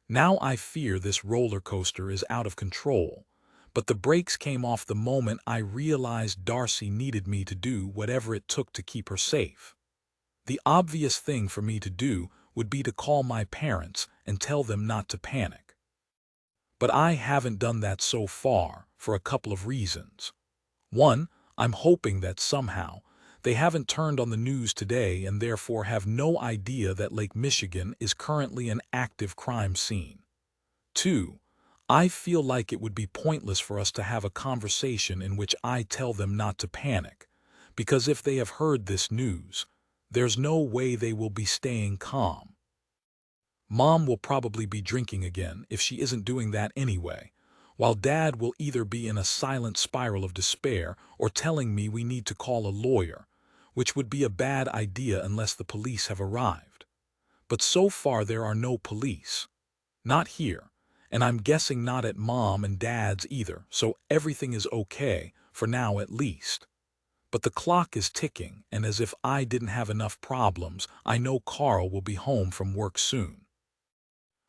Now I fear this roller coaster is out of control, but the brakes came off the moment I realized Darcy needed me to do whatever it took to keep her safe. The obvious thing for me to do would be to call my parents and tell them not to panic. But I haven't done that so far for a couple of reasons. One, I'm hoping that somehow they haven't turned on the news today and therefore have no idea that Lake Michigan is currently an active crime scene. Two, I feel like it would be pointless for us to have a conversation in which I tell them not to panic, because if they have heard this news, there's no way they will be staying calm. Mom will probably be drinking again if she isn't doing that anyway, while Dad will either be in a silent spiral of despair or telling me we need to call a lawyer, which would be a bad idea unless the police have arrived. But so far there are no police. Not here, and I'm guessing not at Mom and Dad's either, so everything is okay, for now at least. But the clock is ticking, and as if I didn't have enough problems, I know Carl will be home from work soon.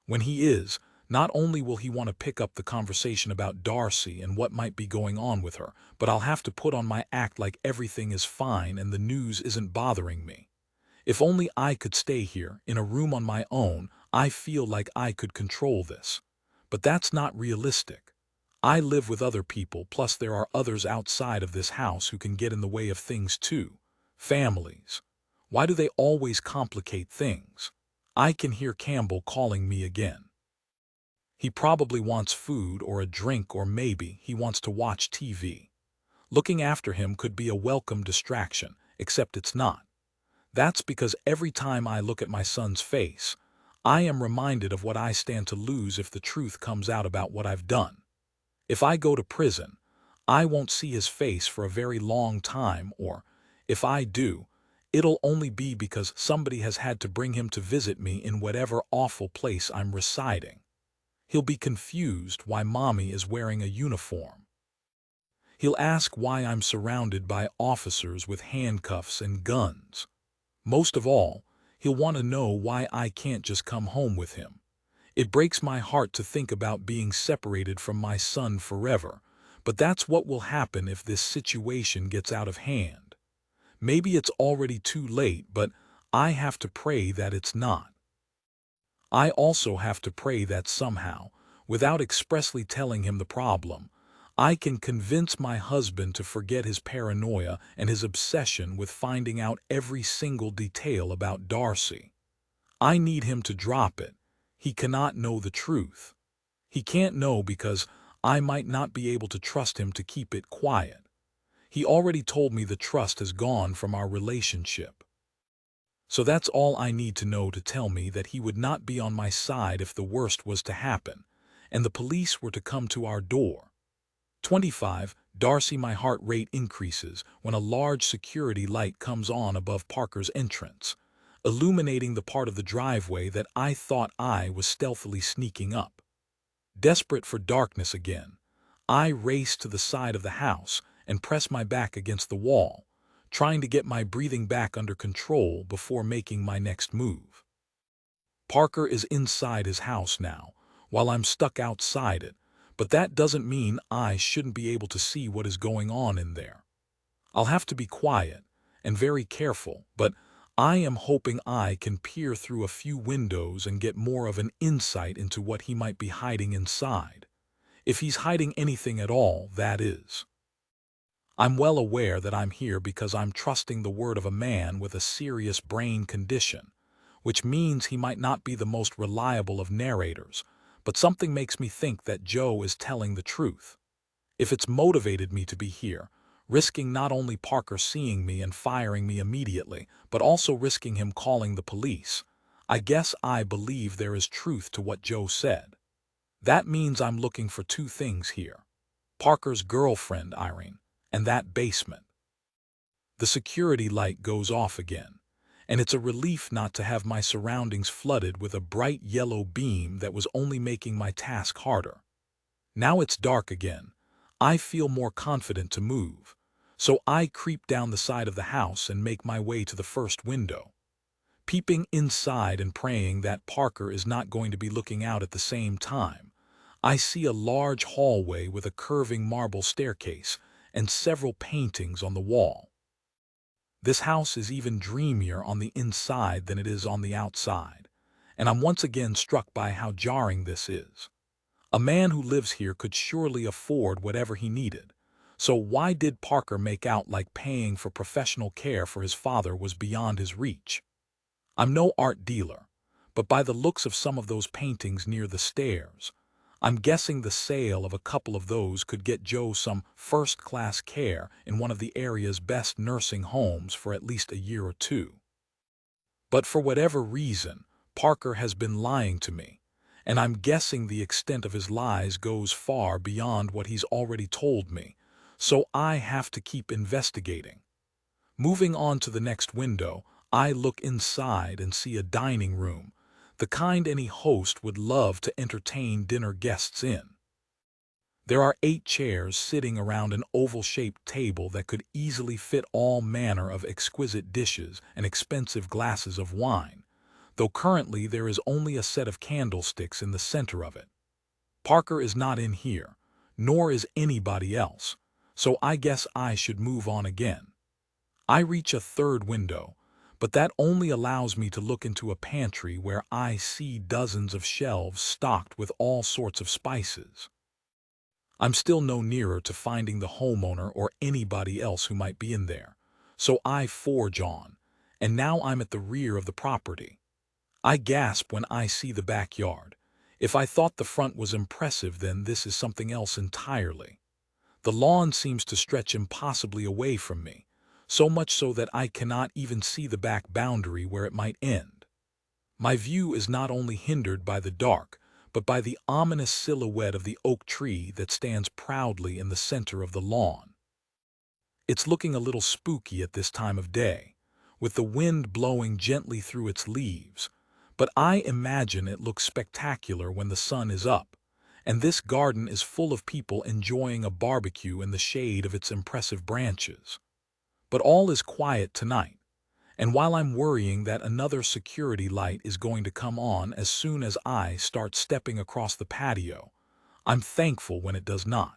When he is, not only will he want to pick up the conversation about Darcy and what might be going on with her, but I'll have to put on my act like everything is fine and the news isn't bothering me. If only I could stay here, in a room on my own, I feel like I could control this. But that's not realistic. I live with other people, plus there are others outside of this house who can get in the way of things too. Families. Why do they always complicate things? I can hear Campbell calling me again. He probably wants food or a drink, or maybe he wants to watch TV. Looking after him could be a welcome distraction, except it's not. That's because every time I look at my son's face, I am reminded of what I stand to lose if the truth comes out about what I've done. If I go to prison, I won't see his face for a very long time, or, if I do, it'll only be because somebody has had to bring him to visit me in whatever awful place I'm residing. He'll be confused why Mommy is wearing a uniform. He'll ask why I'm surrounded by officers with handcuffs and guns. Most of all, he'll want to know why I can't just come home with him. It breaks my heart to think about being separated from my son forever, but that's what will happen if this situation gets out of hand. Maybe it's already too late, but I have to pray that it's not. I also have to pray that somehow, without expressly telling him the problem, I can convince my husband to forget his paranoia and his obsession with finding out every single detail about Darcy. I need him to drop it. He cannot know the truth. He can't know because I might not be able to trust him to keep it quiet. He already told me the trust has gone from our relationship. So that's all I need to know to tell me that he would not be on my side if the worst was to happen, and the police were to come to our door. 25. Darcy. My heart rate increases when a large security light comes on above Parker's entrance. illuminating the part of the driveway that I thought I was stealthily sneaking up. Desperate for darkness again, I race to the side of the house and press my back against the wall, trying to get my breathing back under control before making my next move. Parker is inside his house now, while I'm stuck outside it, but that doesn't mean I shouldn't be able to see what is going on in there. I'll have to be quiet and very careful, but I am hoping I can peer through a few windows and get more of an insight into what he might be hiding inside. If he's hiding anything at all, that is. I'm well aware that I'm here because I'm trusting the word of a man with a serious brain condition, which means he might not be the most reliable of narrators, but something makes me think that Joe is telling the truth. If it's motivated me to be here, risking not only Parker seeing me and firing me immediately, but also risking him calling the police, I guess I believe there is truth to what Joe said. That means I'm looking for two things here: Parker's girlfriend, Irene, and that basement. The security light goes off again, and it's a relief not to have my surroundings flooded with a bright yellow beam that was only making my task harder. Now it's dark again. I feel more confident to move, so I creep down the side of the house and make my way to the first window. Peeping inside and praying that Parker is not going to be looking out at the same time, I see a large hallway with a curving marble staircase and several paintings on the wall. This house is even dreamier on the inside than it is on the outside, and I'm once again struck by how jarring this is. A man who lives here could surely afford whatever he needed, so why did Parker make out like paying for professional care for his father was beyond his reach? I'm no art dealer, but by the looks of some of those paintings near the stairs, I'm guessing the sale of a couple of those could get Joe some first-class care in one of the area's best nursing homes for at least a year or two. But for whatever reason, Parker has been lying to me, and I'm guessing the extent of his lies goes far beyond what he's already told me, so I have to keep investigating. Moving on to the next window, I look inside and see a dining room, the kind any host would love to entertain dinner guests in. There are 8 chairs sitting around an oval-shaped table that could easily fit all manner of exquisite dishes and expensive glasses of wine, though currently there is only a set of candlesticks in the center of it. Parker is not in here, nor is anybody else, so I guess I should move on again. I reach a third window, but that only allows me to look into a pantry where I see dozens of shelves stocked with all sorts of spices. I'm still no nearer to finding the homeowner or anybody else who might be in there, so I forge on, and now I'm at the rear of the property. I gasp when I see the backyard. If I thought the front was impressive, then this is something else entirely. The lawn seems to stretch impossibly away from me, so much so that I cannot even see the back boundary where it might end. My view is not only hindered by the dark, but by the ominous silhouette of the oak tree that stands proudly in the center of the lawn. It's looking a little spooky at this time of day, with the wind blowing gently through its leaves, but I imagine it looks spectacular when the sun is up, and this garden is full of people enjoying a barbecue in the shade of its impressive branches. But all is quiet tonight, and while I'm worrying that another security light is going to come on as soon as I start stepping across the patio, I'm thankful when it does not.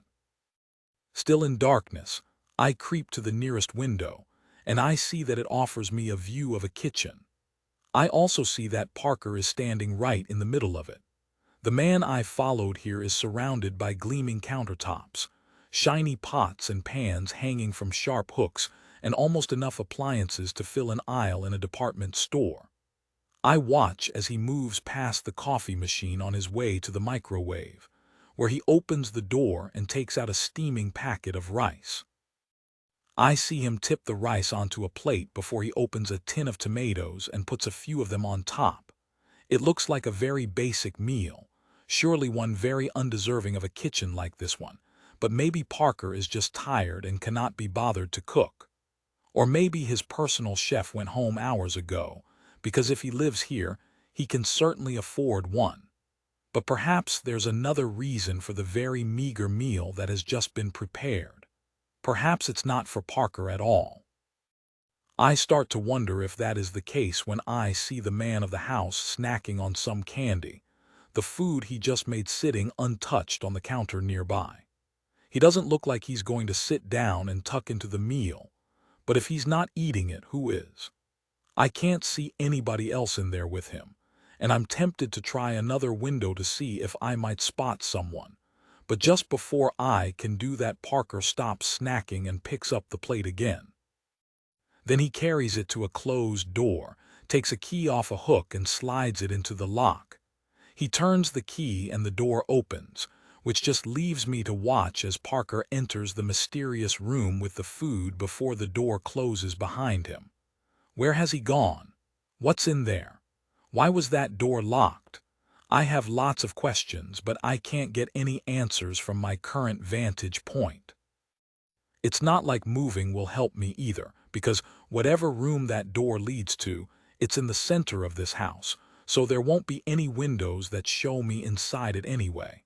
Still in darkness, I creep to the nearest window, and I see that it offers me a view of a kitchen. I also see that Parker is standing right in the middle of it. The man I followed here is surrounded by gleaming countertops, shiny pots and pans hanging from sharp hooks, and almost enough appliances to fill an aisle in a department store. I watch as he moves past the coffee machine on his way to the microwave, where he opens the door and takes out a steaming packet of rice. I see him tip the rice onto a plate before he opens a tin of tomatoes and puts a few of them on top. It looks like a very basic meal, surely one very undeserving of a kitchen like this one, but maybe Parker is just tired and cannot be bothered to cook. Or maybe his personal chef went home hours ago, because if he lives here, he can certainly afford one. But perhaps there's another reason for the very meager meal that has just been prepared. Perhaps it's not for Parker at all. I start to wonder if that is the case when I see the man of the house snacking on some candy, the food he just made sitting untouched on the counter nearby. He doesn't look like he's going to sit down and tuck into the meal, but if he's not eating it, who is? I can't see anybody else in there with him, and I'm tempted to try another window to see if I might spot someone. But just before I can do that, Parker stops snacking and picks up the plate again. Then he carries it to a closed door, takes a key off a hook and slides it into the lock. He turns the key and the door opens, which just leaves me to watch as Parker enters the mysterious room with the food before the door closes behind him. Where has he gone? What's in there? Why was that door locked? I have lots of questions, but I can't get any answers from my current vantage point. It's not like moving will help me either, because whatever room that door leads to, it's in the center of this house, so there won't be any windows that show me inside it anyway.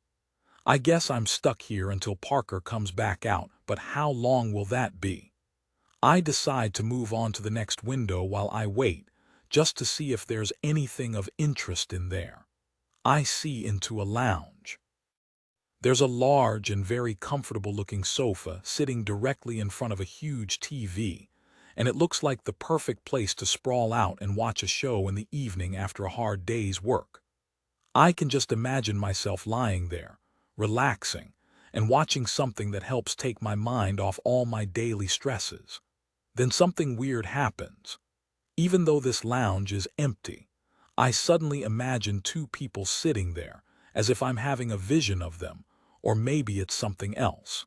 I guess I'm stuck here until Parker comes back out, but how long will that be? I decide to move on to the next window while I wait, just to see if there's anything of interest in there. I see into a lounge. There's a large and very comfortable-looking sofa sitting directly in front of a huge TV, and it looks like the perfect place to sprawl out and watch a show in the evening after a hard day's work. I can just imagine myself lying there, relaxing, and watching something that helps take my mind off all my daily stresses. Then something weird happens. Even though this lounge is empty, I suddenly imagine two people sitting there, as if I'm having a vision of them, or maybe it's something else.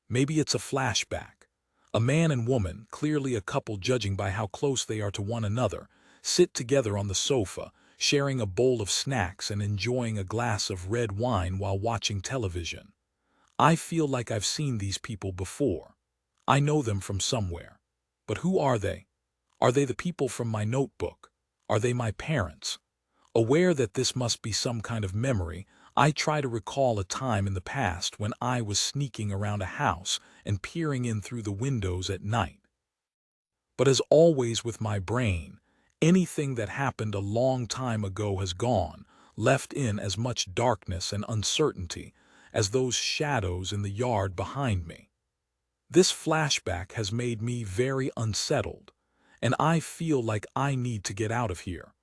Maybe it's a flashback. A man and woman, clearly a couple judging by how close they are to one another, sit together on the sofa, sharing a bowl of snacks and enjoying a glass of red wine while watching television. I feel like I've seen these people before. I know them from somewhere. But who are they? Are they the people from my notebook? Are they my parents? Aware that this must be some kind of memory, I try to recall a time in the past when I was sneaking around a house and peering in through the windows at night. But as always with my brain, anything that happened a long time ago has gone, left in as much darkness and uncertainty as those shadows in the yard behind me. This flashback has made me very unsettled, and I feel like I need to get out of here.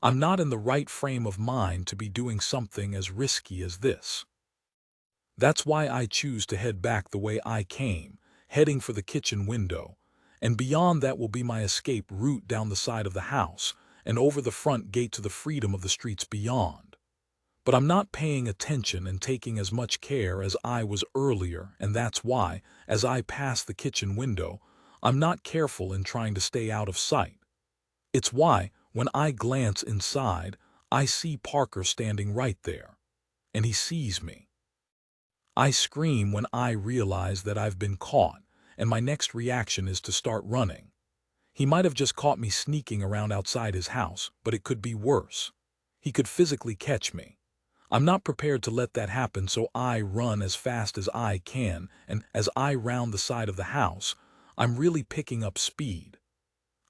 I'm not in the right frame of mind to be doing something as risky as this. That's why I choose to head back the way I came, heading for the kitchen window, and beyond that will be my escape route down the side of the house and over the front gate to the freedom of the streets beyond. But I'm not paying attention and taking as much care as I was earlier, and that's why, as I pass the kitchen window, I'm not careful in trying to stay out of sight. It's why, when I glance inside, I see Parker standing right there, and he sees me. I scream when I realize that I've been caught, and my next reaction is to start running. He might have just caught me sneaking around outside his house, but it could be worse. He could physically catch me. I'm not prepared to let that happen, so I run as fast as I can, and as I round the side of the house, I'm really picking up speed.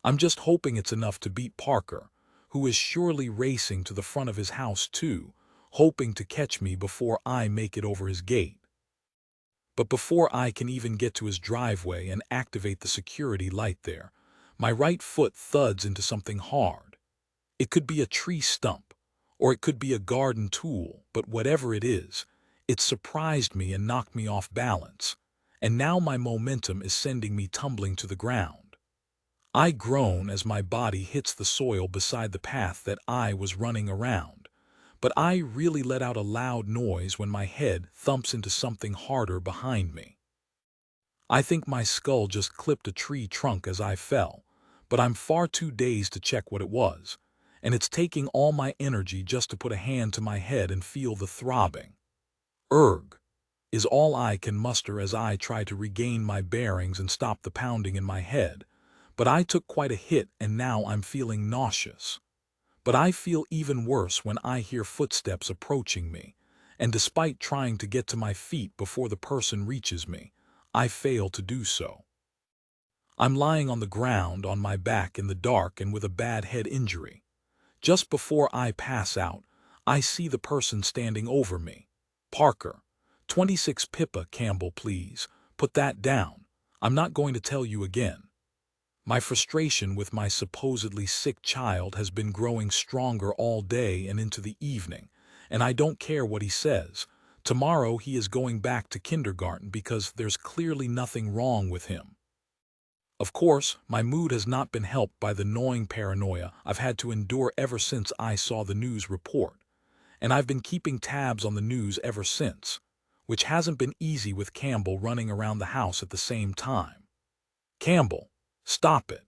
I'm just hoping it's enough to beat Parker, who is surely racing to the front of his house too, hoping to catch me before I make it over his gate. But before I can even get to his driveway and activate the security light there, my right foot thuds into something hard. It could be a tree stump, or it could be a garden tool, but whatever it is, it surprised me and knocked me off balance, and now my momentum is sending me tumbling to the ground. I groan as my body hits the soil beside the path that I was running around, but I really let out a loud noise when my head thumps into something harder behind me. I think my skull just clipped a tree trunk as I fell, but I'm far too dazed to check what it was, and it's taking all my energy just to put a hand to my head and feel the throbbing. Urgh, is all I can muster as I try to regain my bearings and stop the pounding in my head, But I took quite a hit and now I'm feeling nauseous. But I feel even worse when I hear footsteps approaching me, and despite trying to get to my feet before the person reaches me, I fail to do so. I'm lying on the ground on my back in the dark and with a bad head injury. Just before I pass out, I see the person standing over me. "Parker, 26 Pippa Campbell, please. Put that down. I'm not going to tell you again." My frustration with my supposedly sick child has been growing stronger all day and into the evening, and I don't care what he says. Tomorrow he is going back to kindergarten because there's clearly nothing wrong with him. Of course, my mood has not been helped by the gnawing paranoia I've had to endure ever since I saw the news report, and I've been keeping tabs on the news ever since, which hasn't been easy with Campbell running around the house at the same time. "Campbell, stop it,"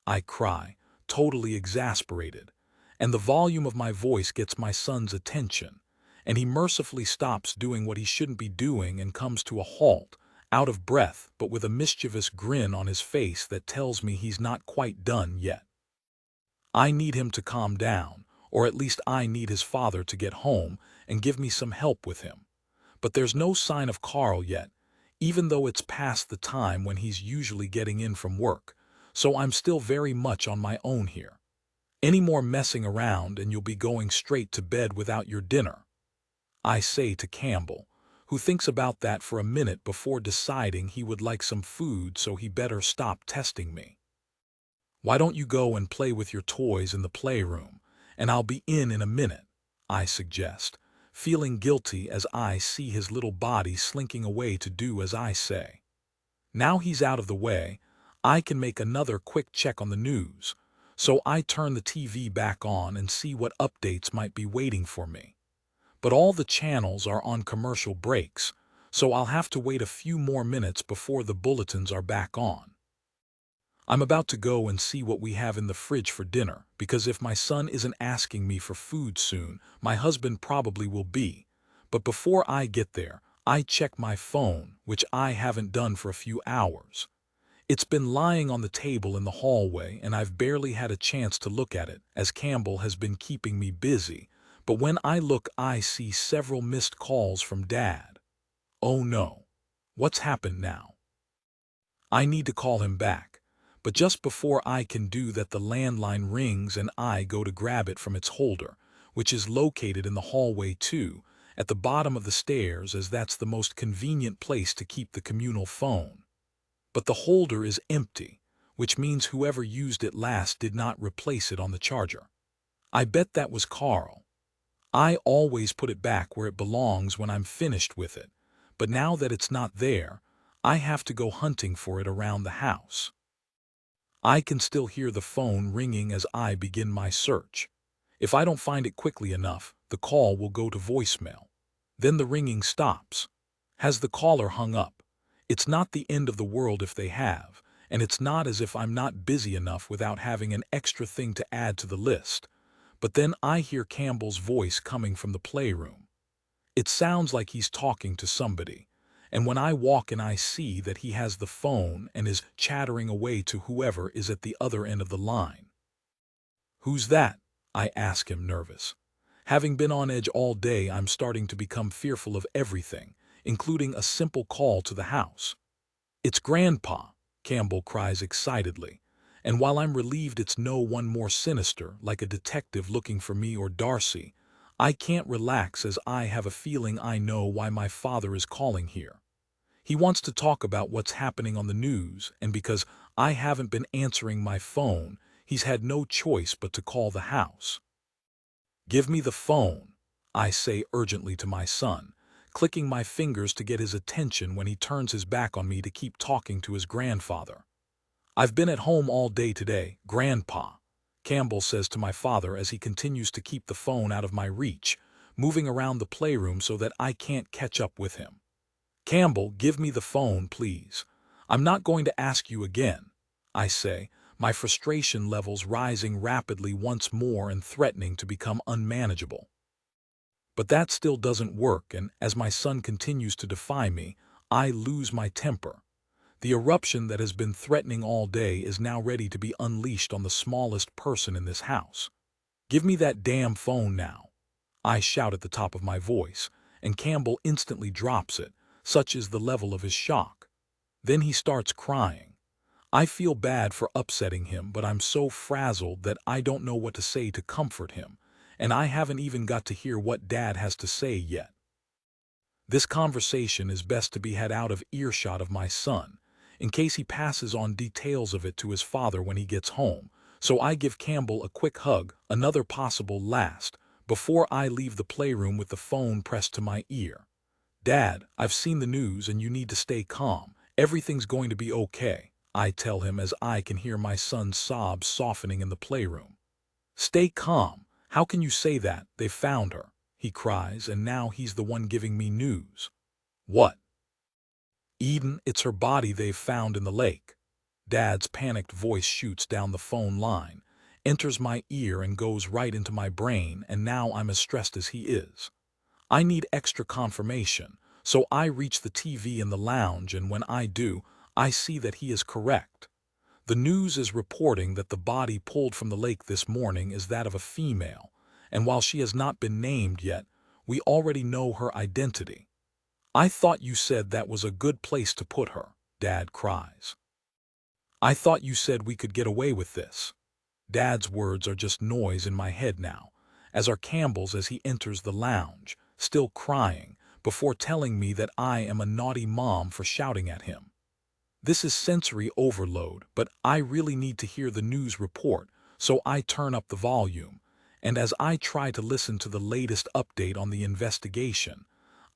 I cry, totally exasperated, and the volume of my voice gets my son's attention, and he mercifully stops doing what he shouldn't be doing and comes to a halt, out of breath but with a mischievous grin on his face that tells me he's not quite done yet. I need him to calm down, or at least I need his father to get home and give me some help with him. But there's no sign of Carl yet, even though it's past the time when he's usually getting in from work, so I'm still very much on my own here. "Any more messing around and you'll be going straight to bed without your dinner," I say to Campbell, who thinks about that for a minute before deciding he would like some food, so he better stop testing me. "Why don't you go and play with your toys in the playroom, and I'll be in a minute," I suggest, feeling guilty as I see his little body slinking away to do as I say. Now he's out of the way, I can make another quick check on the news, so I turn the TV back on and see what updates might be waiting for me. But all the channels are on commercial breaks, so I'll have to wait a few more minutes before the bulletins are back on. I'm about to go and see what we have in the fridge for dinner, because if my son isn't asking me for food soon, my husband probably will be. But before I get there, I check my phone, which I haven't done for a few hours. It's been lying on the table in the hallway, and I've barely had a chance to look at it, as Campbell has been keeping me busy. But when I look, I see several missed calls from Dad. Oh no. What's happened now? I need to call him back, but just before I can do that, the landline rings and I go to grab it from its holder, which is located in the hallway too, at the bottom of the stairs, as that's the most convenient place to keep the communal phone. But the holder is empty, which means whoever used it last did not replace it on the charger. I bet that was Carl. I always put it back where it belongs when I'm finished with it, but now that it's not there, I have to go hunting for it around the house. I can still hear the phone ringing as I begin my search. If I don't find it quickly enough, the call will go to voicemail. Then the ringing stops. Has the caller hung up? It's not the end of the world if they have, and it's not as if I'm not busy enough without having an extra thing to add to the list. But then I hear Campbell's voice coming from the playroom. It sounds like he's talking to somebody, and when I walk in, I see that he has the phone and is chattering away to whoever is at the other end of the line. "Who's that?" I ask him, nervous. Having been on edge all day, I'm starting to become fearful of everything, including a simple call to the house. "It's Grandpa," Campbell cries excitedly. And while I'm relieved it's no one more sinister, like a detective looking for me or Darcy, I can't relax, as I have a feeling I know why my father is calling here. He wants to talk about what's happening on the news, and because I haven't been answering my phone, he's had no choice but to call the house. "Give me the phone," I say urgently to my son, clicking my fingers to get his attention when he turns his back on me to keep talking to his grandfather. "I've been at home all day today, Grandpa," Campbell says to my father as he continues to keep the phone out of my reach, moving around the playroom so that I can't catch up with him. "Campbell, give me the phone, please. I'm not going to ask you again," I say, my frustration levels rising rapidly once more and threatening to become unmanageable. But that still doesn't work, and as my son continues to defy me, I lose my temper. The eruption that has been threatening all day is now ready to be unleashed on the smallest person in this house. "Give me that damn phone now," I shout at the top of my voice, and Campbell instantly drops it, such is the level of his shock. Then he starts crying. I feel bad for upsetting him, but I'm so frazzled that I don't know what to say to comfort him, and I haven't even got to hear what Dad has to say yet. This conversation is best to be had out of earshot of my son, in case he passes on details of it to his father when he gets home, so I give Campbell a quick hug, another possible last, before I leave the playroom with the phone pressed to my ear. "Dad, I've seen the news and you need to stay calm. Everything's going to be okay," I tell him as I can hear my son's sobs softening in the playroom. "Stay calm. How can you say that? They've found her," he cries, and now he's the one giving me news. "What?" "Eden, it's her body they've found in the lake." Dad's panicked voice shoots down the phone line, enters my ear and goes right into my brain, and now I'm as stressed as he is. I need extra confirmation, so I reach the TV in the lounge, and when I do, I see that he is correct. The news is reporting that the body pulled from the lake this morning is that of a female, and while she has not been named yet, we already know her identity. "I thought you said that was a good place to put her," Dad cries. "I thought you said we could get away with this." Dad's words are just noise in my head now, as are Campbell's as he enters the lounge, still crying, before telling me that I am a naughty mom for shouting at him. This is sensory overload, but I really need to hear the news report, so I turn up the volume, and as I try to listen to the latest update on the investigation,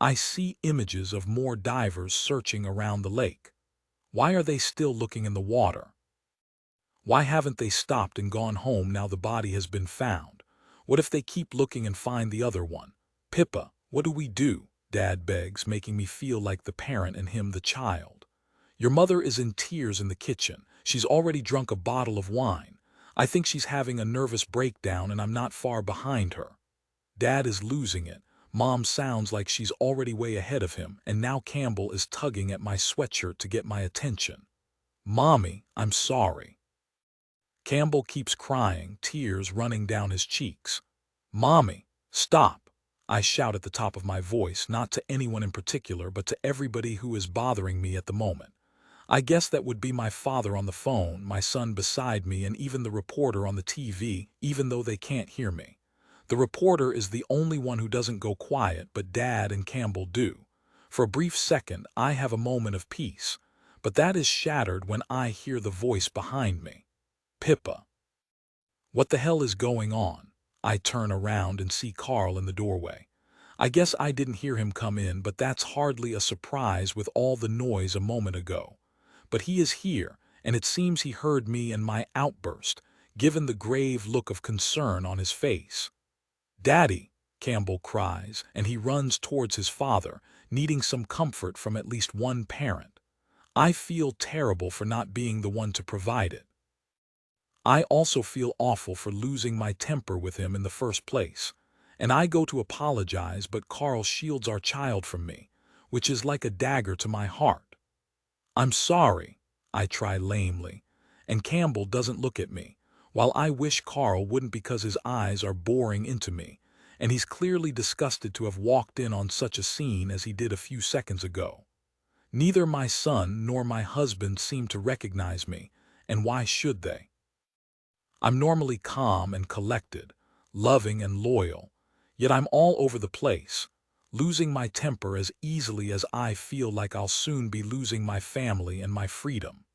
I see images of more divers searching around the lake. Why are they still looking in the water? Why haven't they stopped and gone home now the body has been found? What if they keep looking and find the other one? "Pippa, what do we do?" Dad begs, making me feel like the parent and him the child. "Your mother is in tears in the kitchen. She's already drunk a bottle of wine. I think she's having a nervous breakdown and I'm not far behind her." Dad is losing it. Mom sounds like she's already way ahead of him, and now Campbell is tugging at my sweatshirt to get my attention. "Mommy, I'm sorry." Campbell keeps crying, tears running down his cheeks. "Mommy, stop!" I shout at the top of my voice, not to anyone in particular, but to everybody who is bothering me at the moment. I guess that would be my father on the phone, my son beside me, and even the reporter on the TV, even though they can't hear me. The reporter is the only one who doesn't go quiet, but Dad and Campbell do. For a brief second, I have a moment of peace, but that is shattered when I hear the voice behind me. "Pippa." What the hell is going on? I turn around and see Carl in the doorway. I guess I didn't hear him come in, but that's hardly a surprise with all the noise a moment ago. But he is here, and it seems he heard me and my outburst, given the grave look of concern on his face. "Daddy," Campbell cries, and he runs towards his father, needing some comfort from at least one parent. I feel terrible for not being the one to provide it. I also feel awful for losing my temper with him in the first place, and I go to apologize, but Carl shields our child from me, which is like a dagger to my heart. "I'm sorry," I try lamely, and Campbell doesn't look at me, while I wish Carl wouldn't because his eyes are boring into me, and he's clearly disgusted to have walked in on such a scene as he did a few seconds ago. Neither my son nor my husband seem to recognize me, and why should they? I'm normally calm and collected, loving and loyal, yet I'm all over the place, losing my temper as easily as I feel like I'll soon be losing my family and my freedom.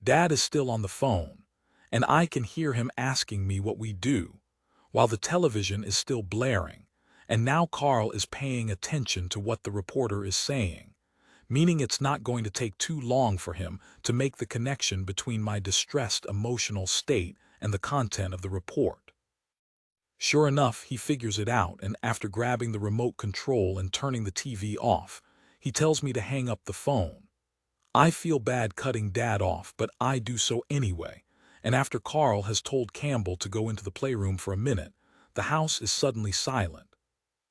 Dad is still on the phone, and I can hear him asking me what we do, while the television is still blaring, and now Carl is paying attention to what the reporter is saying, meaning it's not going to take too long for him to make the connection between my distressed emotional state and the content of the report. Sure enough, he figures it out, and after grabbing the remote control and turning the TV off, he tells me to hang up the phone. I feel bad cutting Dad off, but I do so anyway, and after Carl has told Campbell to go into the playroom for a minute, the house is suddenly silent.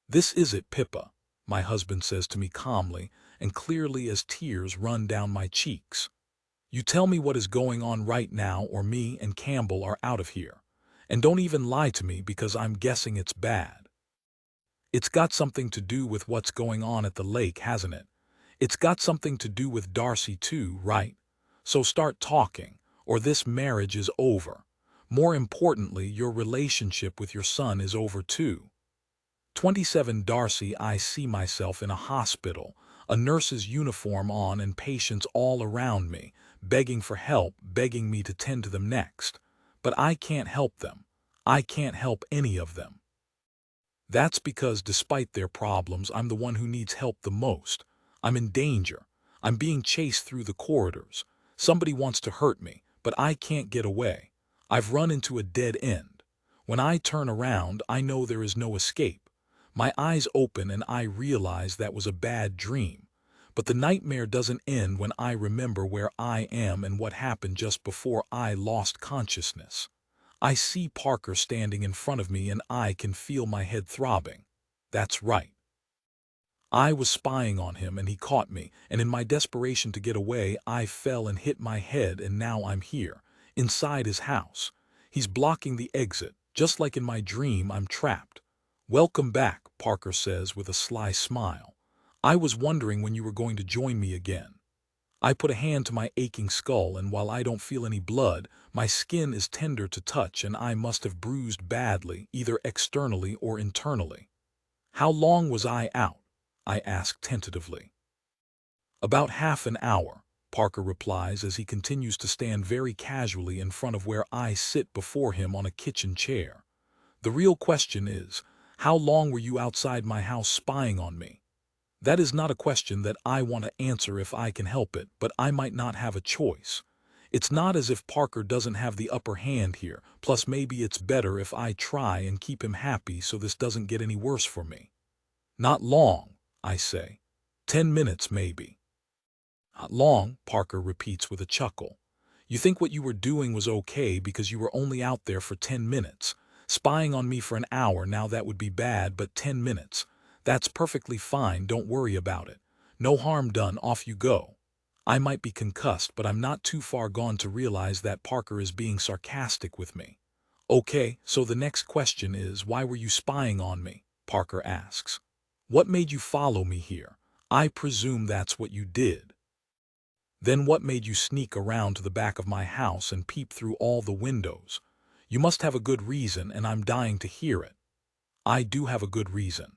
"This is it, Pippa," my husband says to me calmly and clearly as tears run down my cheeks. You tell me what is going on right now or me and Campbell are out of here. And don't even lie to me because I'm guessing it's bad. It's got something to do with what's going on at the lake, hasn't it? It's got something to do with Darcy too, right? So start talking, or this marriage is over. More importantly, your relationship with your son is over too. 27 Darcy. I see myself in a hospital, a nurse's uniform on and patients all around me, begging for help, begging me to tend to them next. But I can't help them. I can't help any of them. That's because despite their problems, I'm the one who needs help the most. I'm in danger. I'm being chased through the corridors. Somebody wants to hurt me, but I can't get away. I've run into a dead end. When I turn around, I know there is no escape. My eyes open and I realize that was a bad dream. But the nightmare doesn't end when I remember where I am and what happened just before I lost consciousness. I see Parker standing in front of me and I can feel my head throbbing. That's right. I was spying on him and he caught me, and in my desperation to get away, I fell and hit my head, and now I'm here, inside his house. He's blocking the exit. Just like in my dream, I'm trapped. Welcome back, Parker says with a sly smile. I was wondering when you were going to join me again. I put a hand to my aching skull, and while I don't feel any blood, my skin is tender to touch and I must have bruised badly, either externally or internally. How long was I out? I asked tentatively. About half an hour, Parker replies as he continues to stand very casually in front of where I sit before him on a kitchen chair. The real question is, how long were you outside my house spying on me? That is not a question that I want to answer if I can help it, but I might not have a choice. It's not as if Parker doesn't have the upper hand here, plus maybe it's better if I try and keep him happy so this doesn't get any worse for me. Not long, I say. 10 minutes maybe. Not long, Parker repeats with a chuckle. You think what you were doing was okay because you were only out there for 10 minutes. Spying on me for an hour, now that would be bad, but 10 minutes. That's perfectly fine, don't worry about it. No harm done, off you go. I might be concussed, but I'm not too far gone to realize that Parker is being sarcastic with me. Okay, so the next question is, why were you spying on me? Parker asks. What made you follow me here? I presume that's what you did. Then what made you sneak around to the back of my house and peep through all the windows? You must have a good reason, and I'm dying to hear it. I do have a good reason.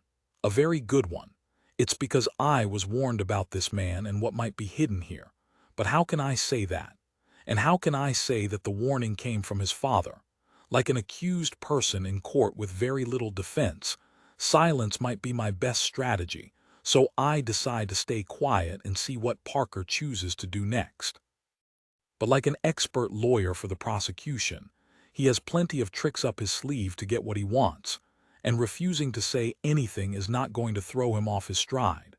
A very good one. It's because I was warned about this man and what might be hidden here. But how can I say that? And how can I say that the warning came from his father? Like an accused person in court with very little defense, silence might be my best strategy, so I decide to stay quiet and see what Parker chooses to do next. But like an expert lawyer for the prosecution, he has plenty of tricks up his sleeve to get what he wants, and refusing to say anything is not going to throw him off his stride.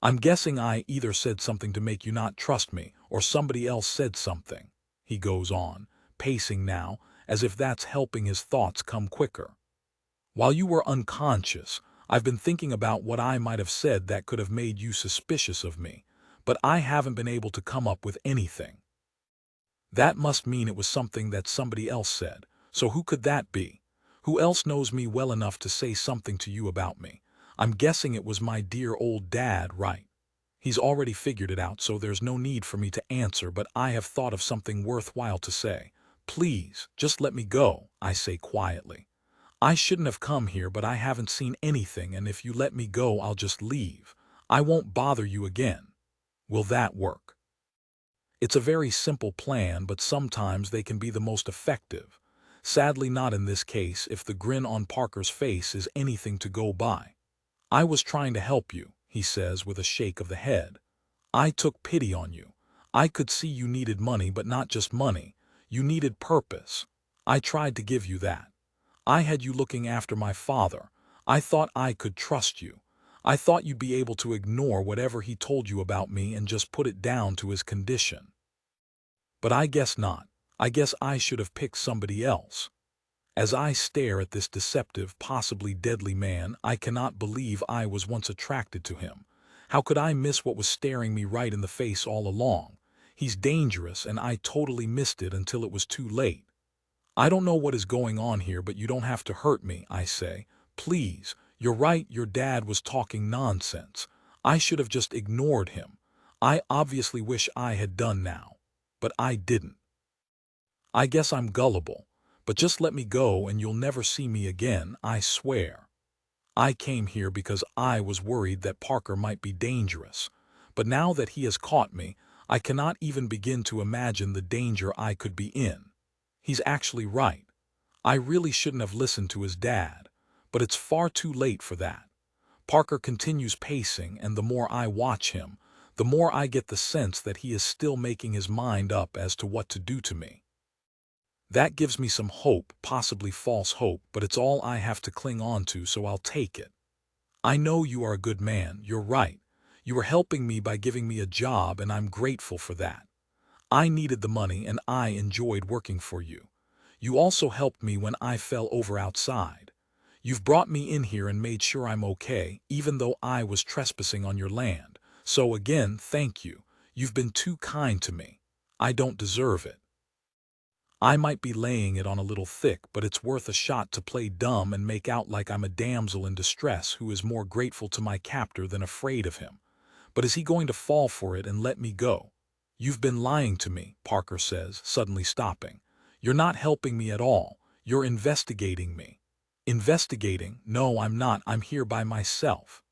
I'm guessing I either said something to make you not trust me, or somebody else said something, he goes on, pacing now, as if that's helping his thoughts come quicker. While you were unconscious, I've been thinking about what I might have said that could have made you suspicious of me, but I haven't been able to come up with anything. That must mean it was something that somebody else said, so who could that be? Who else knows me well enough to say something to you about me? I'm guessing it was my dear old dad, right? He's already figured it out, so there's no need for me to answer, but I have thought of something worthwhile to say. Please, just let me go, I say quietly. I shouldn't have come here, but I haven't seen anything, and if you let me go, I'll just leave. I won't bother you again. Will that work? It's a very simple plan, but sometimes they can be the most effective. Sadly not in this case if the grin on Parker's face is anything to go by. I was trying to help you, he says with a shake of the head. I took pity on you. I could see you needed money, but not just money. You needed purpose. I tried to give you that. I had you looking after my father. I thought I could trust you. I thought you'd be able to ignore whatever he told you about me and just put it down to his condition. But I guess not. I guess I should have picked somebody else. As I stare at this deceptive, possibly deadly man, I cannot believe I was once attracted to him. How could I miss what was staring me right in the face all along? He's dangerous and I totally missed it until it was too late. I don't know what is going on here, but you don't have to hurt me, I say. Please, you're right, your dad was talking nonsense. I should have just ignored him. I obviously wish I had done now. But I didn't. I guess I'm gullible. But just let me go and you'll never see me again, I swear. I came here because I was worried that Parker might be dangerous. But now that he has caught me, I cannot even begin to imagine the danger I could be in. He's actually right. I really shouldn't have listened to his dad, but it's far too late for that. Parker continues pacing, and the more I watch him, the more I get the sense that he is still making his mind up as to what to do to me. That gives me some hope, possibly false hope, but it's all I have to cling on to, so I'll take it. I know you are a good man, you're right. You were helping me by giving me a job, and I'm grateful for that. I needed the money and I enjoyed working for you. You also helped me when I fell over outside. You've brought me in here and made sure I'm okay, even though I was trespassing on your land. So again, thank you. You've been too kind to me. I don't deserve it. I might be laying it on a little thick, but it's worth a shot to play dumb and make out like I'm a damsel in distress who is more grateful to my captor than afraid of him. But is he going to fall for it and let me go? You've been lying to me, Parker says, suddenly stopping. You're not helping me at all. You're investigating me. Investigating? No, I'm not. I'm here by myself.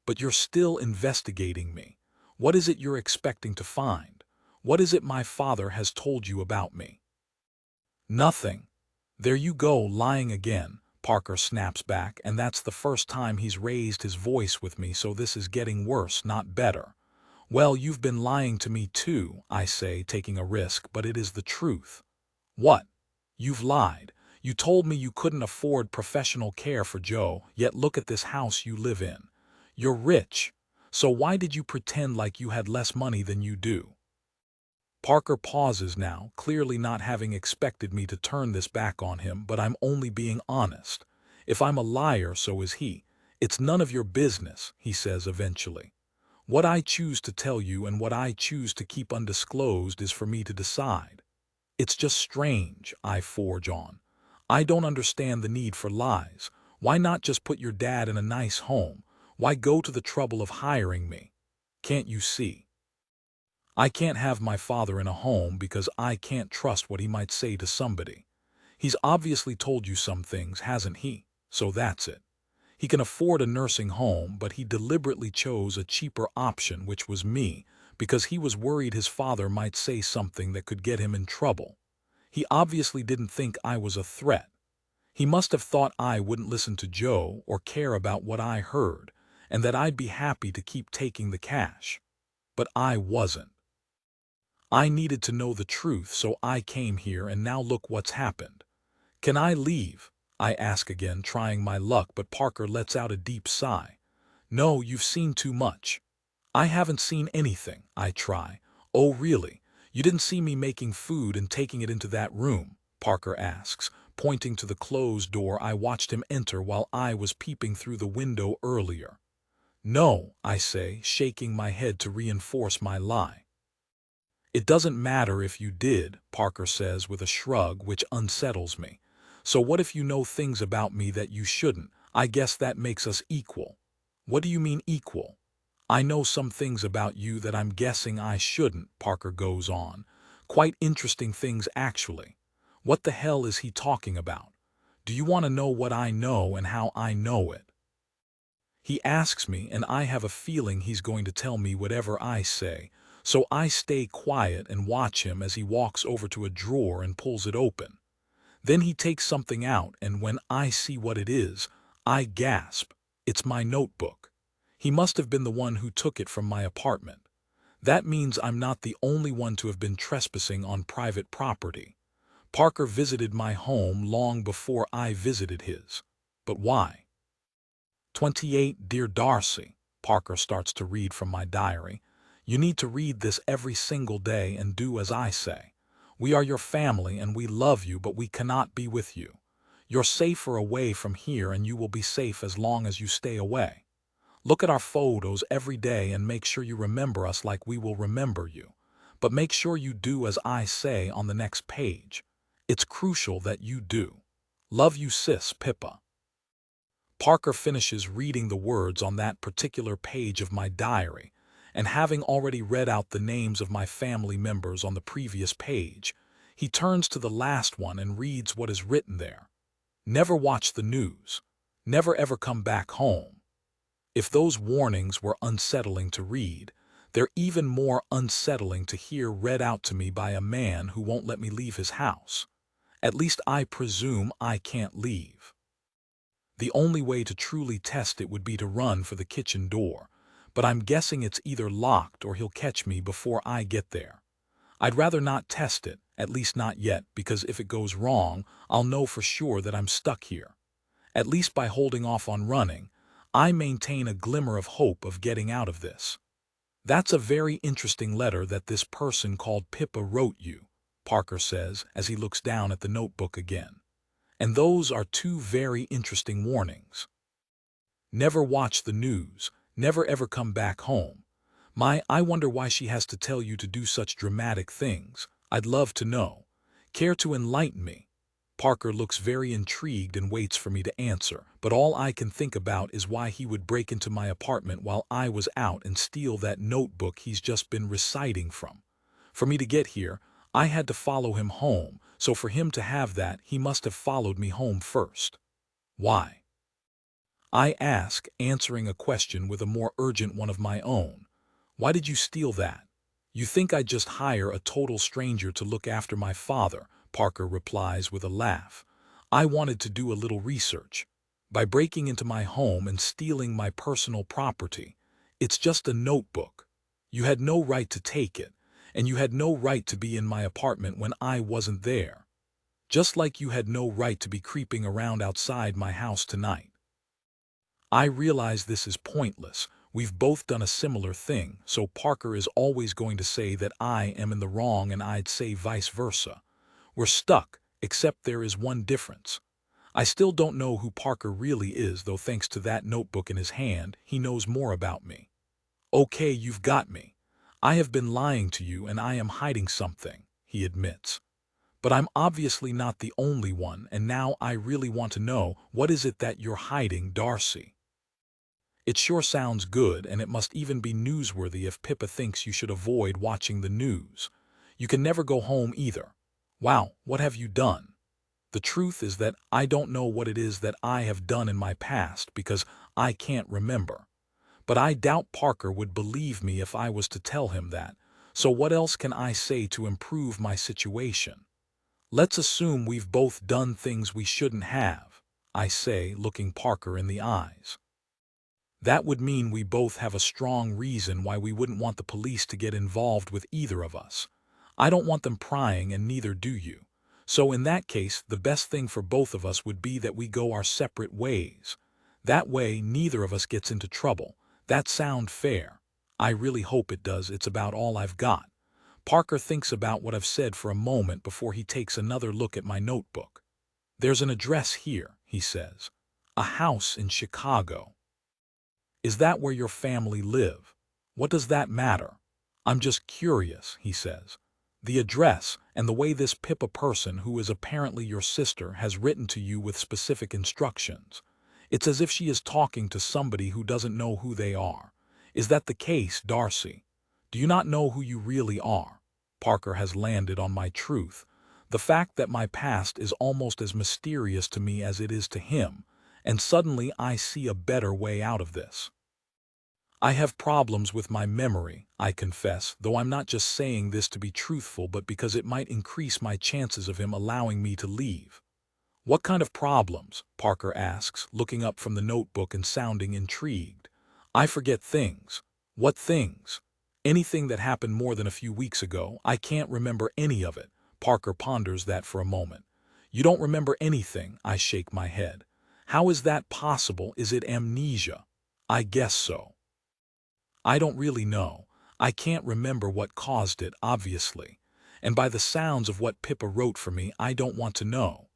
But you're still investigating me. What is it you're expecting to find? What is it my father has told you about me? Nothing. There you go, lying again, Parker snaps back, and that's the first time he's raised his voice with me, so this is getting worse, not better. Well, you've been lying to me too, I say, taking a risk, but it is the truth. What? You've lied. You told me you couldn't afford professional care for Joe, yet look at this house you live in. You're rich. So why did you pretend like you had less money than you do? Parker pauses now, clearly not having expected me to turn this back on him, but I'm only being honest. If I'm a liar, so is he. It's none of your business, he says eventually. What I choose to tell you and what I choose to keep undisclosed is for me to decide. It's just strange, I forge on. I don't understand the need for lies. Why not just put your dad in a nice home? Why go to the trouble of hiring me? Can't you see? I can't have my father in a home because I can't trust what he might say to somebody. He's obviously told you some things, hasn't he? So that's it. He can afford a nursing home, but he deliberately chose a cheaper option, which was me, because he was worried his father might say something that could get him in trouble. He obviously didn't think I was a threat. He must have thought I wouldn't listen to Joe or care about what I heard, and that I'd be happy to keep taking the cash. But I wasn't. I needed to know the truth, so I came here, and now look what's happened. Can I leave? I ask again, trying my luck, but Parker lets out a deep sigh. No, you've seen too much. I haven't seen anything, I try. Oh, really? You didn't see me making food and taking it into that room? Parker asks, pointing to the closed door I watched him enter while I was peeping through the window earlier. No, I say, shaking my head to reinforce my lie. It doesn't matter if you did, Parker says with a shrug which unsettles me. So what if you know things about me that you shouldn't? I guess that makes us equal. What do you mean equal? I know some things about you that I'm guessing I shouldn't, Parker goes on. Quite interesting things, actually. What the hell is he talking about? Do you want to know what I know and how I know it? He asks me, and I have a feeling he's going to tell me whatever I say, so I stay quiet and watch him as he walks over to a drawer and pulls it open. Then he takes something out, and when I see what it is, I gasp. It's my notebook. He must have been the one who took it from my apartment. That means I'm not the only one to have been trespassing on private property. Parker visited my home long before I visited his. But why? 28 Dear Darcy, Parker starts to read from my diary. You need to read this every single day and do as I say. We are your family and we love you, but we cannot be with you. You're safer away from here, and you will be safe as long as you stay away. Look at our photos every day and make sure you remember us like we will remember you. but make sure you do as I say on the next page. It's crucial that you do. Love you, sis, Pippa. Parker finishes reading the words on that particular page of my diary, and having already read out the names of my family members on the previous page, he turns to the last one and reads what is written there. Never watch the news. Never ever come back home. If those warnings were unsettling to read, they're even more unsettling to hear read out to me by a man who won't let me leave his house. At least I presume I can't leave. The only way to truly test it would be to run for the kitchen door, but I'm guessing it's either locked or he'll catch me before I get there. I'd rather not test it, at least not yet, because if it goes wrong, I'll know for sure that I'm stuck here. At least by holding off on running, I maintain a glimmer of hope of getting out of this. That's a very interesting letter that this person called Pippa wrote you, Parker says as he looks down at the notebook again. And those are two very interesting warnings. Never watch the news, never ever come back home. I wonder why she has to tell you to do such dramatic things. I'd love to know. Care to enlighten me? Parker looks very intrigued and waits for me to answer, but all I can think about is why he would break into my apartment while I was out and steal that notebook he's just been reciting from. For me to get here, I had to follow him home, so for him to have that, he must have followed me home first. Why? I ask, answering a question with a more urgent one of my own. Why did you steal that? You think I'd just hire a total stranger to look after my father, Parker replies with a laugh. I wanted to do a little research. By breaking into my home and stealing my personal property, it's just a notebook. You had no right to take it, and you had no right to be in my apartment when I wasn't there. Just like you had no right to be creeping around outside my house tonight. I realize this is pointless. We've both done a similar thing, so Parker is always going to say that I am in the wrong and I'd say vice versa. We're stuck, except there is one difference. I still don't know who Parker really is, though thanks to that notebook in his hand, he knows more about me. Okay, you've got me. I have been lying to you and I am hiding something, he admits. But I'm obviously not the only one, and now I really want to know, what is it that you're hiding, Darcy? It sure sounds good, and it must even be newsworthy if Pippa thinks you should avoid watching the news. You can never go home either. Wow, what have you done? The truth is that I don't know what it is that I have done in my past because I can't remember. But I doubt Parker would believe me if I was to tell him that, so what else can I say to improve my situation? Let's assume we've both done things we shouldn't have, I say, looking Parker in the eyes. That would mean we both have a strong reason why we wouldn't want the police to get involved with either of us. I don't want them prying, and neither do you. So in that case, the best thing for both of us would be that we go our separate ways. That way, neither of us gets into trouble. That sound fair? I really hope it does. It's about all I've got. Parker thinks about what I've said for a moment before he takes another look at my notebook. There's an address here, he says. A house in Chicago. Is that where your family live? What does that matter? I'm just curious, he says. The address and the way this Pippa person, who is apparently your sister, has written to you with specific instructions. It's as if she is talking to somebody who doesn't know who they are. Is that the case, Darcy? Do you not know who you really are? Parker has landed on my truth. The fact that my past is almost as mysterious to me as it is to him, and suddenly I see a better way out of this. I have problems with my memory, I confess, though I'm not just saying this to be truthful but because it might increase my chances of him allowing me to leave. What kind of problems? Parker asks, looking up from the notebook and sounding intrigued. I forget things. What things? Anything that happened more than a few weeks ago. I can't remember any of it. Parker ponders that for a moment. You don't remember anything? I shake my head. How is that possible? Is it amnesia? I guess so. I don't really know. I can't remember what caused it, obviously. And by the sounds of what Pippa wrote for me, I don't want to know.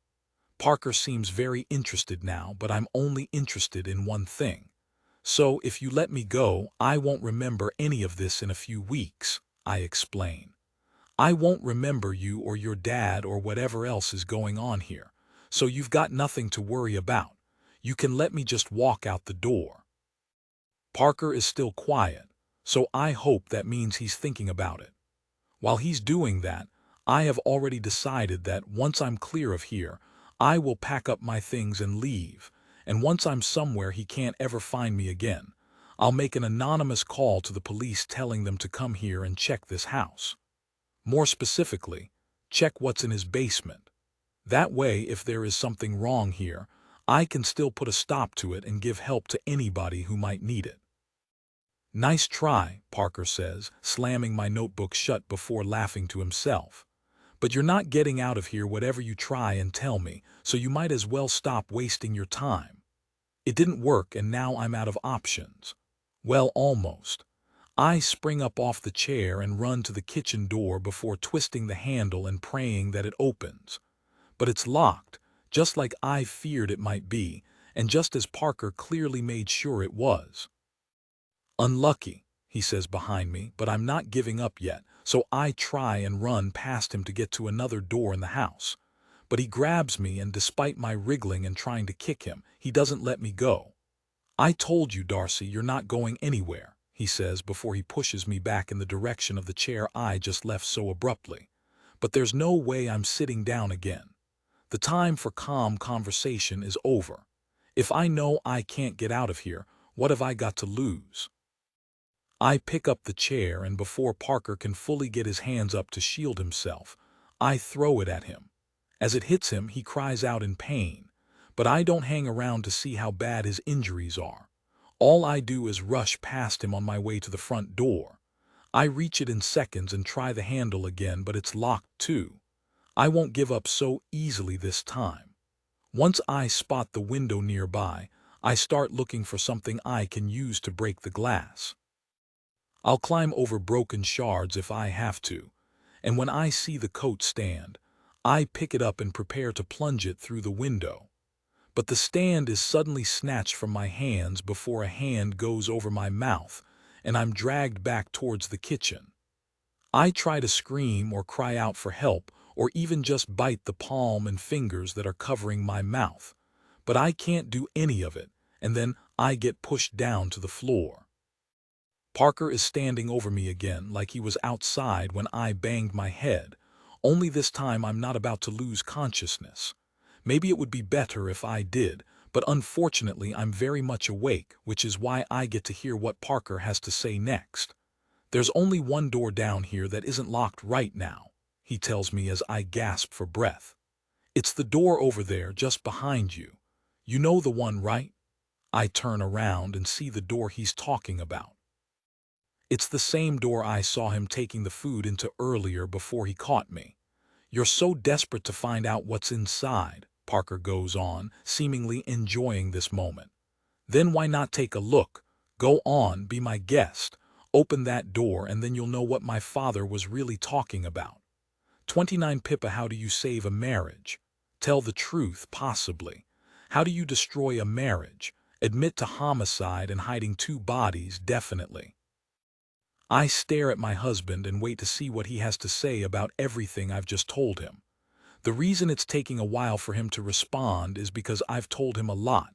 Parker seems very interested now, but I'm only interested in one thing. So if you let me go, I won't remember any of this in a few weeks, I explain. I won't remember you or your dad or whatever else is going on here, so you've got nothing to worry about. You can let me just walk out the door." Parker is still quiet, so I hope that means he's thinking about it. While he's doing that, I have already decided that once I'm clear of here, I will pack up my things and leave, and once I'm somewhere he can't ever find me again, I'll make an anonymous call to the police telling them to come here and check this house. More specifically, check what's in his basement. That way, if there is something wrong here, I can still put a stop to it and give help to anybody who might need it. "Nice try," Parker says, slamming my notebook shut before laughing to himself. "But you're not getting out of here whatever you try and tell me, so you might as well stop wasting your time. It didn't work and now I'm out of options." Well, almost. I spring up off the chair and run to the kitchen door before twisting the handle and praying that it opens. But it's locked, just like I feared it might be, and just as Parker clearly made sure it was. "Unlucky," he says behind me, but I'm not giving up yet, so I try and run past him to get to another door in the house. But he grabs me, and despite my wriggling and trying to kick him, he doesn't let me go. "I told you, Darcy, you're not going anywhere," he says before he pushes me back in the direction of the chair I just left so abruptly. But there's no way I'm sitting down again. The time for calm conversation is over. If I know I can't get out of here, what have I got to lose? I pick up the chair, and before Parker can fully get his hands up to shield himself, I throw it at him. As it hits him, he cries out in pain, but I don't hang around to see how bad his injuries are. All I do is rush past him on my way to the front door. I reach it in seconds and try the handle again, but it's locked too. I won't give up so easily this time. Once I spot the window nearby, I start looking for something I can use to break the glass. I'll climb over broken shards if I have to, and when I see the coat stand, I pick it up and prepare to plunge it through the window. But the stand is suddenly snatched from my hands before a hand goes over my mouth, and I'm dragged back towards the kitchen. I try to scream or cry out for help, or even just bite the palm and fingers that are covering my mouth, but I can't do any of it, and then I get pushed down to the floor. Parker is standing over me again like he was outside when I banged my head, only this time I'm not about to lose consciousness. Maybe it would be better if I did, but unfortunately I'm very much awake, which is why I get to hear what Parker has to say next. "There's only one door down here that isn't locked right now," he tells me as I gasp for breath. "It's the door over there just behind you. You know the one, right?" I turn around and see the door he's talking about. It's the same door I saw him taking the food into earlier before he caught me. "You're so desperate to find out what's inside," Parker goes on, seemingly enjoying this moment. "Then why not take a look? Go on, be my guest. Open that door and then you'll know what my father was really talking about. 29 Pippa, how do you save a marriage? Tell the truth, possibly. How do you destroy a marriage? Admit to homicide and hiding 2 bodies, definitely." I stare at my husband and wait to see what he has to say about everything I've just told him. The reason it's taking a while for him to respond is because I've told him a lot.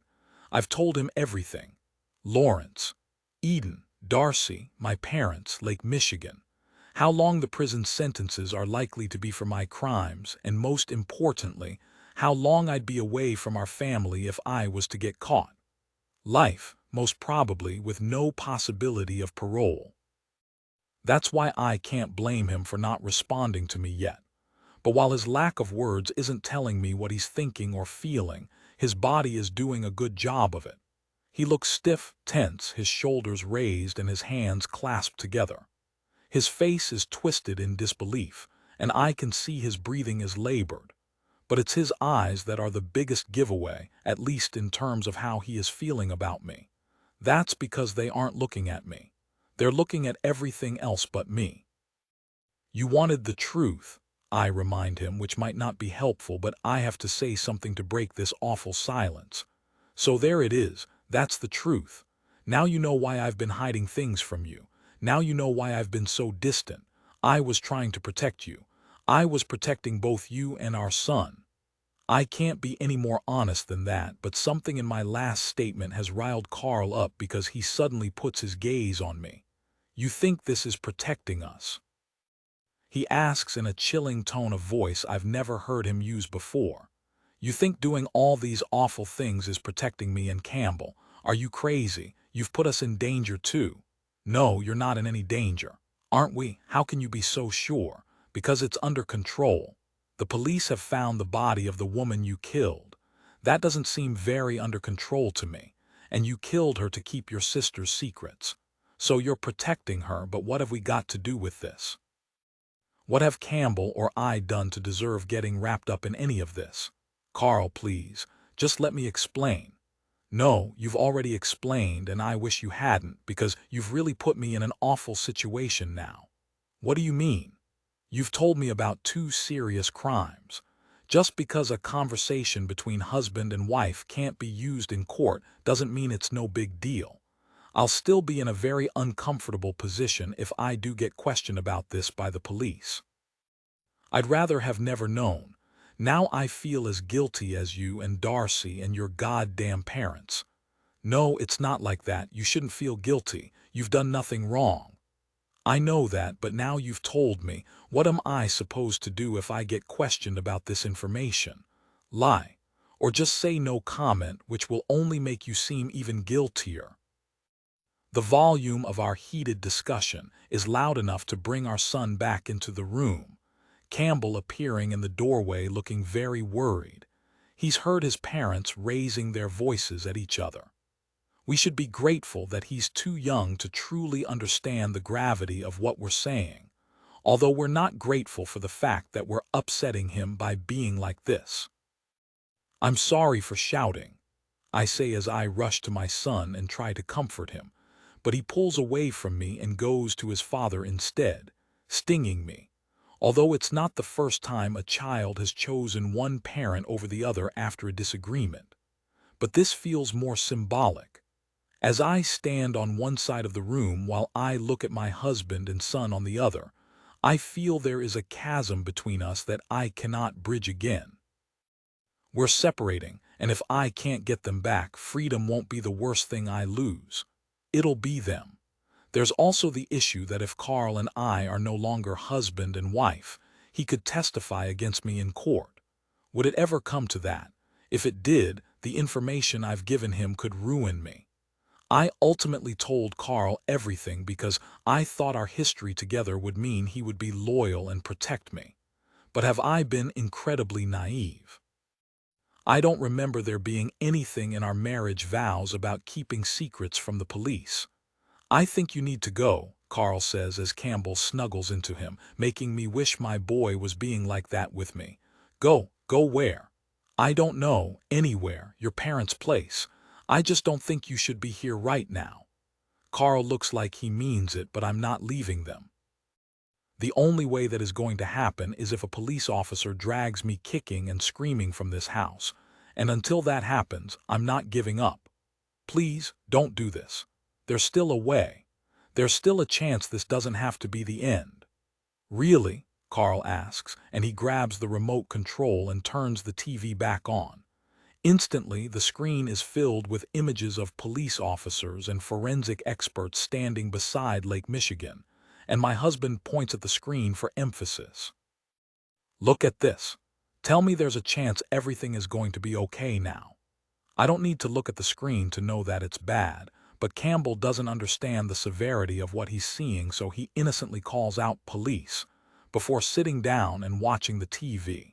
I've told him everything. Lawrence, Eden, Darcy, my parents, Lake Michigan, how long the prison sentences are likely to be for my crimes, and most importantly, how long I'd be away from our family if I was to get caught. Life, most probably, with no possibility of parole. That's why I can't blame him for not responding to me yet. But while his lack of words isn't telling me what he's thinking or feeling, his body is doing a good job of it. He looks stiff, tense, his shoulders raised and his hands clasped together. His face is twisted in disbelief, and I can see his breathing is labored. But it's his eyes that are the biggest giveaway, at least in terms of how he is feeling about me. That's because they aren't looking at me. They're looking at everything else but me. "You wanted the truth," I remind him, which might not be helpful, but I have to say something to break this awful silence. "So there it is, that's the truth. Now you know why I've been hiding things from you. Now you know why I've been so distant. I was trying to protect you. I was protecting both you and our son. I can't be any more honest than that, but something in my last statement has riled Carl up because he suddenly puts his gaze on me. You think this is protecting us? He asks in a chilling tone of voice I've never heard him use before. You think doing all these awful things is protecting me and Campbell? Are you crazy? You've put us in danger too. No, you're not in any danger. Aren't we? How can you be so sure? Because it's under control. The police have found the body of the woman you killed. That doesn't seem very under control to me. And you killed her to keep your sister's secrets. So you're protecting her, but what have we got to do with this? What have Campbell or I done to deserve getting wrapped up in any of this? Carl, please, just let me explain. No, you've already explained, and I wish you hadn't, because you've really put me in an awful situation now. What do you mean? You've told me about 2 serious crimes. Just because a conversation between husband and wife can't be used in court doesn't mean it's no big deal. I'll still be in a very uncomfortable position if I do get questioned about this by the police. I'd rather have never known. Now I feel as guilty as you and Darcy and your goddamn parents. No, it's not like that. You shouldn't feel guilty. You've done nothing wrong. I know that, but now you've told me. What am I supposed to do if I get questioned about this information? Lie. Or just say no comment, which will only make you seem even guiltier. The volume of our heated discussion is loud enough to bring our son back into the room. Campbell appearing in the doorway looking very worried. He's heard his parents raising their voices at each other. We should be grateful that he's too young to truly understand the gravity of what we're saying, although we're not grateful for the fact that we're upsetting him by being like this. I'm sorry for shouting, I say as I rush to my son and try to comfort him, but he pulls away from me and goes to his father instead, stinging me. Although it's not the first time a child has chosen one parent over the other after a disagreement. But this feels more symbolic. As I stand on one side of the room while I look at my husband and son on the other, I feel there is a chasm between us that I cannot bridge again. We're separating, and if I can't get them back, freedom won't be the worst thing I lose. It'll be them. There's also the issue that if Carl and I are no longer husband and wife, he could testify against me in court. Would it ever come to that? If it did, the information I've given him could ruin me. I ultimately told Carl everything because I thought our history together would mean he would be loyal and protect me. But have I been incredibly naive? I don't remember there being anything in our marriage vows about keeping secrets from the police. I think you need to go, Carl says as Campbell snuggles into him, making me wish my boy was being like that with me. Go where? I don't know, anywhere, your parents' place. I just don't think you should be here right now. Carl looks like he means it, but I'm not leaving them. The only way that is going to happen is if a police officer drags me kicking and screaming from this house. And until that happens, I'm not giving up. Please, don't do this. There's still a way. There's still a chance this doesn't have to be the end. Really? Carl asks, and he grabs the remote control and turns the TV back on. Instantly, the screen is filled with images of police officers and forensic experts standing beside Lake Michigan, and my husband points at the screen for emphasis. Look at this. Tell me there's a chance everything is going to be okay now. I don't need to look at the screen to know that it's bad, but Campbell doesn't understand the severity of what he's seeing, so he innocently calls out police before sitting down and watching the TV.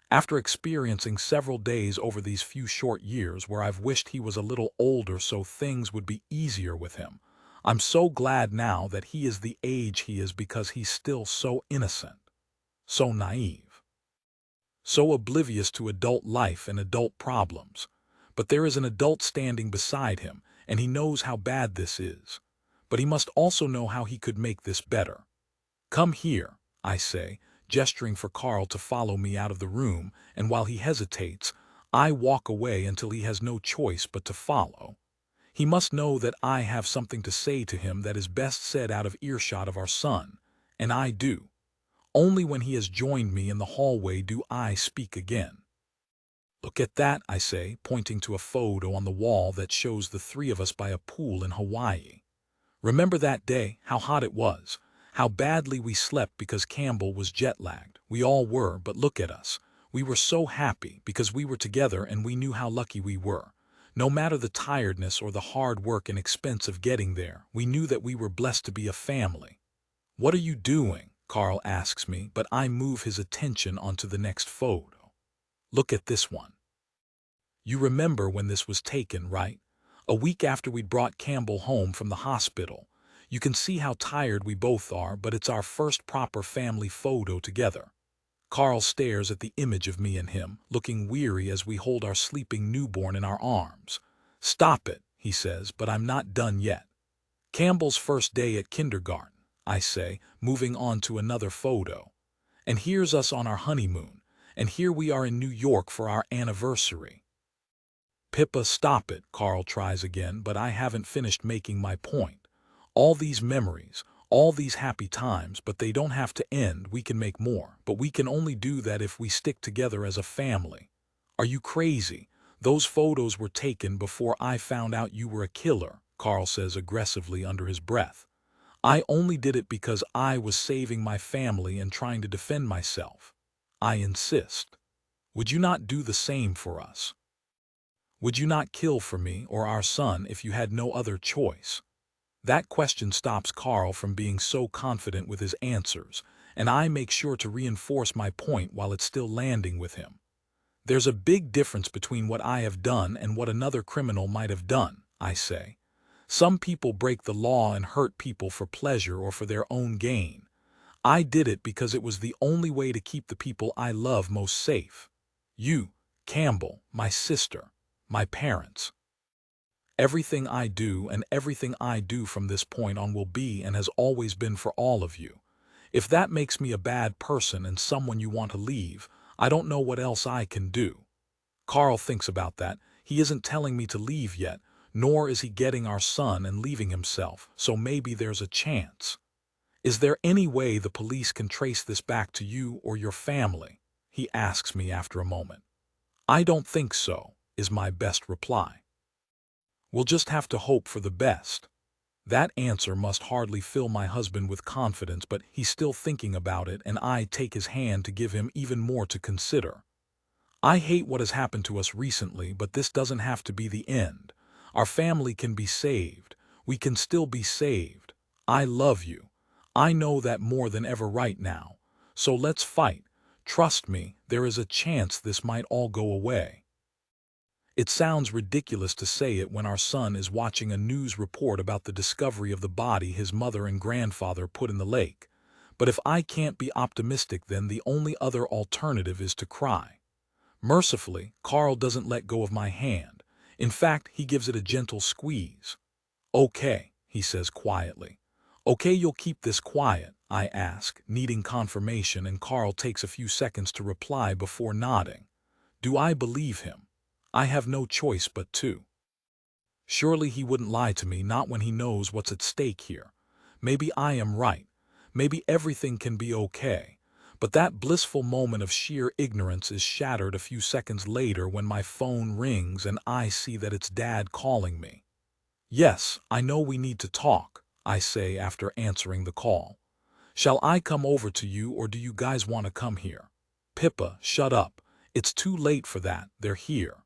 After experiencing several days over these few short years where I've wished he was a little older so things would be easier with him, I'm so glad now that he is the age he is because he's still so innocent, so naive, so oblivious to adult life and adult problems. But there is an adult standing beside him, and he knows how bad this is. But he must also know how he could make this better. Come here, I say, gesturing for Carl to follow me out of the room, and while he hesitates, I walk away until he has no choice but to follow. He must know that I have something to say to him that is best said out of earshot of our son, And I do. Only when he has joined me in the hallway do I speak again. Look at that, I say, pointing to a photo on the wall that shows the three of us by a pool in Hawaii. Remember that day, how hot it was, how badly we slept because Campbell was jet-lagged. We all were, but look at us. We were so happy because we were together and we knew how lucky we were. No matter the tiredness or the hard work and expense of getting there, we knew that we were blessed to be a family. What are you doing? Carl asks me, but I move his attention onto the next photo. Look at this one. You remember when this was taken, right? A week after we'd brought Campbell home from the hospital. You can see how tired we both are, but it's our first proper family photo together. Carl stares at the image of me and him, looking weary as we hold our sleeping newborn in our arms. Stop it, he says, but I'm not done yet. Campbell's first day at kindergarten, I say, moving on to another photo. And here's us on our honeymoon, and here we are in New York for our anniversary. Pippa, stop it, Carl tries again, but I haven't finished making my point. All these memories, all these happy times, but they don't have to end. We can make more, but we can only do that if we stick together as a family. Are you crazy? Those photos were taken before I found out you were a killer, Carl says aggressively under his breath. I only did it because I was saving my family and trying to defend myself. I insist. Would you not do the same for us? Would you not kill for me or our son if you had no other choice? That question stops Carl from being so confident with his answers, and I make sure to reinforce my point while it's still landing with him. There's a big difference between what I have done and what another criminal might have done, I say. Some people break the law and hurt people for pleasure or for their own gain. I did it because it was the only way to keep the people I love most safe. You, Campbell, my sister, my parents. Everything I do and everything I do from this point on will be and has always been for all of you. If that makes me a bad person and someone you want to leave, I don't know what else I can do. Carl thinks about that. He isn't telling me to leave yet, nor is he getting our son and leaving himself, so maybe there's a chance. Is there any way the police can trace this back to you or your family? He asks me after a moment. I don't think so, is my best reply. We'll just have to hope for the best. That answer must hardly fill my husband with confidence, but he's still thinking about it, and I take his hand to give him even more to consider. I hate what has happened to us recently, but this doesn't have to be the end. Our family can be saved. We can still be saved. I love you. I know that more than ever right now. So let's fight. Trust me, there is a chance this might all go away. It sounds ridiculous to say it when our son is watching a news report about the discovery of the body his mother and grandfather put in the lake. But if I can't be optimistic, then the only other alternative is to cry. Mercifully, Carl doesn't let go of my hand. In fact, he gives it a gentle squeeze. Okay, he says quietly. Okay, you'll keep this quiet, I ask, needing confirmation, and Carl takes a few seconds to reply before nodding. Do I believe him? I have no choice but to. Surely he wouldn't lie to me, not when he knows what's at stake here. Maybe I am right. Maybe everything can be okay. But that blissful moment of sheer ignorance is shattered a few seconds later when my phone rings and I see that it's Dad calling me. Yes, I know we need to talk, I say after answering the call. Shall I come over to you, or do you guys want to come here? Pippa, shut up. It's too late for that. They're here.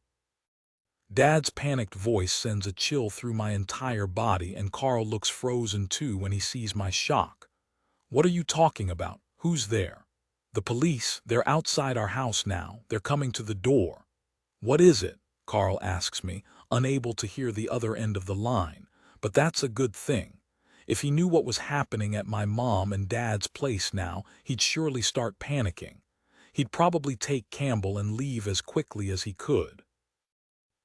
Dad's panicked voice sends a chill through my entire body, and Carl looks frozen too when he sees my shock. What are you talking about? Who's there? The police. They're outside our house now. They're coming to the door. What is it? Carl asks me, unable to hear the other end of the line. But that's a good thing. If he knew what was happening at my mom and Dad's place now, he'd surely start panicking. He'd probably take Campbell and leave as quickly as he could.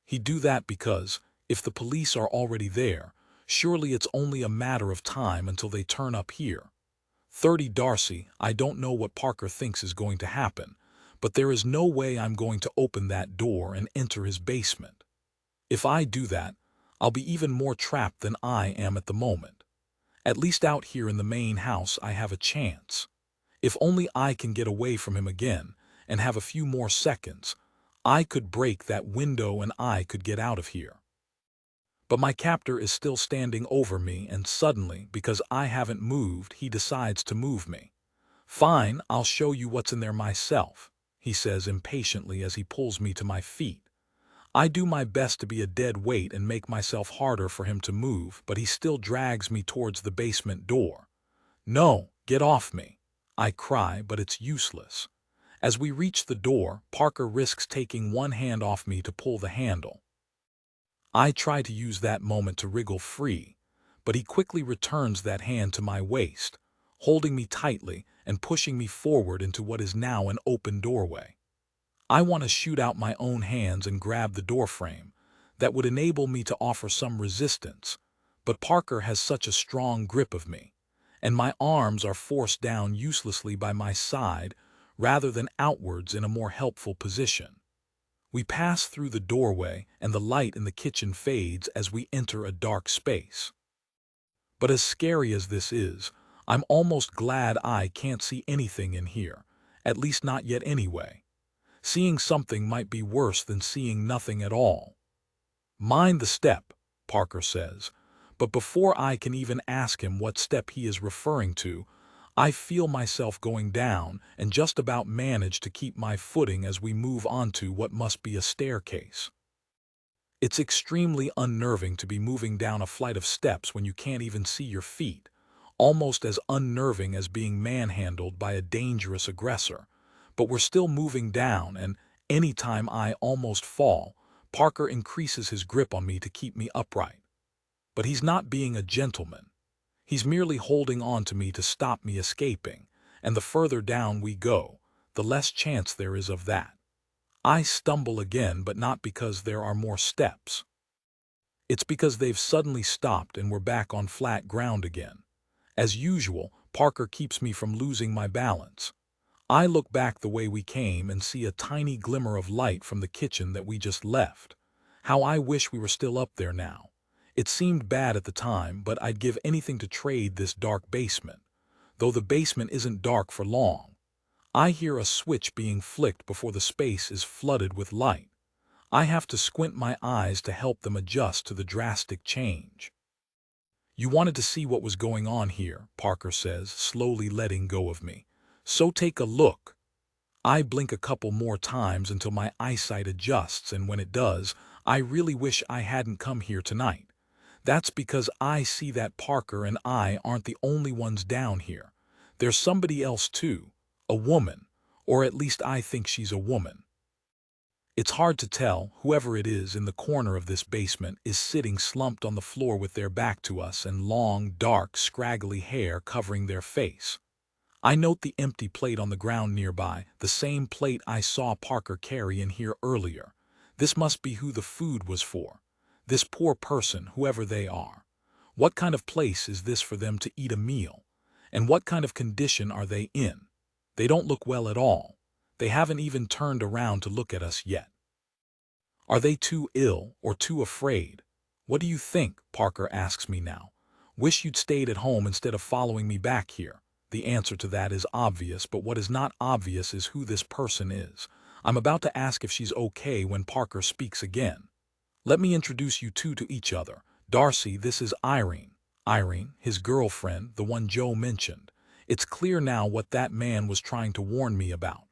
He'd do that because, if the police are already there, surely it's only a matter of time until they turn up here. 30 Darcy, I don't know what Parker thinks is going to happen, but there is no way I'm going to open that door and enter his basement. If I do that, I'll be even more trapped than I am at the moment. At least out here in the main house I have a chance. If only I can get away from him again and have a few more seconds, I could break that window and I could get out of here. But my captor is still standing over me, and suddenly, because I haven't moved, he decides to move me. "Fine, I'll show you what's in there myself," he says impatiently as he pulls me to my feet. I do my best to be a dead weight and make myself harder for him to move, but he still drags me towards the basement door. "No, get off me," I cry, but it's useless. As we reach the door, Parker risks taking one hand off me to pull the handle. I try to use that moment to wriggle free, but he quickly returns that hand to my waist, holding me tightly and pushing me forward into what is now an open doorway. I want to shoot out my own hands and grab the doorframe. That would enable me to offer some resistance, but Parker has such a strong grip of me, and my arms are forced down uselessly by my side rather than outwards in a more helpful position. We pass through the doorway, and the light in the kitchen fades as we enter a dark space. But as scary as this is, I'm almost glad I can't see anything in here, at least not yet anyway. Seeing something might be worse than seeing nothing at all. "Mind the step," Parker says, but before I can even ask him what step he is referring to, I feel myself going down and just about manage to keep my footing as we move onto what must be a staircase. It's extremely unnerving to be moving down a flight of steps when you can't even see your feet, almost as unnerving as being manhandled by a dangerous aggressor. But we're still moving down, and any time I almost fall, Parker increases his grip on me to keep me upright. But he's not being a gentleman. He's merely holding on to me to stop me escaping, and the further down we go, the less chance there is of that. I stumble again, but not because there are more steps. It's because they've suddenly stopped and we're back on flat ground again. As usual, Parker keeps me from losing my balance. I look back the way we came and see a tiny glimmer of light from the kitchen that we just left. How I wish we were still up there now. It seemed bad at the time, but I'd give anything to trade this dark basement. Though the basement isn't dark for long. I hear a switch being flicked before the space is flooded with light. I have to squint my eyes to help them adjust to the drastic change. "You wanted to see what was going on here," Parker says, slowly letting go of me. "So take a look." I blink a couple more times until my eyesight adjusts, and when it does, I really wish I hadn't come here tonight. That's because I see that Parker and I aren't the only ones down here. There's somebody else too, a woman, or at least I think she's a woman. It's hard to tell. Whoever it is in the corner of this basement is sitting slumped on the floor with their back to us and long, dark, scraggly hair covering their face. I note the empty plate on the ground nearby, the same plate I saw Parker carry in here earlier. This must be who the food was for. This poor person, whoever they are. What kind of place is this for them to eat a meal? And what kind of condition are they in? They don't look well at all. They haven't even turned around to look at us yet. Are they too ill or too afraid? "What do you think?" Parker asks me now. "Wish you'd stayed at home instead of following me back here." The answer to that is obvious, but what is not obvious is who this person is. I'm about to ask if she's okay when Parker speaks again. "Let me introduce you two to each other. Darcy, this is Irene." Irene, his girlfriend, the one Joe mentioned. It's clear now what that man was trying to warn me about.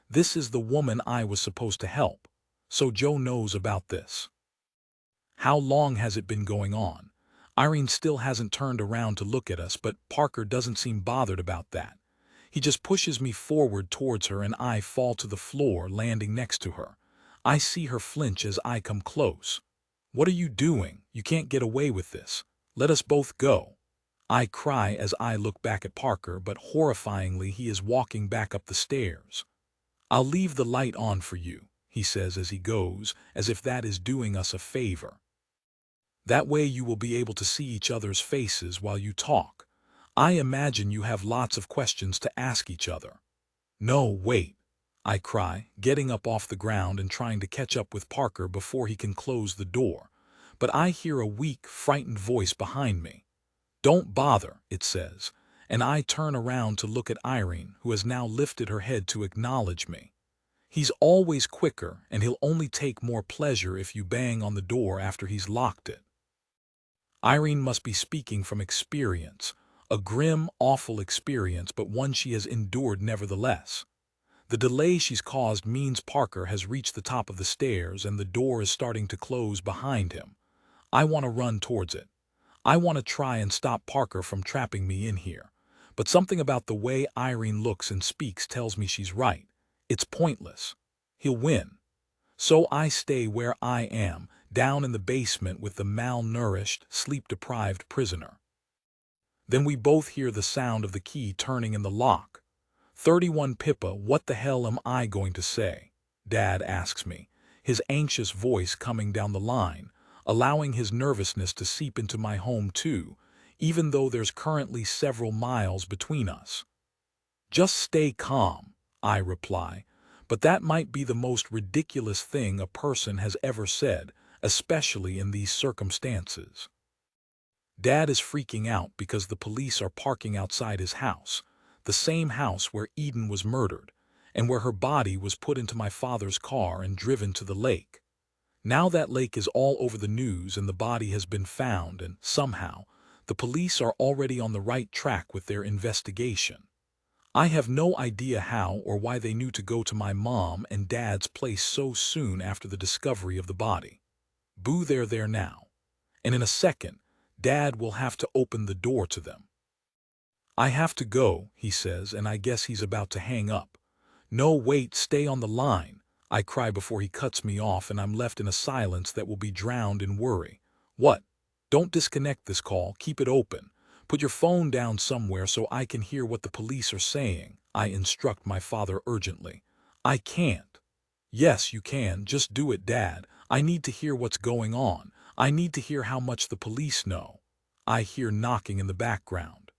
This is the woman I was supposed to help. So Joe knows about this. How long has it been going on? Irene still hasn't turned around to look at us, but Parker doesn't seem bothered about that. He just pushes me forward towards her and I fall to the floor, landing next to her. I see her flinch as I come close. "What are you doing? You can't get away with this. Let us both go." I cry as I look back at Parker, but horrifyingly he is walking back up the stairs. "I'll leave the light on for you," he says as he goes, as if that is doing us a favor. "That way you will be able to see each other's faces while you talk. I imagine you have lots of questions to ask each other." "No, wait," I cry, getting up off the ground and trying to catch up with Parker before he can close the door. But I hear a weak, frightened voice behind me. Don't bother, it says, and I turn around to look at Irene, who has now lifted her head to acknowledge me. He's always quicker, and he'll only take more pleasure if you bang on the door after he's locked it. Irene must be speaking from experience, a grim, awful experience, but one she has endured nevertheless. The delay she's caused means Parker has reached the top of the stairs and the door is starting to close behind him. I want to run towards it. I want to try and stop Parker from trapping me in here. But something about the way Irene looks and speaks tells me she's right. It's pointless. He'll win. So I stay where I am, down in the basement with the malnourished, sleep-deprived prisoner. Then we both hear the sound of the key turning in the lock. 31 Pippa, what the hell am I going to say? Dad asks me, his anxious voice coming down the line, allowing his nervousness to seep into my home too, even though there's currently several miles between us. Just stay calm, I reply, but that might be the most ridiculous thing a person has ever said, especially in these circumstances. Dad is freaking out because the police are parking outside his house, the same house where Eden was murdered, and where her body was put into my father's car and driven to the lake. Now that lake is all over the news and the body has been found, and somehow, the police are already on the right track with their investigation. I have no idea how or why they knew to go to my mom and dad's place so soon after the discovery of the body. Boo, they're there now. And in a second, Dad will have to open the door to them. I have to go, he says, and I guess he's about to hang up. No, wait, stay on the line, I cry before he cuts me off, and I'm left in a silence that will be drowned in worry. What? Don't disconnect this call, keep it open. Put your phone down somewhere so I can hear what the police are saying, I instruct my father urgently. I can't. Yes, you can, just do it, Dad. I need to hear what's going on. I need to hear how much the police know. I hear knocking in the background.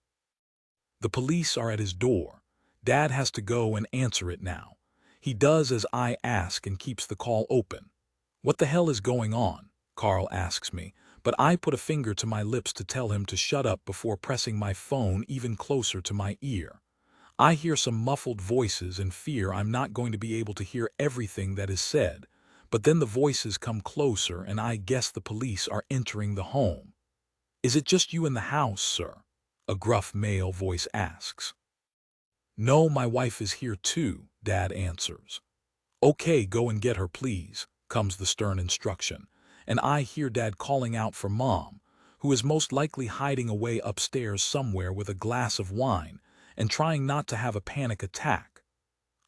The police are at his door. Dad has to go and answer it now. He does as I ask and keeps the call open. What the hell is going on? Carl asks me, but I put a finger to my lips to tell him to shut up before pressing my phone even closer to my ear. I hear some muffled voices and fear I'm not going to be able to hear everything that is said, but then the voices come closer and I guess the police are entering the home. Is it just you in the house, sir? A gruff male voice asks. No, my wife is here too, Dad answers. Okay, go and get her, please, comes the stern instruction, and I hear Dad calling out for Mom, who is most likely hiding away upstairs somewhere with a glass of wine and trying not to have a panic attack.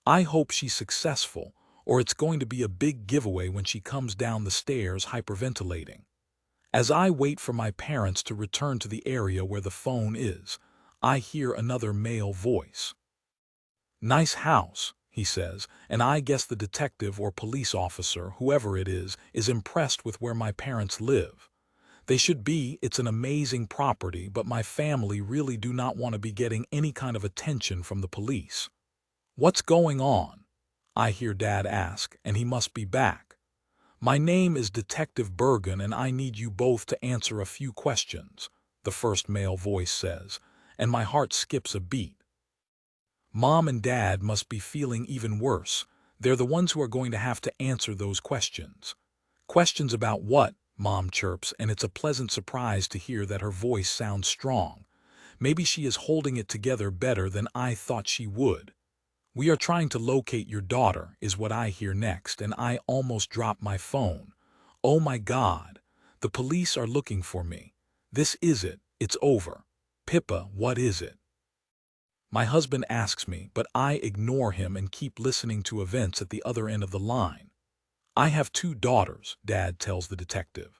I hope she's successful, or it's going to be a big giveaway when she comes down the stairs hyperventilating. As I wait for my parents to return to the area where the phone is, I hear another male voice. Nice house, he says, and I guess the detective or police officer, whoever it is impressed with where my parents live. They should be. It's an amazing property, but my family really do not want to be getting any kind of attention from the police. What's going on? I hear Dad ask, and he must be back. My name is Detective Bergen, and I need you both to answer a few questions, the first male voice says, and my heart skips a beat. Mom and Dad must be feeling even worse. They're the ones who are going to have to answer those questions. Questions about what? Mom chirps, and it's a pleasant surprise to hear that her voice sounds strong. Maybe she is holding it together better than I thought she would. We are trying to locate your daughter, is what I hear next, and I almost drop my phone. Oh my God, the police are looking for me. This is it, it's over. Pippa, what is it? My husband asks me, but I ignore him and keep listening to events at the other end of the line. I have 2 daughters, Dad tells the detective.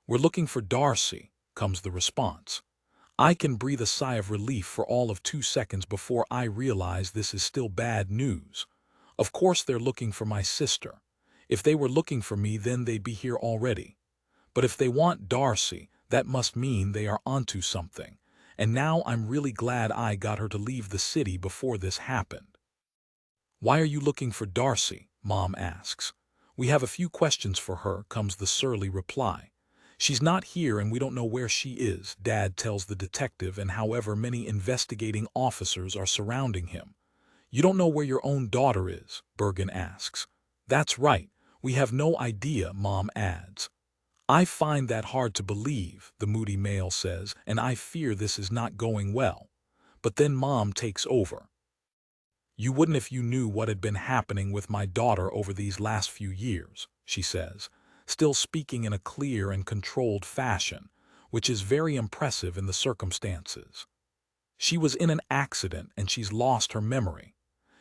We're looking for Darcy, comes the response. I can breathe a sigh of relief for all of 2 seconds before I realize this is still bad news. Of course they're looking for my sister. If they were looking for me, then they'd be here already. But if they want Darcy, that must mean they are onto something. And now I'm really glad I got her to leave the city before this happened. Why are you looking for Darcy? Mom asks. We have a few questions for her, comes the surly reply. She's not here and we don't know where she is, Dad tells the detective, and however many investigating officers are surrounding him. You don't know where your own daughter is, Bergen asks. That's right, we have no idea, Mom adds. I find that hard to believe, the moody male says, and I fear this is not going well. But then Mom takes over. You wouldn't if you knew what had been happening with my daughter over these last few years, she says, still speaking in a clear and controlled fashion, which is very impressive in the circumstances. She was in an accident and she's lost her memory.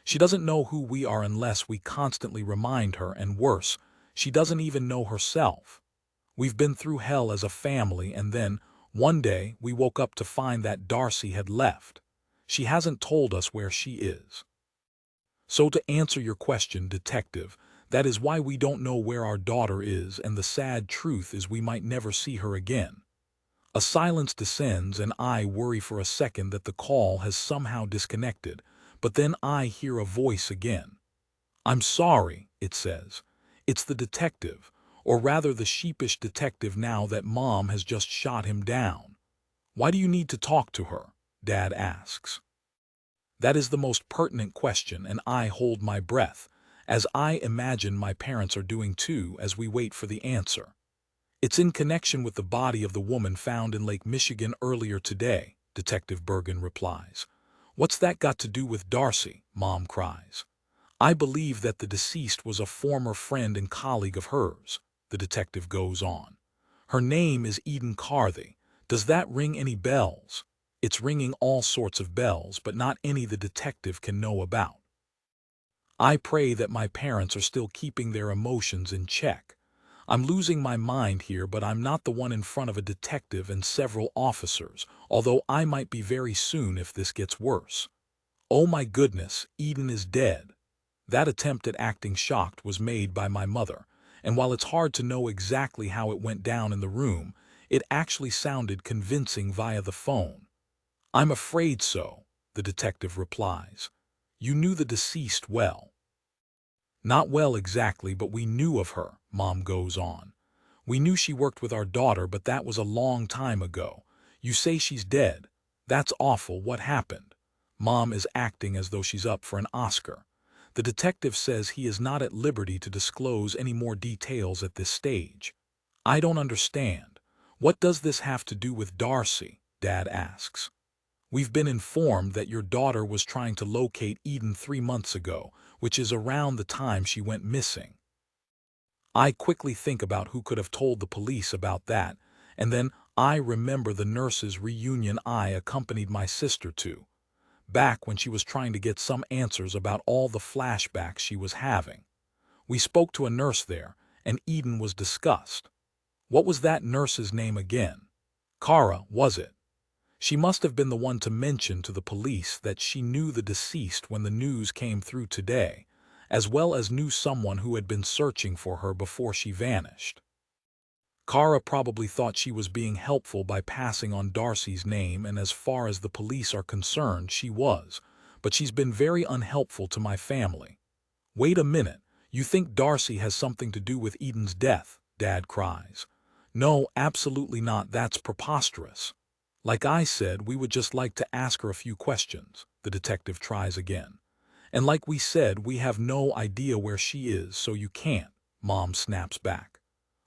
She doesn't know who we are unless we constantly remind her, and worse, she doesn't even know herself. We've been through hell as a family, and then, one day, we woke up to find that Darcy had left. She hasn't told us where she is. So to answer your question, detective, that is why we don't know where our daughter is, and the sad truth is we might never see her again. A silence descends and I worry for a second that the call has somehow disconnected, but then I hear a voice again. I'm sorry, it says. It's the detective, or rather the sheepish detective now that Mom has just shot him down. Why do you need to talk to her? Dad asks. That is the most pertinent question, and I hold my breath, as I imagine my parents are doing too as we wait for the answer. It's in connection with the body of the woman found in Lake Michigan earlier today, Detective Bergen replies. What's that got to do with Darcy? Mom cries. I believe that the deceased was a former friend and colleague of hers, the detective goes on. Her name is Eden Carthy. Does that ring any bells? It's ringing all sorts of bells, but not any the detective can know about. I pray that my parents are still keeping their emotions in check. I'm losing my mind here, but I'm not the one in front of a detective and several officers, although I might be very soon if this gets worse. Oh my goodness, Eden is dead. That attempt at acting shocked was made by my mother, and while it's hard to know exactly how it went down in the room, it actually sounded convincing via the phone. I'm afraid so, the detective replies. You knew the deceased well. Not well exactly, but we knew of her, Mom goes on. We knew she worked with our daughter, but that was a long time ago. You say she's dead. That's awful. What happened? Mom is acting as though she's up for an Oscar. The detective says he is not at liberty to disclose any more details at this stage. I don't understand. What does this have to do with Darcy? Dad asks. We've been informed that your daughter was trying to locate Eden 3 months ago, which is around the time she went missing. I quickly think about who could have told the police about that, and then I remember the nurses' reunion I accompanied my sister to, back when she was trying to get some answers about all the flashbacks she was having. We spoke to a nurse there, and Eden was discussed. What was that nurse's name again? Kara, was it? She must have been the one to mention to the police that she knew the deceased when the news came through today, as well as knew someone who had been searching for her before she vanished. Kara probably thought she was being helpful by passing on Darcy's name, and as far as the police are concerned, she was, but she's been very unhelpful to my family. Wait a minute, you think Darcy has something to do with Eden's death? Dad cries. No, absolutely not. That's preposterous. Like I said, we would just like to ask her a few questions. The detective tries again. And like we said, we have no idea where she is, so you can't, Mom snaps back.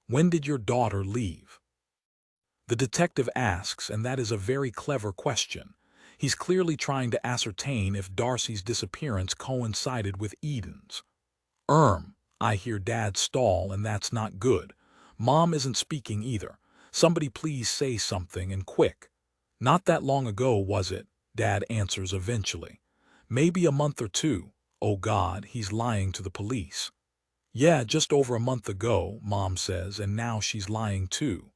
When did your daughter leave? The detective asks, and that is a very clever question. He's clearly trying to ascertain if Darcy's disappearance coincided with Eden's. I hear Dad stall, and that's not good. Mom isn't speaking either. Somebody please say something, and quick. Not that long ago, was it? Dad answers eventually. Maybe a month or two. Oh God, he's lying to the police. Yeah, just over a month ago, Mom says, and now she's lying too.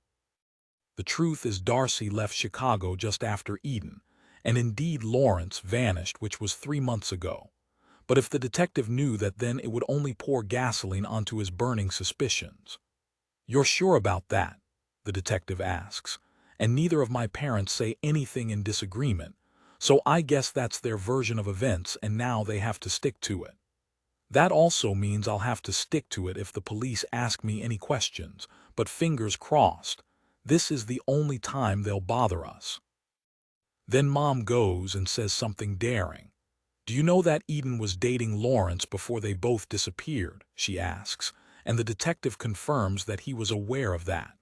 The truth is Darcy left Chicago just after Eden, and indeed Lawrence vanished, which was 3 months ago. But if the detective knew that, then it would only pour gasoline onto his burning suspicions. You're sure about that? The detective asks, and neither of my parents say anything in disagreement, so I guess that's their version of events, and now they have to stick to it. That also means I'll have to stick to it if the police ask me any questions, but fingers crossed. This is the only time they'll bother us." Then Mom goes and says something daring. "Do you know that Eden was dating Lawrence before they both disappeared?" she asks, and the detective confirms that he was aware of that.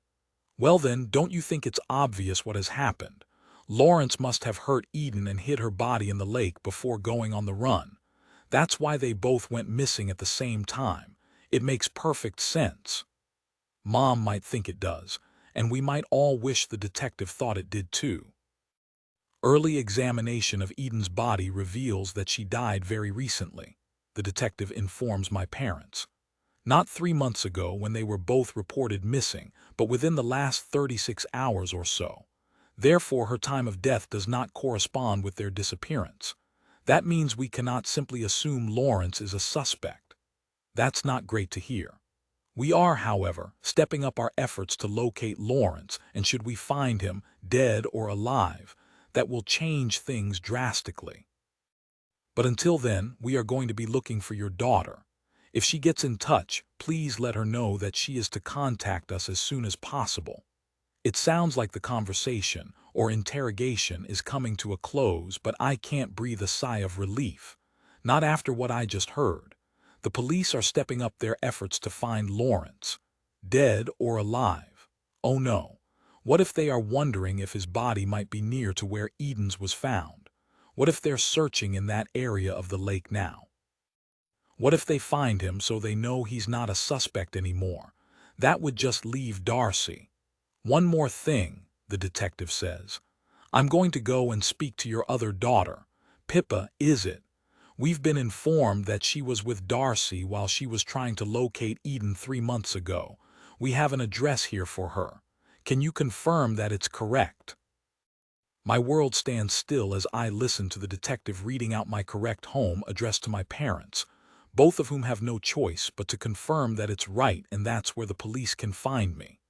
"Well then, don't you think it's obvious what has happened? Lawrence must have hurt Eden and hid her body in the lake before going on the run. That's why they both went missing at the same time. It makes perfect sense." Mom might think it does, and we might all wish the detective thought it did too. Early examination of Eden's body reveals that she died very recently, the detective informs my parents. Not 3 months ago when they were both reported missing, but within the last 36 hours or so. Therefore, her time of death does not correspond with their disappearance. That means we cannot simply assume Lawrence is a suspect. That's not great to hear. We are, however, stepping up our efforts to locate Lawrence, and should we find him, dead or alive, that will change things drastically. But until then, we are going to be looking for your daughter. If she gets in touch, please let her know that she is to contact us as soon as possible. It sounds like the conversation, or interrogation, is coming to a close, but I can't breathe a sigh of relief. Not after what I just heard. The police are stepping up their efforts to find Lawrence. Dead or alive. Oh no. What if they are wondering if his body might be near to where Eden's was found? What if they're searching in that area of the lake now? What if they find him so they know he's not a suspect anymore? That would just leave Darcy. "One more thing," the detective says. "I'm going to go and speak to your other daughter. Pippa, is it? We've been informed that she was with Darcy while she was trying to locate Eden 3 months ago. We have an address here for her. Can you confirm that it's correct?" My world stands still as I listen to the detective reading out my correct home address to my parents, both of whom have no choice but to confirm that it's right and that's where the police can find me.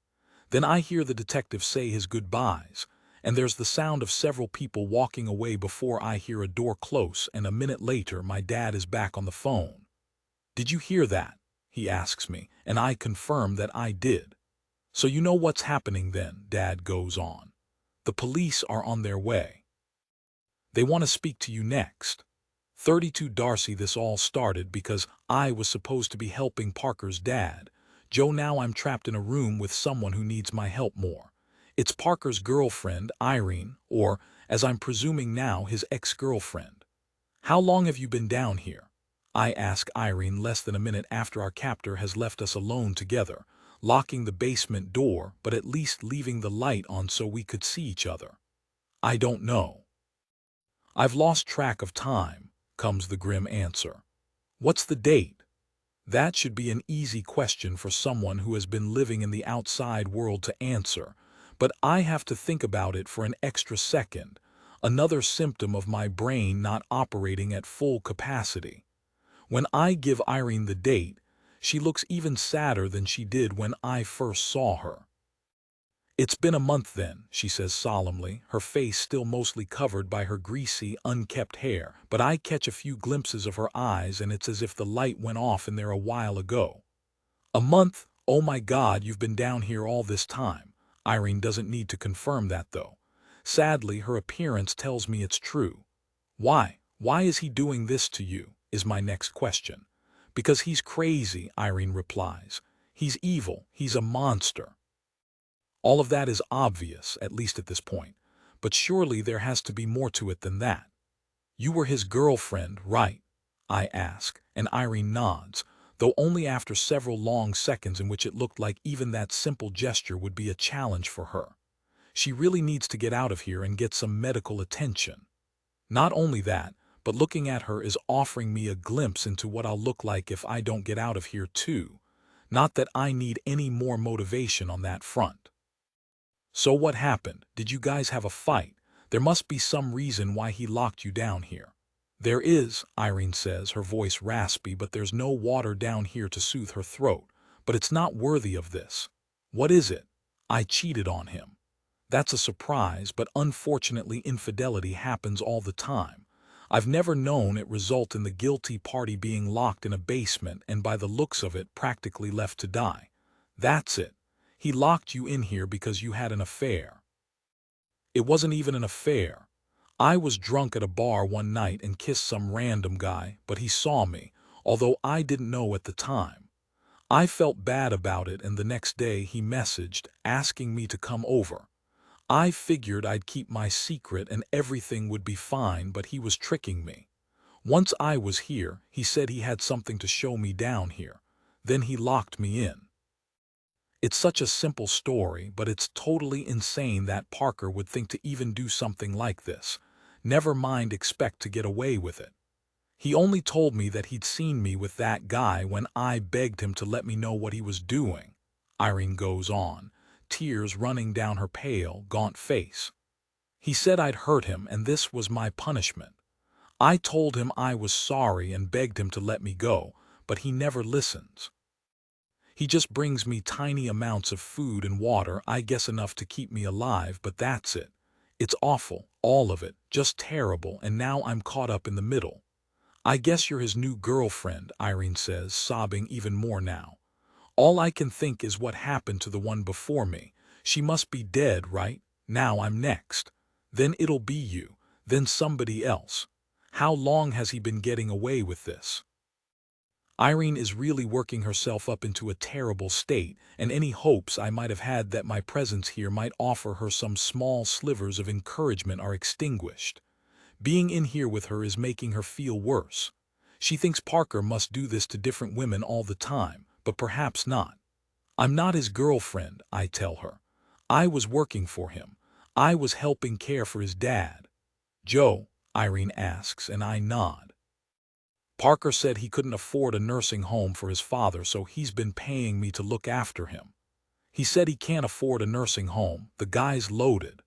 Then I hear the detective say his goodbyes, and there's the sound of several people walking away before I hear a door close, and a minute later my dad is back on the phone. "Did you hear that?" he asks me, and I confirm that I did. "So you know what's happening then," Dad goes on. "The police are on their way. They want to speak to you next." 32 Darcy. This all started because I was supposed to be helping Parker's dad. Joe, now I'm trapped in a room with someone who needs my help more. It's Parker's girlfriend, Irene, or, as I'm presuming now, his ex-girlfriend. "How long have you been down here?" I ask Irene less than a minute after our captor has left us alone together, locking the basement door but at least leaving the light on so we could see each other. "I don't know. I've lost track of time," comes the grim answer. "What's the date?" That should be an easy question for someone who has been living in the outside world to answer, but I have to think about it for an extra second, another symptom of my brain not operating at full capacity. When I give Irene the date, she looks even sadder than she did when I first saw her. "It's been a month then," she says solemnly, her face still mostly covered by her greasy, unkempt hair, but I catch a few glimpses of her eyes and it's as if the light went off in there a while ago. "A month? Oh my God, you've been down here all this time." Irene doesn't need to confirm that though. Sadly, her appearance tells me it's true. "Why? Why is he doing this to you?" is my next question. "Because he's crazy," Irene replies. "He's evil, he's a monster." All of that is obvious, at least at this point, but surely there has to be more to it than that. "You were his girlfriend, right?" I ask, and Irene nods, though only after several long seconds in which it looked like even that simple gesture would be a challenge for her. She really needs to get out of here and get some medical attention. Not only that, but looking at her is offering me a glimpse into what I'll look like if I don't get out of here too. Not that I need any more motivation on that front. "So what happened? Did you guys have a fight? There must be some reason why he locked you down here." "There is," Irene says, her voice raspy, but there's no water down here to soothe her throat. "But it's not worthy of this." "What is it?" "I cheated on him." That's a surprise, but unfortunately infidelity happens all the time. I've never known it result in the guilty party being locked in a basement and by the looks of it practically left to die. That's it. He locked you in here because you had an affair. It wasn't even an affair. I was drunk at a bar one night and kissed some random guy, but he saw me, although I didn't know at the time. I felt bad about it, and the next day he messaged asking me to come over. I figured I'd keep my secret and everything would be fine, but he was tricking me. Once I was here, he said he had something to show me down here. Then he locked me in. It's such a simple story, but it's totally insane that Parker would think to even do something like this. Never mind expect to get away with it. He only told me that he'd seen me with that guy when I begged him to let me know what he was doing. Irene goes on, tears running down her pale, gaunt face. He said I'd hurt him and this was my punishment. I told him I was sorry and begged him to let me go, but he never listens. He just brings me tiny amounts of food and water, I guess enough to keep me alive, but that's it. It's awful, all of it, just terrible, and now I'm caught up in the middle. I guess you're his new girlfriend, Irene says, sobbing even more now. All I can think is what happened to the one before me. She must be dead, right? Now I'm next. Then it'll be you, then somebody else. How long has he been getting away with this? Irene is really working herself up into a terrible state, and any hopes I might have had that my presence here might offer her some small slivers of encouragement are extinguished. Being in here with her is making her feel worse. She thinks Parker must do this to different women all the time, but perhaps not. I'm not his girlfriend, I tell her. I was working for him. I was helping care for his dad. Joe, Irene asks, and I nod. Parker said he couldn't afford a nursing home for his father, so he's been paying me to look after him. He said he can't afford a nursing home. The guy's loaded.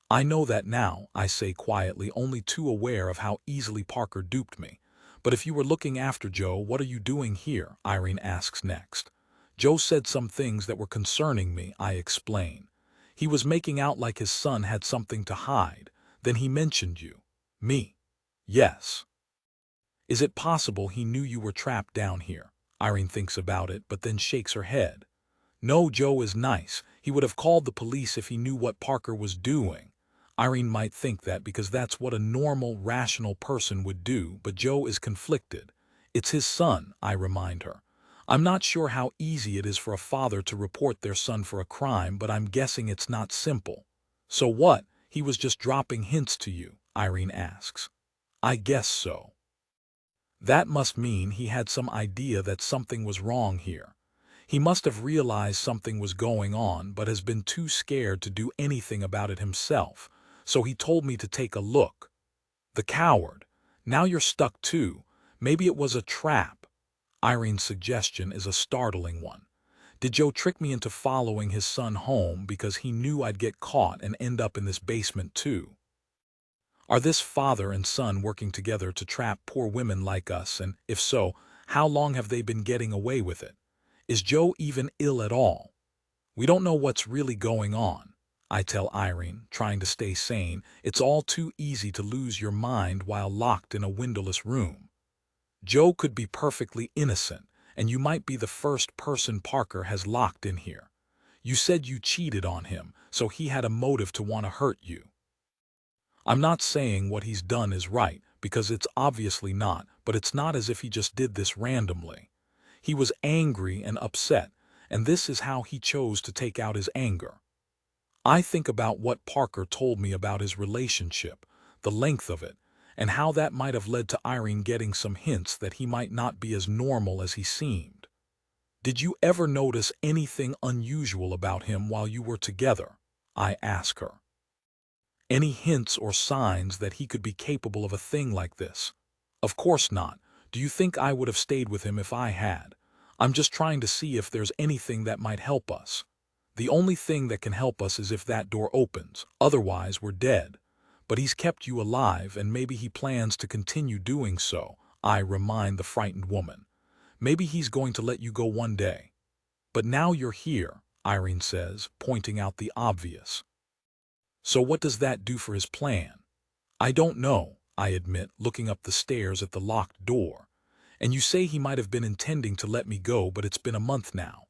I know that now, I say quietly, only too aware of how easily Parker duped me. But if you were looking after Joe, what are you doing here? Irene asks next. Joe said some things that were concerning me, I explain. He was making out like his son had something to hide. Then he mentioned you. Me. Yes. Is it possible he knew you were trapped down here? Irene thinks about it, but then shakes her head. No, Joe is nice. He would have called the police if he knew what Parker was doing. Irene might think that because that's what a normal, rational person would do, but Joe is conflicted. It's his son, I remind her. I'm not sure how easy it is for a father to report their son for a crime, but I'm guessing it's not simple. So what? He was just dropping hints to you? Irene asks. I guess so. That must mean he had some idea that something was wrong here. He must have realized something was going on, but has been too scared to do anything about it himself, so he told me to take a look. The coward. Now you're stuck too. Maybe it was a trap. Irene's suggestion is a startling one. Did Joe trick me into following his son home because he knew I'd get caught and end up in this basement too? Are this father and son working together to trap poor women like us, and if so, how long have they been getting away with it? Is Joe even ill at all? We don't know what's really going on. I tell Irene, trying to stay sane. It's all too easy to lose your mind while locked in a windowless room. Joe could be perfectly innocent, and you might be the first person Parker has locked in here. You said you cheated on him, so he had a motive to want to hurt you. I'm not saying what he's done is right, because it's obviously not, but it's not as if he just did this randomly. He was angry and upset, and this is how he chose to take out his anger. I think about what Parker told me about his relationship, the length of it, and how that might have led to Irene getting some hints that he might not be as normal as he seemed. Did you ever notice anything unusual about him while you were together? I ask her. Any hints or signs that he could be capable of a thing like this? Of course not. Do you think I would have stayed with him if I had? I'm just trying to see if there's anything that might help us. The only thing that can help us is if that door opens. Otherwise, we're dead. But he's kept you alive, and maybe he plans to continue doing so, I remind the frightened woman. Maybe he's going to let you go one day. But now you're here, Irene says, pointing out the obvious. So what does that do for his plan? I don't know, I admit, looking up the stairs at the locked door. And you say he might have been intending to let me go, but it's been a month now.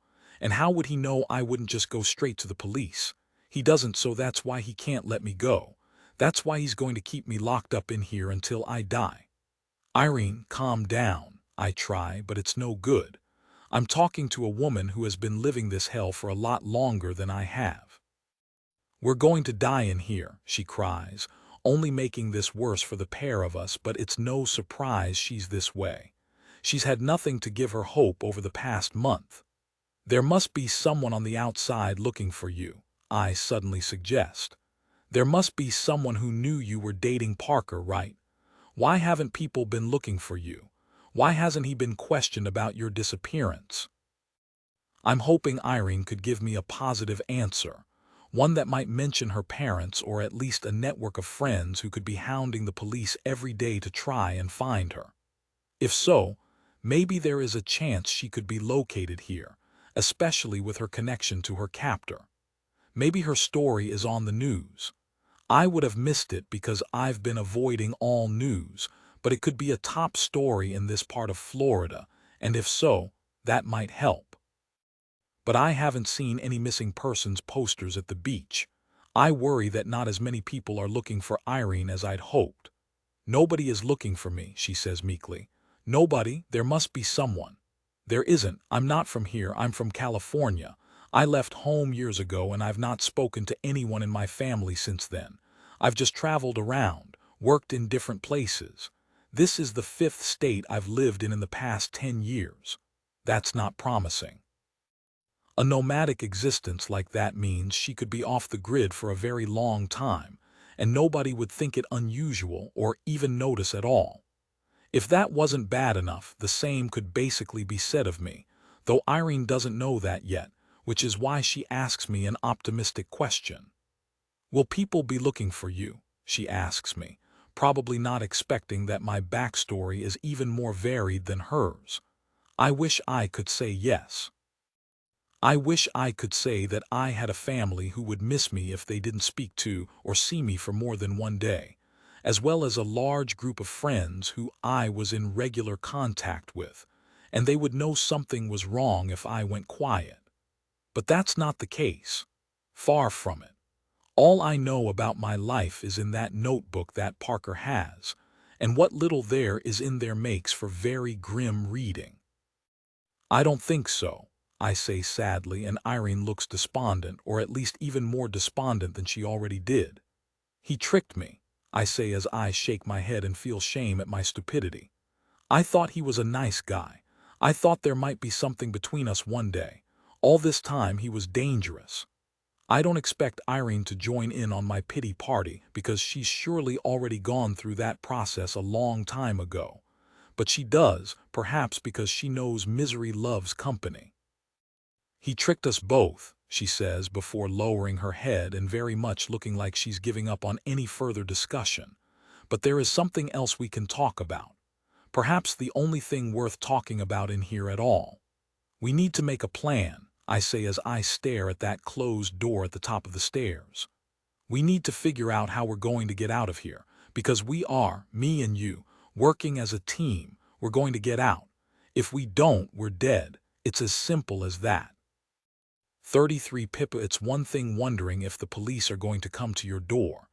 And how would he know I wouldn't just go straight to the police? He doesn't, so that's why he can't let me go. That's why he's going to keep me locked up in here until I die. Irene, calm down. I try, but it's no good. I'm talking to a woman who has been living this hell for a lot longer than I have. We're going to die in here, she cries, only making this worse for the pair of us, but it's no surprise she's this way. She's had nothing to give her hope over the past month. There must be someone on the outside looking for you, I suddenly suggest. There must be someone who knew you were dating Parker, right? Why haven't people been looking for you? Why hasn't he been questioned about your disappearance? I'm hoping Irene could give me a positive answer, one that might mention her parents or at least a network of friends who could be hounding the police every day to try and find her. If so, maybe there is a chance she could be located here, especially with her connection to her captor. Maybe her story is on the news. I would have missed it because I've been avoiding all news, but it could be a top story in this part of Florida, and if so, that might help. But I haven't seen any missing persons posters at the beach. I worry that not as many people are looking for Irene as I'd hoped. Nobody is looking for me, she says meekly. Nobody, there must be someone. There isn't. I'm not from here, I'm from California. I left home years ago and I've not spoken to anyone in my family since then. I've just traveled around, worked in different places. This is the 5th state I've lived in the past 10 years. That's not promising. A nomadic existence like that means she could be off the grid for a very long time, and nobody would think it unusual or even notice at all. If that wasn't bad enough, the same could basically be said of me, though Irene doesn't know that yet, which is why she asks me an optimistic question. Will people be looking for you? She asks me, probably not expecting that my backstory is even more varied than hers. I wish I could say yes. I wish I could say that I had a family who would miss me if they didn't speak to or see me for more than one day, as well as a large group of friends who I was in regular contact with, and they would know something was wrong if I went quiet. But that's not the case. Far from it. All I know about my life is in that notebook that Parker has, and what little there is in there makes for very grim reading. I don't think so, I say sadly, and Irene looks despondent, or at least even more despondent than she already did. He tricked me, I say as I shake my head and feel shame at my stupidity. I thought he was a nice guy. I thought there might be something between us one day. All this time he was dangerous. I don't expect Irene to join in on my pity party because she's surely already gone through that process a long time ago. But she does, perhaps because she knows misery loves company. He tricked us both, she says before lowering her head and very much looking like she's giving up on any further discussion. But there is something else we can talk about. Perhaps the only thing worth talking about in here at all. We need to make a plan, I say as I stare at that closed door at the top of the stairs. We need to figure out how we're going to get out of here, because we are, me and you, working as a team. We're going to get out. If we don't, we're dead. It's as simple as that. 33 Pippa. It's one thing wondering if the police are going to come to your door.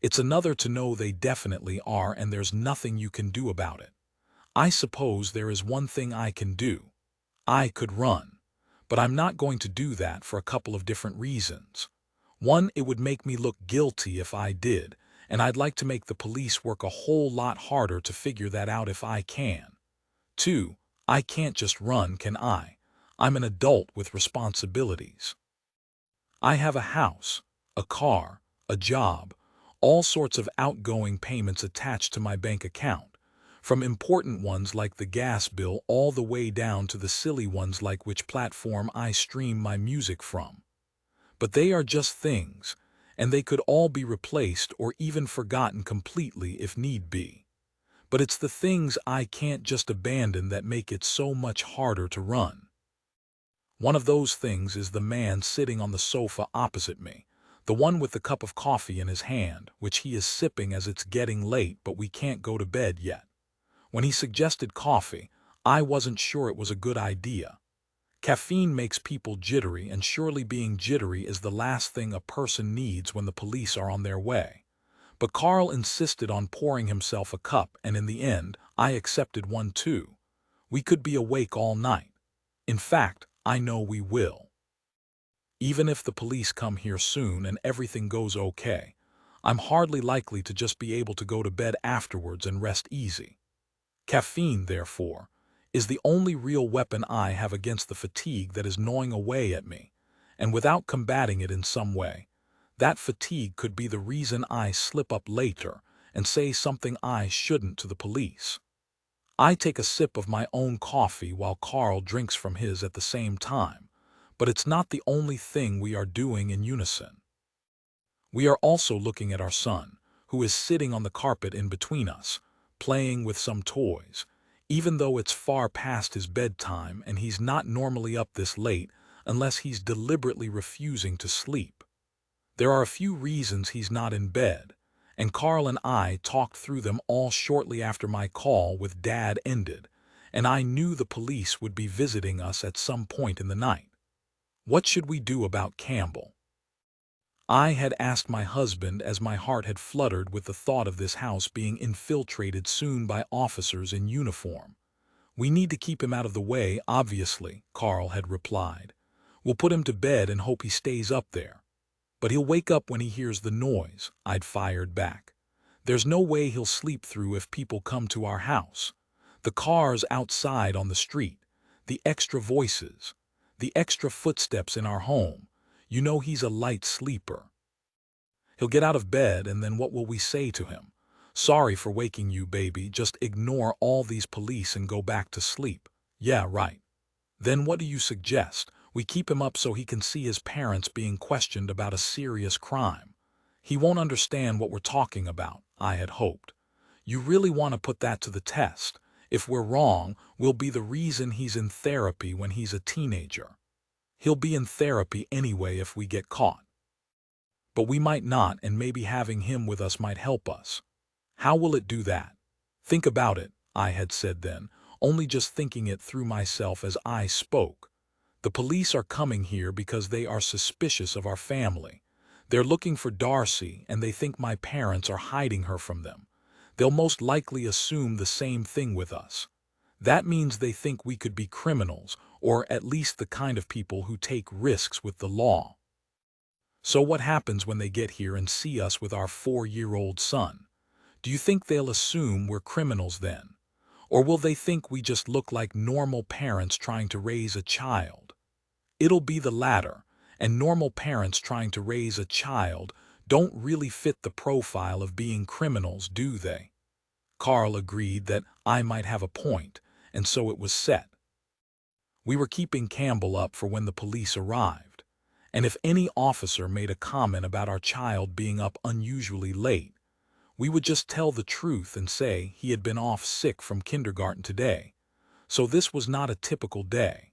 It's another to know they definitely are and there's nothing you can do about it. I suppose there is one thing I can do. I could run. But I'm not going to do that for a couple of different reasons. One, it would make me look guilty if I did, and I'd like to make the police work a whole lot harder to figure that out if I can. Two, I can't just run, can I? I'm an adult with responsibilities. I have a house, a car, a job, all sorts of outgoing payments attached to my bank account, from important ones like the gas bill all the way down to the silly ones like which platform I stream my music from. But they are just things, and they could all be replaced or even forgotten completely if need be. But it's the things I can't just abandon that make it so much harder to run. One of those things is the man sitting on the sofa opposite me, the one with the cup of coffee in his hand, which he is sipping as it's getting late but we can't go to bed yet. When he suggested coffee, I wasn't sure it was a good idea. Caffeine makes people jittery, and surely being jittery is the last thing a person needs when the police are on their way. But Carl insisted on pouring himself a cup, and in the end, I accepted one too. We could be awake all night. In fact, I know we will. Even if the police come here soon and everything goes okay, I'm hardly likely to just be able to go to bed afterwards and rest easy. Caffeine, therefore, is the only real weapon I have against the fatigue that is gnawing away at me, and without combating it in some way, that fatigue could be the reason I slip up later and say something I shouldn't to the police. I take a sip of my own coffee while Carl drinks from his at the same time, but it's not the only thing we are doing in unison. We are also looking at our son, who is sitting on the carpet in between us, playing with some toys, even though it's far past his bedtime and he's not normally up this late unless he's deliberately refusing to sleep. There are a few reasons he's not in bed, and Carl and I talked through them all shortly after my call with Dad ended, and I knew the police would be visiting us at some point in the night. What should we do about Campbell? I had asked my husband as my heart had fluttered with the thought of this house being infiltrated soon by officers in uniform. We need to keep him out of the way, obviously, Carl had replied. We'll put him to bed and hope he stays up there. But he'll wake up when he hears the noise, I'd fired back. There's no way he'll sleep through if people come to our house. The cars outside on the street, the extra voices, the extra footsteps in our home. You know he's a light sleeper. He'll get out of bed, and then what will we say to him? Sorry for waking you, baby, just ignore all these police and go back to sleep. Yeah, right. Then what do you suggest? We keep him up so he can see his parents being questioned about a serious crime. He won't understand what we're talking about, I had hoped. You really want to put that to the test. If we're wrong, we'll be the reason he's in therapy when he's a teenager. He'll be in therapy anyway if we get caught. But we might not, and maybe having him with us might help us. How will it do that? Think about it, I had said then, only just thinking it through myself as I spoke. The police are coming here because they are suspicious of our family. They're looking for Darcy, and they think my parents are hiding her from them. They'll most likely assume the same thing with us. That means they think we could be criminals, or at least the kind of people who take risks with the law. So what happens when they get here and see us with our 4-year-old son? Do you think they'll assume we're criminals then? Or will they think we just look like normal parents trying to raise a child? It'll be the latter, and normal parents trying to raise a child don't really fit the profile of being criminals, do they? Carl agreed that I might have a point, and so it was set. We were keeping Campbell up for when the police arrived, and if any officer made a comment about our child being up unusually late, we would just tell the truth and say he had been off sick from kindergarten today, so this was not a typical day.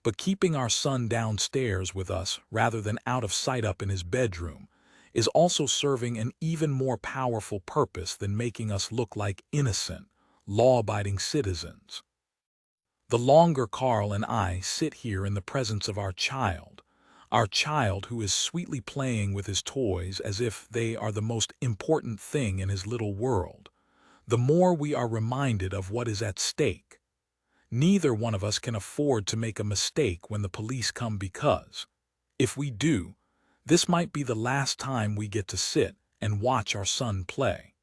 But keeping our son downstairs with us rather than out of sight up in his bedroom is also serving an even more powerful purpose than making us look like innocent, law-abiding citizens. The longer Carl and I sit here in the presence of our child who is sweetly playing with his toys as if they are the most important thing in his little world, the more we are reminded of what is at stake. Neither one of us can afford to make a mistake when the police come because, if we do, this might be the last time we get to sit and watch our son play.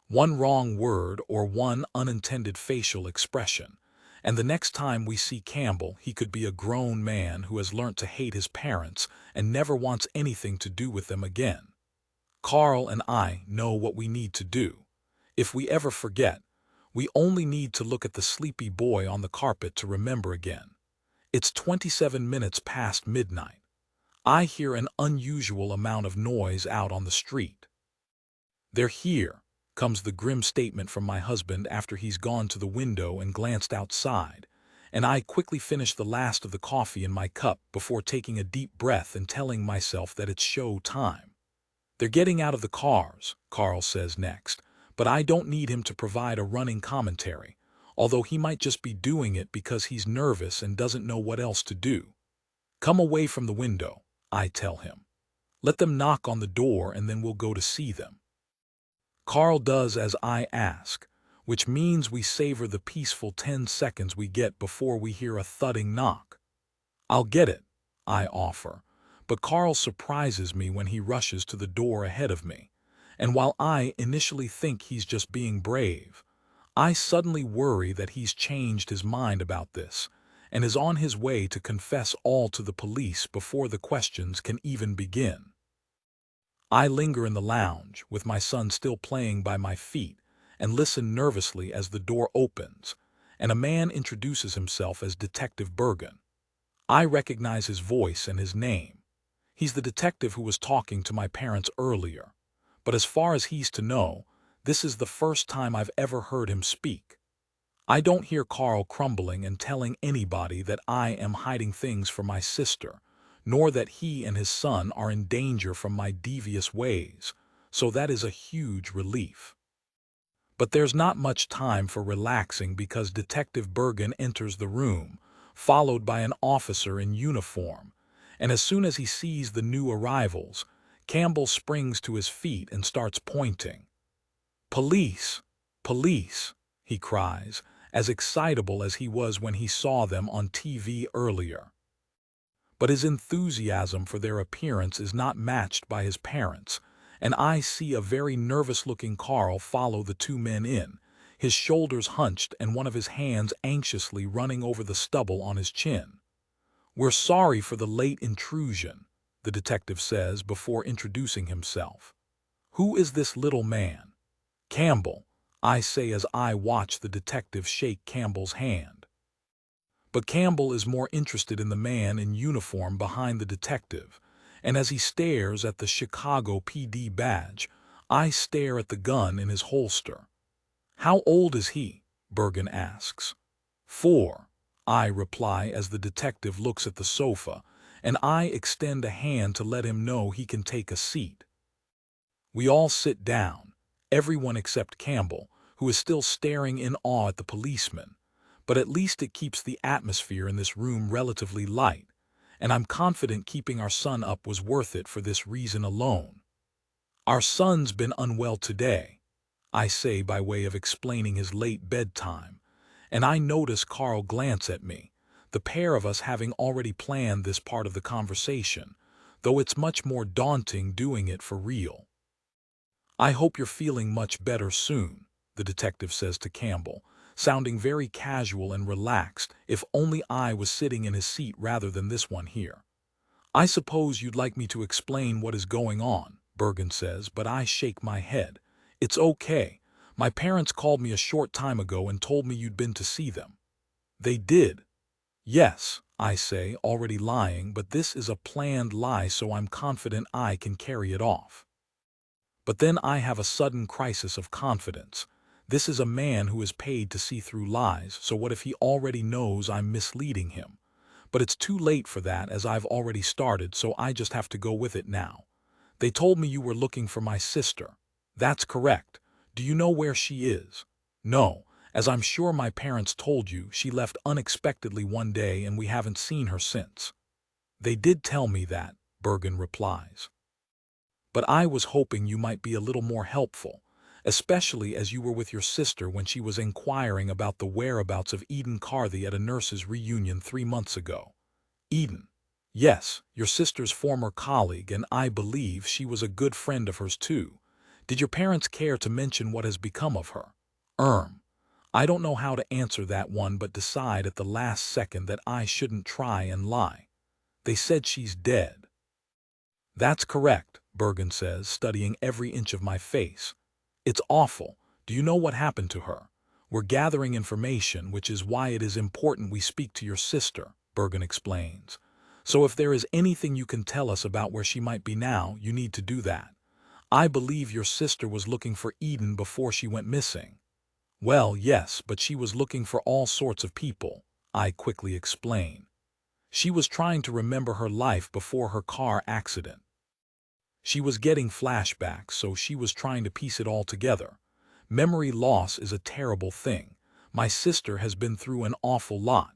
One wrong word or one unintended facial expression, and the next time we see Campbell, he could be a grown man who has learnt to hate his parents and never wants anything to do with them again. Carl and I know what we need to do. If we ever forget, we only need to look at the sleepy boy on the carpet to remember again. It's 27 minutes past midnight. I hear an unusual amount of noise out on the street. They're here, comes the grim statement from my husband after he's gone to the window and glanced outside, and I quickly finish the last of the coffee in my cup before taking a deep breath and telling myself that it's show time. They're getting out of the cars, Carl says next, but I don't need him to provide a running commentary. although he might just be doing it because he's nervous and doesn't know what else to do. Come away from the window, I tell him. Let them knock on the door and then we'll go to see them. Carl does as I ask, which means we savor the peaceful 10 seconds we get before we hear a thudding knock. I'll get it, I offer, but Carl surprises me when he rushes to the door ahead of me, and while I initially think he's just being brave, I suddenly worry that he's changed his mind about this and is on his way to confess all to the police before the questions can even begin. I linger in the lounge, with my son still playing by my feet, and listen nervously as the door opens, and a man introduces himself as Detective Bergen. I recognize his voice and his name. He's the detective who was talking to my parents earlier, but as far as he's to know, this is the first time I've ever heard him speak. I don't hear Carl crumbling and telling anybody that I am hiding things from my sister, nor that he and his son are in danger from my devious ways, so that is a huge relief. But there's not much time for relaxing because Detective Bergen enters the room, followed by an officer in uniform, and as soon as he sees the new arrivals, Campbell springs to his feet and starts pointing. "Police! Police!" he cries, as excitable as he was when he saw them on TV earlier. But his enthusiasm for their appearance is not matched by his parents, and I see a very nervous-looking Carl follow the two men in, his shoulders hunched and one of his hands anxiously running over the stubble on his chin. "We're sorry for the late intrusion," the detective says before introducing himself. "Who is this little man?" "Campbell," I say as I watch the detective shake Campbell's hand. But Campbell is more interested in the man in uniform behind the detective, and as he stares at the Chicago PD badge, I stare at the gun in his holster. "How old is he?" Bergen asks. "4," I reply as the detective looks at the sofa, and I extend a hand to let him know he can take a seat. We all sit down, everyone except Campbell, who is still staring in awe at the policeman, but at least it keeps the atmosphere in this room relatively light, and I'm confident keeping our son up was worth it for this reason alone. "Our son's been unwell today," I say by way of explaining his late bedtime, and I notice Carl glance at me, the pair of us having already planned this part of the conversation, though it's much more daunting doing it for real. "I hope you're feeling much better soon," the detective says to Campbell, sounding very casual and relaxed, if only I was sitting in his seat rather than this one here. "I suppose you'd like me to explain what is going on," Bergen says, but I shake my head. "It's okay. My parents called me a short time ago and told me you'd been to see them." "They did?" "Yes," I say, already lying, but this is a planned lie, so I'm confident I can carry it off. But then I have a sudden crisis of confidence. This is a man who is paid to see through lies, so what if he already knows I'm misleading him? But it's too late for that, as I've already started, so I just have to go with it now. "They told me you were looking for my sister." "That's correct. Do you know where she is?" "No. As I'm sure my parents told you, she left unexpectedly one day and we haven't seen her since." "They did tell me that," Bergen replies. "But I was hoping you might be a little more helpful, especially as you were with your sister when she was inquiring about the whereabouts of Eden Carthy at a nurses' reunion 3 months ago." "Eden?" "Yes, your sister's former colleague, and I believe she was a good friend of hers too. Did your parents care to mention what has become of her?" I don't know how to answer that one, but decide at the last second that I shouldn't try and lie. "They said she's dead." "That's correct," Bergen says, studying every inch of my face. "It's awful. Do you know what happened to her? We're gathering information, which is why it is important we speak to your sister," Bergen explains. "So if there is anything you can tell us about where she might be now, you need to do that. I believe your sister was looking for Eden before she went missing." "Well, yes, but she was looking for all sorts of people," I quickly explain. "She was trying to remember her life before her car accident. She was getting flashbacks, so she was trying to piece it all together. Memory loss is a terrible thing, My sister has been through an awful lot.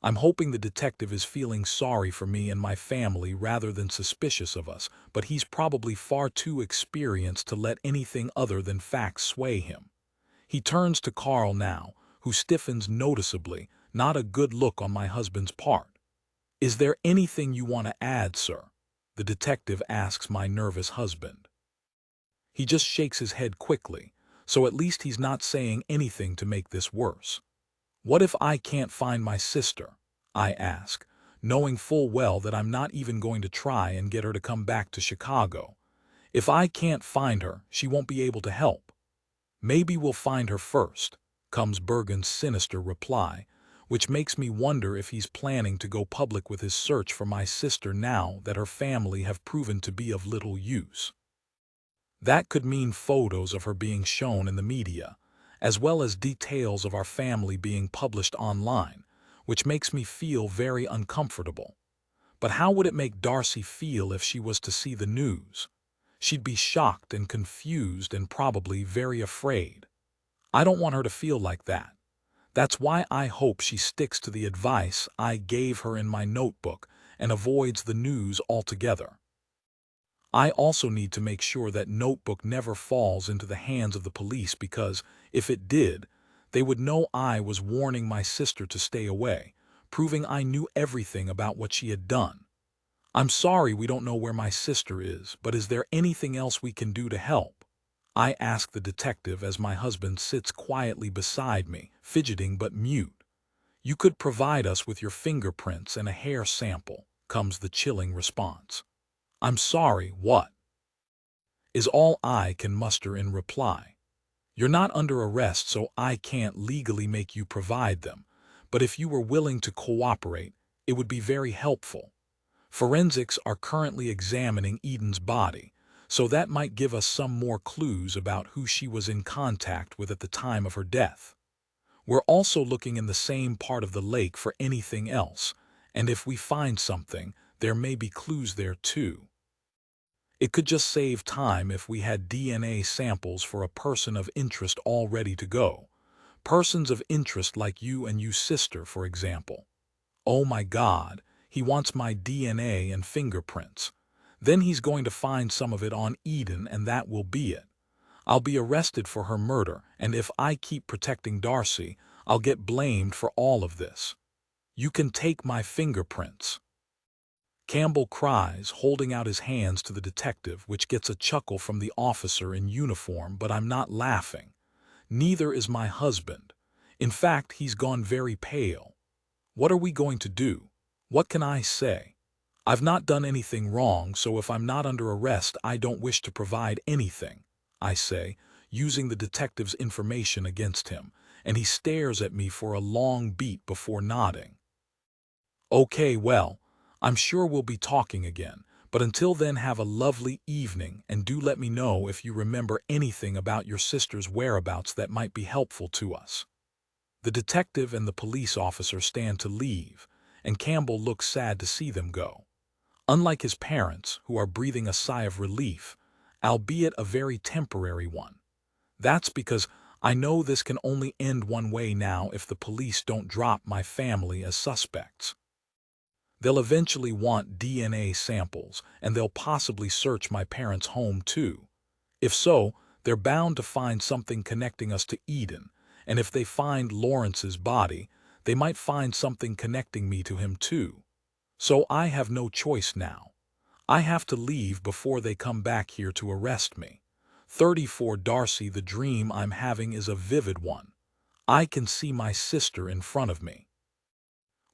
I'm hoping the detective is feeling sorry for me and my family rather than suspicious of us, but he's probably far too experienced to let anything other than facts sway him. He turns to Carl now, who stiffens noticeably, not a good look on my husband's part. "Is there anything you want to add, sir?" the detective asks my nervous husband. He just shakes his head quickly, so at least he's not saying anything to make this worse. "What if I can't find my sister?" I ask, knowing full well that I'm not even going to try and get her to come back to Chicago. "If I can't find her, she won't be able to help." "Maybe we'll find her first," comes Bergen's sinister reply, which makes me wonder if he's planning to go public with his search for my sister now that her family have proven to be of little use. That could mean photos of her being shown in the media, as well as details of our family being published online, which makes me feel very uncomfortable. But how would it make Darcy feel if she was to see the news? She'd be shocked and confused and probably very afraid. I don't want her to feel like that. That's why I hope she sticks to the advice I gave her in my notebook and avoids the news altogether. I also need to make sure that notebook never falls into the hands of the police because, if it did, they would know I was warning my sister to stay away, proving I knew everything about what she had done. "I'm sorry we don't know where my sister is, but is there anything else we can do to help?" I ask the detective as my husband sits quietly beside me, fidgeting but mute. "You could provide us with your fingerprints and a hair sample," comes the chilling response. "I'm sorry, what?" is all I can muster in reply. "You're not under arrest, so I can't legally make you provide them, but if you were willing to cooperate, it would be very helpful. Forensics are currently examining Eden's body, so that might give us some more clues about who she was in contact with at the time of her death. We're also looking in the same part of the lake for anything else, and if we find something, there may be clues there too. It could just save time if we had DNA samples for a person of interest all ready to go. Persons of interest like you and you sister, for example." Oh my God, he wants my DNA and fingerprints. Then he's going to find some of it on Eden and that will be it. I'll be arrested for her murder, and if I keep protecting Darcy, I'll get blamed for all of this. "You can take my fingerprints," Campbell cries, holding out his hands to the detective, which gets a chuckle from the officer in uniform, but I'm not laughing. Neither is my husband. In fact, he's gone very pale. What are we going to do? What can I say? I've not done anything wrong, so if I'm not under arrest, I don't wish to provide anything, I say, using the detective's information against him, and he stares at me for a long beat before nodding. "Okay, well, I'm sure we'll be talking again, but until then have a lovely evening and do let me know if you remember anything about your sister's whereabouts that might be helpful to us." The detective and the police officer stand to leave, and Campbell looks sad to see them go. Unlike his parents, who are breathing a sigh of relief, albeit a very temporary one. That's because I know this can only end one way now if the police don't drop my family as suspects. They'll eventually want DNA samples, and they'll possibly search my parents' home too. If so, they're bound to find something connecting us to Eden, and if they find Lawrence's body, they might find something connecting me to him too. So I have no choice now. I have to leave before they come back here to arrest me. 34 Darcy, the dream I'm having is a vivid one. I can see my sister in front of me.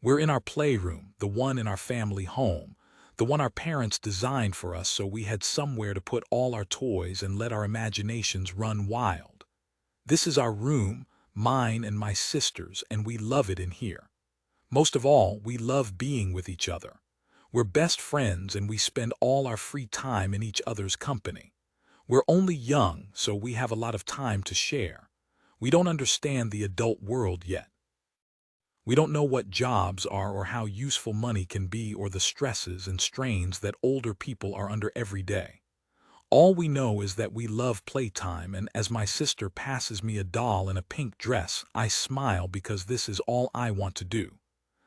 We're in our playroom, the one in our family home, the one our parents designed for us so we had somewhere to put all our toys and let our imaginations run wild. This is our room, mine and my sister's, and we love it in here. Most of all, we love being with each other. We're best friends and we spend all our free time in each other's company. We're only young, so we have a lot of time to share. We don't understand the adult world yet. We don't know what jobs are or how useful money can be or the stresses and strains that older people are under every day. All we know is that we love playtime, and as my sister passes me a doll in a pink dress, I smile because this is all I want to do.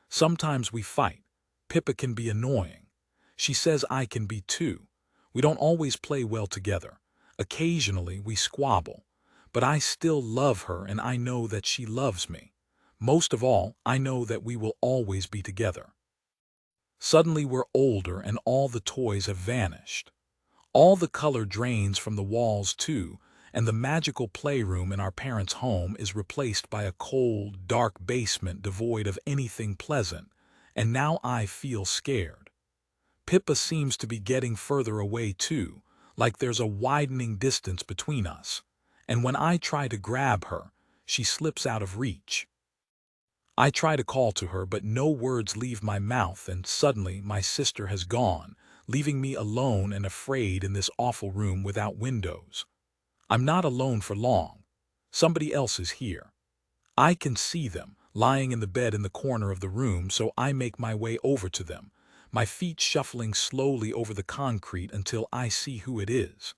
Sometimes we fight. Pippa can be annoying. She says I can be too. We don't always play well together. Occasionally we squabble. But I still love her, and I know that she loves me. Most of all, I know that we will always be together. Suddenly we're older and all the toys have vanished. All the color drains from the walls too, and the magical playroom in our parents' home is replaced by a cold, dark basement devoid of anything pleasant, and now I feel scared. Pippa seems to be getting further away too, like there's a widening distance between us, and when I try to grab her, she slips out of reach. I try to call to her, but no words leave my mouth, and suddenly my sister has gone, leaving me alone and afraid in this awful room without windows. I'm not alone for long. Somebody else is here. I can see them, lying in the bed in the corner of the room, so I make my way over to them, my feet shuffling slowly over the concrete until I see who it is.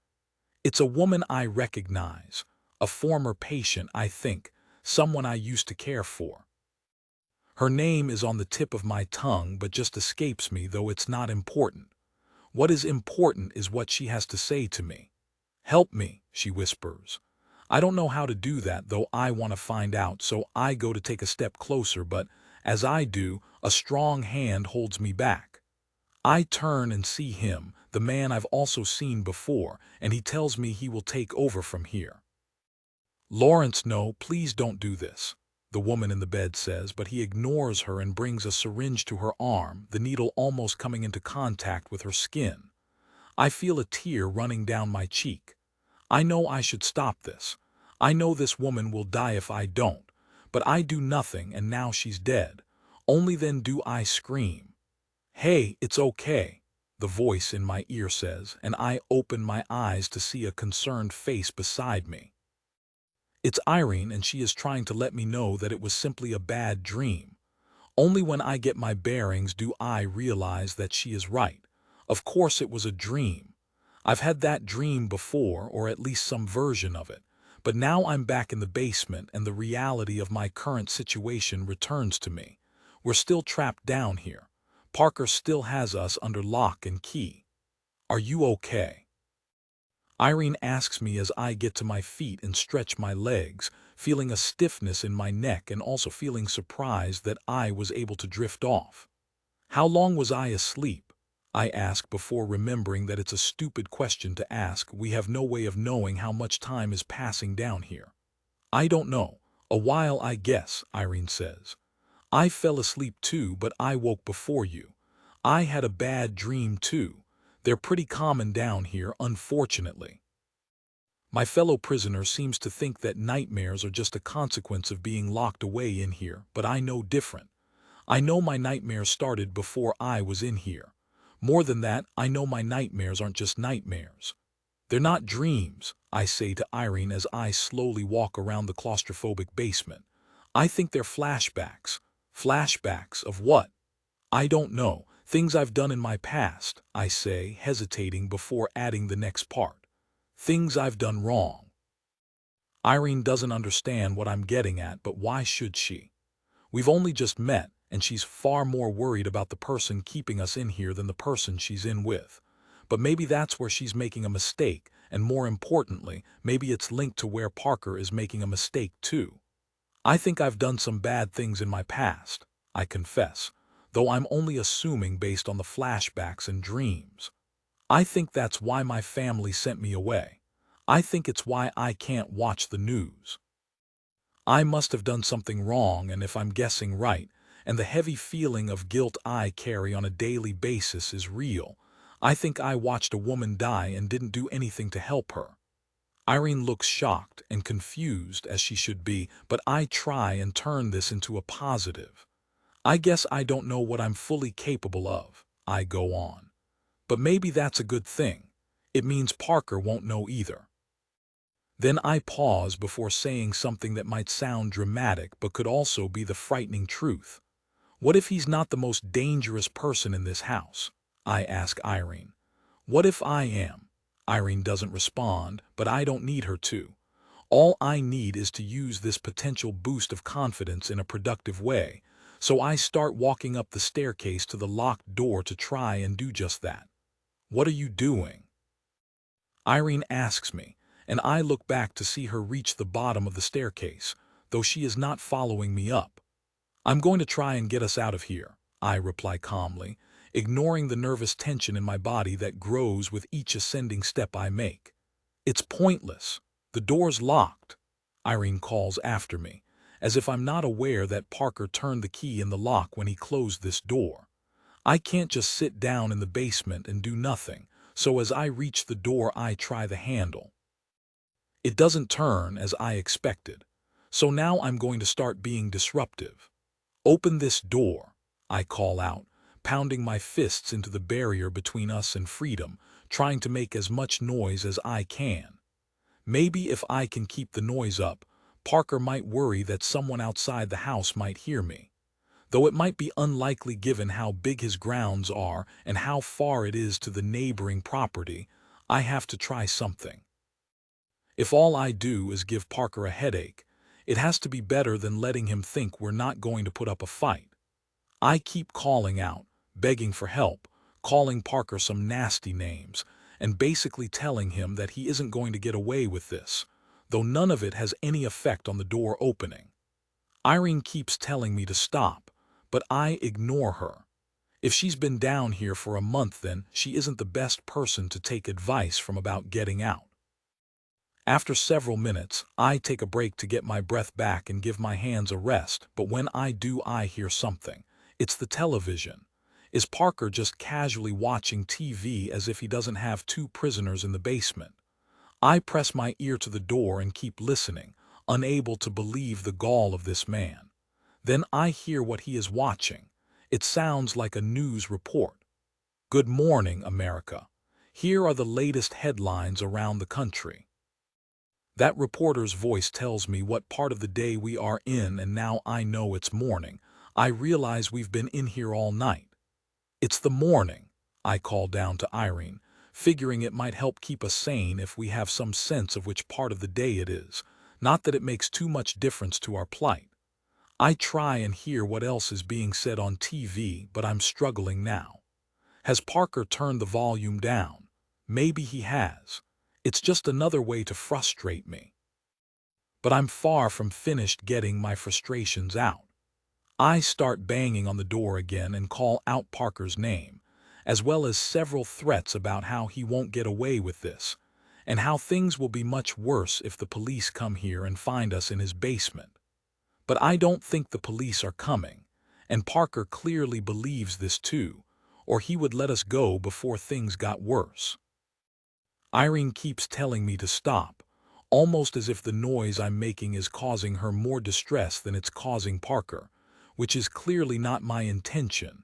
It's a woman I recognize, a former patient, I think, someone I used to care for. Her name is on the tip of my tongue but just escapes me, though it's not important. What is important is what she has to say to me. "Help me," she whispers. I don't know how to do that, though I want to find out, so I go to take a step closer, but as I do, a strong hand holds me back. I turn and see him, the man I've also seen before, and he tells me he will take over from here. "Lawrence, no, please don't do this," the woman in the bed says, but he ignores her and brings a syringe to her arm, the needle almost coming into contact with her skin. I feel a tear running down my cheek. I know I should stop this. I know this woman will die if I don't, but I do nothing, and now she's dead. Only then do I scream. "Hey, it's okay," the voice in my ear says, and I open my eyes to see a concerned face beside me. It's Irene, and she is trying to let me know that it was simply a bad dream. Only when I get my bearings do I realize that she is right. Of course it was a dream. I've had that dream before, or at least some version of it, but now I'm back in the basement and the reality of my current situation returns to me. We're still trapped down here. Parker still has us under lock and key. "Are you okay?" Irene asks me as I get to my feet and stretch my legs, feeling a stiffness in my neck and also feeling surprised that I was able to drift off. "How long was I asleep?" I ask before remembering that it's a stupid question to ask. We have no way of knowing how much time is passing down here. "I don't know. A while, I guess," Irene says. "I fell asleep too, but I woke before you. I had a bad dream too. They're pretty common down here, unfortunately." My fellow prisoner seems to think that nightmares are just a consequence of being locked away in here, but I know different. I know my nightmares started before I was in here. More than that, I know my nightmares aren't just nightmares. "They're not dreams," I say to Irene as I slowly walk around the claustrophobic basement. "I think they're flashbacks." "Flashbacks of what?" "I don't know. Things I've done in my past," I say, hesitating before adding the next part. "Things I've done wrong." Irene doesn't understand what I'm getting at, but why should she? We've only just met, and she's far more worried about the person keeping us in here than the person she's in with. But maybe that's where she's making a mistake, and more importantly, maybe it's linked to where Parker is making a mistake too. I think I've done some bad things in my past, I confess, though I'm only assuming based on the flashbacks and dreams. I think that's why my family sent me away. I think it's why I can't watch the news. I must have done something wrong, and if I'm guessing right, and the heavy feeling of guilt I carry on a daily basis is real, I think I watched a woman die and didn't do anything to help her. Irene looks shocked and confused, as she should be, but I try and turn this into a positive. "I guess I don't know what I'm fully capable of," I go on. "But maybe that's a good thing. It means Parker won't know either." Then I pause before saying something that might sound dramatic but could also be the frightening truth. "What if he's not the most dangerous person in this house?" I ask Irene. "What if I am?" Irene doesn't respond, but I don't need her to. All I need is to use this potential boost of confidence in a productive way, so I start walking up the staircase to the locked door to try and do just that. "What are you doing?" Irene asks me, and I look back to see her reach the bottom of the staircase, though she is not following me up. "I'm going to try and get us out of here," I reply calmly, ignoring the nervous tension in my body that grows with each ascending step I make. "It's pointless. The door's locked," Irene calls after me, as if I'm not aware that Parker turned the key in the lock when he closed this door. I can't just sit down in the basement and do nothing, so as I reach the door I try the handle. It doesn't turn as I expected, so now I'm going to start being disruptive. "Open this door," I call out, pounding my fists into the barrier between us and freedom, trying to make as much noise as I can. Maybe if I can keep the noise up, Parker might worry that someone outside the house might hear me, though it might be unlikely given how big his grounds are and how far it is to the neighboring property. I have to try something. If all I do is give Parker a headache, it has to be better than letting him think we're not going to put up a fight. I keep calling out, begging for help, calling Parker some nasty names, and basically telling him that he isn't going to get away with this, though none of it has any effect on the door opening. Irene keeps telling me to stop, but I ignore her. If she's been down here for a month, then she isn't the best person to take advice from about getting out. After several minutes, I take a break to get my breath back and give my hands a rest, but when I do, I hear something. It's the television. Is Parker just casually watching TV as if he doesn't have two prisoners in the basement? I press my ear to the door and keep listening, unable to believe the gall of this man. Then I hear what he is watching. It sounds like a news report. "Good morning, America. Here are the latest headlines around the country." That reporter's voice tells me what part of the day we are in, and now I know it's morning. I realize we've been in here all night. "It's the morning," I call down to Irene, figuring it might help keep us sane if we have some sense of which part of the day it is, not that it makes too much difference to our plight. I try and hear what else is being said on TV, but I'm struggling now. Has Parker turned the volume down? Maybe he has. It's just another way to frustrate me. But I'm far from finished getting my frustrations out. I start banging on the door again and call out Parker's name, as well as several threats about how he won't get away with this, and how things will be much worse if the police come here and find us in his basement. But I don't think the police are coming, and Parker clearly believes this too, or he would let us go before things got worse. Irene keeps telling me to stop, almost as if the noise I'm making is causing her more distress than it's causing Parker, which is clearly not my intention,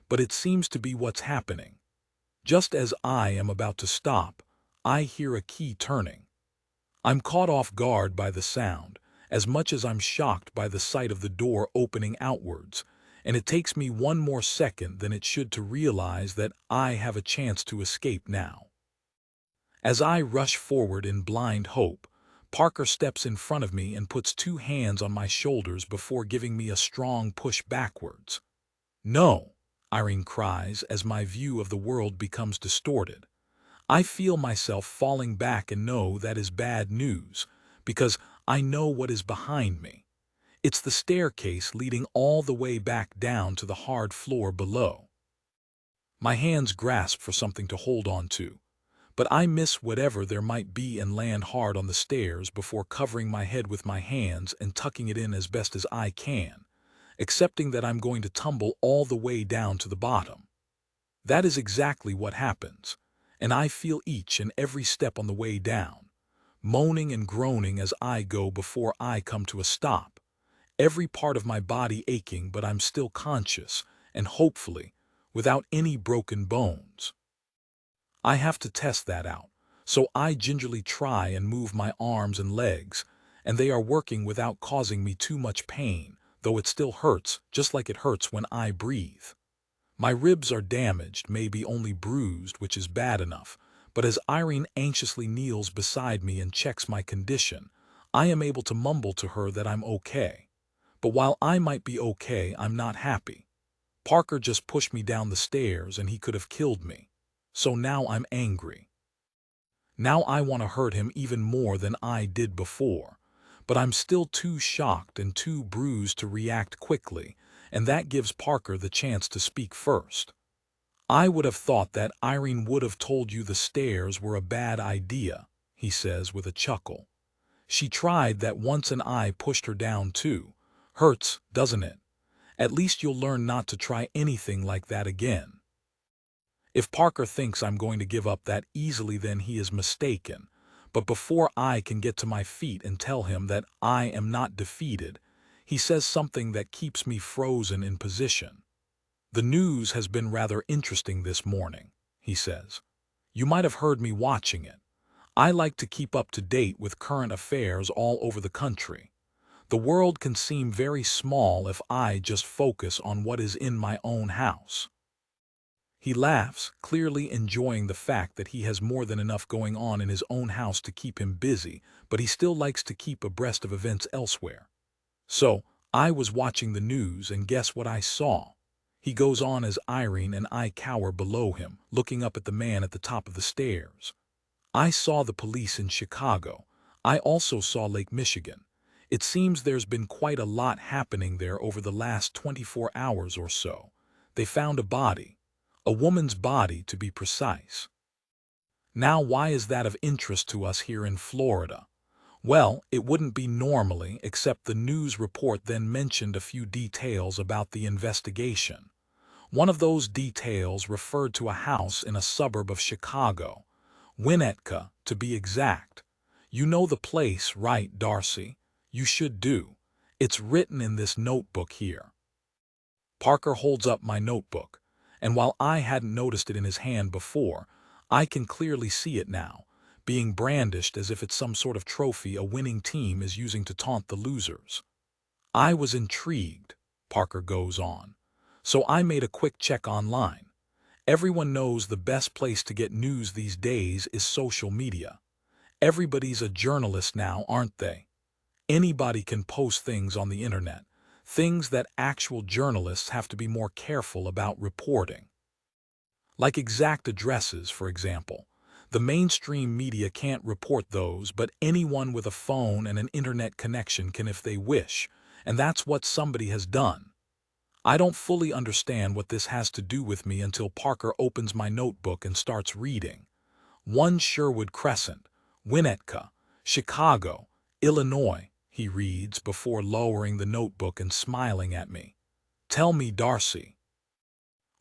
but it seems to be what's happening. Just as I am about to stop, I hear a key turning. I'm caught off guard by the sound, as much as I'm shocked by the sight of the door opening outwards, and it takes me one more second than it should to realize that I have a chance to escape now. As I rush forward in blind hope, Parker steps in front of me and puts two hands on my shoulders before giving me a strong push backwards. "No!" Irene cries as my view of the world becomes distorted. I feel myself falling back and know that is bad news, because I know what is behind me. It's the staircase leading all the way back down to the hard floor below. My hands grasp for something to hold on to, but I miss whatever there might be and land hard on the stairs before covering my head with my hands and tucking it in as best as I can, accepting that I'm going to tumble all the way down to the bottom. That is exactly what happens, and I feel each and every step on the way down, moaning and groaning as I go before I come to a stop, every part of my body aching, but I'm still conscious, and hopefully, without any broken bones. I have to test that out, so I gingerly try and move my arms and legs, and they are working without causing me too much pain, though it still hurts, just like it hurts when I breathe. My ribs are damaged, maybe only bruised, which is bad enough, but as Irene anxiously kneels beside me and checks my condition, I am able to mumble to her that I'm okay. But while I might be okay, I'm not happy. Parker just pushed me down the stairs and he could have killed me. So now I'm angry. Now I want to hurt him even more than I did before. But I'm still too shocked and too bruised to react quickly, and that gives Parker the chance to speak first. I would have thought that Irene would have told you the stairs were a bad idea, he says with a chuckle. She tried that once and I pushed her down too. Hurts, doesn't it? At least you'll learn not to try anything like that again. If Parker thinks I'm going to give up that easily, then he is mistaken. But before I can get to my feet and tell him that I am not defeated, he says something that keeps me frozen in position. The news has been rather interesting this morning, he says. You might have heard me watching it. I like to keep up to date with current affairs all over the country. The world can seem very small if I just focus on what is in my own house. He laughs, clearly enjoying the fact that he has more than enough going on in his own house to keep him busy, but he still likes to keep abreast of events elsewhere. So, I was watching the news and guess what I saw? He goes on as Irene and I cower below him, looking up at the man at the top of the stairs. I saw the police in Chicago. I also saw Lake Michigan. It seems there's been quite a lot happening there over the last 24 hours or so. They found a body. A woman's body, to be precise. Now, why is that of interest to us here in Florida? Well, it wouldn't be normally, except the news report then mentioned a few details about the investigation. One of those details referred to a house in a suburb of Chicago, Winnetka, to be exact. You know the place, right, Darcy? You should do. It's written in this notebook here. Parker holds up my notebook, and while I hadn't noticed it in his hand before, I can clearly see it now, being brandished as if it's some sort of trophy a winning team is using to taunt the losers. I was intrigued, Parker goes on, so I made a quick check online. Everyone knows the best place to get news these days is social media. Everybody's a journalist now, aren't they? Anybody can post things on the internet, things that actual journalists have to be more careful about reporting. Like exact addresses, for example. The mainstream media can't report those, but anyone with a phone and an internet connection can if they wish, and that's what somebody has done. I don't fully understand what this has to do with me until Parker opens my notebook and starts reading. 1 Sherwood Crescent, Winnetka, Chicago, Illinois, he reads before lowering the notebook and smiling at me. Tell me, Darcy,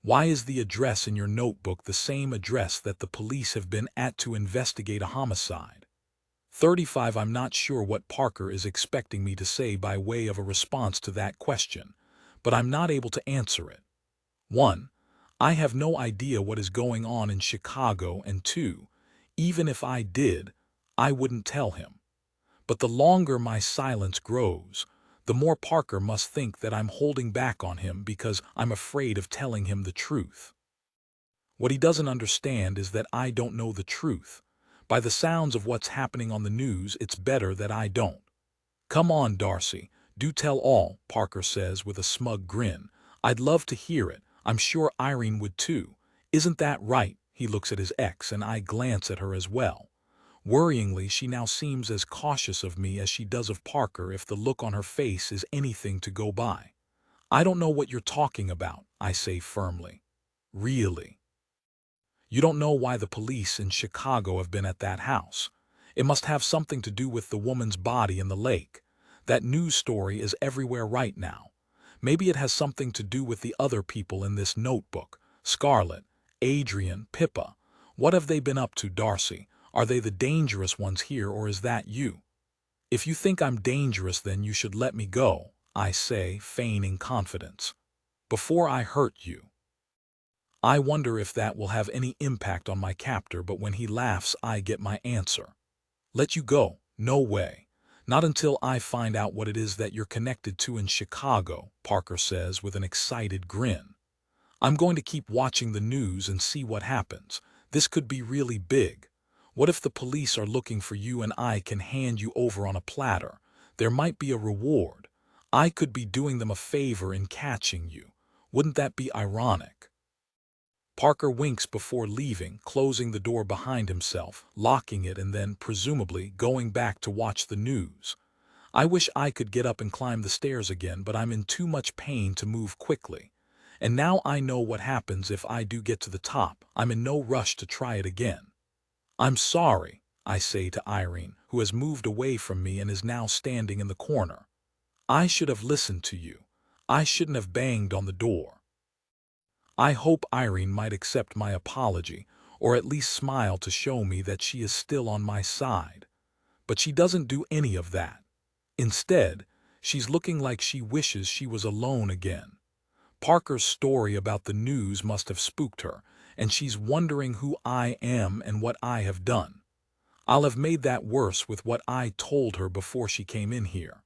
why is the address in your notebook the same address that the police have been at to investigate a homicide? 35. I'm not sure what Parker is expecting me to say by way of a response to that question, but I'm not able to answer it. 1. I have no idea what is going on in Chicago, and 2. Even if I did, I wouldn't tell him. But the longer my silence grows, the more Parker must think that I'm holding back on him because I'm afraid of telling him the truth. What he doesn't understand is that I don't know the truth. By the sounds of what's happening on the news, it's better that I don't. Come on, Darcy, do tell all, Parker says with a smug grin. I'd love to hear it. I'm sure Irene would too. Isn't that right? He looks at his ex and I glance at her as well. Worryingly, she now seems as cautious of me as she does of Parker if the look on her face is anything to go by. I don't know what you're talking about, I say firmly. Really? You don't know why the police in Chicago have been at that house? It must have something to do with the woman's body in the lake. That news story is everywhere right now. Maybe it has something to do with the other people in this notebook. Scarlett, Adrian, Pippa. What have they been up to, Darcy? Are they the dangerous ones here, or is that you? If you think I'm dangerous, then you should let me go, I say, feigning confidence. Before I hurt you. I wonder if that will have any impact on my captor, but when he laughs, I get my answer. Let you go? No way. Not until I find out what it is that you're connected to in Chicago, Parker says with an excited grin. I'm going to keep watching the news and see what happens. This could be really big. What if the police are looking for you and I can hand you over on a platter? There might be a reward. I could be doing them a favor in catching you. Wouldn't that be ironic? Parker winks before leaving, closing the door behind himself, locking it and then, presumably, going back to watch the news. I wish I could get up and climb the stairs again, but I'm in too much pain to move quickly. And now I know what happens if I do get to the top. I'm in no rush to try it again. I'm sorry, I say to Irene, who has moved away from me and is now standing in the corner. I should have listened to you. I shouldn't have banged on the door. I hope Irene might accept my apology, or at least smile to show me that she is still on my side. But she doesn't do any of that. Instead, she's looking like she wishes she was alone again. Parker's story about the news must have spooked her, and she's wondering who I am and what I have done. I'll have made that worse with what I told her before she came in here.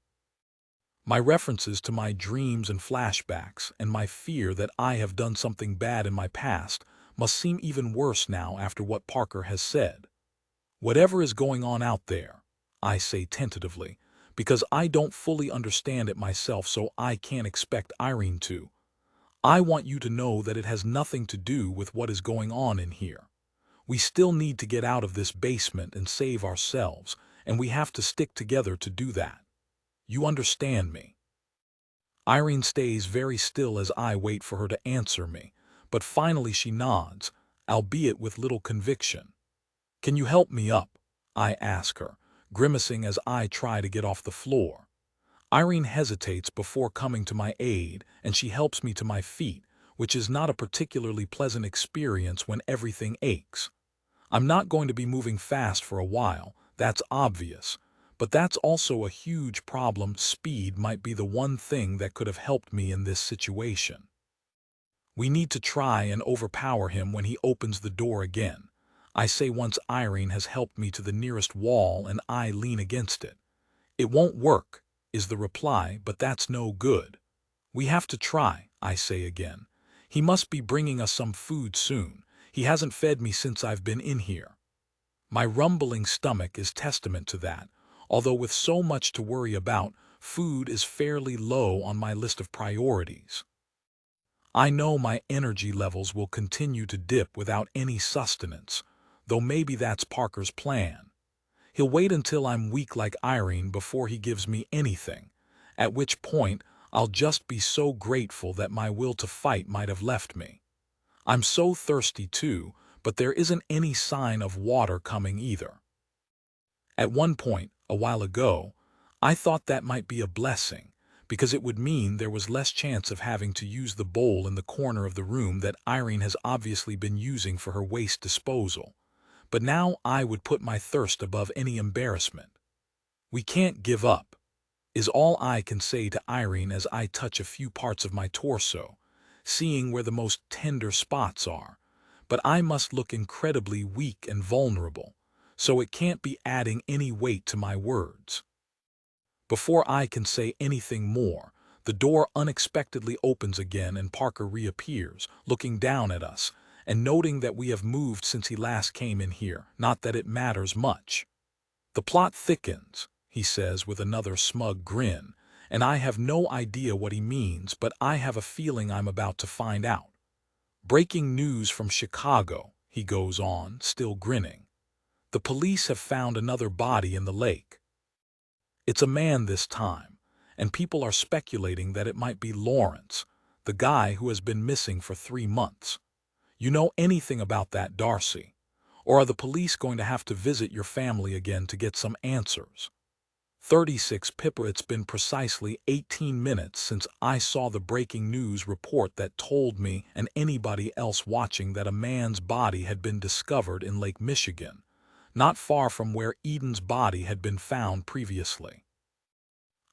My references to my dreams and flashbacks and my fear that I have done something bad in my past must seem even worse now after what Parker has said. Whatever is going on out there, I say tentatively, because I don't fully understand it myself, so I can't expect Irene to. I want you to know that it has nothing to do with what is going on in here. We still need to get out of this basement and save ourselves, and we have to stick together to do that. You understand me? Irene stays very still as I wait for her to answer me, but finally she nods, albeit with little conviction. Can you help me up? I ask her, grimacing as I try to get off the floor. Irene hesitates before coming to my aid, and she helps me to my feet, which is not a particularly pleasant experience when everything aches. I'm not going to be moving fast for a while, that's obvious, but that's also a huge problem. Speed might be the one thing that could have helped me in this situation. We need to try and overpower him when he opens the door again, I say once Irene has helped me to the nearest wall and I lean against it. It won't work, is the reply, but that's no good. We have to try, I say again. He must be bringing us some food soon. He hasn't fed me since I've been in here. My rumbling stomach is testament to that, although with so much to worry about, food is fairly low on my list of priorities. I know my energy levels will continue to dip without any sustenance, though maybe that's Parker's plan. He'll wait until I'm weak like Irene before he gives me anything, at which point I'll just be so grateful that my will to fight might have left me. I'm so thirsty too, but there isn't any sign of water coming either. At one point, a while ago, I thought that might be a blessing, because it would mean there was less chance of having to use the bowl in the corner of the room that Irene has obviously been using for her waste disposal. But now I would put my thirst above any embarrassment. We can't give up, is all I can say to Irene as I touch a few parts of my torso, seeing where the most tender spots are. But I must look incredibly weak and vulnerable, so it can't be adding any weight to my words. Before I can say anything more, the door unexpectedly opens again and Parker reappears, looking down at us, and noting that we have moved since he last came in here, not that it matters much. The plot thickens, he says with another smug grin, and I have no idea what he means, but I have a feeling I'm about to find out. Breaking news from Chicago, he goes on, still grinning. The police have found another body in the lake. It's a man this time, and people are speculating that it might be Lawrence, the guy who has been missing for 3 months. You know anything about that, Darcy? Or are the police going to have to visit your family again to get some answers? 36 Pippa. It's been precisely 18 minutes since I saw the breaking news report that told me and anybody else watching that a man's body had been discovered in Lake Michigan, not far from where Eden's body had been found previously.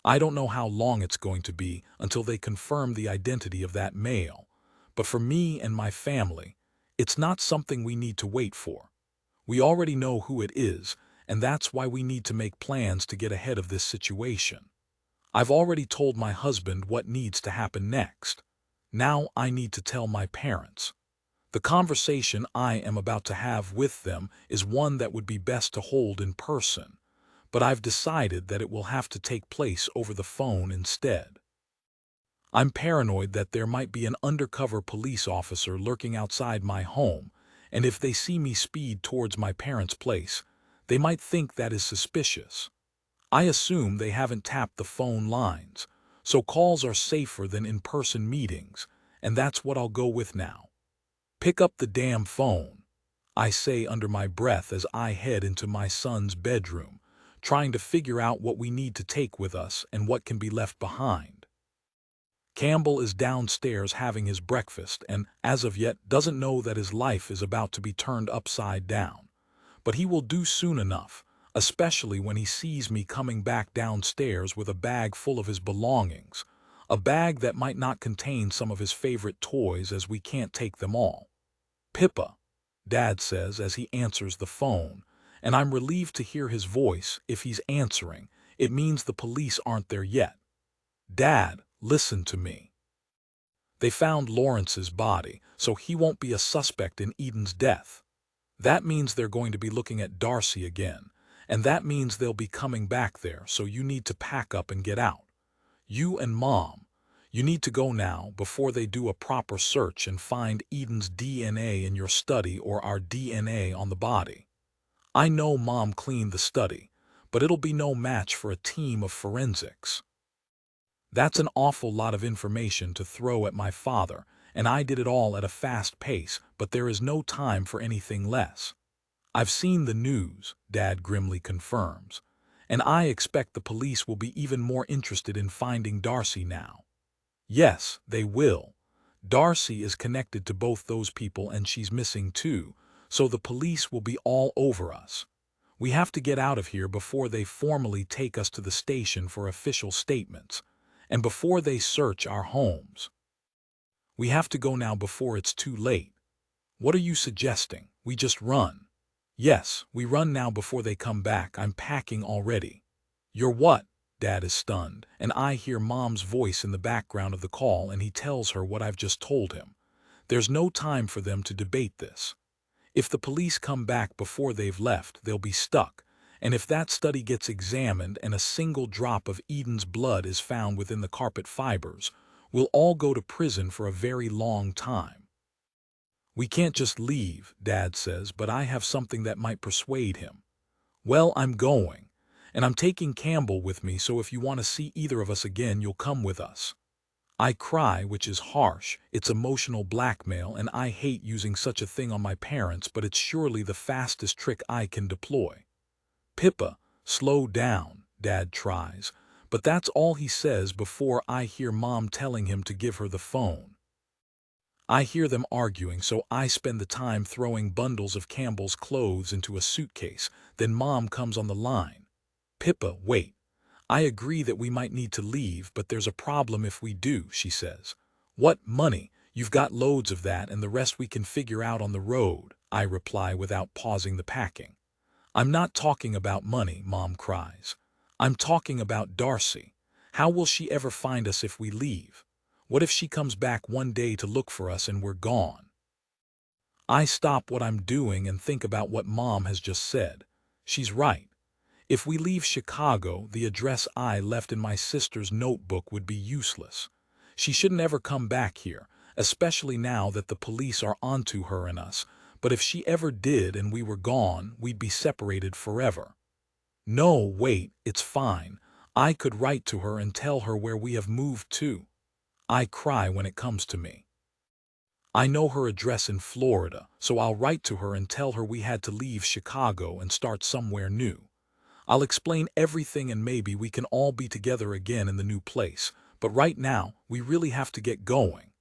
I don't know how long it's going to be until they confirm the identity of that male, but for me and my family, it's not something we need to wait for. We already know who it is, and that's why we need to make plans to get ahead of this situation. I've already told my husband what needs to happen next. Now I need to tell my parents. The The conversation I am about to have with them is one that would be best to hold in person, but I've decided that it will have to take place over the phone instead. I'm paranoid that there might be an undercover police officer lurking outside my home, and if they see me speed towards my parents' place, they might think that is suspicious. I assume they haven't tapped the phone lines, so calls are safer than in-person meetings, and that's what I'll go with now. Pick up the damn phone, I say under my breath as I head into my son's bedroom, trying to figure out what we need to take with us and what can be left behind. Campbell is downstairs having his breakfast and, as of yet, doesn't know that his life is about to be turned upside down. But he will do soon enough, especially when he sees me coming back downstairs with a bag full of his belongings, a bag that might not contain some of his favorite toys as we can't take them all. "Pippa," Dad says as he answers the phone, and I'm relieved to hear his voice. If he's answering, it means the police aren't there yet. "Dad, listen to me. They found Lawrence's body, so he won't be a suspect in Eden's death. That means they're going to be looking at Darcy again, and that means they'll be coming back there, so you need to pack up and get out. You and Mom, you need to go now before they do a proper search and find Eden's DNA in your study or our DNA on the body. I know Mom cleaned the study, but it'll be no match for a team of forensics." That's an awful lot of information to throw at my father, and I did it all at a fast pace, but there is no time for anything less. "I've seen the news," Dad grimly confirms, "and I expect the police will be even more interested in finding Darcy now." Yes, they will. Darcy is connected to both those people and she's missing too, so the police will be all over us. We have to get out of here before they formally take us to the station for official statements, and before they search our homes. We have to go now before it's too late. What are you suggesting? We just run? Yes, we run now before they come back. I'm packing already. You're what? Dad is stunned, and I hear Mom's voice in the background of the call, and he tells her what I've just told him. There's no time for them to debate this. If the police come back before they've left, they'll be stuck. And if that study gets examined and a single drop of Eden's blood is found within the carpet fibers, we'll all go to prison for a very long time. We can't just leave, Dad says, but I have something that might persuade him. Well, I'm going, and I'm taking Campbell with me, so if you want to see either of us again, you'll come with us. I cry, which is harsh. It's emotional blackmail, and I hate using such a thing on my parents, but it's surely the fastest trick I can deploy. Pippa, slow down, Dad tries, but that's all he says before I hear Mom telling him to give her the phone. I hear them arguing, so I spend the time throwing bundles of Campbell's clothes into a suitcase. Then Mom comes on the line. "Pippa, wait. I agree that we might need to leave, but there's a problem if we do," she says. "What, money? You've got loads of that, and the rest we can figure out on the road," I reply without pausing the packing. "I'm not talking about money," Mom cries. "I'm talking about Darcy. How will she ever find us if we leave? What if she comes back one day to look for us and we're gone?" I stop what I'm doing and think about what Mom has just said. She's right. If we leave Chicago, the address I left in my sister's notebook would be useless. She shouldn't ever come back here, especially now that the police are onto her and us. But if she ever did and we were gone, we'd be separated forever. No, wait, it's fine. I could write to her and tell her where we have moved to. I cry when it comes to me. I know her address in Florida, so I'll write to her and tell her we had to leave Chicago and start somewhere new. I'll explain everything and maybe we can all be together again in the new place, but right now, we really have to get going.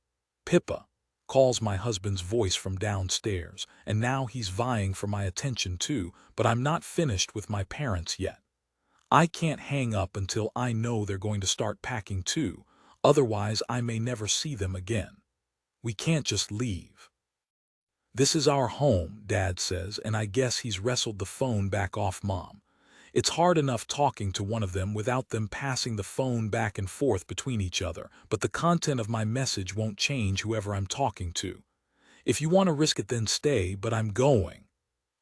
"Pippa," calls my husband's voice from downstairs, and now he's vying for my attention too, but I'm not finished with my parents yet. I can't hang up until I know they're going to start packing too, otherwise I may never see them again. We can't just leave. "This is our home," Dad says, and I guess he's wrestled the phone back off Mom. It's hard enough talking to one of them without them passing the phone back and forth between each other, but the content of my message won't change whoever I'm talking to. If you want to risk it, then stay, but I'm going.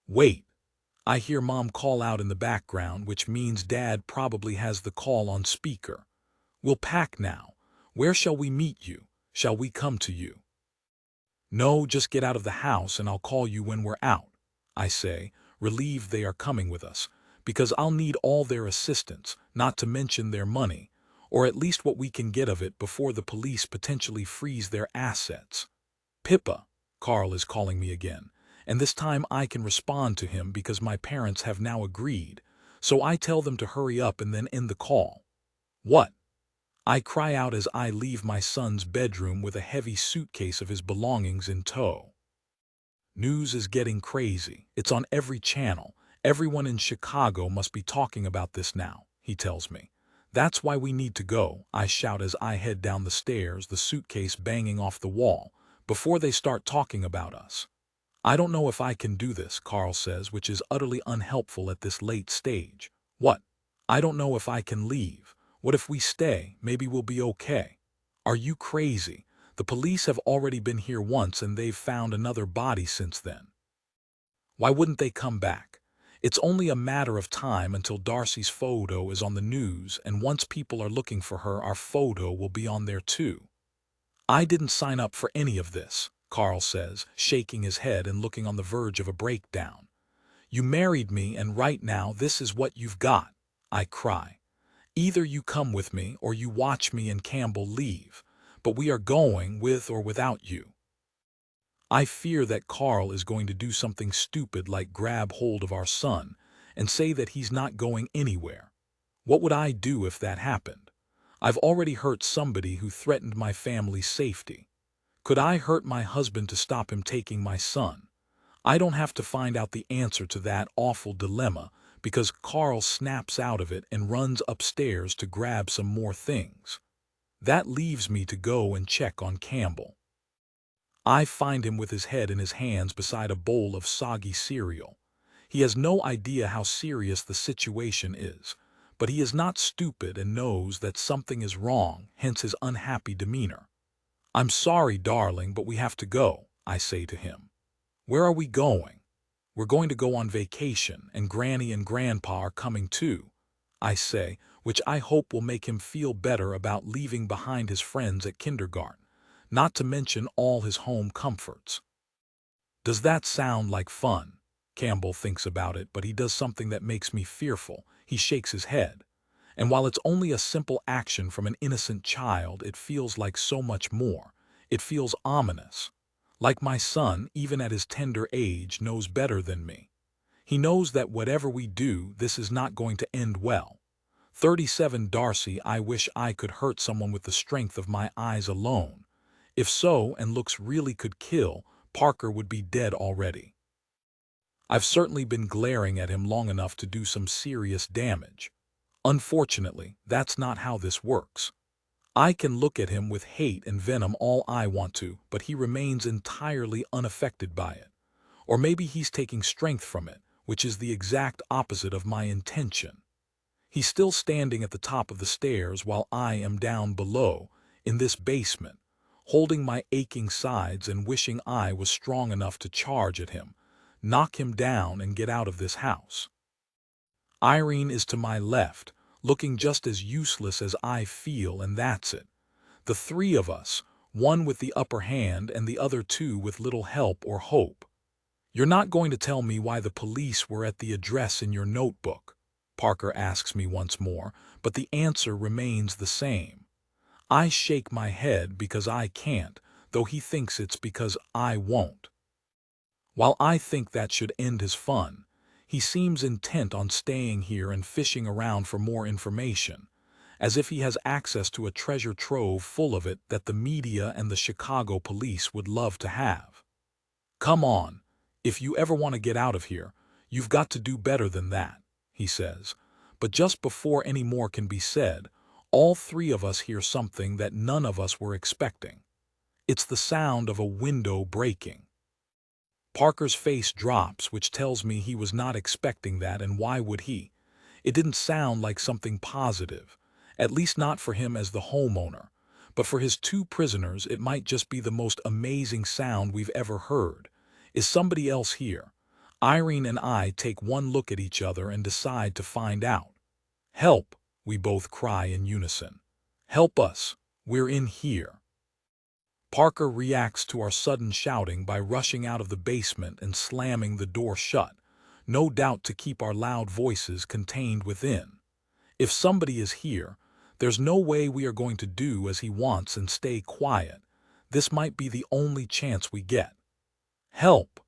Wait. I hear Mom call out in the background, which means Dad probably has the call on speaker. We'll pack now. Where shall we meet you? Shall we come to you? No, just get out of the house and I'll call you when we're out, I say, relieved they are coming with us, because I'll need all their assistance, not to mention their money, or at least what we can get of it before the police potentially freeze their assets. Pippa, Carl is calling me again, and this time I can respond to him because my parents have now agreed, so I tell them to hurry up and then end the call. What? I cry out as I leave my son's bedroom with a heavy suitcase of his belongings in tow. News is getting crazy. It's on every channel. Everyone in Chicago must be talking about this now, he tells me. That's why we need to go, I shout as I head down the stairs, the suitcase banging off the wall, before they start talking about us. I don't know if I can do this, Carl says, which is utterly unhelpful at this late stage. What? I don't know if I can leave. What if we stay? Maybe we'll be okay. Are you crazy? The police have already been here once and they've found another body since then. Why wouldn't they come back? It's only a matter of time until Darcy's photo is on the news, and once people are looking for her, our photo will be on there too. I didn't sign up for any of this, Carl says, shaking his head and looking on the verge of a breakdown. You married me and right now this is what you've got, I cry. Either you come with me or you watch me and Campbell leave, but we are going with or without you. I fear that Carl is going to do something stupid like grab hold of our son and say that he's not going anywhere. What would I do if that happened? I've already hurt somebody who threatened my family's safety. Could I hurt my husband to stop him taking my son? I don't have to find out the answer to that awful dilemma, because Carl snaps out of it and runs upstairs to grab some more things. That leaves me to go and check on Campbell. I find him with his head in his hands beside a bowl of soggy cereal. He has no idea how serious the situation is, but he is not stupid and knows that something is wrong, hence his unhappy demeanor. I'm sorry, darling, but we have to go, I say to him. Where are we going? We're going to go on vacation, and Granny and Grandpa are coming too, I say, which I hope will make him feel better about leaving behind his friends at kindergarten, not to mention all his home comforts. Does that sound like fun? Campbell thinks about it, but he does something that makes me fearful. He shakes his head. And while it's only a simple action from an innocent child, it feels like so much more. It feels ominous. Like my son, even at his tender age, knows better than me. He knows that whatever we do, this is not going to end well. 37 Darcy, I wish I could hurt someone with the strength of my eyes alone. If so, and looks really could kill, Parker would be dead already. I've certainly been glaring at him long enough to do some serious damage. Unfortunately, that's not how this works. I can look at him with hate and venom all I want to, but he remains entirely unaffected by it. Or maybe he's taking strength from it, which is the exact opposite of my intention. He's still standing at the top of the stairs while I am down below, in this basement, holding my aching sides and wishing I was strong enough to charge at him, knock him down and get out of this house. Irene is to my left, looking just as useless as I feel, and that's it. The three of us, one with the upper hand and the other two with little help or hope. You're not going to tell me why the police were at the address in your notebook, Parker asks me once more, but the answer remains the same. I shake my head because I can't, though he thinks it's because I won't. While I think that should end his fun, he seems intent on staying here and fishing around for more information, as if he has access to a treasure trove full of it that the media and the Chicago police would love to have. Come on, if you ever want to get out of here, you've got to do better than that, he says. But just before any more can be said, all three of us hear something that none of us were expecting. It's the sound of a window breaking. Parker's face drops, which tells me he was not expecting that, and why would he? It didn't sound like something positive, at least not for him as the homeowner, But for his two prisoners, it might just be the most amazing sound we've ever heard. Is somebody else here? Irene and I take one look at each other and decide to find out. Help, we both cry in unison. Help us, we're in here. Parker reacts to our sudden shouting by rushing out of the basement and slamming the door shut, no doubt to keep our loud voices contained within. If somebody is here, there's no way we are going to do as he wants and stay quiet. This might be the only chance we get. Help!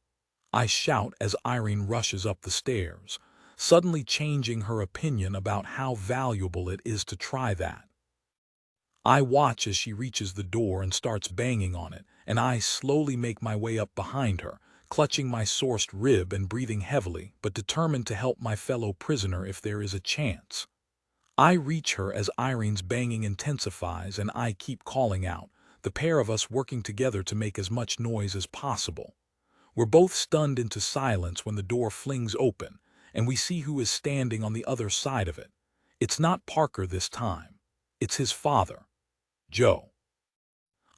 I shout as Irene rushes up the stairs, suddenly changing her opinion about how valuable it is to try that. I watch as she reaches the door and starts banging on it, and I slowly make my way up behind her, clutching my sourced rib and breathing heavily, but determined to help my fellow prisoner if there is a chance. I reach her as Irene's banging intensifies and I keep calling out, the pair of us working together to make as much noise as possible. We're both stunned into silence when the door flings open, and we see who is standing on the other side of it. It's not Parker this time. It's his father, Joe.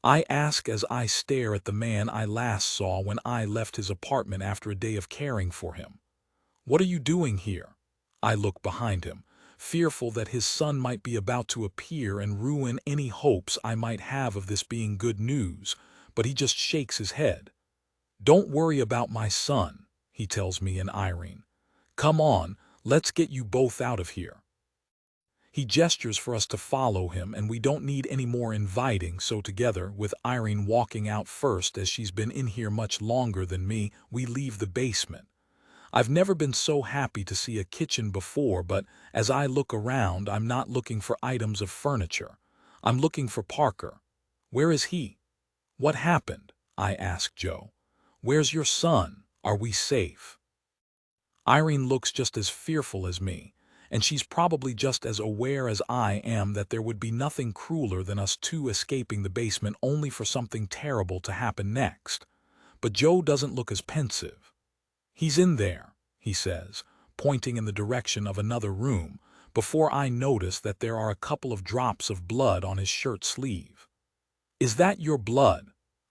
I ask as I stare at the man I last saw when I left his apartment after a day of caring for him. What are you doing here? I look behind him, fearful that his son might be about to appear and ruin any hopes I might have of this being good news, but he just shakes his head. Don't worry about my son, he tells me and Irene. Come on, let's get you both out of here. He gestures for us to follow him, and we don't need any more inviting, so together, with Irene walking out first as she's been in here much longer than me, we leave the basement. I've never been so happy to see a kitchen before, but as I look around, I'm not looking for items of furniture. I'm looking for Parker. Where is he? What happened? I ask Joe. Where's your son? Are we safe? Irene looks just as fearful as me, and she's probably just as aware as I am that there would be nothing crueler than us two escaping the basement only for something terrible to happen next. But Joe doesn't look as pensive. He's in there, he says, pointing in the direction of another room, before I notice that there are a couple of drops of blood on his shirt sleeve. Is that your blood?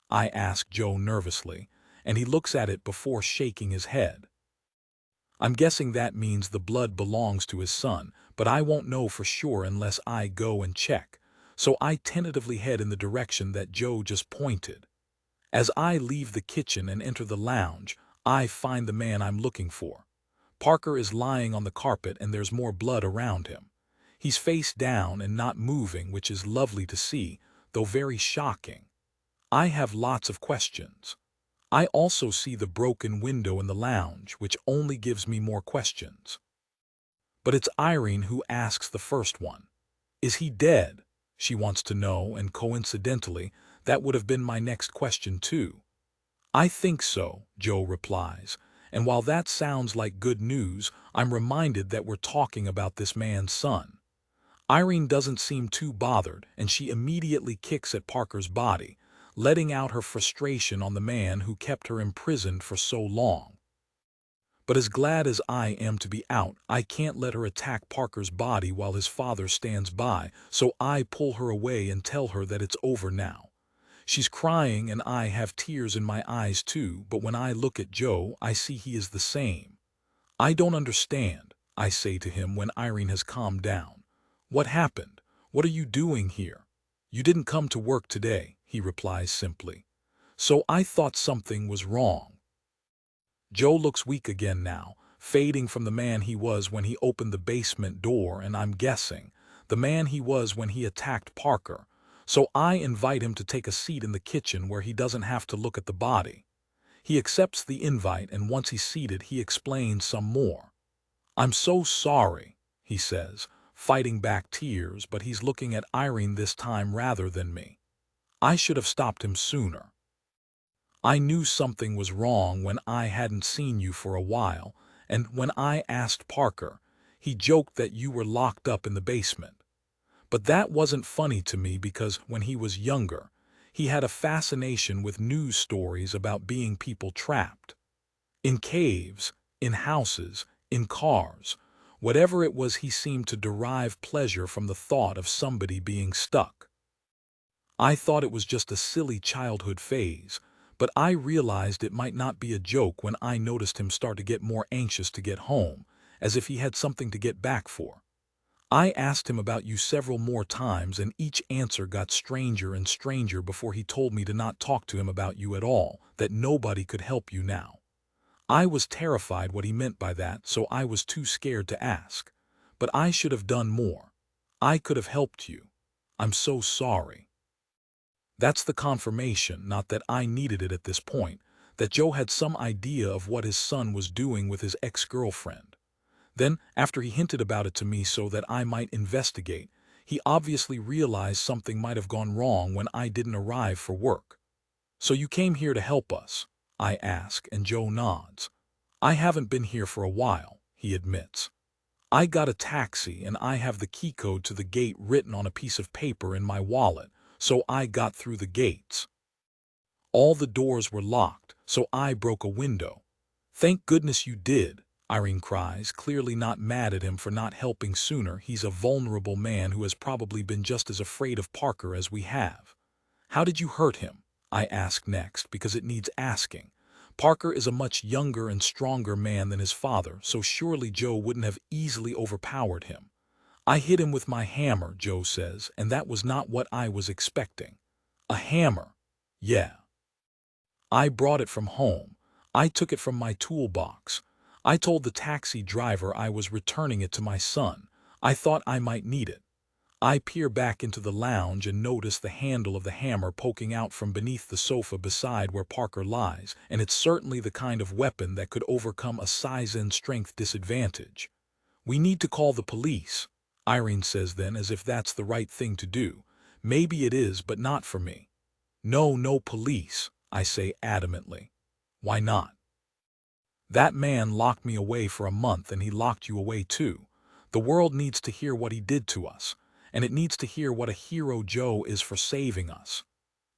I ask Joe nervously, and he looks at it before shaking his head. I'm guessing that means the blood belongs to his son, but I won't know for sure unless I go and check, so I tentatively head in the direction that Joe just pointed. As I leave the kitchen and enter the lounge, I find the man I'm looking for. Parker is lying on the carpet and there's more blood around him. He's face down and not moving, which is lovely to see, though very shocking. I have lots of questions. I also see the broken window in the lounge, which only gives me more questions. But it's Irene who asks the first one. Is he dead? She wants to know, and coincidentally, that would have been my next question too. I think so, Joe replies, and while that sounds like good news, I'm reminded that we're talking about this man's son. Irene doesn't seem too bothered, and she immediately kicks at Parker's body, letting out her frustration on the man who kept her imprisoned for so long. But as glad as I am to be out, I can't let her attack Parker's body while his father stands by, so I pull her away and tell her that it's over now. She's crying and I have tears in my eyes too, but when I look at Joe, I see he is the same. I don't understand, I say to him when Irene has calmed down. What happened? What are you doing here? You didn't come to work today, he replies simply. So I thought something was wrong. Joe looks weak again now, fading from the man he was when he opened the basement door, and I'm guessing the man he was when he attacked Parker. So I invite him to take a seat in the kitchen where he doesn't have to look at the body. He accepts the invite, and once he's seated, he explains some more. I'm so sorry, he says, fighting back tears, but he's looking at Irene this time rather than me. I should have stopped him sooner. I knew something was wrong when I hadn't seen you for a while, and when I asked Parker, he joked that you were locked up in the basement. But that wasn't funny to me because when he was younger, he had a fascination with news stories about being people trapped. In caves, in houses, in cars, whatever it was, he seemed to derive pleasure from the thought of somebody being stuck. I thought it was just a silly childhood phase, but I realized it might not be a joke when I noticed him start to get more anxious to get home, as if he had something to get back for. I asked him about you several more times, and each answer got stranger and stranger before he told me to not talk to him about you at all, that nobody could help you now. I was terrified what he meant by that, so I was too scared to ask. But I should have done more. I could have helped you. I'm so sorry. That's the confirmation, not that I needed it at this point, that Joe had some idea of what his son was doing with his ex-girlfriend. Then, after he hinted about it to me so that I might investigate, he obviously realized something might have gone wrong when I didn't arrive for work. "So you came here to help us?" I ask, and Joe nods. "I haven't been here for a while," he admits. "I got a taxi and I have the key code to the gate written on a piece of paper in my wallet, so I got through the gates. All the doors were locked, so I broke a window." "Thank goodness you did," Irene cries, clearly not mad at him for not helping sooner. He's a vulnerable man who has probably been just as afraid of Parker as we have. "How did you hurt him?" I ask next, because it needs asking. Parker is a much younger and stronger man than his father, so surely Joe wouldn't have easily overpowered him. "I hit him with my hammer," Joe says, "and that was not what I was expecting." "A hammer?" "Yeah. I brought it from home. I took it from my toolbox. I told the taxi driver I was returning it to my son. I thought I might need it." I peer back into the lounge and notice the handle of the hammer poking out from beneath the sofa beside where Parker lies, and it's certainly the kind of weapon that could overcome a size and strength disadvantage. "We need to call the police," Irene says then, as if that's the right thing to do. "Maybe it is, but not for me." No police," I say adamantly. "Why not?" "That man locked me away for a month, and he locked you away too. The world needs to hear what he did to us, and it needs to hear what a hero Joe is for saving us."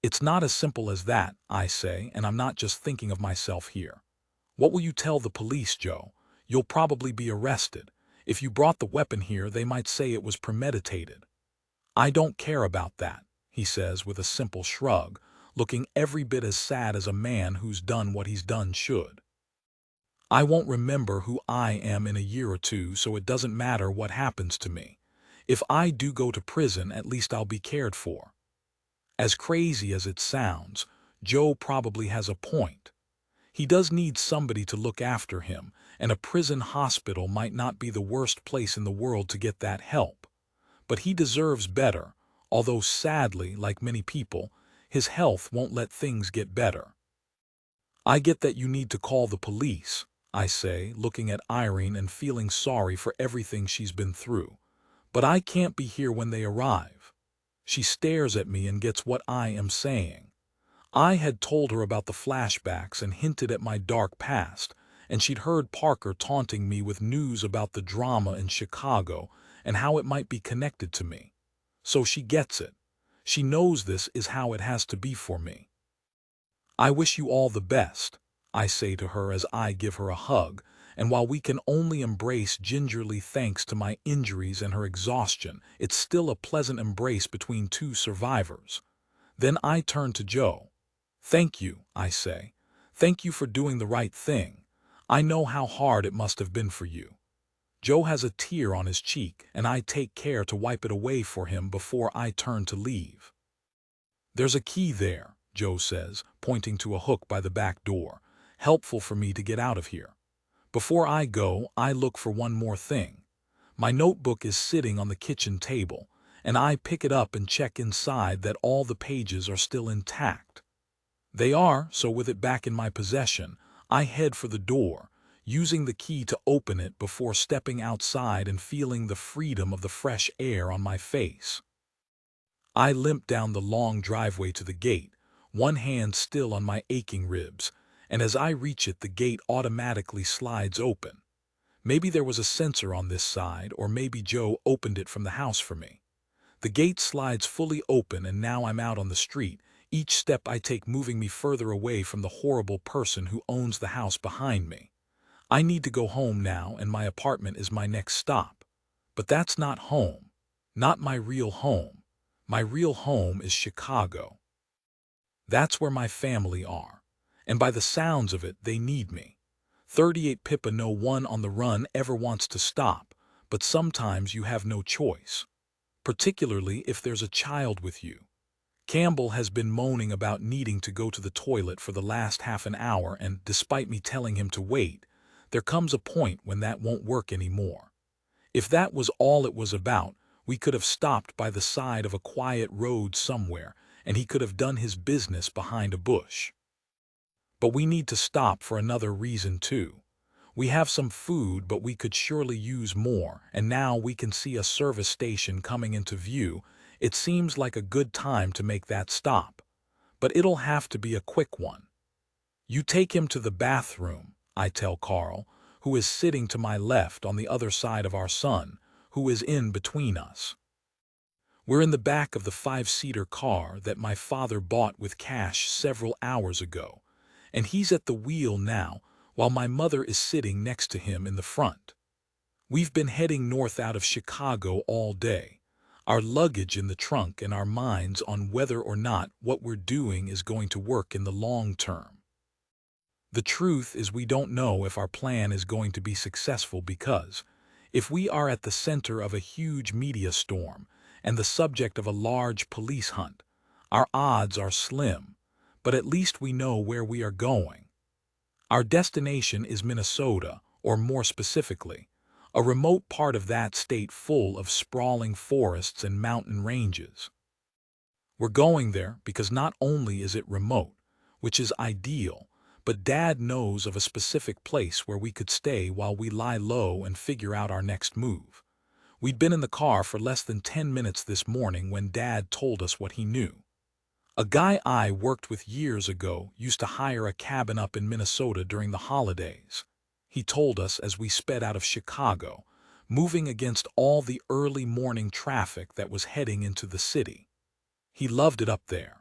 "It's not as simple as that," I say, and I'm not just thinking of myself here. "What will you tell the police, Joe? You'll probably be arrested. If you brought the weapon here, they might say it was premeditated." "I don't care about that," he says with a simple shrug, looking every bit as sad as a man who's done what he's done should. "I won't remember who I am in a year or two, so it doesn't matter what happens to me. If I do go to prison, at least I'll be cared for." As crazy as it sounds, Joe probably has a point. He does need somebody to look after him, and a prison hospital might not be the worst place in the world to get that help. But he deserves better, although sadly, like many people, his health won't let things get better. "I get that you need to call the police," I say, looking at Irene and feeling sorry for everything she's been through. "But I can't be here when they arrive." She stares at me and gets what I am saying. I had told her about the flashbacks and hinted at my dark past, and she'd heard Parker taunting me with news about the drama in Chicago and how it might be connected to me. So she gets it. She knows this is how it has to be for me. "I wish you all the best," I say to her as I give her a hug, and while we can only embrace gingerly thanks to my injuries and her exhaustion, it's still a pleasant embrace between two survivors. Then I turn to Joe. "Thank you," I say. "Thank you for doing the right thing. I know how hard it must have been for you." Joe has a tear on his cheek, and I take care to wipe it away for him before I turn to leave. "There's a key there," Joe says, pointing to a hook by the back door. "Helpful for me to get out of here. Before I go, I look for one more thing. My notebook is sitting on the kitchen table, and I pick it up and check inside that all the pages are still intact. They are, so with it back in my possession, I head for the door, using the key to open it before stepping outside and feeling the freedom of the fresh air on my face. I limp down the long driveway to the gate, one hand still on my aching ribs, and as I reach it, the gate automatically slides open. Maybe there was a sensor on this side, or maybe Joe opened it from the house for me. The gate slides fully open, and now I'm out on the street, each step I take moving me further away from the horrible person who owns the house behind me. I need to go home now, and my apartment is my next stop. But that's not home. Not my real home. My real home is Chicago. That's where my family are. And by the sounds of it, they need me. 38 Pippa, no one on the run ever wants to stop, but sometimes you have no choice. Particularly if there's a child with you. Campbell has been moaning about needing to go to the toilet for the last half an hour, and despite me telling him to wait, there comes a point when that won't work anymore. If that was all it was about, we could have stopped by the side of a quiet road somewhere, and he could have done his business behind a bush. But we need to stop for another reason too. We have some food, but we could surely use more, and now we can see a service station coming into view. It seems like a good time to make that stop. But it'll have to be a quick one. You take him to the bathroom, I tell Carl, who is sitting to my left on the other side of our son, who is in between us. We're in the back of the 5-seater car that my father bought with cash several hours ago, and he's at the wheel now, while my mother is sitting next to him in the front. We've been heading north out of Chicago all day, our luggage in the trunk and our minds on whether or not what we're doing is going to work in the long term. The truth is we don't know if our plan is going to be successful because, if we are at the center of a huge media storm and the subject of a large police hunt, our odds are slim, but at least we know where we are going. Our destination is Minnesota, or more specifically, a remote part of that state full of sprawling forests and mountain ranges. We're going there because not only is it remote, which is ideal, but Dad knows of a specific place where we could stay while we lie low and figure out our next move. We'd been in the car for less than 10 minutes this morning when Dad told us what he knew. A guy I worked with years ago used to hire a cabin up in Minnesota during the holidays. He told us as we sped out of Chicago, moving against all the early morning traffic that was heading into the city. He loved it up there.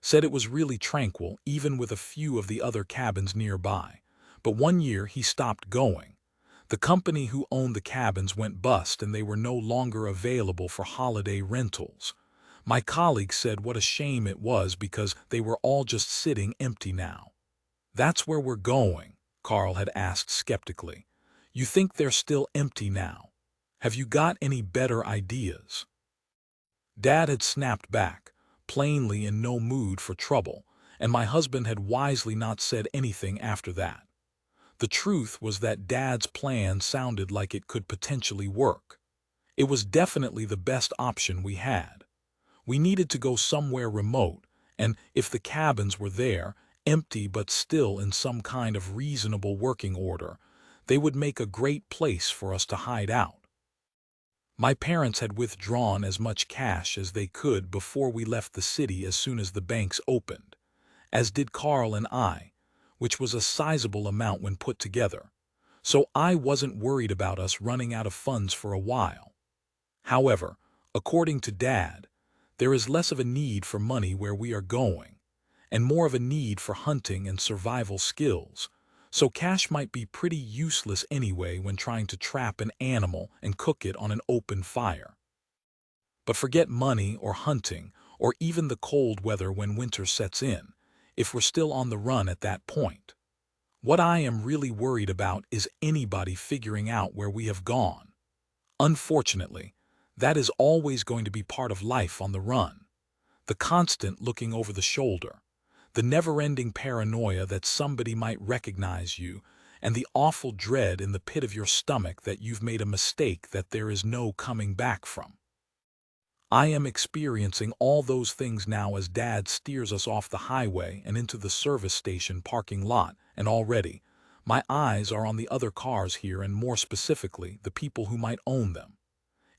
Said it was really tranquil, even with a few of the other cabins nearby. But one year he stopped going. The company who owned the cabins went bust and they were no longer available for holiday rentals. My colleague said what a shame it was because they were all just sitting empty now. That's where we're going, Carl had asked skeptically. You think they're still empty now? Have you got any better ideas? Dad had snapped back, plainly in no mood for trouble, and my husband had wisely not said anything after that. The truth was that Dad's plan sounded like it could potentially work. It was definitely the best option we had. We needed to go somewhere remote, and if the cabins were there, empty but still in some kind of reasonable working order, they would make a great place for us to hide out. My parents had withdrawn as much cash as they could before we left the city as soon as the banks opened, as did Carl and I, which was a sizable amount when put together, so I wasn't worried about us running out of funds for a while. However, according to Dad, there is less of a need for money where we are going, and more of a need for hunting and survival skills, so cash might be pretty useless anyway when trying to trap an animal and cook it on an open fire. But forget money or hunting, or even the cold weather when winter sets in, if we're still on the run at that point. What I am really worried about is anybody figuring out where we have gone. Unfortunately, that is always going to be part of life on the run. The constant looking over the shoulder, the never-ending paranoia that somebody might recognize you, and the awful dread in the pit of your stomach that you've made a mistake that there is no coming back from. I am experiencing all those things now as Dad steers us off the highway and into the service station parking lot, and already, my eyes are on the other cars here and more specifically, the people who might own them.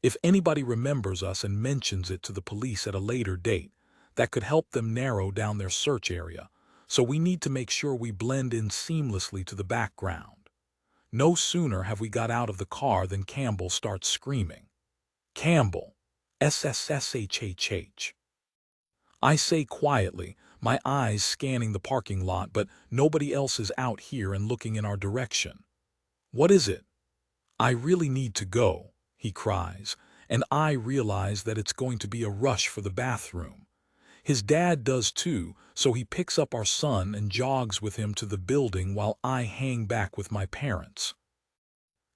If anybody remembers us and mentions it to the police at a later date, that could help them narrow down their search area, so we need to make sure we blend in seamlessly to the background. No sooner have we got out of the car than Campbell starts screaming. Campbell! SSSHHH. I say quietly, my eyes scanning the parking lot, but nobody else is out here and looking in our direction. What is it? I really need to go, he cries, and I realize that it's going to be a rush for the bathroom. His dad does too, so he picks up our son and jogs with him to the building while I hang back with my parents.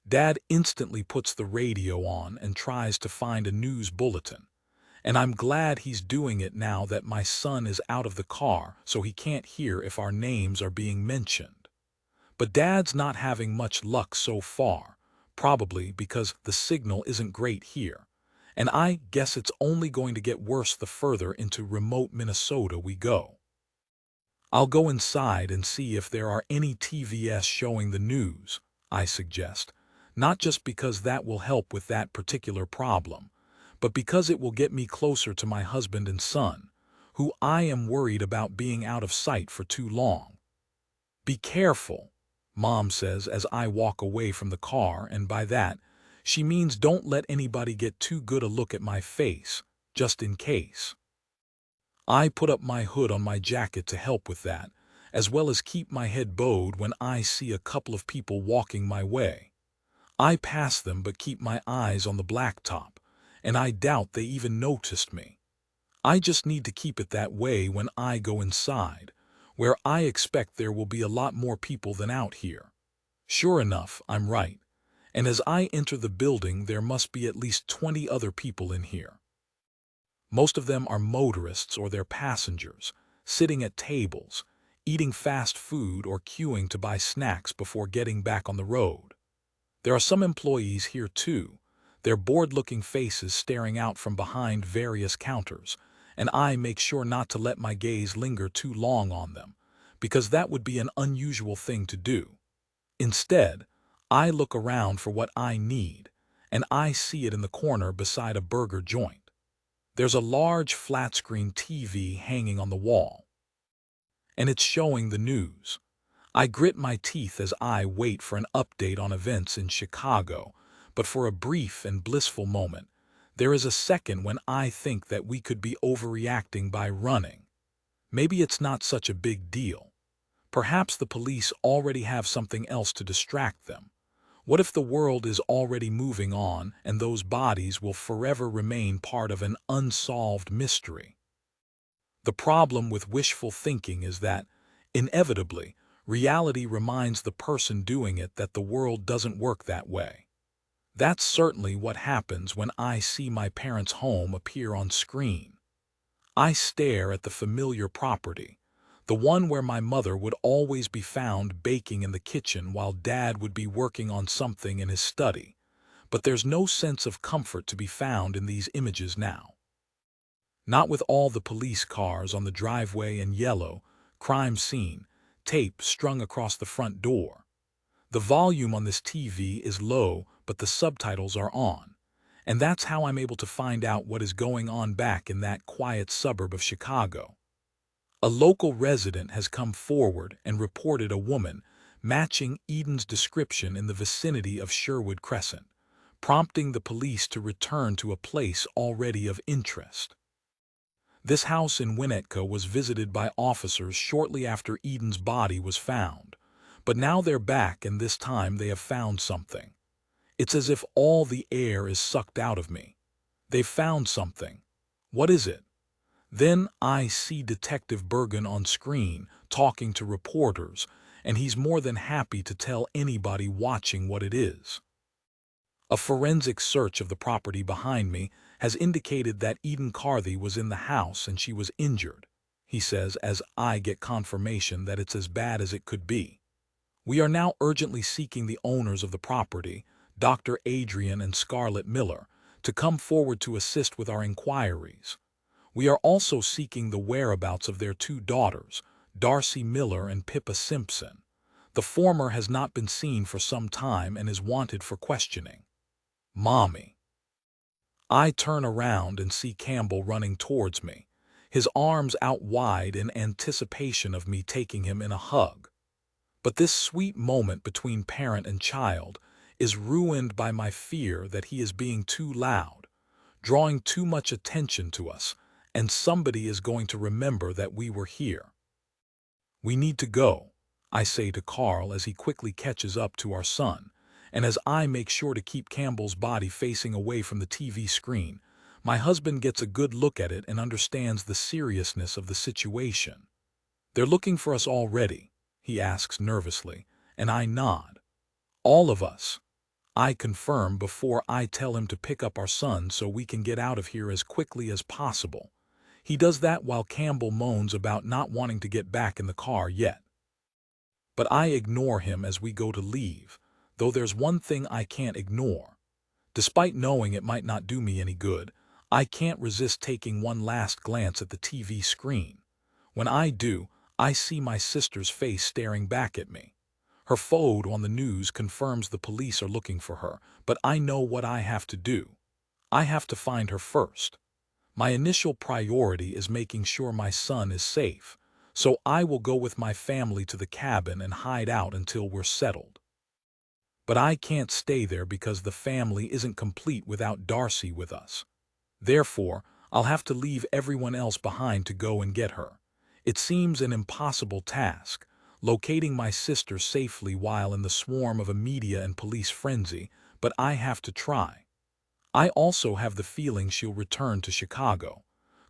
Dad instantly puts the radio on and tries to find a news bulletin, and I'm glad he's doing it now that my son is out of the car so he can't hear if our names are being mentioned. But Dad's not having much luck so far, probably because the signal isn't great here, and I guess it's only going to get worse the further into remote Minnesota we go. I'll go inside and see if there are any TVs showing the news, I suggest, not just because that will help with that particular problem, but because it will get me closer to my husband and son, who I am worried about being out of sight for too long. Be careful, Mom says as I walk away from the car, and by that, she means don't let anybody get too good a look at my face, just in case. I put up my hood on my jacket to help with that, as well as keep my head bowed when I see a couple of people walking my way. I pass them but keep my eyes on the blacktop, and I doubt they even noticed me. I just need to keep it that way when I go inside, where I expect there will be a lot more people than out here. Sure enough, I'm right, and as I enter the building there must be at least 20 other people in here. Most of them are motorists or their passengers, sitting at tables, eating fast food or queuing to buy snacks before getting back on the road. There are some employees here too, their bored-looking faces staring out from behind various counters, and I make sure not to let my gaze linger too long on them, because that would be an unusual thing to do. Instead, I look around for what I need, and I see it in the corner beside a burger joint. There's a large flat-screen TV hanging on the wall, and it's showing the news. I grit my teeth as I wait for an update on events in Chicago, but for a brief and blissful moment, there is a second when I think that we could be overreacting by running. Maybe it's not such a big deal. Perhaps the police already have something else to distract them. What if the world is already moving on and those bodies will forever remain part of an unsolved mystery? The problem with wishful thinking is that, inevitably, reality reminds the person doing it that the world doesn't work that way. That's certainly what happens when I see my parents' home appear on screen. I stare at the familiar property, the one where my mother would always be found baking in the kitchen while Dad would be working on something in his study, but there's no sense of comfort to be found in these images now. Not with all the police cars on the driveway and yellow, crime scene, tape strung across the front door. The volume on this TV is low, but the subtitles are on, and that's how I'm able to find out what is going on back in that quiet suburb of Chicago. A local resident has come forward and reported a woman matching Eden's description in the vicinity of Sherwood Crescent, prompting the police to return to a place already of interest. This house in Winnetka was visited by officers shortly after Eden's body was found, but now they're back and this time they have found something. It's as if all the air is sucked out of me. They've found something. What is it? Then I see Detective Bergen on screen talking to reporters, and he's more than happy to tell anybody watching what it is. A forensic search of the property behind me has indicated that Eden Carthy was in the house and she was injured, he says as I get confirmation that it's as bad as it could be. We are now urgently seeking the owners of the property, Dr. Adrian and Scarlett Miller, to come forward to assist with our inquiries. We are also seeking the whereabouts of their two daughters, Darcy Miller and Pippa Simpson. The former has not been seen for some time and is wanted for questioning. Mommy. I turn around and see Campbell running towards me, his arms out wide in anticipation of me taking him in a hug. But this sweet moment between parent and child is ruined by my fear that he is being too loud, drawing too much attention to us, and somebody is going to remember that we were here. We need to go, I say to Carl as he quickly catches up to our son, and as I make sure to keep Campbell's body facing away from the TV screen, my husband gets a good look at it and understands the seriousness of the situation. "They're looking for us already?" he asks nervously, and I nod. "All of us," I confirm before I tell him to pick up our son so we can get out of here as quickly as possible. He does that while Campbell moans about not wanting to get back in the car yet. But I ignore him as we go to leave, though there's one thing I can't ignore. Despite knowing it might not do me any good, I can't resist taking one last glance at the TV screen. When I do, I see my sister's face staring back at me. Her photo on the news confirms the police are looking for her, but I know what I have to do. I have to find her first. My initial priority is making sure my son is safe, so I will go with my family to the cabin and hide out until we're settled. But I can't stay there because the family isn't complete without Darcy with us. Therefore, I'll have to leave everyone else behind to go and get her. It seems an impossible task, locating my sister safely while in the swarm of a media and police frenzy, but I have to try. I also have the feeling she'll return to Chicago.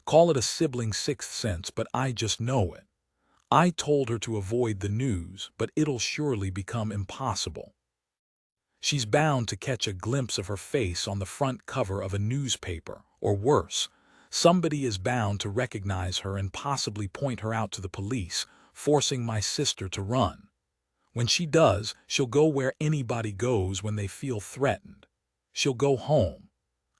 Call it a sibling sixth sense, but I just know it. I told her to avoid the news, but it'll surely become impossible. She's bound to catch a glimpse of her face on the front cover of a newspaper, or worse, somebody is bound to recognize her and possibly point her out to the police, forcing my sister to run. When she does, she'll go where anybody goes when they feel threatened. She'll go home.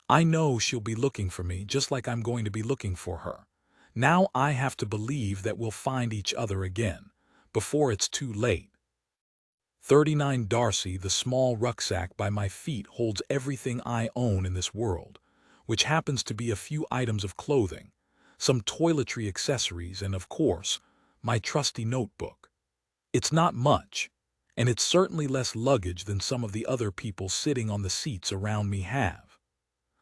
I know she'll be looking for me just like I'm going to be looking for her. Now I have to believe that we'll find each other again, before it's too late. 39 Darcy, the small rucksack by my feet holds everything I own in this world, which happens to be a few items of clothing, some toiletry accessories, and of course, my trusty notebook. It's not much, and it's certainly less luggage than some of the other people sitting on the seats around me have.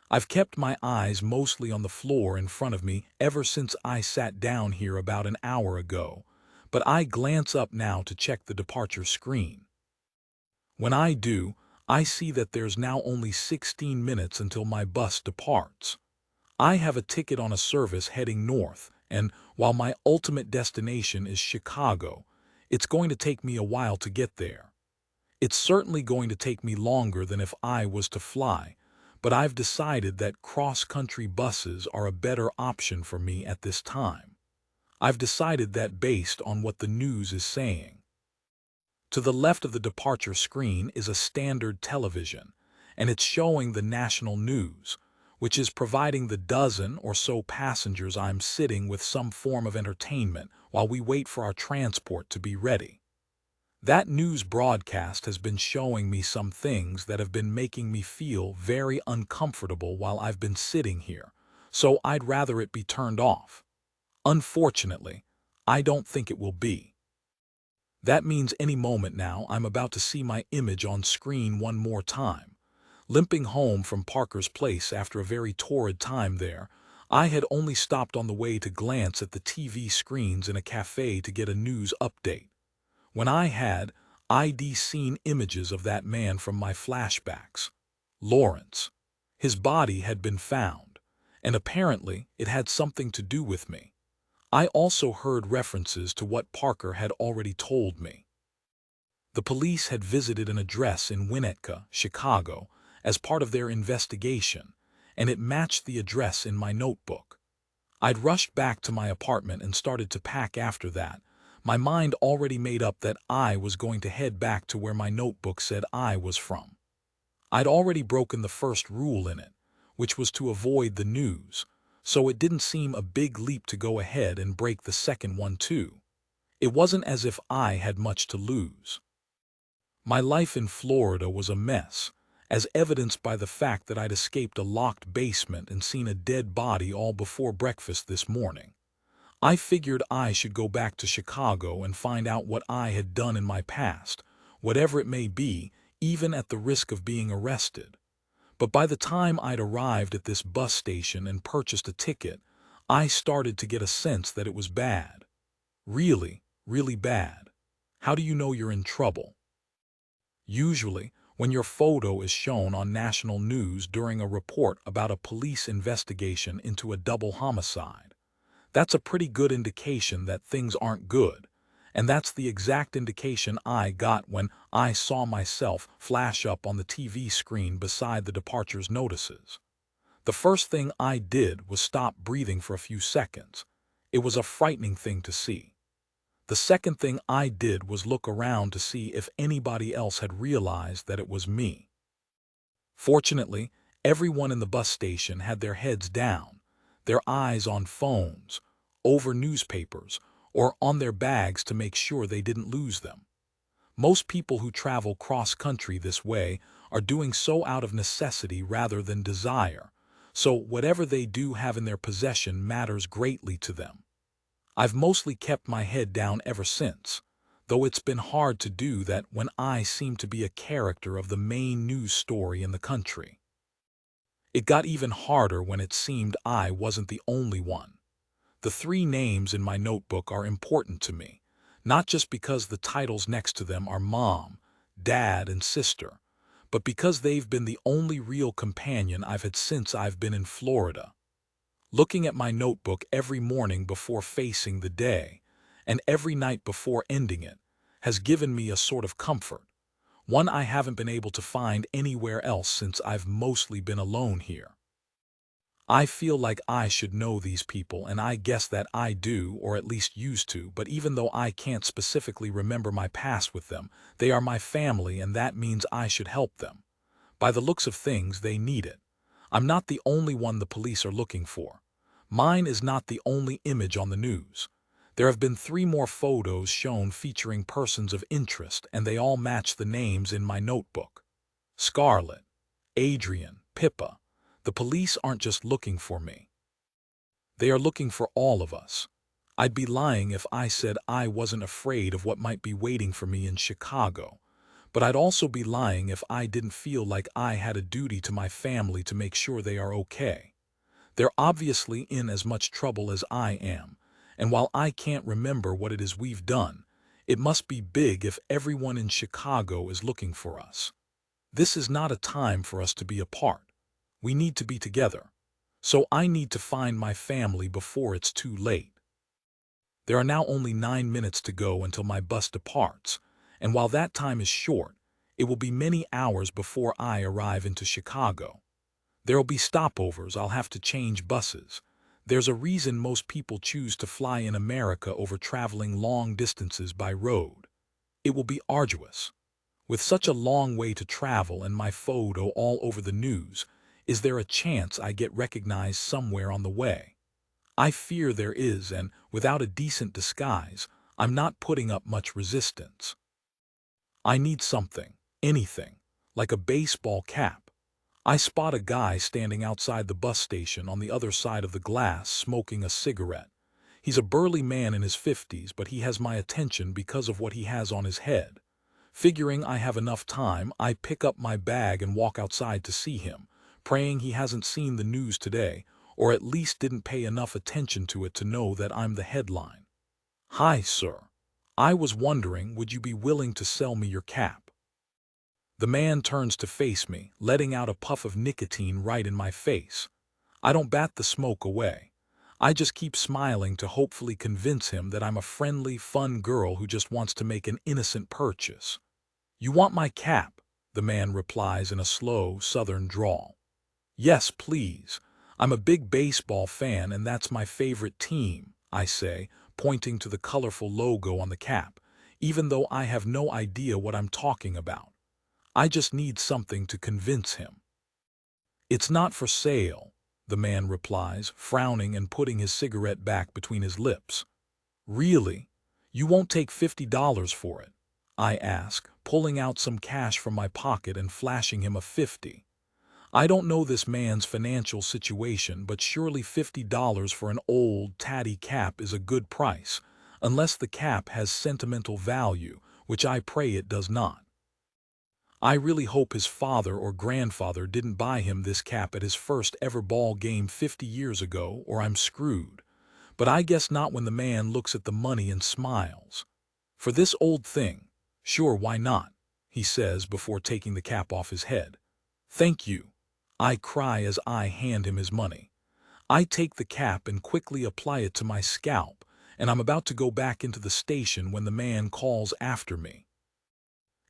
I've kept my eyes mostly on the floor in front of me ever since I sat down here about an hour ago, but I glance up now to check the departure screen. When I do, I see that there's now only 16 minutes until my bus departs. I have a ticket on a service heading north, and while my ultimate destination is Chicago, it's going to take me a while to get there. It's certainly going to take me longer than if I was to fly, but I've decided that cross-country buses are a better option for me at this time. I've decided that based on what the news is saying. To the left of the departure screen is a standard television, and it's showing the national news, which is providing the dozen or so passengers I'm sitting with some form of entertainment while we wait for our transport to be ready. That news broadcast has been showing me some things that have been making me feel very uncomfortable while I've been sitting here, so I'd rather it be turned off. Unfortunately, I don't think it will be. That means any moment now I'm about to see my image on screen one more time. Limping home from Parker's place after a very torrid time there, I had only stopped on the way to glance at the TV screens in a cafe to get a news update. When I'd seen images of that man from my flashbacks. Lawrence. His body had been found, and apparently it had something to do with me. I also heard references to what Parker had already told me. The police had visited an address in Winnetka, Chicago, as part of their investigation, and it matched the address in my notebook. I'd rushed back to my apartment and started to pack after that, my mind already made up that I was going to head back to where my notebook said I was from. I'd already broken the first rule in it, which was to avoid the news, so it didn't seem a big leap to go ahead and break the second one too. It wasn't as if I had much to lose. My life in Florida was a mess, as evidenced by the fact that I'd escaped a locked basement and seen a dead body all before breakfast this morning. I figured I should go back to Chicago and find out what I had done in my past, whatever it may be, even at the risk of being arrested. But by the time I'd arrived at this bus station and purchased a ticket, I started to get a sense that it was bad. Really, really bad. How do you know you're in trouble? Usually, when your photo is shown on national news during a report about a police investigation into a double homicide. That's a pretty good indication that things aren't good, and that's the exact indication I got when I saw myself flash up on the TV screen beside the departures notices. The first thing I did was stop breathing for a few seconds. It was a frightening thing to see. The second thing I did was look around to see if anybody else had realized that it was me. Fortunately, everyone in the bus station had their heads down, their eyes on phones, over newspapers, or on their bags to make sure they didn't lose them. Most people who travel cross-country this way are doing so out of necessity rather than desire, so whatever they do have in their possession matters greatly to them. I've mostly kept my head down ever since, though it's been hard to do that when I seem to be a character of the main news story in the country. It got even harder when it seemed I wasn't the only one. The three names in my notebook are important to me, not just because the titles next to them are Mom, Dad, and Sister, but because they've been the only real companion I've had since I've been in Florida. Looking at my notebook every morning before facing the day, and every night before ending it, has given me a sort of comfort, one I haven't been able to find anywhere else since I've mostly been alone here. I feel like I should know these people, and I guess that I do, or at least used to, but even though I can't specifically remember my past with them, they are my family, and that means I should help them. By the looks of things, they need it. I'm not the only one the police are looking for. Mine is not the only image on the news. There have been 3 more photos shown featuring persons of interest, and they all match the names in my notebook. Scarlett, Adrian, Pippa. The police aren't just looking for me. They are looking for all of us. I'd be lying if I said I wasn't afraid of what might be waiting for me in Chicago, but I'd also be lying if I didn't feel like I had a duty to my family to make sure they are okay. They're obviously in as much trouble as I am, and while I can't remember what it is we've done, it must be big if everyone in Chicago is looking for us. This is not a time for us to be apart. We need to be together. So I need to find my family before it's too late. There are now only 9 minutes to go until my bus departs, and while that time is short, it will be many hours before I arrive into Chicago. There'll be stopovers, I'll have to change buses. There's a reason most people choose to fly in America over traveling long distances by road. It will be arduous. With such a long way to travel and my photo all over the news, is there a chance I get recognized somewhere on the way? I fear there is, and without a decent disguise, I'm not putting up much resistance. I need something, anything, like a baseball cap. I spot a guy standing outside the bus station on the other side of the glass smoking a cigarette. He's a burly man in his 50s, but he has my attention because of what he has on his head. Figuring I have enough time, I pick up my bag and walk outside to see him, praying he hasn't seen the news today, or at least didn't pay enough attention to it to know that I'm the headline. "Hi, sir. I was wondering, would you be willing to sell me your cap?" The man turns to face me, letting out a puff of nicotine right in my face. I don't bat the smoke away. I just keep smiling to hopefully convince him that I'm a friendly, fun girl who just wants to make an innocent purchase. "You want my cap?" the man replies in a slow, southern drawl. "Yes, please. I'm a big baseball fan and that's my favorite team," I say, pointing to the colorful logo on the cap, even though I have no idea what I'm talking about. I just need something to convince him. "It's not for sale," the man replies, frowning and putting his cigarette back between his lips. "Really? You won't take $50 for it?" I ask, pulling out some cash from my pocket and flashing him a 50. I don't know this man's financial situation, but surely $50 for an old, tatty cap is a good price, unless the cap has sentimental value, which I pray it does not. I really hope his father or grandfather didn't buy him this cap at his first ever ball game 50 years ago, or I'm screwed. But I guess not when the man looks at the money and smiles. "For this old thing? Sure, why not?" he says before taking the cap off his head. "Thank you," I cry as I hand him his money. I take the cap and quickly apply it to my scalp, and I'm about to go back into the station when the man calls after me.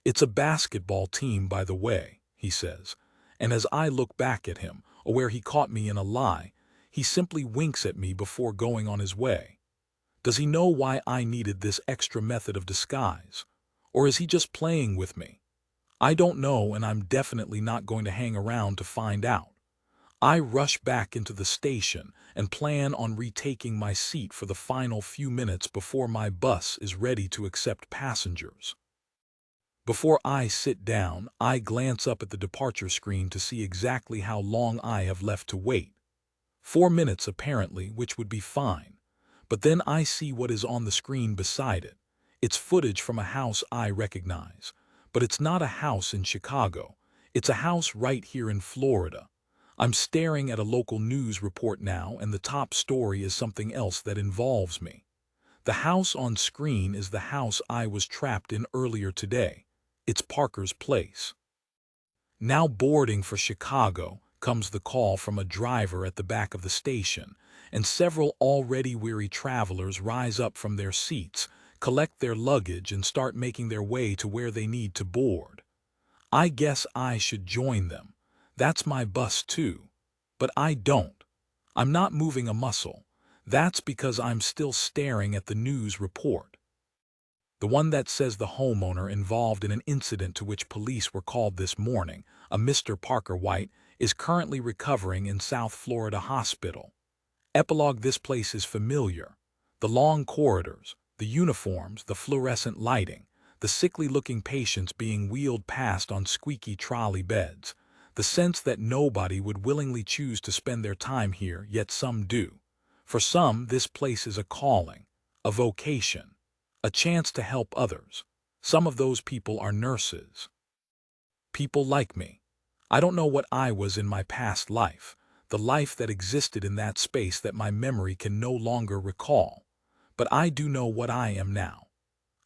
"It's a basketball team, by the way," he says, and as I look back at him, aware he caught me in a lie, he simply winks at me before going on his way. Does he know why I needed this extra method of disguise? Or is he just playing with me? I don't know, and I'm definitely not going to hang around to find out. I rush back into the station and plan on retaking my seat for the final few minutes before my bus is ready to accept passengers. Before I sit down, I glance up at the departure screen to see exactly how long I have left to wait. 4 minutes apparently, which would be fine. But then I see what is on the screen beside it. It's footage from a house I recognize. But it's not a house in Chicago. It's a house right here in Florida. I'm staring at a local news report now, and the top story is something else that involves me. The house on screen is the house I was trapped in earlier today. It's Parker's place. Now boarding for Chicago comes the call from a driver at the back of the station, and several already weary travelers rise up from their seats, collect their luggage, and start making their way to where they need to board. I guess I should join them. That's my bus too. But I don't. I'm not moving a muscle. That's because I'm still staring at the news report. The one that says the homeowner involved in an incident to which police were called this morning, a Mr. Parker White, is currently recovering in South Florida hospital. Epilogue: this place is familiar. The long corridors, the uniforms, the fluorescent lighting, the sickly-looking patients being wheeled past on squeaky trolley beds, the sense that nobody would willingly choose to spend their time here, yet some do. For some, this place is a calling, a vocation, a chance to help others. Some of those people are nurses. People like me. I don't know what I was in my past life, the life that existed in that space that my memory can no longer recall. But I do know what I am now.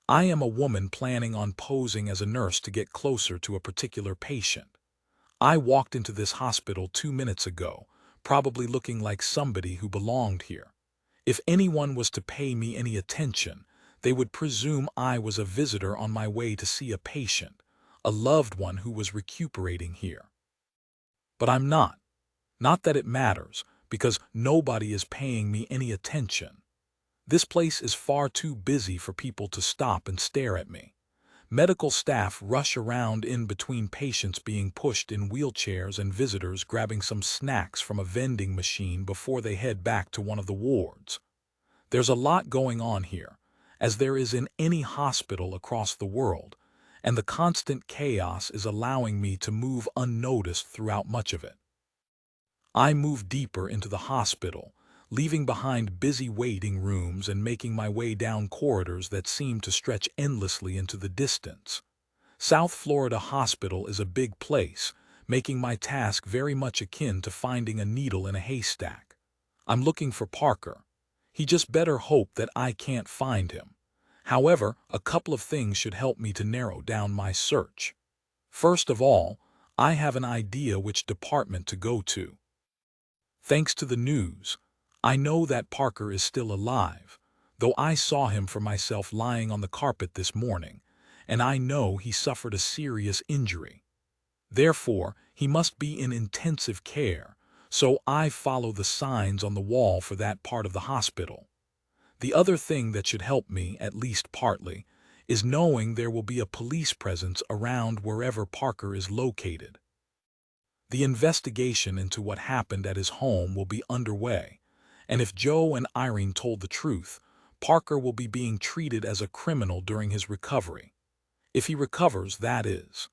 I am a woman planning on posing as a nurse to get closer to a particular patient. I walked into this hospital 2 minutes ago, probably looking like somebody who belonged here. If anyone was to pay me any attention, they would presume I was a visitor on my way to see a patient, a loved one who was recuperating here. But I'm not. Not that it matters, because nobody is paying me any attention. This place is far too busy for people to stop and stare at me. Medical staff rush around in between patients being pushed in wheelchairs and visitors grabbing some snacks from a vending machine before they head back to one of the wards. There's a lot going on here, as there is in any hospital across the world, and the constant chaos is allowing me to move unnoticed throughout much of it. I move deeper into the hospital, leaving behind busy waiting rooms and making my way down corridors that seem to stretch endlessly into the distance. South Florida Hospital is a big place, making my task very much akin to finding a needle in a haystack. I'm looking for Parker. He just better hope that I can't find him. However, a couple of things should help me to narrow down my search. First of all, I have an idea which department to go to. Thanks to the news, I know that Parker is still alive, though I saw him for myself lying on the carpet this morning, and I know he suffered a serious injury. Therefore, he must be in intensive care, so I follow the signs on the wall for that part of the hospital. The other thing that should help me, at least partly, is knowing there will be a police presence around wherever Parker is located. The investigation into what happened at his home will be underway, and if Joe and Irene told the truth, Parker will be being treated as a criminal during his recovery. If he recovers, that is.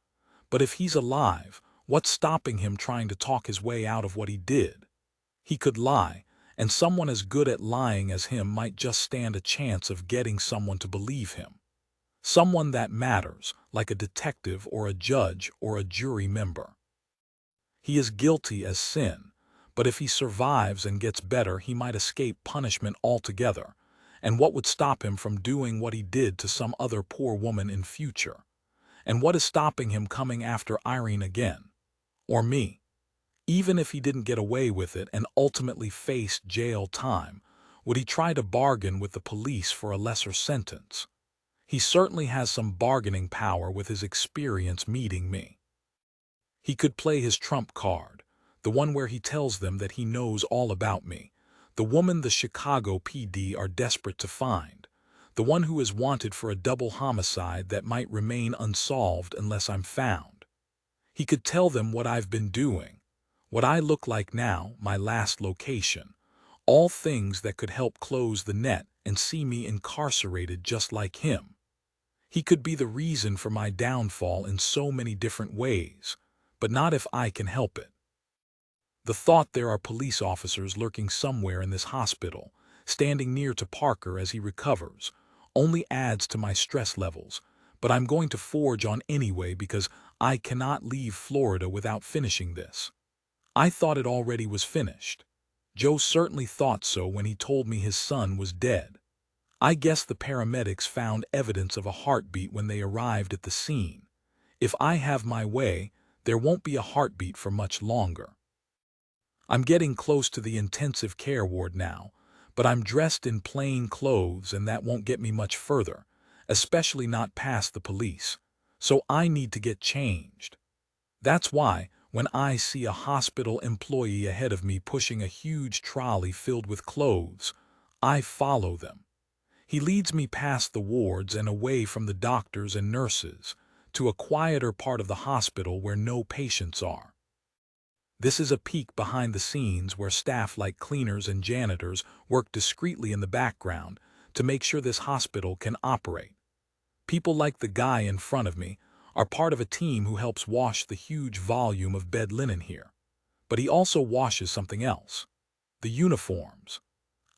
But if he's alive, what's stopping him trying to talk his way out of what he did? He could lie, and someone as good at lying as him might just stand a chance of getting someone to believe him. Someone that matters, like a detective or a judge or a jury member. He is guilty as sin, but if he survives and gets better, he might escape punishment altogether. And what would stop him from doing what he did to some other poor woman in future? And what is stopping him coming after Irene again? Or me? Even if he didn't get away with it and ultimately faced jail time, would he try to bargain with the police for a lesser sentence? He certainly has some bargaining power with his experience meeting me. He could play his trump card, the one where he tells them that he knows all about me, the woman the Chicago PD are desperate to find, the one who is wanted for a double homicide that might remain unsolved unless I'm found. He could tell them what I've been doing, what I look like now, my last location, all things that could help close the net and see me incarcerated just like him. He could be the reason for my downfall in so many different ways, but not if I can help it. The thought there are police officers lurking somewhere in this hospital, standing near to Parker as he recovers, only adds to my stress levels, but I'm going to forge on anyway because I cannot leave Florida without finishing this. I thought it already was finished. Joe certainly thought so when he told me his son was dead. I guess the paramedics found evidence of a heartbeat when they arrived at the scene. If I have my way, there won't be a heartbeat for much longer. I'm getting close to the intensive care ward now, but I'm dressed in plain clothes and that won't get me much further, especially not past the police. So I need to get changed. That's why, when I see a hospital employee ahead of me pushing a huge trolley filled with clothes, I follow them. He leads me past the wards and away from the doctors and nurses, to a quieter part of the hospital where no patients are. This is a peek behind the scenes where staff like cleaners and janitors work discreetly in the background to make sure this hospital can operate. People like the guy in front of me are part of a team who helps wash the huge volume of bed linen here. But he also washes something else. The uniforms.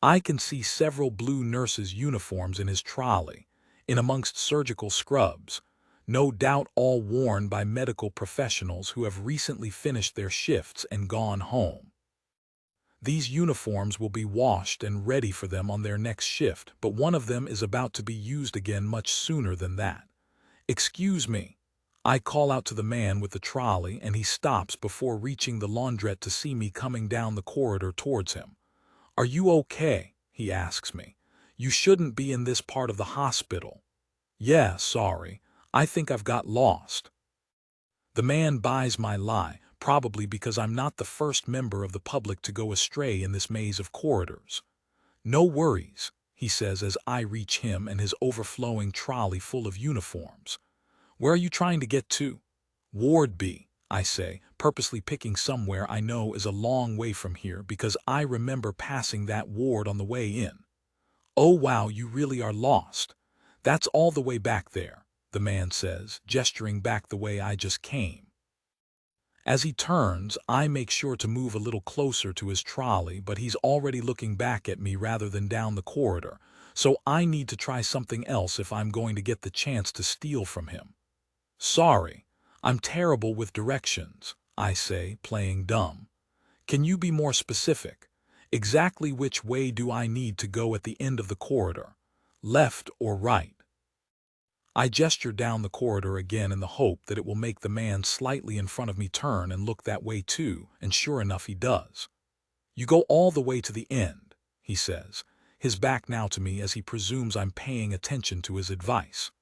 I can see several blue nurses' uniforms in his trolley, in amongst surgical scrubs, no doubt all worn by medical professionals who have recently finished their shifts and gone home. These uniforms will be washed and ready for them on their next shift, but one of them is about to be used again much sooner than that. "Excuse me." I call out to the man with the trolley and he stops before reaching the laundrette to see me coming down the corridor towards him. "Are you okay?" he asks me. "You shouldn't be in this part of the hospital." "Yeah, sorry. I think I've got lost." The man buys my lie, probably because I'm not the first member of the public to go astray in this maze of corridors. "No worries," he says as I reach him and his overflowing trolley full of uniforms. "Where are you trying to get to?" "Ward B," I say, purposely picking somewhere I know is a long way from here because I remember passing that ward on the way in. "Oh wow, you really are lost. That's all the way back there," the man says, gesturing back the way I just came. As he turns, I make sure to move a little closer to his trolley, but he's already looking back at me rather than down the corridor, so I need to try something else if I'm going to get the chance to steal from him. "Sorry, I'm terrible with directions," I say, playing dumb. "Can you be more specific? Exactly which way do I need to go at the end of the corridor? Left or right?" I gesture down the corridor again in the hope that it will make the man slightly in front of me turn and look that way too, and sure enough he does. "You go all the way to the end," he says, his back now to me as he presumes I'm paying attention to his advice.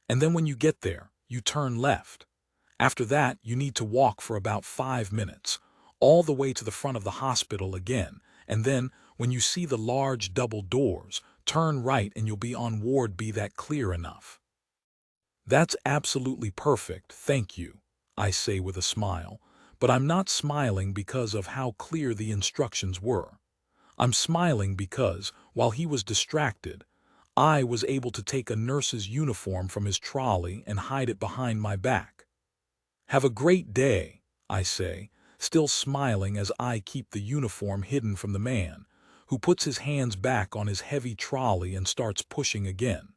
"And then when you get there, you turn left. After that, you need to walk for about 5 minutes, all the way to the front of the hospital again, and then, when you see the large double doors, turn right and you'll be on Ward B. That clear enough?" "That's absolutely perfect, thank you," I say with a smile, but I'm not smiling because of how clear the instructions were. I'm smiling because, while he was distracted, I was able to take a nurse's uniform from his trolley and hide it behind my back. "Have a great day," I say, still smiling as I keep the uniform hidden from the man, who puts his hands back on his heavy trolley and starts pushing again.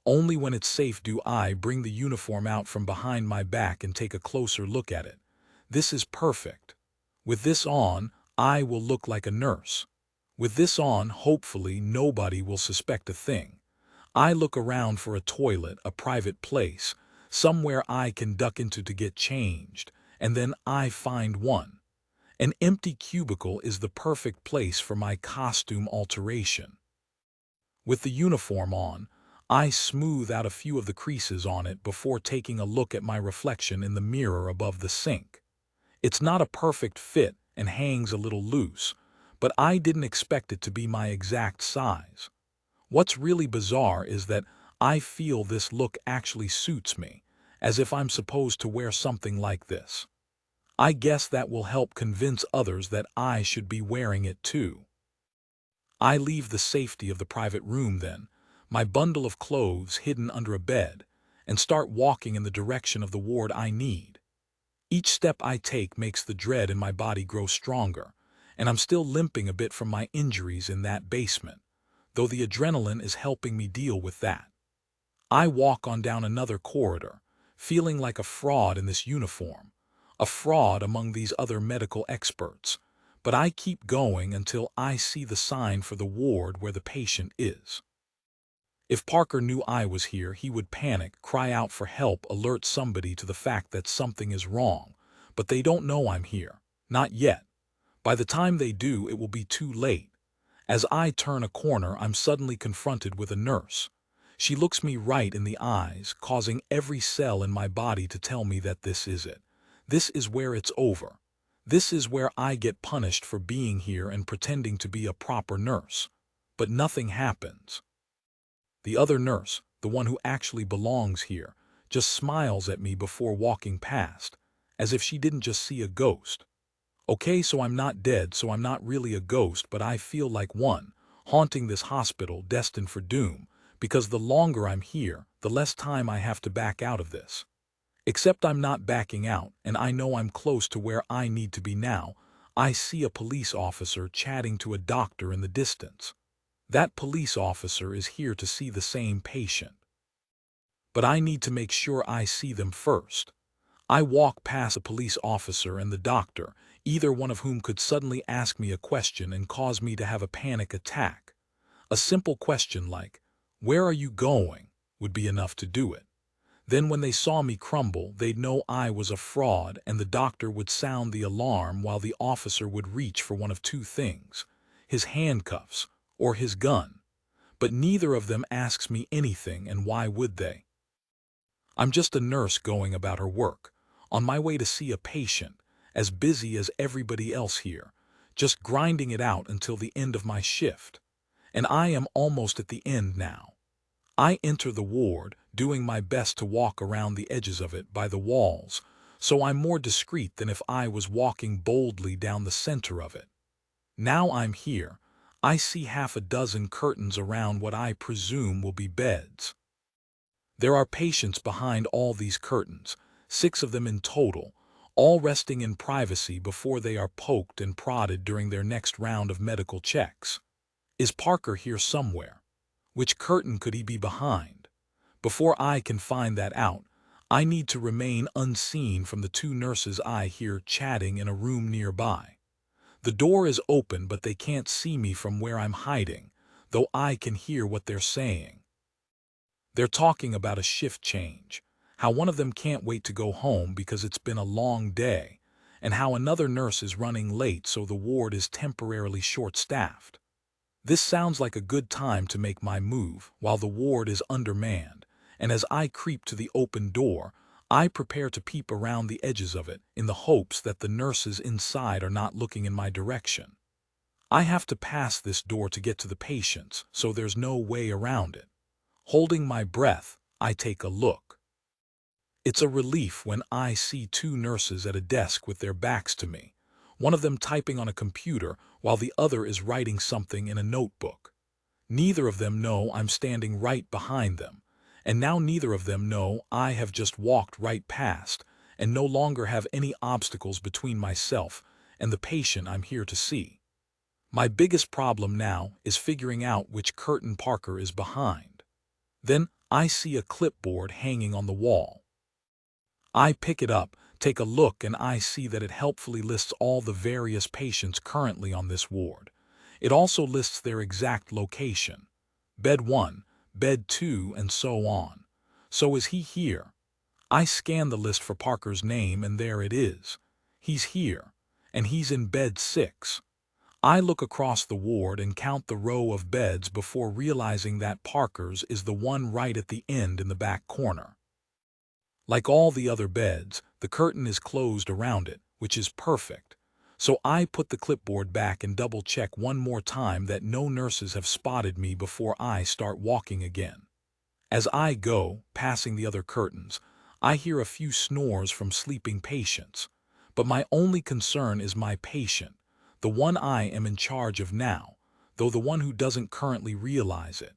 Only when it's safe do I bring the uniform out from behind my back and take a closer look at it. This is perfect. With this on, I will look like a nurse. With this on, hopefully nobody will suspect a thing. I look around for a toilet, a private place, somewhere I can duck into to get changed, and then I find one. An empty cubicle is the perfect place for my costume alteration. With the uniform on, I smooth out a few of the creases on it before taking a look at my reflection in the mirror above the sink. It's not a perfect fit and hangs a little loose, but I didn't expect it to be my exact size. What's really bizarre is that I feel this look actually suits me, as if I'm supposed to wear something like this. I guess that will help convince others that I should be wearing it too. I leave the safety of the private room then, my bundle of clothes hidden under a bed, and start walking in the direction of the ward I need. Each step I take makes the dread in my body grow stronger, and I'm still limping a bit from my injuries in that basement, though the adrenaline is helping me deal with that. I walk on down another corridor, feeling like a fraud in this uniform, a fraud among these other medical experts, but I keep going until I see the sign for the ward where the patient is. If Parker knew I was here, he would panic, cry out for help, alert somebody to the fact that something is wrong, but they don't know I'm here. Not yet. By the time they do, it will be too late. As I turn a corner, I'm suddenly confronted with a nurse. She looks me right in the eyes, causing every cell in my body to tell me that this is it. This is where it's over. This is where I get punished for being here and pretending to be a proper nurse. But nothing happens. The other nurse, the one who actually belongs here, just smiles at me before walking past, as if she didn't just see a ghost. Okay, so I'm not dead, so I'm not really a ghost, but I feel like one, haunting this hospital destined for doom, because the longer I'm here, the less time I have to back out of this. Except I'm not backing out, and I know I'm close to where I need to be now. I see a police officer chatting to a doctor in the distance. That police officer is here to see the same patient. But I need to make sure I see them first. I walk past a police officer and the doctor, either one of whom could suddenly ask me a question and cause me to have a panic attack. A simple question like, "Where are you going?" would be enough to do it. Then when they saw me crumble, they'd know I was a fraud, and the doctor would sound the alarm while the officer would reach for one of two things, his handcuffs or his gun. But neither of them asks me anything, and why would they? I'm just a nurse going about her work, on my way to see a patient, as busy as everybody else here, just grinding it out until the end of my shift. And I am almost at the end now. I enter the ward, doing my best to walk around the edges of it by the walls, so I'm more discreet than if I was walking boldly down the center of it. Now I'm here, I see half a dozen curtains around what I presume will be beds. There are patients behind all these curtains, 6 of them in total, all resting in privacy before they are poked and prodded during their next round of medical checks. Is Parker here somewhere? Which curtain could he be behind? Before I can find that out, I need to remain unseen from the 2 nurses I hear chatting in a room nearby. The door is open, but they can't see me from where I'm hiding, though I can hear what they're saying. They're talking about a shift change, how one of them can't wait to go home because it's been a long day, and how another nurse is running late so the ward is temporarily short-staffed. This sounds like a good time to make my move while the ward is undermanned, and as I creep to the open door, I prepare to peep around the edges of it in the hopes that the nurses inside are not looking in my direction. I have to pass this door to get to the patients, so there's no way around it. Holding my breath, I take a look. It's a relief when I see 2 nurses at a desk with their backs to me, one of them typing on a computer while the other is writing something in a notebook. Neither of them know I'm standing right behind them, and now neither of them know I have just walked right past and no longer have any obstacles between myself and the patient I'm here to see. My biggest problem now is figuring out which curtain Parker is behind. Then I see a clipboard hanging on the wall. I pick it up, take a look, and I see that it helpfully lists all the various patients currently on this ward. It also lists their exact location. Bed 1, Bed 2, and so on. So is he here? I scan the list for Parker's name and there it is. He's here, and he's in bed 6. I look across the ward and count the row of beds before realizing that Parker's is the one right at the end in the back corner. Like all the other beds, the curtain is closed around it, which is perfect. So I put the clipboard back and double-check one more time that no nurses have spotted me before I start walking again. As I go, passing the other curtains, I hear a few snores from sleeping patients. But my only concern is my patient, the one I am in charge of now, though the one who doesn't currently realize it.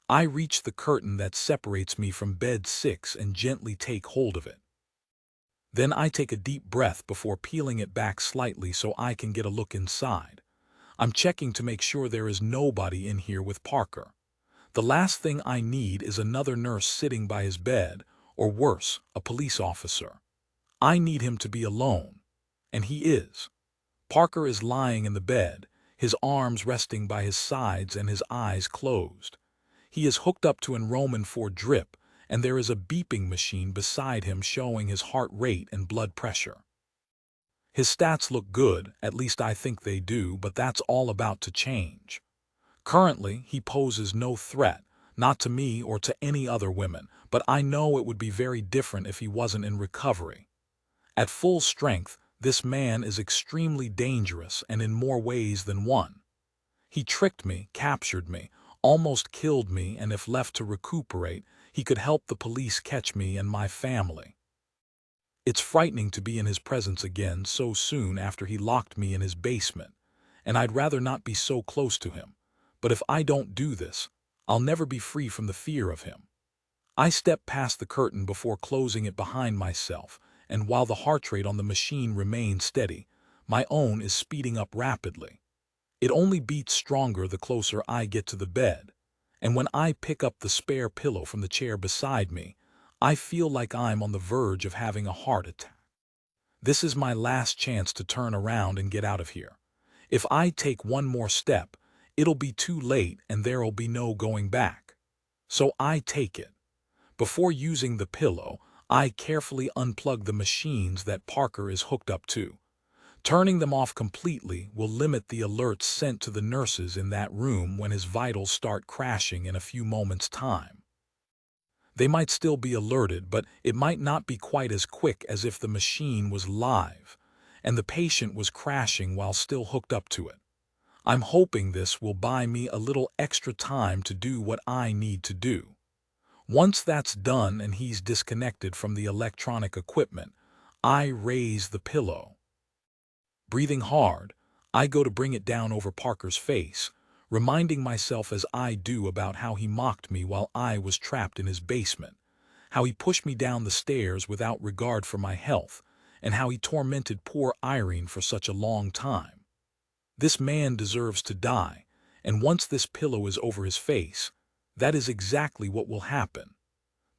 I reach the curtain that separates me from bed 6 and gently take hold of it. Then I take a deep breath before peeling it back slightly so I can get a look inside. I'm checking to make sure there is nobody in here with Parker. The last thing I need is another nurse sitting by his bed, or worse, a police officer. I need him to be alone. And he is. Parker is lying in the bed, his arms resting by his sides and his eyes closed. He is hooked up to an Roman 4 drip, and there is a beeping machine beside him showing his heart rate and blood pressure. His stats look good, at least I think they do, but that's all about to change. Currently, he poses no threat, not to me or to any other women, but I know it would be very different if he wasn't in recovery. At full strength, this man is extremely dangerous and in more ways than one. He tricked me, captured me, almost killed me, and if left to recuperate, he could help the police catch me and my family. It's frightening to be in his presence again so soon after he locked me in his basement, and I'd rather not be so close to him. But if I don't do this, I'll never be free from the fear of him. I step past the curtain before closing it behind myself, and while the heart rate on the machine remains steady, my own is speeding up rapidly. It only beats stronger the closer I get to the bed, and when I pick up the spare pillow from the chair beside me, I feel like I'm on the verge of having a heart attack. This is my last chance to turn around and get out of here. If I take one more step, it'll be too late and there'll be no going back. So I take it. Before using the pillow, I carefully unplug the machines that Parker is hooked up to. Turning them off completely will limit the alerts sent to the nurses in that room when his vitals start crashing in a few moments' time. They might still be alerted, but it might not be quite as quick as if the machine was live and the patient was crashing while still hooked up to it. I'm hoping this will buy me a little extra time to do what I need to do. Once that's done and he's disconnected from the electronic equipment, I raise the pillow. Breathing hard, I go to bring it down over Parker's face, reminding myself as I do about how he mocked me while I was trapped in his basement, how he pushed me down the stairs without regard for my health, and how he tormented poor Irene for such a long time. This man deserves to die, and once this pillow is over his face, that is exactly what will happen.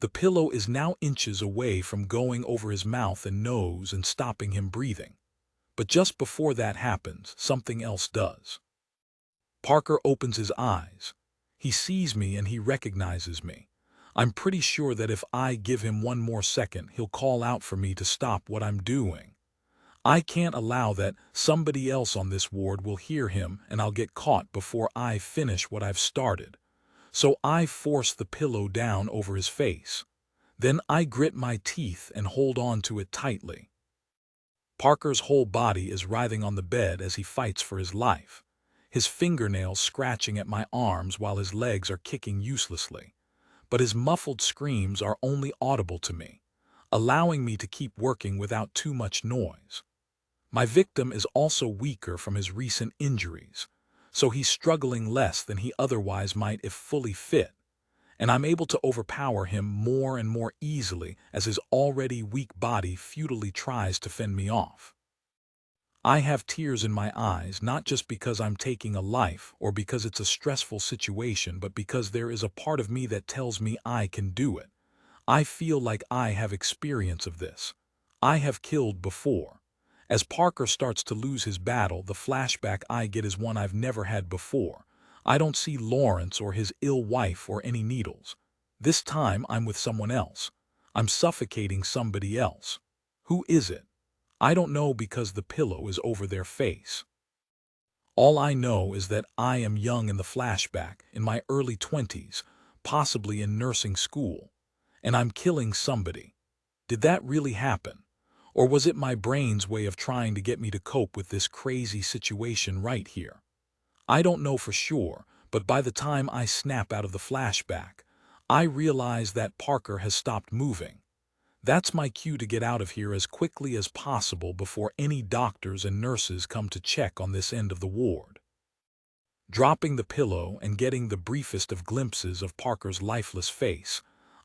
The pillow is now inches away from going over his mouth and nose and stopping him breathing. But just before that happens, something else does. Parker opens his eyes. He sees me and he recognizes me. I'm pretty sure that if I give him one more second, he'll call out for me to stop what I'm doing. I can't allow that somebody else on this ward will hear him and I'll get caught before I finish what I've started. So I force the pillow down over his face. Then I grit my teeth and hold on to it tightly. Parker's whole body is writhing on the bed as he fights for his life, his fingernails scratching at my arms while his legs are kicking uselessly. But his muffled screams are only audible to me, allowing me to keep working without too much noise. My victim is also weaker from his recent injuries, so he's struggling less than he otherwise might if fully fit, and I'm able to overpower him more and more easily as his already weak body futilely tries to fend me off. I have tears in my eyes, not just because I'm taking a life or because it's a stressful situation, but because there is a part of me that tells me I can do it. I feel like I have experience of this. I have killed before. As Parker starts to lose his battle, the flashback I get is one I've never had before. I don't see Lawrence or his ill wife or any needles. This time I'm with someone else. I'm suffocating somebody else. Who is it? I don't know because the pillow is over their face. All I know is that I am young in the flashback, in my early 20s, possibly in nursing school, and I'm killing somebody. Did that really happen? Or was it my brain's way of trying to get me to cope with this crazy situation right here? I don't know for sure, but by the time I snap out of the flashback, I realize that Parker has stopped moving. That's my cue to get out of here as quickly as possible before any doctors and nurses come to check on this end of the ward. Dropping the pillow and getting the briefest of glimpses of Parker's lifeless face,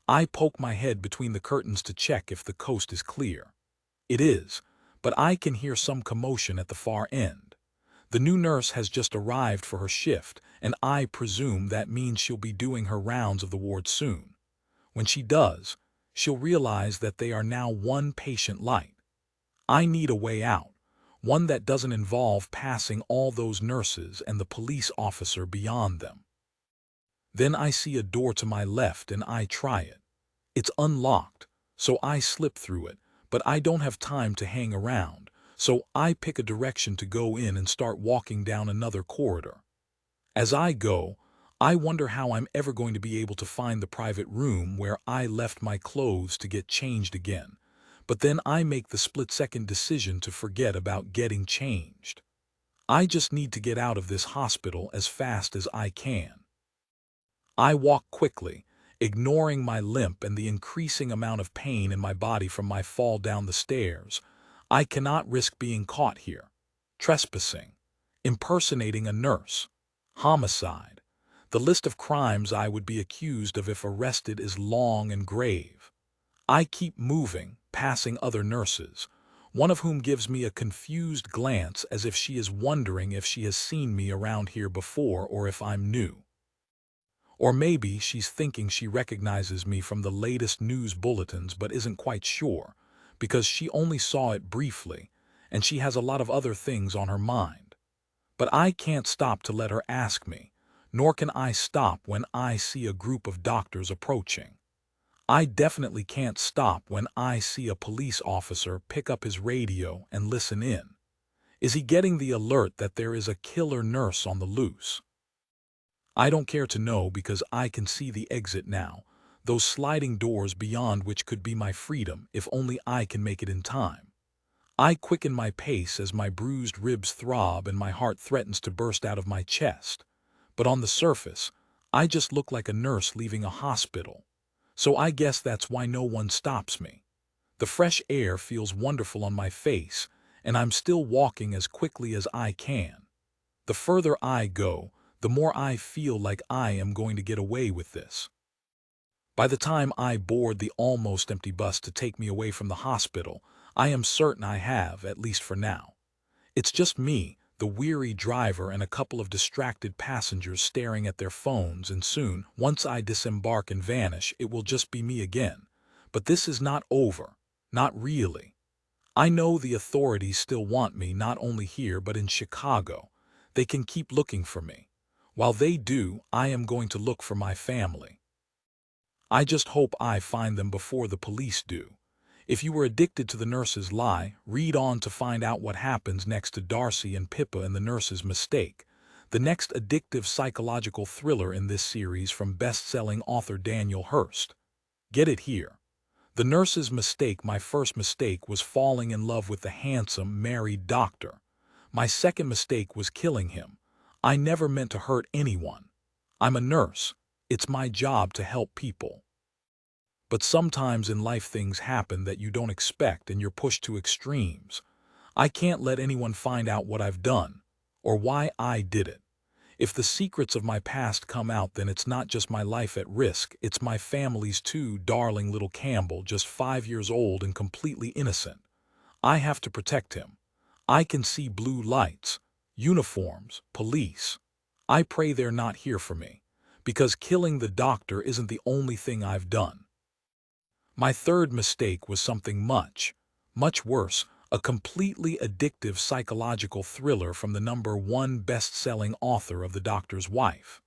I poke my head between the curtains to check if the coast is clear. It is, but I can hear some commotion at the far end. The new nurse has just arrived for her shift, and I presume that means she'll be doing her rounds of the ward soon. When she does, she'll realize that they are now one patient light. I need a way out, one that doesn't involve passing all those nurses and the police officer beyond them. Then I see a door to my left and I try it. It's unlocked, so I slip through it, but I don't have time to hang around, so I pick a direction to go in and start walking down another corridor. As I go, I wonder how I'm ever going to be able to find the private room where I left my clothes to get changed again, but then I make the split-second decision to forget about getting changed. I just need to get out of this hospital as fast as I can. I walk quickly, ignoring my limp and the increasing amount of pain in my body from my fall down the stairs. I cannot risk being caught here. Trespassing, impersonating a nurse, homicide. The list of crimes I would be accused of if arrested is long and grave. I keep moving, passing other nurses, one of whom gives me a confused glance as if she is wondering if she has seen me around here before or if I'm new. Or maybe she's thinking she recognizes me from the latest news bulletins but isn't quite sure, because she only saw it briefly, and she has a lot of other things on her mind. But I can't stop to let her ask me, nor can I stop when I see a group of doctors approaching. I definitely can't stop when I see a police officer pick up his radio and listen in. Is he getting the alert that there is a killer nurse on the loose? I don't care to know because I can see the exit now, those sliding doors beyond which could be my freedom if only I can make it in time. I quicken my pace as my bruised ribs throb and my heart threatens to burst out of my chest. But on the surface, I just look like a nurse leaving a hospital. So I guess that's why no one stops me. The fresh air feels wonderful on my face, and I'm still walking as quickly as I can. The further I go, the more I feel like I am going to get away with this. By the time I board the almost empty bus to take me away from the hospital, I am certain I have, at least for now. It's just me, the weary driver, and a couple of distracted passengers staring at their phones, and soon, once I disembark and vanish, it will just be me again. But this is not over. Not really. I know the authorities still want me, not only here but in Chicago. They can keep looking for me. While they do, I am going to look for my family. I just hope I find them before the police do. If you were addicted to the nurse's lie, read on to find out what happens next to Darcy and Pippa in The Nurse's Mistake, the next addictive psychological thriller in this series from best-selling author Daniel Hurst. Get it here. The Nurse's Mistake. My first mistake was falling in love with the handsome, married doctor. My second mistake was killing him. I never meant to hurt anyone. I'm a nurse. It's my job to help people. But sometimes in life things happen that you don't expect and you're pushed to extremes. I can't let anyone find out what I've done, or why I did it. If the secrets of my past come out, then it's not just my life at risk, it's my family's too. Darling little Campbell, just 5 years old and completely innocent. I have to protect him. I can see blue lights, uniforms, police. I pray they're not here for me, because killing the doctor isn't the only thing I've done. My third mistake was something much, much worse, a completely addictive psychological thriller from the #1 best-selling author of The Doctor's Wife.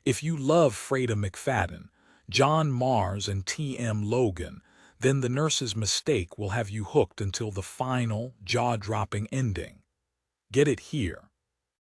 If you love Freda McFadden, John Mars, and T.M. Logan, Then the nurse's mistake will have you hooked until the final, jaw-dropping ending. Get it here.